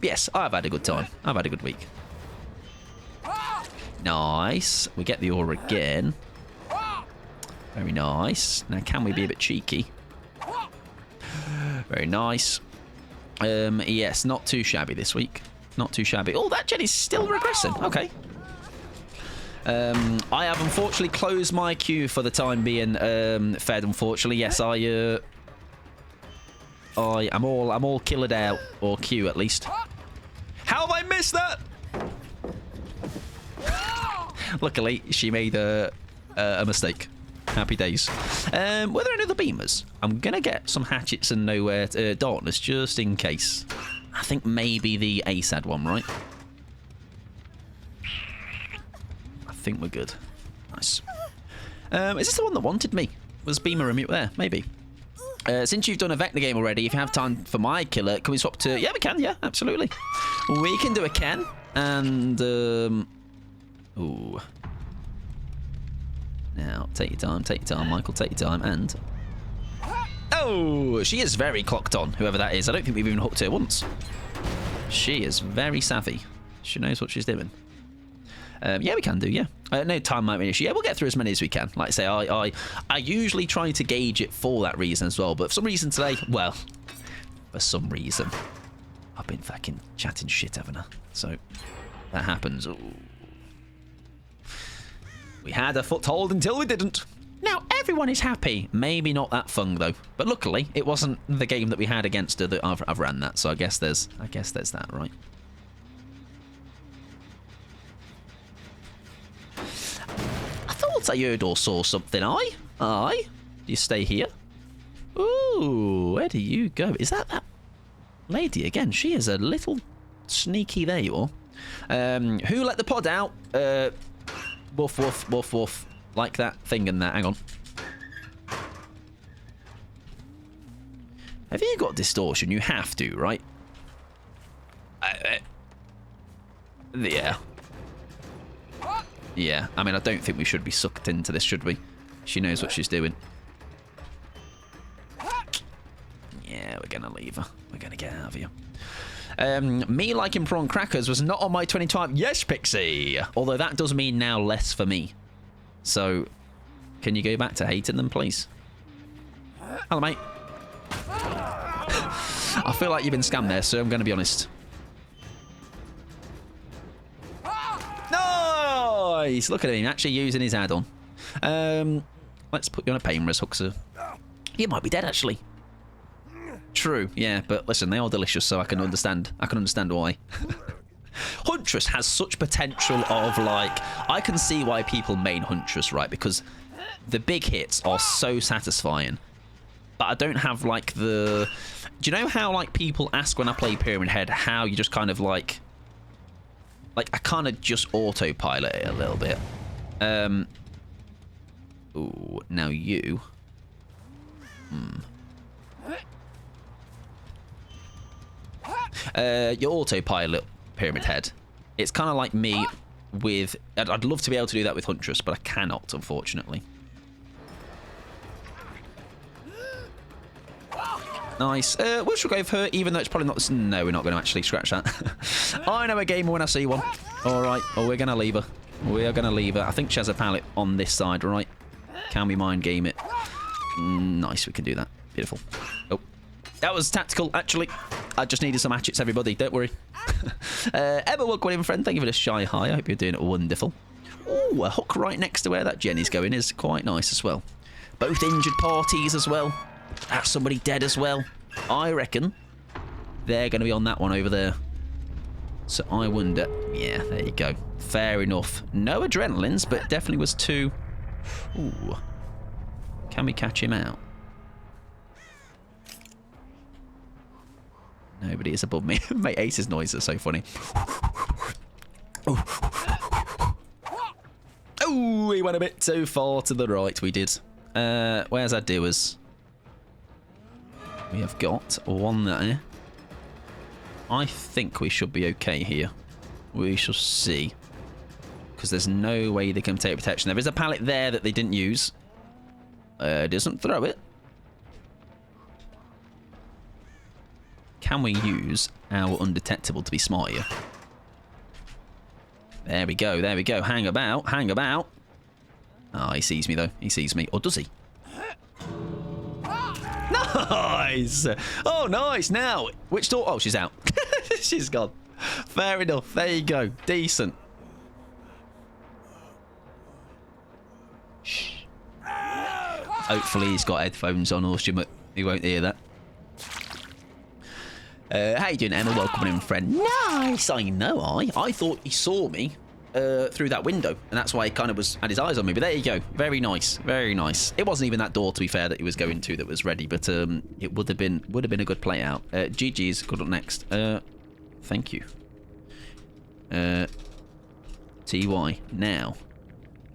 Yes, I've had a good time. I've had a good week. Nice. We get the ore again. Very nice. Now, can we be a bit cheeky? Very nice. Yes, not too shabby this week. Not too shabby. Oh, that Jenny's still regressing. Okay. I have unfortunately closed my queue for the time being, Fed, unfortunately. Yes, I'm all killered out, or Q at least. How have I missed that? Luckily, she made a mistake. Happy days. Were there any other beamers? I'm going to get some hatchets and nowhere darkness just in case. I think maybe the ASAD one, right? I think we're good. Nice. Is this the one that wanted me? Was beamer remote there? Maybe. Since you've done a Vector game already, if you have time for my killer, can we swap to... Yeah, we can. Yeah, absolutely. We can do a Ken. And... Ooh. Now, take your time, Michael, take your time, and... Oh, she is very clocked on, whoever that is. I don't think we've even hooked her once. She is very savvy. She knows what she's doing. Yeah, we can do, yeah. No, time might be an issue. Yeah, we'll get through as many as we can. Like I say, I usually try to gauge it for that reason as well, but for some reason today, well, for some reason, I've been fucking chatting shit, haven't I? So, that happens. Ooh. We had a foothold until we didn't. Now, everyone is happy. Maybe not that Fung, though. But luckily, it wasn't the game that we had against her that I've ran that, so I guess there's that, right? thought I heard or saw something. Aye. Do you stay here? Ooh, where do you go? Is that lady again? She is a little sneaky. There you are. Who let the pod out? Woof, woof, woof, woof. Like that thing in there. Hang on. Have you got distortion? You have to, right? Yeah. Yeah. I mean, I don't think we should be sucked into this, should we? She knows what she's doing. Yeah, we're gonna leave her. We're gonna get out of here. Me liking prawn crackers was not on my 2012. Yes, Pixie. Although that does mean now less for me. So, can you go back to hating them, please? Hello, mate. I feel like you've been scammed there, so I'm going to be honest. Nice! Look at him, actually using his add-on. Let's put you on a pain res, Huxer. You might be dead, actually. True, yeah, but listen, they are delicious, so I can understand. I can understand why. Huntress has such potential of, like... I can see why people main Huntress, right? Because the big hits are so satisfying. But I don't have, like, the... Do you know how, like, people ask when I play Pyramid Head how you just kind of, like... Like, I kind of just autopilot it a little bit. Ooh, now you... Your autopilot, Pyramid Head. It's kind of like me with... I'd love to be able to do that with Huntress, but I cannot, unfortunately. Nice. We should go for her, even though it's probably not... No, we're not going to actually scratch that. I know a gamer when I see one. All right. Oh, we're going to leave her. We are going to leave her. I think she has a pallet on this side, right? Can we mind game it? Nice, we can do that. Beautiful. Oh, that was tactical, actually. I just needed some hatchets, everybody. Don't worry. Emma, welcome in, friend. Thank you for the shy hi. I hope you're doing wonderful. Oh, a hook right next to where that Jenny's going is quite nice as well. Both injured parties as well. That's somebody dead as well. I reckon they're going to be on that one over there. So I wonder... Yeah, there you go. Fair enough. No adrenalines, but definitely was two... Ooh. Can we catch him out? Nobody is above me. My Ace's noise is so funny. Oh, we went a bit too far to the right, we did. Where's our doers? We have got one there. I think we should be okay here. We shall see. Because there's no way they can take protection. There is a pallet there that they didn't use. Doesn't throw it. Can we use our undetectable to be smart here? There we go, there we go. Hang about, hang about. Oh, he sees me though. He sees me. Or does he? Nice! Oh, nice. Now, which door? Oh, she's out. She's gone. Fair enough. There you go. Decent. Shh. Hopefully he's got headphones on or he won't hear that. How you doing, Emma? Welcome in, friend. Nice. I know. I thought he saw me through that window, and that's why he kind of had his eyes on me. But there you go. Very nice. Very nice. It wasn't even that door, to be fair, that he was going to that was ready, but it would have been a good play out. GG's. Good luck next. Thank you. TY. Now,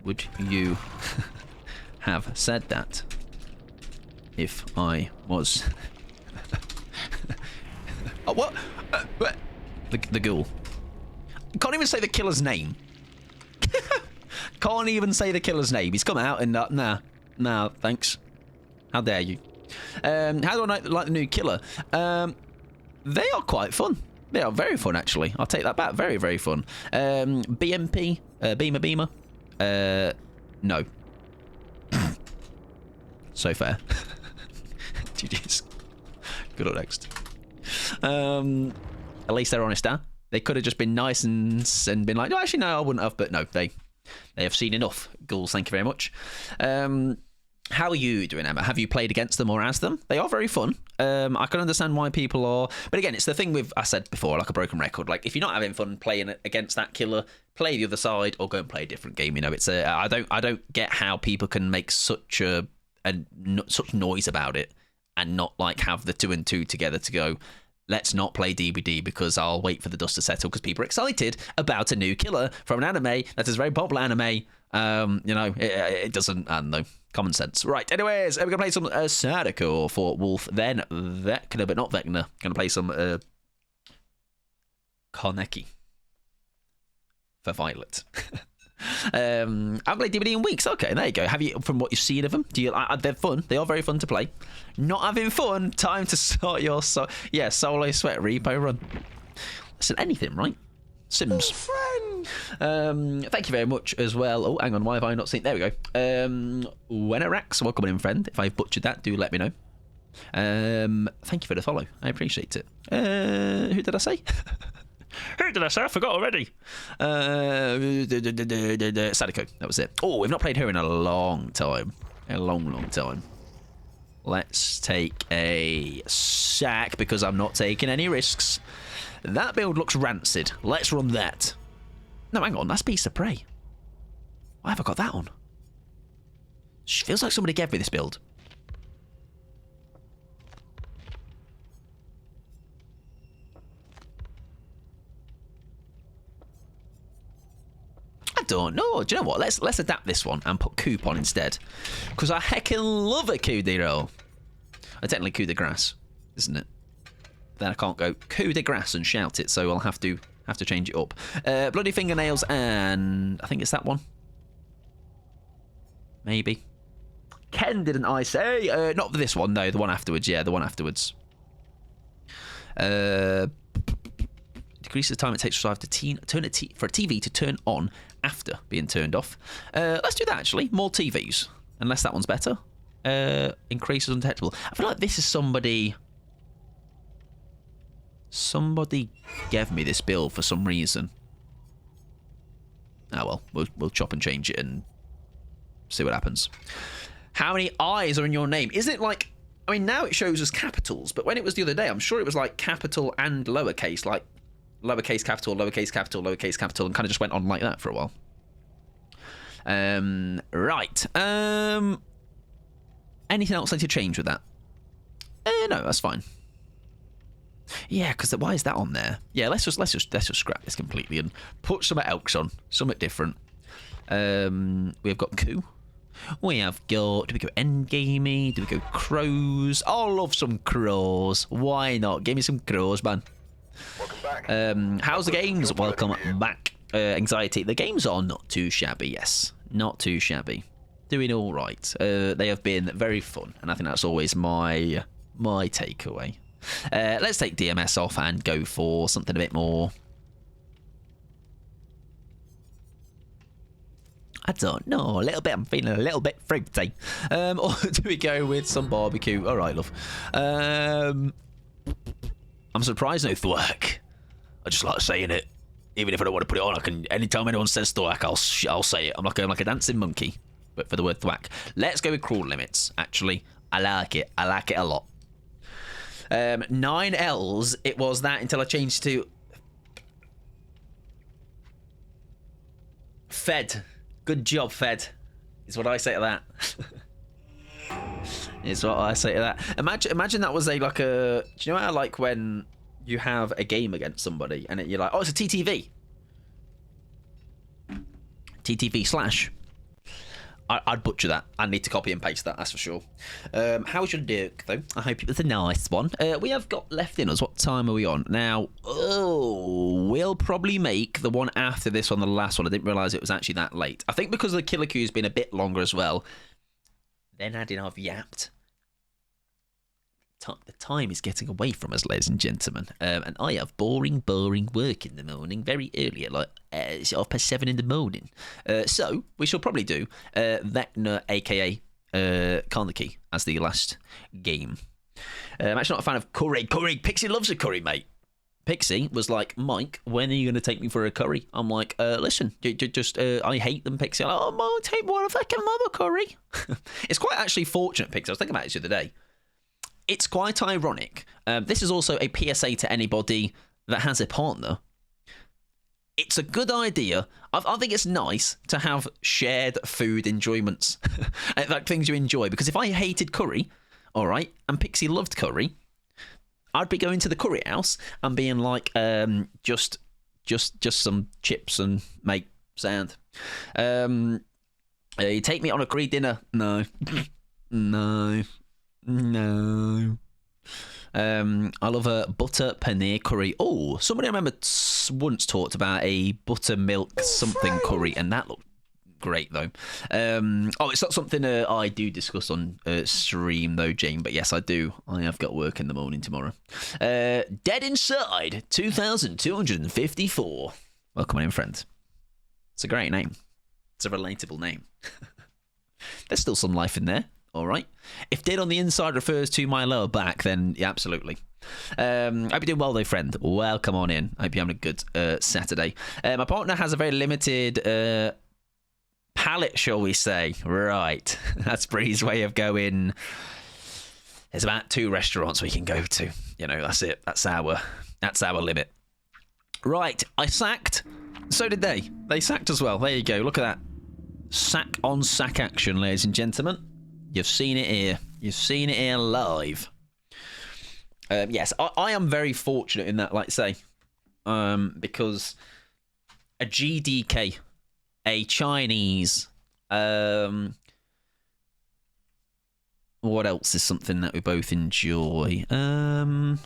would you have said that if I was... Oh, what? The ghoul. Can't even say the killer's name. Can't even say the killer's name. He's come out and nah, thanks. How dare you? How do I like the new killer? They are quite fun. They are very fun, actually. I'll take that back. Very, very fun. BMP, Beamer. No. So fair. GG's. Good luck next. At least they're honest, huh? They could have just been nice and been like, no, actually, no, I wouldn't have. But no, they have seen enough. Ghouls, thank you very much. How are you doing, Emma? Have you played against them or as them? They are very fun. I can understand why people are... But again, it's the thing with, I said before, like a broken record. Like, if you're not having fun playing against that killer, play the other side or go and play a different game. You know, it's I don't get how people can make such such noise about it and not, like, have the 2 and 2 together to go, let's not play DBD because I'll wait for the dust to settle because people are excited about a new killer from an anime that is a very popular anime. You know, it doesn't, I don't know, common sense. Right, anyways, we're going to play some Sadako for Wolf, then Vecna, but not Vecna. Going to play some Koneki for Violet. I haven't played DBD in weeks. Okay, there you go. Have you, from what you've seen of them, do you? They're fun. They are very fun to play. Not having fun. Time to start your solo sweat repo run. Listen, anything, right? Sims. Thank you very much as well. Oh, hang on, why have I not seen? There we go. Wenerax, welcome in, friend. If I've butchered that, do let me know. Thank you for the follow. I appreciate it. Who did I say? Who did I say? I forgot already. Sadako, that was it. Oh, we've not played her in a long time. A long time. Let's take a sack because I'm not taking any risks. That build looks rancid. Let's run that. No, hang on. That's Beast of Prey. Why have I got that on? Feels like somebody gave me this build. I don't know. Do you know what? Let's adapt this one and put Coop on instead. Because I heckin' love a coup de roll. Technically coup de grace, isn't it? Then I can't go coup de grace and shout it, so I'll have to change it up. Bloody fingernails, and I think it's that one. Maybe. Ken, didn't I say? Not this one, no. The one afterwards. Yeah, the one afterwards. Decreases the time it takes for a TV to turn on after being turned off. Let's do that, actually. More TVs. Unless that one's better. Increases undetectable. I feel like this is somebody... Somebody gave me this build for some reason. Oh well, we'll chop and change it and see what happens. How many I's are in your name? Isn't it like... I mean, now it shows as capitals, but when it was the other day, I'm sure it was like capital and lowercase, like lowercase capital, lowercase capital, lowercase capital, and kind of just went on like that for a while. Right. Anything else I need to change with that? No, that's fine. Yeah, because why is that on there? Yeah, let's just scrap this completely and put something else on, something different. We've got coup. We have got. Do we go endgamey? Do we go crows? I love some crows. Why not? Give me some crows, man. Welcome back. How's the games? Welcome back. Anxiety. The games are not too shabby. Yes, not too shabby. Doing all right. They have been very fun, and I think that's always my takeaway. Let's take DMS off and go for something a bit more... I don't know, a little bit. I'm feeling a little bit fruity. Or do we go with some barbecue? All right, love. I'm surprised no thwack. I just like saying it. Even if I don't want to put it on, I can. Anytime anyone says thwack, I'll say it. I'm like a dancing monkey, but for the word thwack. Let's go with crawl limits. Actually, I like it. I like it a lot. 9 L's, it was that until I changed to Fed. Good job, Fed, is what I say to that. Is what I say to that. Imagine that was like a... Do you know how like when you have a game against somebody and you're like, oh, it's a TTV. TTV slash. I'd butcher that. I need to copy and paste that, that's for sure. How's your Dirk, though? I hope it was a nice one. We have got left in us. What time are we on? Now, we'll probably make the one after this one the last one. I didn't realise it was actually that late. I think because the killer queue's been a bit longer as well. Then adding I've yapped. The time is getting away from us, ladies and gentlemen. And I have boring work in the morning, very early, at like 7:30 in the morning. So we shall probably do Vecna, aka Karnaki, as the last game. I'm actually not a fan of curry. Pixie loves a curry, mate. Pixie was like, Mike, when are you going to take me for a curry? I'm like, listen, I hate them, Pixie. I'm like, oh, Mike, take me for a fucking mother curry. It's quite actually fortunate, Pixie. I was thinking about it the other day. It's quite ironic. This is also a PSA to anybody that has a partner. It's a good idea. I think it's nice to have shared food enjoyments, like things you enjoy. Because if I hated curry, all right, and Pixie loved curry, I'd be going to the curry house and being like, just some chips and make sound. You take me on a curry dinner? No, no. I love a butter paneer curry. Oh, somebody I remember once talked about a buttermilk something curry, and that looked great though. It's not something I do discuss on stream though, Jane, but yes, I do. I have got work in the morning tomorrow. Dead Inside 2254. Welcome in, friend. It's a great name. It's a relatable name. There's still some life in there. All right. If Dead on the Inside refers to my lower back, then yeah, absolutely. Hope you're doing well, though, friend. Welcome on in. Hope you're having a good Saturday. My partner has a very limited palate, shall we say. Right. That's Bree's way of going. There's about 2 restaurants we can go to. You know, that's it. That's our limit. Right. I sacked. So did they. They sacked as well. There you go. Look at that. Sack on sack action, ladies and gentlemen. You've seen it here. You've seen it here live. Yes, I am very fortunate in that, like I say, because a GDK, a Chinese, what else is something that we both enjoy? I don't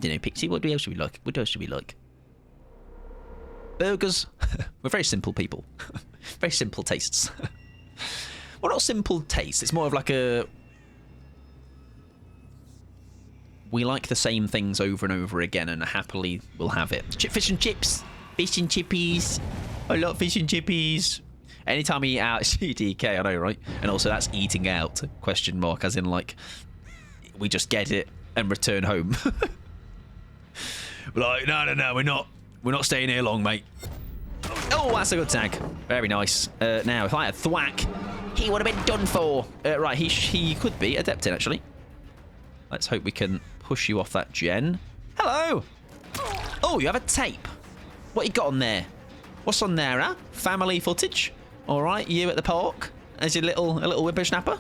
know, Pixie, what else should we like? What else should we like? Burgers. We're very simple people. Very simple tastes. Well, not simple taste. It's more of like a... We like the same things over and over again, and happily we'll have it. Fish and chips. Fish and chippies. I love fish and chippies. Anytime we eat out, it's GDK, I know, right? And also that's eating out, question mark, as in like, we just get it and return home. We're like, no, we're not staying here long, mate. Oh, that's a good tag. Very nice. Now, if I had thwack, he would have been done for. Right, he could be adepted, actually. Let's hope we can push you off that gen. Hello! Oh, you have a tape. What you got on there? What's on there, huh? Family footage? All right, you at the park as your little whippersnapper?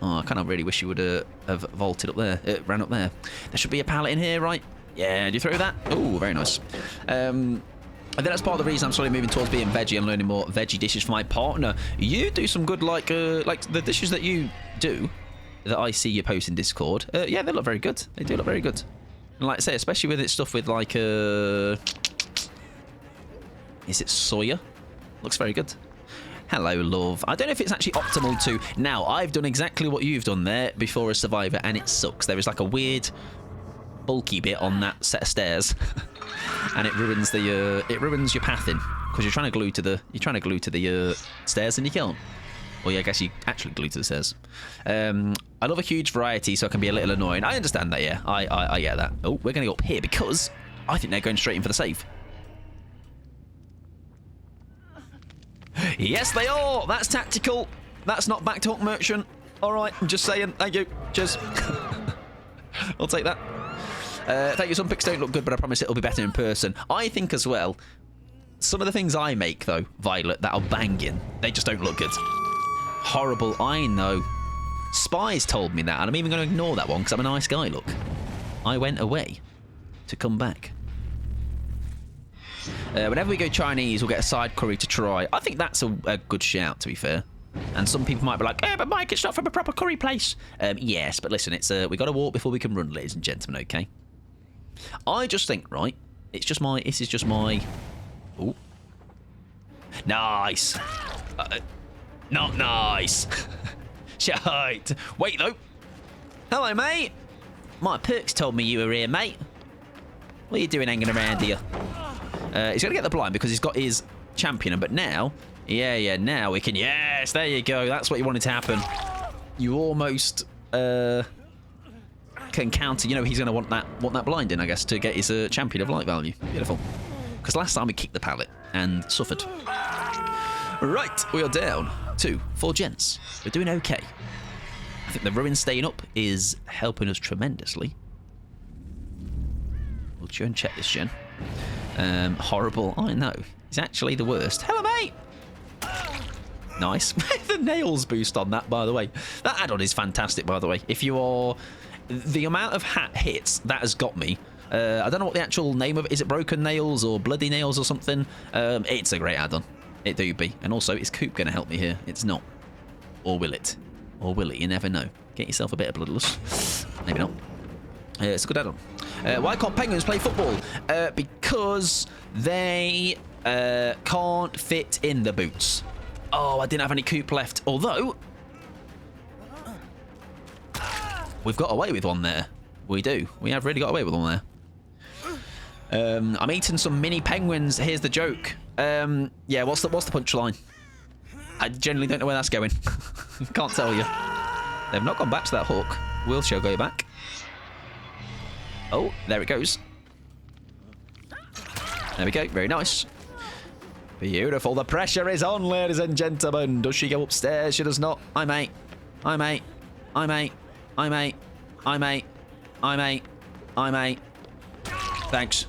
Oh, I kind of really wish you would have vaulted up there, ran up there. There should be a pallet in here, right? Yeah, do you throw that? Oh, very nice. I think that's part of the reason I'm slowly moving towards being veggie and learning more veggie dishes for my partner. You do some good, like the dishes that you do, that I see you post in Discord. Yeah, they look very good. They do look very good. And like I say, especially with its stuff with like, is it soya? Looks very good. Hello, love. I don't know if it's actually optimal to... Now, I've done exactly what you've done there before a Survivor, and it sucks. There is like a weird bulky bit on that set of stairs. And it ruins your pathing because you're trying to glue to the stairs and you can't. Well, yeah, I guess you actually glue to the stairs. I love a huge variety, so it can be a little annoying. I understand that, yeah. I get that. Oh, we're going to go up here because I think they're going straight in for the save. Yes, they are. That's tactical. That's not back to hook merchant. All right, I'm just saying. Thank you. Cheers. I'll take that. Thank you. Some pics don't look good, but I promise it'll be better in person. I think as well, some of the things I make, though, Violet, that are banging, they just don't look good. Horrible, I know. Spies told me that, and I'm even going to ignore that one because I'm a nice guy, look. I went away to come back. Whenever we go Chinese, we'll get a side curry to try. I think that's a good shout, to be fair. And some people might be like, but Mike, it's not from a proper curry place. Yes, but listen, it's we got to walk before we can run, ladies and gentlemen, okay? I just think, right, this is just my... Ooh. Nice. Not nice. Shite. Wait, though. Hello, mate. My perks told me you were here, mate. What are you doing hanging around here? He's going to get the blind because he's got his champion, but now... Yeah, now we can... Yes, there you go. That's what you wanted to happen. You almost... attack and counter. You know, he's going to want that blinding, I guess, to get his champion of light value. Beautiful. Because last time we kicked the pallet and suffered. Right, we are down to 4 gens. We're doing okay. I think the ruin staying up is helping us tremendously. We'll try and check this gen. Horrible. I know. He's actually the worst. Hello, mate. Nice. The nails boost on that, by the way. That add-on is fantastic, by the way. If you are... The amount of hat hits, that has got me. I don't know what the actual name of it is. It broken nails or bloody nails or something? It's a great add-on. It do be. And also, is Coop going to help me here? It's not. Or will it? Or will it? You never know. Get yourself a bit of bloodless. Maybe not. It's a good add-on. Why can't penguins play football? Because they can't fit in the boots. Oh, I didn't have any Coop left. Although, we've got away with one there. We do. We have really got away with one there. I'm eating some mini penguins. Here's the joke. Yeah, what's the punchline? I genuinely don't know where that's going. Can't tell you. They've not gone back to that hook. We'll shall go back. Oh, there it goes. There we go. Very nice. Beautiful. The pressure is on, ladies and gentlemen. Does she go upstairs? She does not. I mate. I mate. I mate. I mate. I mate. I mate. I mate. Thanks.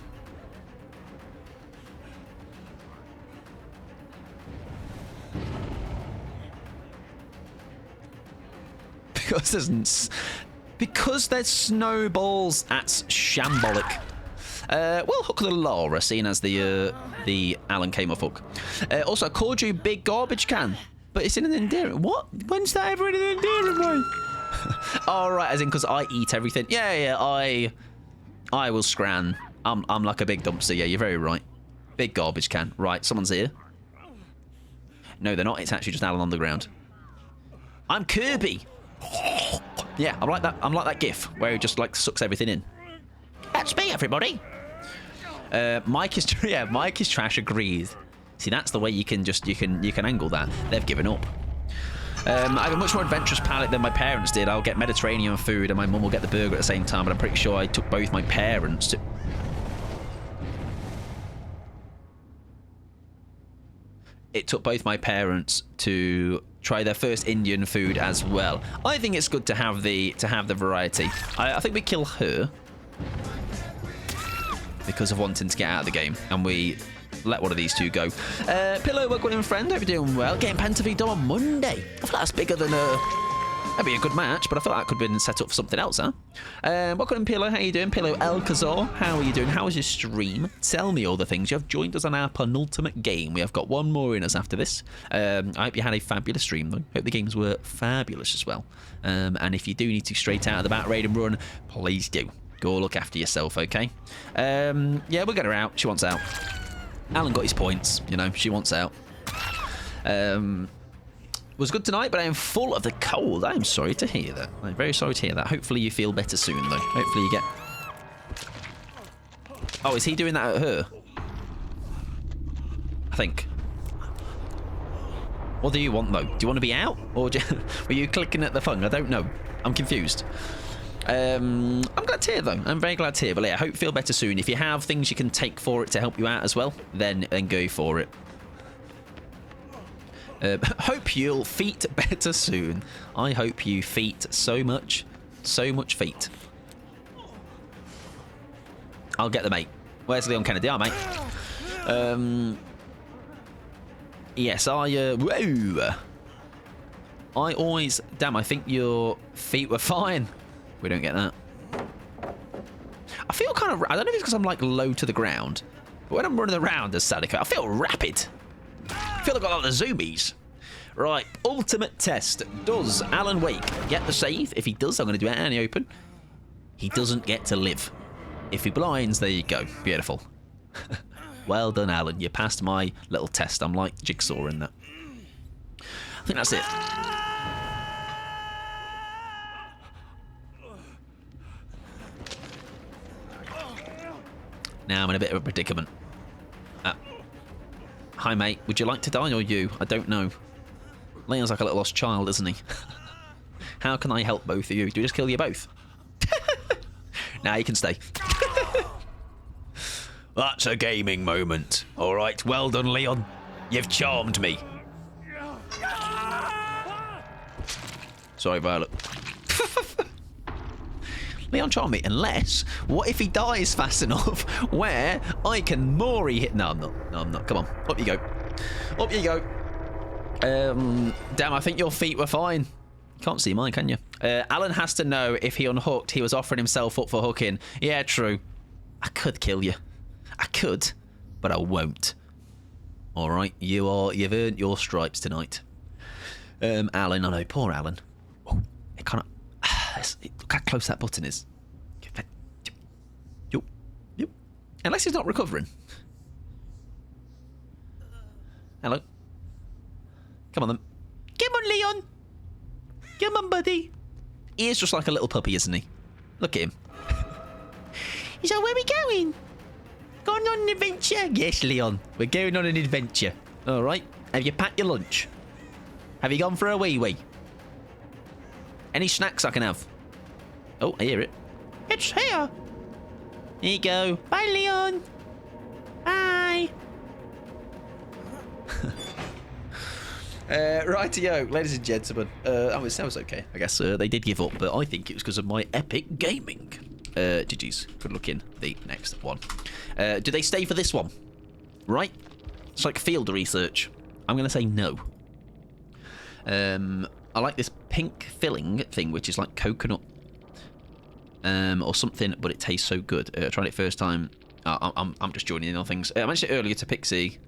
Because there's snowballs. That's shambolic. We'll hook the Laura, seeing as the Alan came off hook. Also, I called you big garbage can, but it's in an endearing. What? When's that ever in an endearing way? All right, as in because I eat everything. Yeah. I will scran. I'm like a big dumpster. Yeah, you're very right. Big garbage can. Right, someone's here. No, they're not. It's actually just Alan on the ground. I'm Kirby. Yeah, I'm like that. I'm like that GIF where he just like sucks everything in. That's me, everybody. Mike is trash. Agrees. See, that's the way you can angle that. They've given up. I have a much more adventurous palate than my parents did. I'll get Mediterranean food, and my mum will get the burger at the same time. But I'm pretty sure I took both my parents to. It took both my parents to try their first Indian food as well. I think it's good to have the variety. I think we kill her because of wanting to get out of the game, and we let one of these two go. Pillow, welcome in, friend. Hope you're doing well. Getting Pentav done on Monday. I feel that's bigger than that'd be a good match, but I feel that could have been set up for something else, huh? Welcome in, Pillow. How you doing? Pillow Alcazar, how are you doing? How was your stream? Tell me all the things. You have joined us on our penultimate game. We have got one more in us after this. I hope you had a fabulous stream, though. Hope the games were fabulous as well. And if you do need to straight out of the bat raid and run, please do. Go look after yourself, okay? Yeah, we'll get her out. She wants out. Alan got his points, you know, she wants out. Was good tonight, but I am full of the cold. I am sorry to hear that. I'm very sorry to hear that. Hopefully you feel better soon, though. Hopefully you get... Oh, is he doing that at her? I think. What do you want, though? Do you want to be out? Or were you clicking at the phone? I don't know. I'm confused. I'm glad to hear, though. I'm very glad to hear. But yeah, I hope you feel better soon. If you have things you can take for it to help you out as well, then go for it. Hope you'll feet better soon. I hope you feet so much feet. I'll get the mate. Where's Leon Kennedy? Oh, mate. Yes, whoa. I always... Damn, I think your feet were fine. We don't get that. I feel kind of... I don't know if it's because I'm, like, low to the ground. But when I'm running around as Sadiko, I feel rapid. I feel like I've got all the zoomies. Right, ultimate test. Does Alan Wake get the save? If he does, I'm going to do it out in the open. He doesn't get to live. If he blinds, there you go. Beautiful. Well done, Alan. You passed my little test. I'm like Jigsaw in that. I think that's it. Now I'm in a bit of a predicament. Hi, mate. Would you like to die or you? I don't know. Leon's like a little lost child, isn't he? How can I help both of you? Do we just kill you both? Now you can stay. That's a gaming moment. All right, well done, Leon. You've charmed me. Sorry, Violet. Leon charmed me, unless, what if he dies fast enough where I can Mori hit? No, I'm not. No, I'm not. Come on. Up you go. Up you go. Damn, I think your feet were fine. Can't see mine, can you? Alan has to know if he unhooked, he was offering himself up for hooking. Yeah, true. I could kill you. I could, but I won't. All right, you've earned your stripes tonight. Alan, I know, poor Alan. Oh, it kind of. Look how close that button is. Yup. Unless he's not recovering. Hello. Come on then. Come on, Leon. Come on, buddy. He is just like a little puppy, isn't he? Look at him. So where are we going? Going on an adventure? Yes, Leon. We're going on an adventure. All right. Have you packed your lunch? Have you gone for a wee-wee? Any snacks I can have? Oh, I hear it. It's here. Here you go. Bye, Leon. Bye. Rightio, ladies and gentlemen. That was okay. I guess they did give up, but I think it was because of my epic gaming. GG's. Good look in the next one. Do they stay for this one? Right? It's like field research. I'm going to say no. I like this pink filling thing, which is like coconut or something, but it tastes so good. I tried it first time. I'm just joining in on things. I mentioned it earlier to Pixie,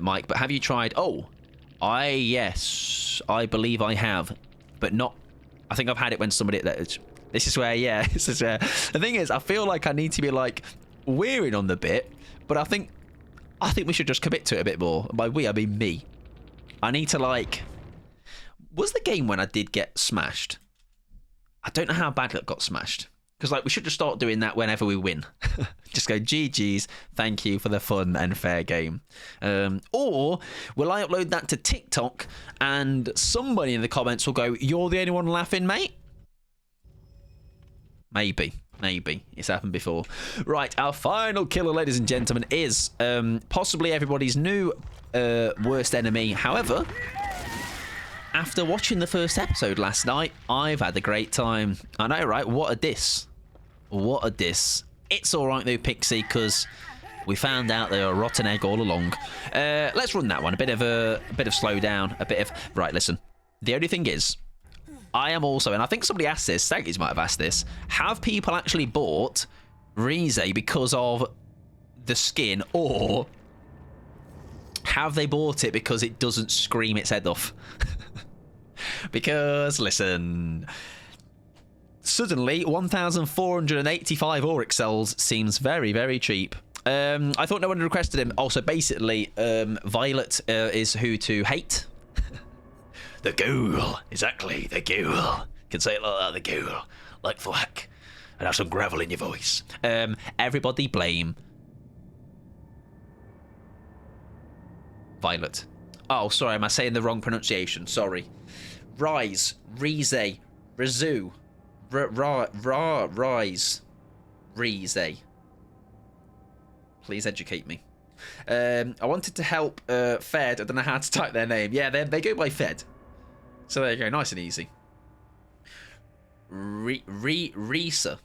Mike, but have you tried... Oh, yes, I believe I have, but not... I think I've had it when somebody... This is where, yeah, this is where... The thing is, I feel like I need to be, like, wearing on the bit, but I think we should just commit to it a bit more. By we, I mean me. I need to, like... Was the game when I did get smashed? I don't know how badly it got smashed. Because, like, we should just start doing that whenever we win. Just go, GG's, thank you for the fun and fair game. Or will I upload that to TikTok and somebody in the comments will go, you're the only one laughing, mate? Maybe. It's happened before. Right, our final killer, ladies and gentlemen, is possibly everybody's new worst enemy. However... After watching the first episode last night, I've had a great time. I know, right? What a diss. What a diss. It's all right, though, Pixie, because we found out they were a rotten egg all along. Let's run that one. A bit of slow down. A bit of... Right, listen. The only thing is, I am also... And I think somebody asked this. Staggies might have asked this. Have people actually bought Rize because of the skin, or... have they bought it because it doesn't scream its head off? Because, listen, suddenly 1,485 Auric cells seems very, very cheap. I thought no one requested him. Also, basically, Violet is who to hate. The ghoul. Exactly, the ghoul. You can say it like that, the ghoul. Like thwack. And have some gravel in your voice. Everybody blame... Violet. Oh, sorry, am I saying the wrong pronunciation? Sorry. Rise, Rize, Rizu, Rise, Rize. Please educate me. I wanted to help Fed. I don't know how to type their name. Yeah, they go by Fed. So there you go, nice and easy. Risa.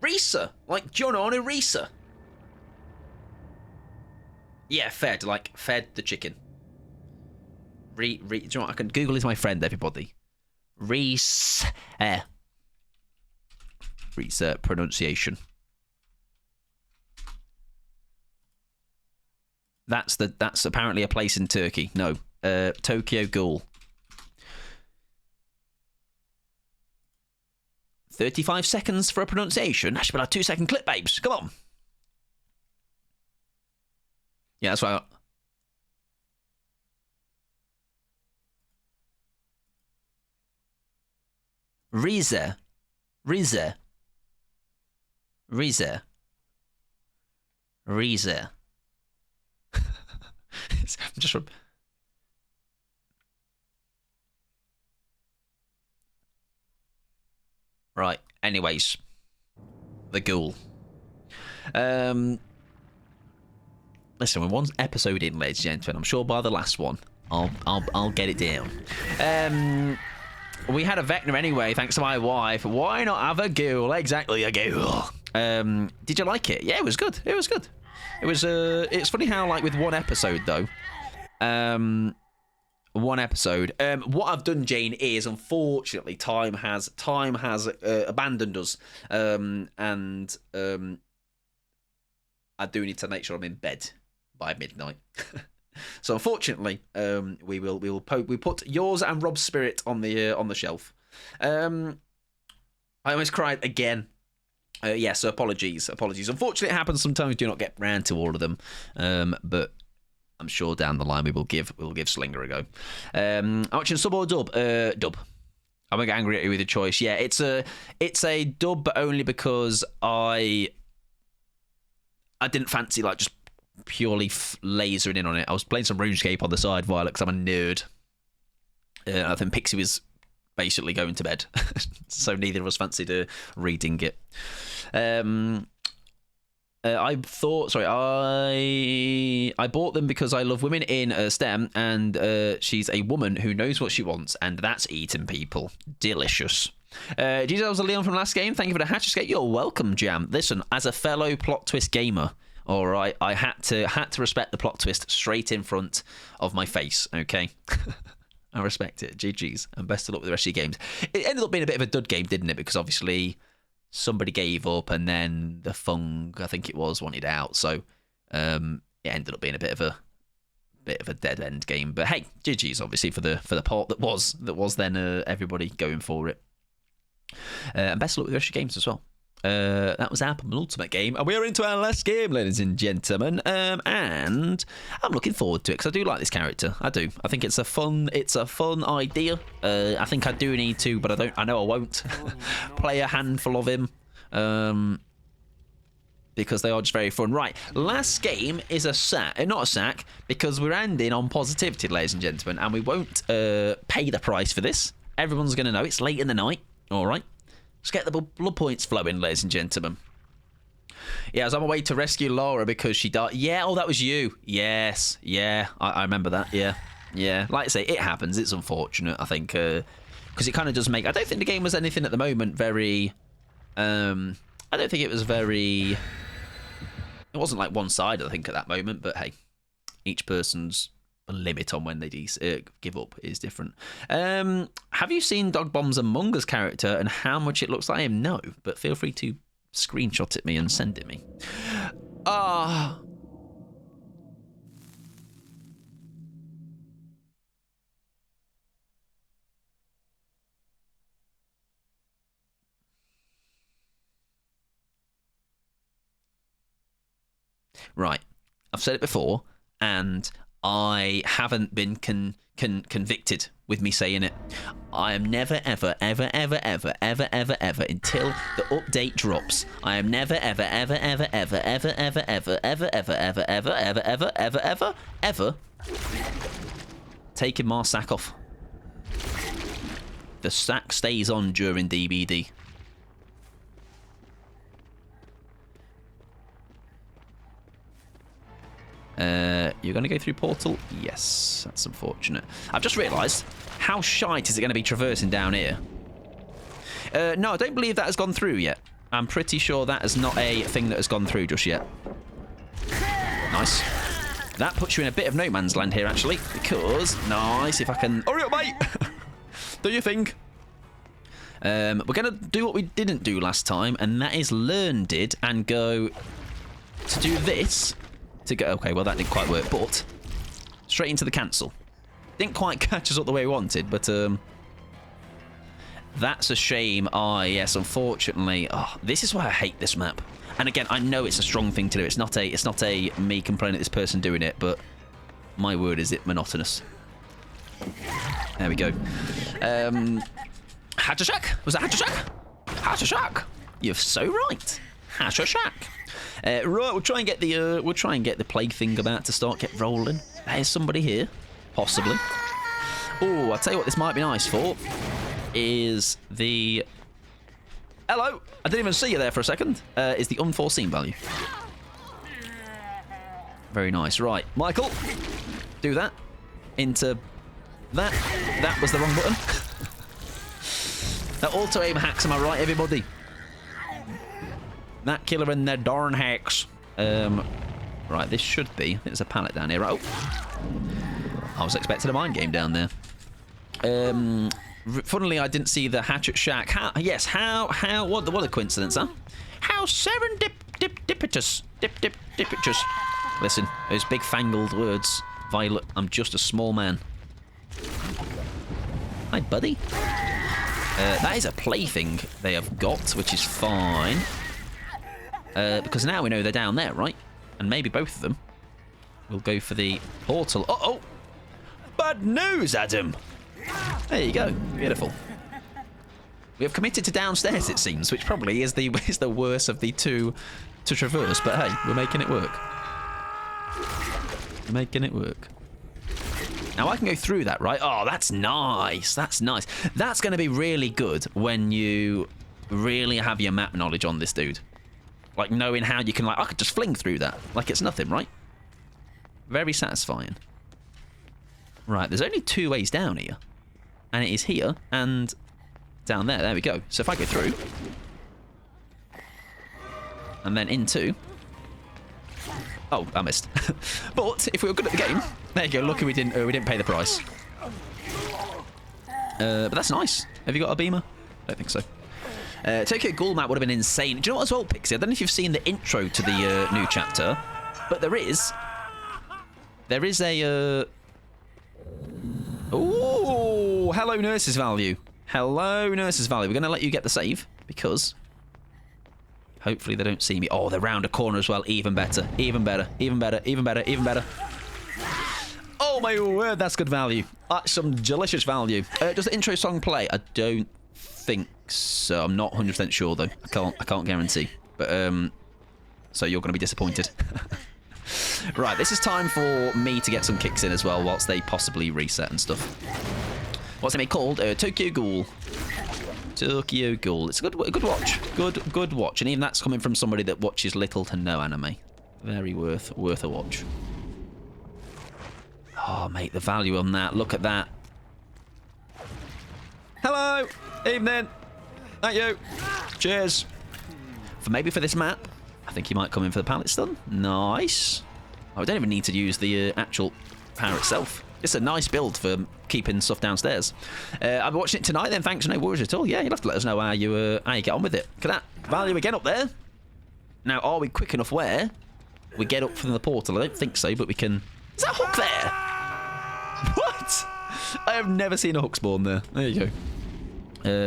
Risa, like John on a Risa. Yeah, Fed, like Fed the chicken. Do you know what? I can Google is my friend, everybody. Reese. Pronunciation. That's apparently a place in Turkey. No. Tokyo Ghoul. 35 seconds for a pronunciation? That should be like a 2-second clip, babes. Come on. Yeah, that's why. Rize. I'm just... Right, anyways. the ghoul. Listen, we're one episode in, ladies and gentlemen. I'm sure by the last one, I'll get it down. We had a Vecna anyway, thanks to my wife. Why not have a ghoul? Exactly, a ghoul. Did you like it? Yeah, it was good. It was good. It was. It's funny how, like, with one episode though, one episode. What I've done, Jane, is unfortunately time has abandoned us, and I do need to make sure I'm in bed by midnight. So unfortunately, we put yours and Rob's spirit on the shelf. I almost cried again. Yeah, so apologies. Unfortunately, it happens sometimes. Do not get round to all of them, but I'm sure down the line we will give Slinger a go. I'm watching sub or dub. Dub. I'm gonna get angry at you with a choice. Yeah, it's a dub, but only because I didn't fancy like just purely lasering in on it. I was playing some RuneScape on the side, Violet, because I'm a nerd. I think Pixie was basically going to bed, so neither of us fancied reading it. I bought them because I love women in STEM, and she's a woman who knows what she wants, and that's eating people. Delicious. Jesus Leon from last game, thank you for the hatch escape. You're welcome, Jam. Listen, as a fellow plot twist gamer, all right, I had to respect the plot twist straight in front of my face. Okay. I respect it. GG's, and best of luck with the rest of your games. It ended up being a bit of a dud game, didn't it? Because obviously somebody gave up, and then the Fung, I think it was, wanted out. So it ended up being a bit of a dead end game. But hey, GG's obviously for the part that was then everybody going for it. And best of luck with the rest of your games as well. That was our penultimate game, and we are into our last game, ladies and gentlemen. And I'm looking forward to it because I do like this character. I do. I think it's a fun idea. I think I do need to, but I know I won't play a handful of him. Because they are just very fun. Right, last game is a sack, not a sack, because we're ending on positivity, ladies and gentlemen, and we won't pay the price for this. Everyone's going to know it's late in the night. All right. Let's get the blood points flowing, ladies and gentlemen. Yeah, I was on my way to rescue Laura because she died. Yeah, oh, that was you. Yes, yeah, I remember that. Yeah. Like I say, it happens. It's unfortunate, I think, because it kind of does make. I don't think the game was anything at the moment very. I don't think it was very. It wasn't like one-sided, I think, at that moment. But hey, each person's limit on when they give up is different. Have you seen Dog Bomb's Among Us character and how much it looks like him? No, but feel free to screenshot it me and send it me. Right, I've said it before, and I haven't been convicted with me saying it. I am never, ever, ever, ever, ever, ever, ever, ever, until the update drops. I am never, ever, ever, ever, ever, ever, ever, ever, ever, ever, ever, ever, ever, ever, ever, ever, ever taking my sack off. The sack stays on during DBD. You're going to go through portal? Yes, that's unfortunate. I've just realised, how shite is it going to be traversing down here? No, I don't believe that has gone through yet. I'm pretty sure that is not a thing that has gone through just yet. Nice. That puts you in a bit of no man's land here, actually, because... Nice, if I can... Hurry up, mate! Do you think? We're going to do what we didn't do last time, and that is learned it and go to do this... To go, okay, well that didn't quite work, but straight into the cancel. Didn't quite catch us up the way we wanted, but that's a shame. Yes, unfortunately. This is why I hate this map. And again, I know it's a strong thing to do. It's not a me complaining at this person doing it, but my word, is it monotonous. There we go. Hatchashack? Was that Hatchashack? Hatchashack. You're so right. Hatchashack. Right, we'll try and get the plague thing about to start get rolling. There's somebody here, possibly. Oh, I'll tell you what this might be nice for is the Hello. I didn't even see you there for a second. Is the unforeseen value. Very nice. Right, Michael. Do that. Into that. That was the wrong button. That auto-aim hacks, am I right, everybody? That killer and their darn hacks. Right, this should be... There's a pallet down here. Right. Oh. I was expecting a mind game down there. Funnily, I didn't see the hatchet shack. How? What a coincidence, huh? How serendipitous. Listen, those big fangled words. Violet, I'm just a small man. Hi, buddy. That is a plaything they have got, which is fine. Because now we know they're down there, right? And maybe both of them will go for the portal. Uh-oh! Bad news, Adam! There you go. Beautiful. We have committed to downstairs, it seems, which probably is the worst of the two to traverse. But hey, we're making it work. We're making it work. Now I can go through that, right? Oh, that's nice. That's nice. That's going to be really good when you really have your map knowledge on this dude. Like knowing how you can, like, I could just fling through that. Like it's nothing, right? Very satisfying. Right, there's only 2 ways down here. And it is here and down there. There we go. So if I go through. And then into. Oh, I missed. But if we were good at the game, there you go. Lucky we didn't pay the price. But that's nice. Have you got a beamer? I don't think so. Tokyo Ghoul map would have been insane. Do you know what as well, Pixie? I don't know if you've seen the intro to the new chapter, but there is a. Ooh, hello, Nurse's Value. Hello, Nurse's Value. We're going to let you get the save because. Hopefully they don't see me. Oh, they're round a corner as well. Even better. Even better. Even better. Even better. Even better. Oh, my word. That's good value. That's some delicious value. Does the intro song play? I don't think so. I'm not 100% sure, though. I can't guarantee. But, so you're going to be disappointed. Right, this is time for me to get some kicks in as well, whilst they possibly reset and stuff. What's it made called? Tokyo Ghoul. Tokyo Ghoul. It's a good watch. Good watch. And even that's coming from somebody that watches little to no anime. Very worth a watch. Oh, mate, the value on that. Look at that. Hello. Evening. Thank you. Cheers. Maybe for this map, I think he might come in for the pallet stun. Nice. Oh, I don't even need to use the actual power itself. It's a nice build for keeping stuff downstairs. I'm watching it tonight then, thanks, no worries at all. Yeah, you'll have to let us know how you get on with it. Look at that. Value again up there. Now, are we quick enough where we get up from the portal? I don't think so, but we can... Is that a hook there? What? I have never seen a hook spawn there. There you go.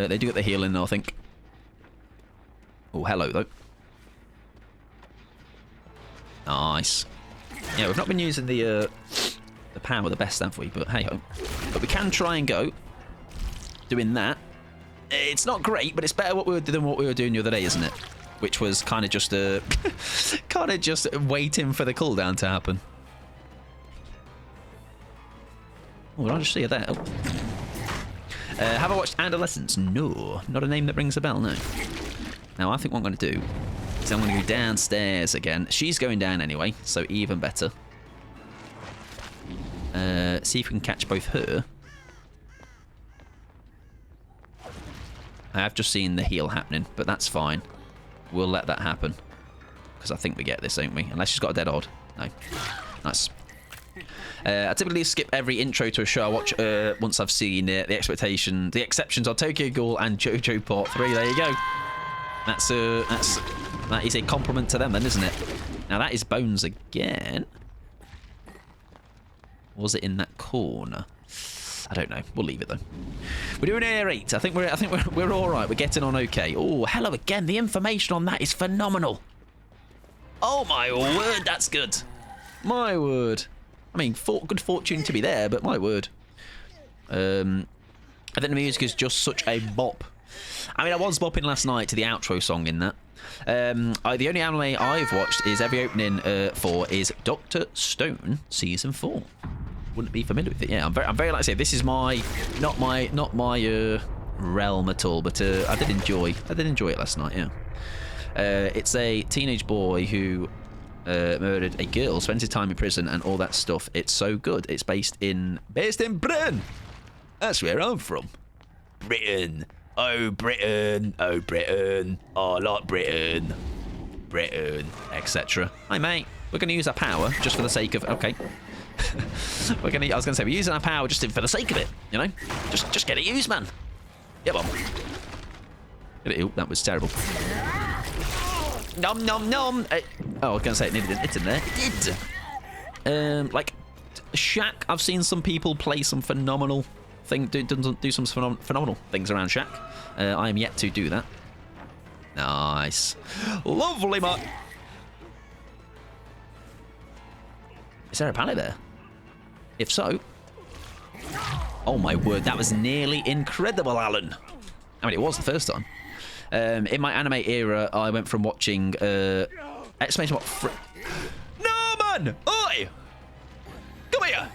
They do get the healing though, I think. Oh, hello, though. Nice. Yeah, we've not been using the power the best, have we? But hey-ho. But we can try and go doing that. It's not great, but it's better than what we were doing the other day, isn't it? Which was kind of just waiting for the cooldown to happen. Oh, did I just see you there? Oh. Have I watched Adolescence? No. Not a name that rings a bell, no. Now, I think what I'm going to do is I'm going to go downstairs again. She's going down anyway, so even better. See if we can catch both her. I have just seen the heal happening, but that's fine. We'll let that happen. Because I think we get this, don't we? Unless she's got a dead odd. No. Nice. I typically skip every intro to a show I watch once I've seen the exceptions are Tokyo Ghoul and JoJo Part 3. There you go. That is a compliment to them then, isn't it? Now that is Bones again. Was it in that corner? I don't know. We'll leave it though. We're doing air 8. I think we're all right. We're getting on okay. Oh, hello again. The information on that is phenomenal. Oh my word, that's good. My word. I mean, good fortune to be there, but my word. I think the music is just such a bop. I mean, I was bopping last night to the outro song in that. The only anime I've watched is every opening for is Dr. Stone Season 4. Wouldn't be familiar with it. Yeah, I'm very like I say, this is not my realm at all, but I did enjoy it last night. Yeah. It's a teenage boy who murdered a girl, spent his time in prison, and all that stuff. It's so good. It's based in Britain. That's where I'm from. Britain. Oh, Britain. Oh, Britain. Oh, I like Britain. Britain, etc. Hi, mate. We're going to use our power just for the sake of... Okay. I was going to say, we're using our power just for the sake of it, you know? Just get it used, man. Yeah, bomb. Ooh, that was terrible. Nom, nom, nom. I was going to say it nearly didn't. It's in there. It did. Like, Shaq, I've seen some people play some phenomenal... do some phenomenal things around Shaq. I am yet to do that. Nice. Lovely, man. Is there a pallet there? If so... Oh, my word. That was nearly incredible, Alan. I mean, it was the first time. In my anime era, I went from watching... exclamation mark... No, man! Oi! Come here!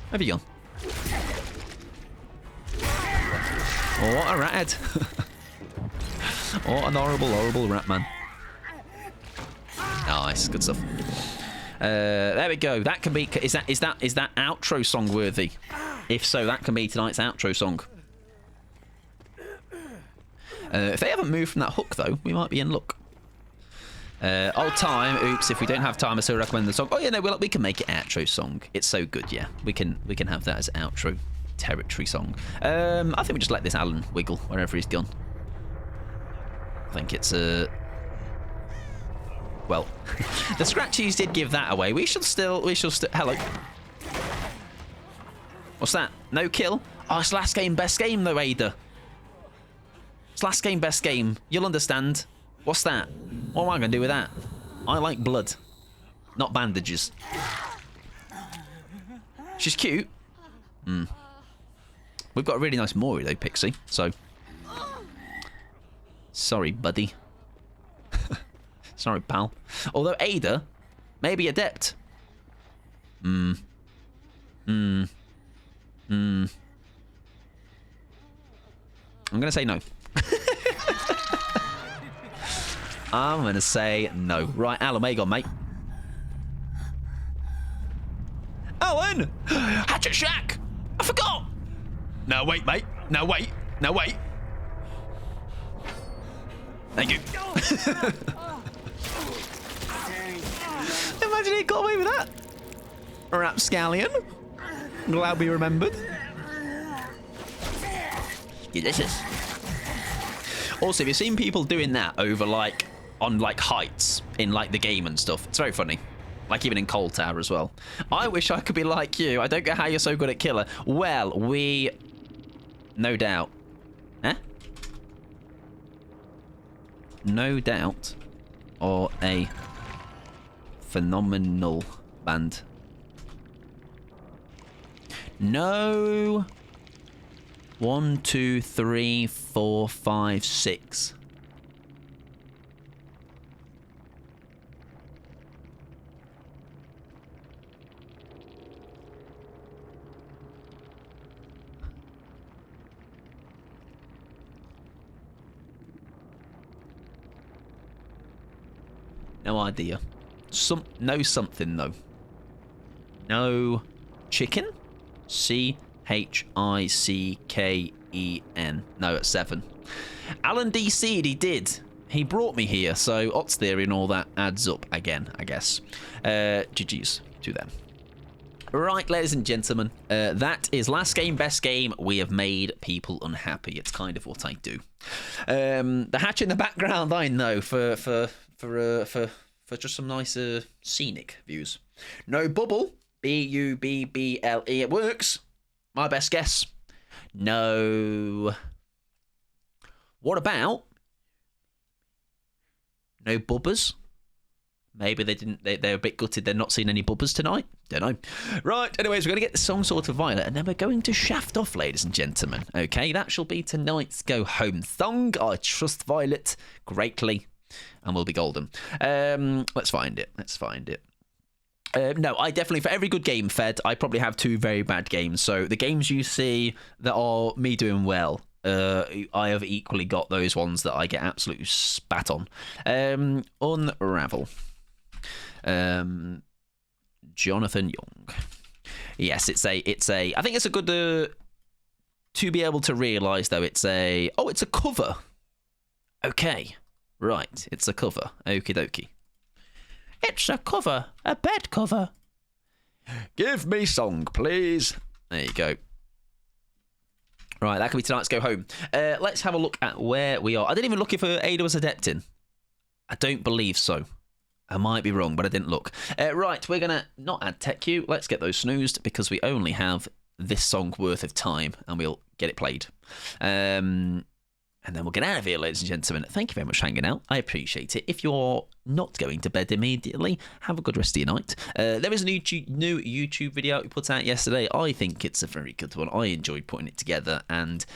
Where have you gone? Oh, what a rathead. What an horrible rat, man. Nice, good stuff. There we go. That can be... Is that outro song worthy? If so, that can be tonight's outro song. If they haven't moved from that hook, though, we might be in luck. Old time. Oops, if we don't have time, I still recommend the song. Oh, yeah, no, we can make it outro song. It's so good, yeah. We can have that as outro territory song. I think we just let this Alan wiggle wherever he's gone. I think it's well, the scratchies did give that away. We shall still. Hello. What's that? No kill? Oh, it's last game, best game though, Ada. It's last game, best game. You'll understand. What's that? What am I going to do with that? I like blood, not bandages. She's cute. We've got a really nice Mori though, Pixie. So, sorry, buddy. Sorry, pal. Although Ada may be adept. I'm gonna say no. I'm gonna say no. Right, Alan, where you gone, mate? Alan! Hatchet Shack! I forgot! No, wait, mate. No, wait. No, wait. Thank you. Imagine he got away with that. Rapscallion. Glad we remembered. Delicious. Also, have you seen people doing that over, like, on, like, heights in, like, the game and stuff? It's very funny. Like, even in Cold Tower as well. I wish I could be like you. I don't get how you're so good at killer. Well, we... No doubt. Eh? No doubt. Or a phenomenal band. No. 1, 2, 3, 4, 5, 6. No idea. No something though. No chicken? CHICKEN. No, at 7. Alan DC'd, he did. He brought me here, so odds theory and all that adds up again, I guess. GG's to them. Right, ladies and gentlemen, that is last game, best game. We have made people unhappy. It's kind of what I do. The hatch in the background, I know, for just some nice scenic views. No bubble. Bubble. It works. My best guess. No. What about no bubbers? Maybe they didn't. They're a bit gutted. They're not seeing any bubbers tonight. Don't know. Right. Anyways, we're going to get the song sort of Violet, and then we're going to shaft off, ladies and gentlemen. Okay, that shall be tonight's go home song. I trust Violet greatly, and we'll be golden. Let's find it. No, I definitely, for every good game, Fed, I probably have 2 very bad games. So the games you see that are me doing well, I have equally got those ones that I get absolutely spat on. Unravel. Jonathan Young. Yes, it's a. I think it's a good to be able to realise though. It's a cover. Okay, right, it's a cover. Okie dokie. It's a cover, a bed cover. Give me song, please. There you go. Right, that can be tonight's go home. Let's have a look at where we are. I didn't even look if Ada was adepting. I don't believe so. I might be wrong, but I didn't look. Right, we're going to not add tech queue. Let's get those snoozed because we only have this song worth of time and we'll get it played. And then we'll get out of here, ladies and gentlemen. Thank you very much for hanging out. I appreciate it. If you're not going to bed immediately, have a good rest of your night. There is a new YouTube video we put out yesterday. I think it's a very good one. I enjoyed putting it together. And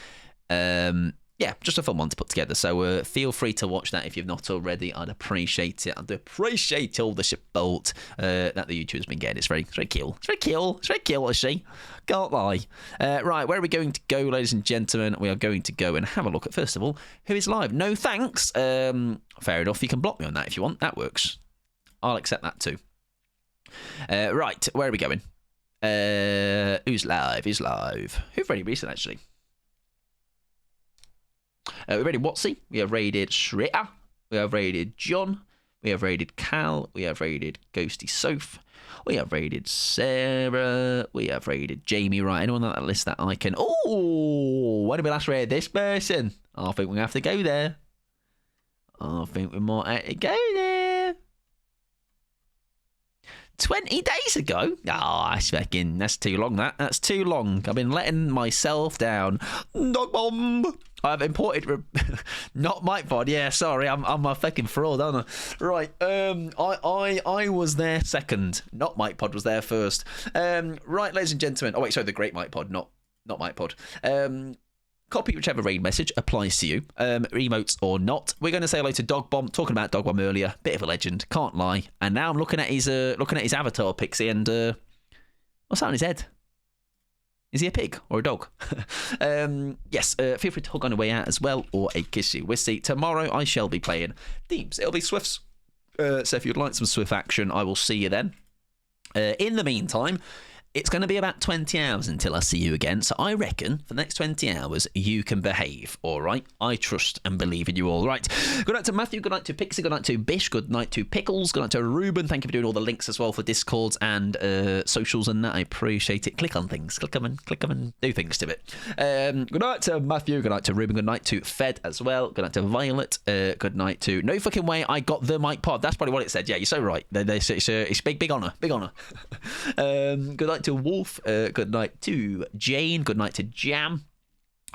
yeah, just a fun one to put together. So feel free to watch that if you've not already. I'd appreciate it. I'd appreciate all the shitbolt that the YouTuber's been getting. It's very cool. It's very cool, I see. Can't lie. Right, where are we going to go, ladies and gentlemen? We are going to go and have a look at, first of all, who is live. No thanks. Fair enough. You can block me on that if you want. That works. I'll accept that too. Right, where are we going? Who's live? Who's live? Who've already recent, actually? We raided Watsy, we have raided Shreya, we have raided John, we have raided Cal, we have raided Ghosty Soph, we have raided Sarah, we have raided Jamie. Right, anyone on that list that I can... Oh, when did we last raid this person? I think we're going to have to go there. I think we might have to go there. 20 days ago? Oh, that's too long, That's too long. I've been letting myself down. Dog bomb. I've imported... Not my pod. Yeah, sorry. I'm a fucking fraud, aren't I? Right. I was there second. Not Mike Pod was there first. Right, ladies and gentlemen. Oh, wait, sorry. The Great Mike Pod, not Mike Pod. Copy whichever raid message applies to you, emotes or not. We're going to say hello to Dog Bomb. Talking about Dog Bomb earlier, bit of a legend, can't lie. And now I'm looking at his avatar, Pixie, and what's that on his head? Is he a pig or a dog? Yes, feel free to hug on the way out as well, or a kissy wissy. Tomorrow I shall be playing Thieves. It'll be Swifts. So if you'd like some Swift action, I will see you then. In the meantime, it's going to be about 20 hours until I see you again, so I reckon for the next 20 hours you can behave, all right? I trust and believe in you all. Right, good night to Matthew, good night to Pixie, good night to Bish, good night to Pickles, good night to Ruben. Thank you for doing all the links as well for Discords and socials and that. I appreciate it. Click on things, click them and do things to it. Good night to Matthew, good night to Ruben, good night to Fed as well, good night to Violet, good night to No Fucking Way I Got the Mic Pod. That's probably what it said. Yeah, you're so right. It's big honour, big honour. Good night to Wolf, good night to Jane, good night to Jam,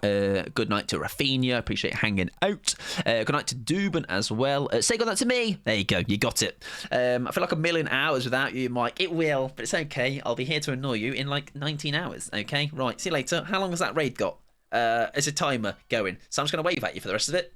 good night to Rafinha, appreciate hanging out, good night to Dubin as well. Say good night to me. There you go, you got it. I feel like a million hours without you, Mike. It will, but it's okay. I'll be here to annoy you in like 19 hours. Okay, right, see you later. How long has that raid got? As a timer going, so I'm just going to wave at you for the rest of it.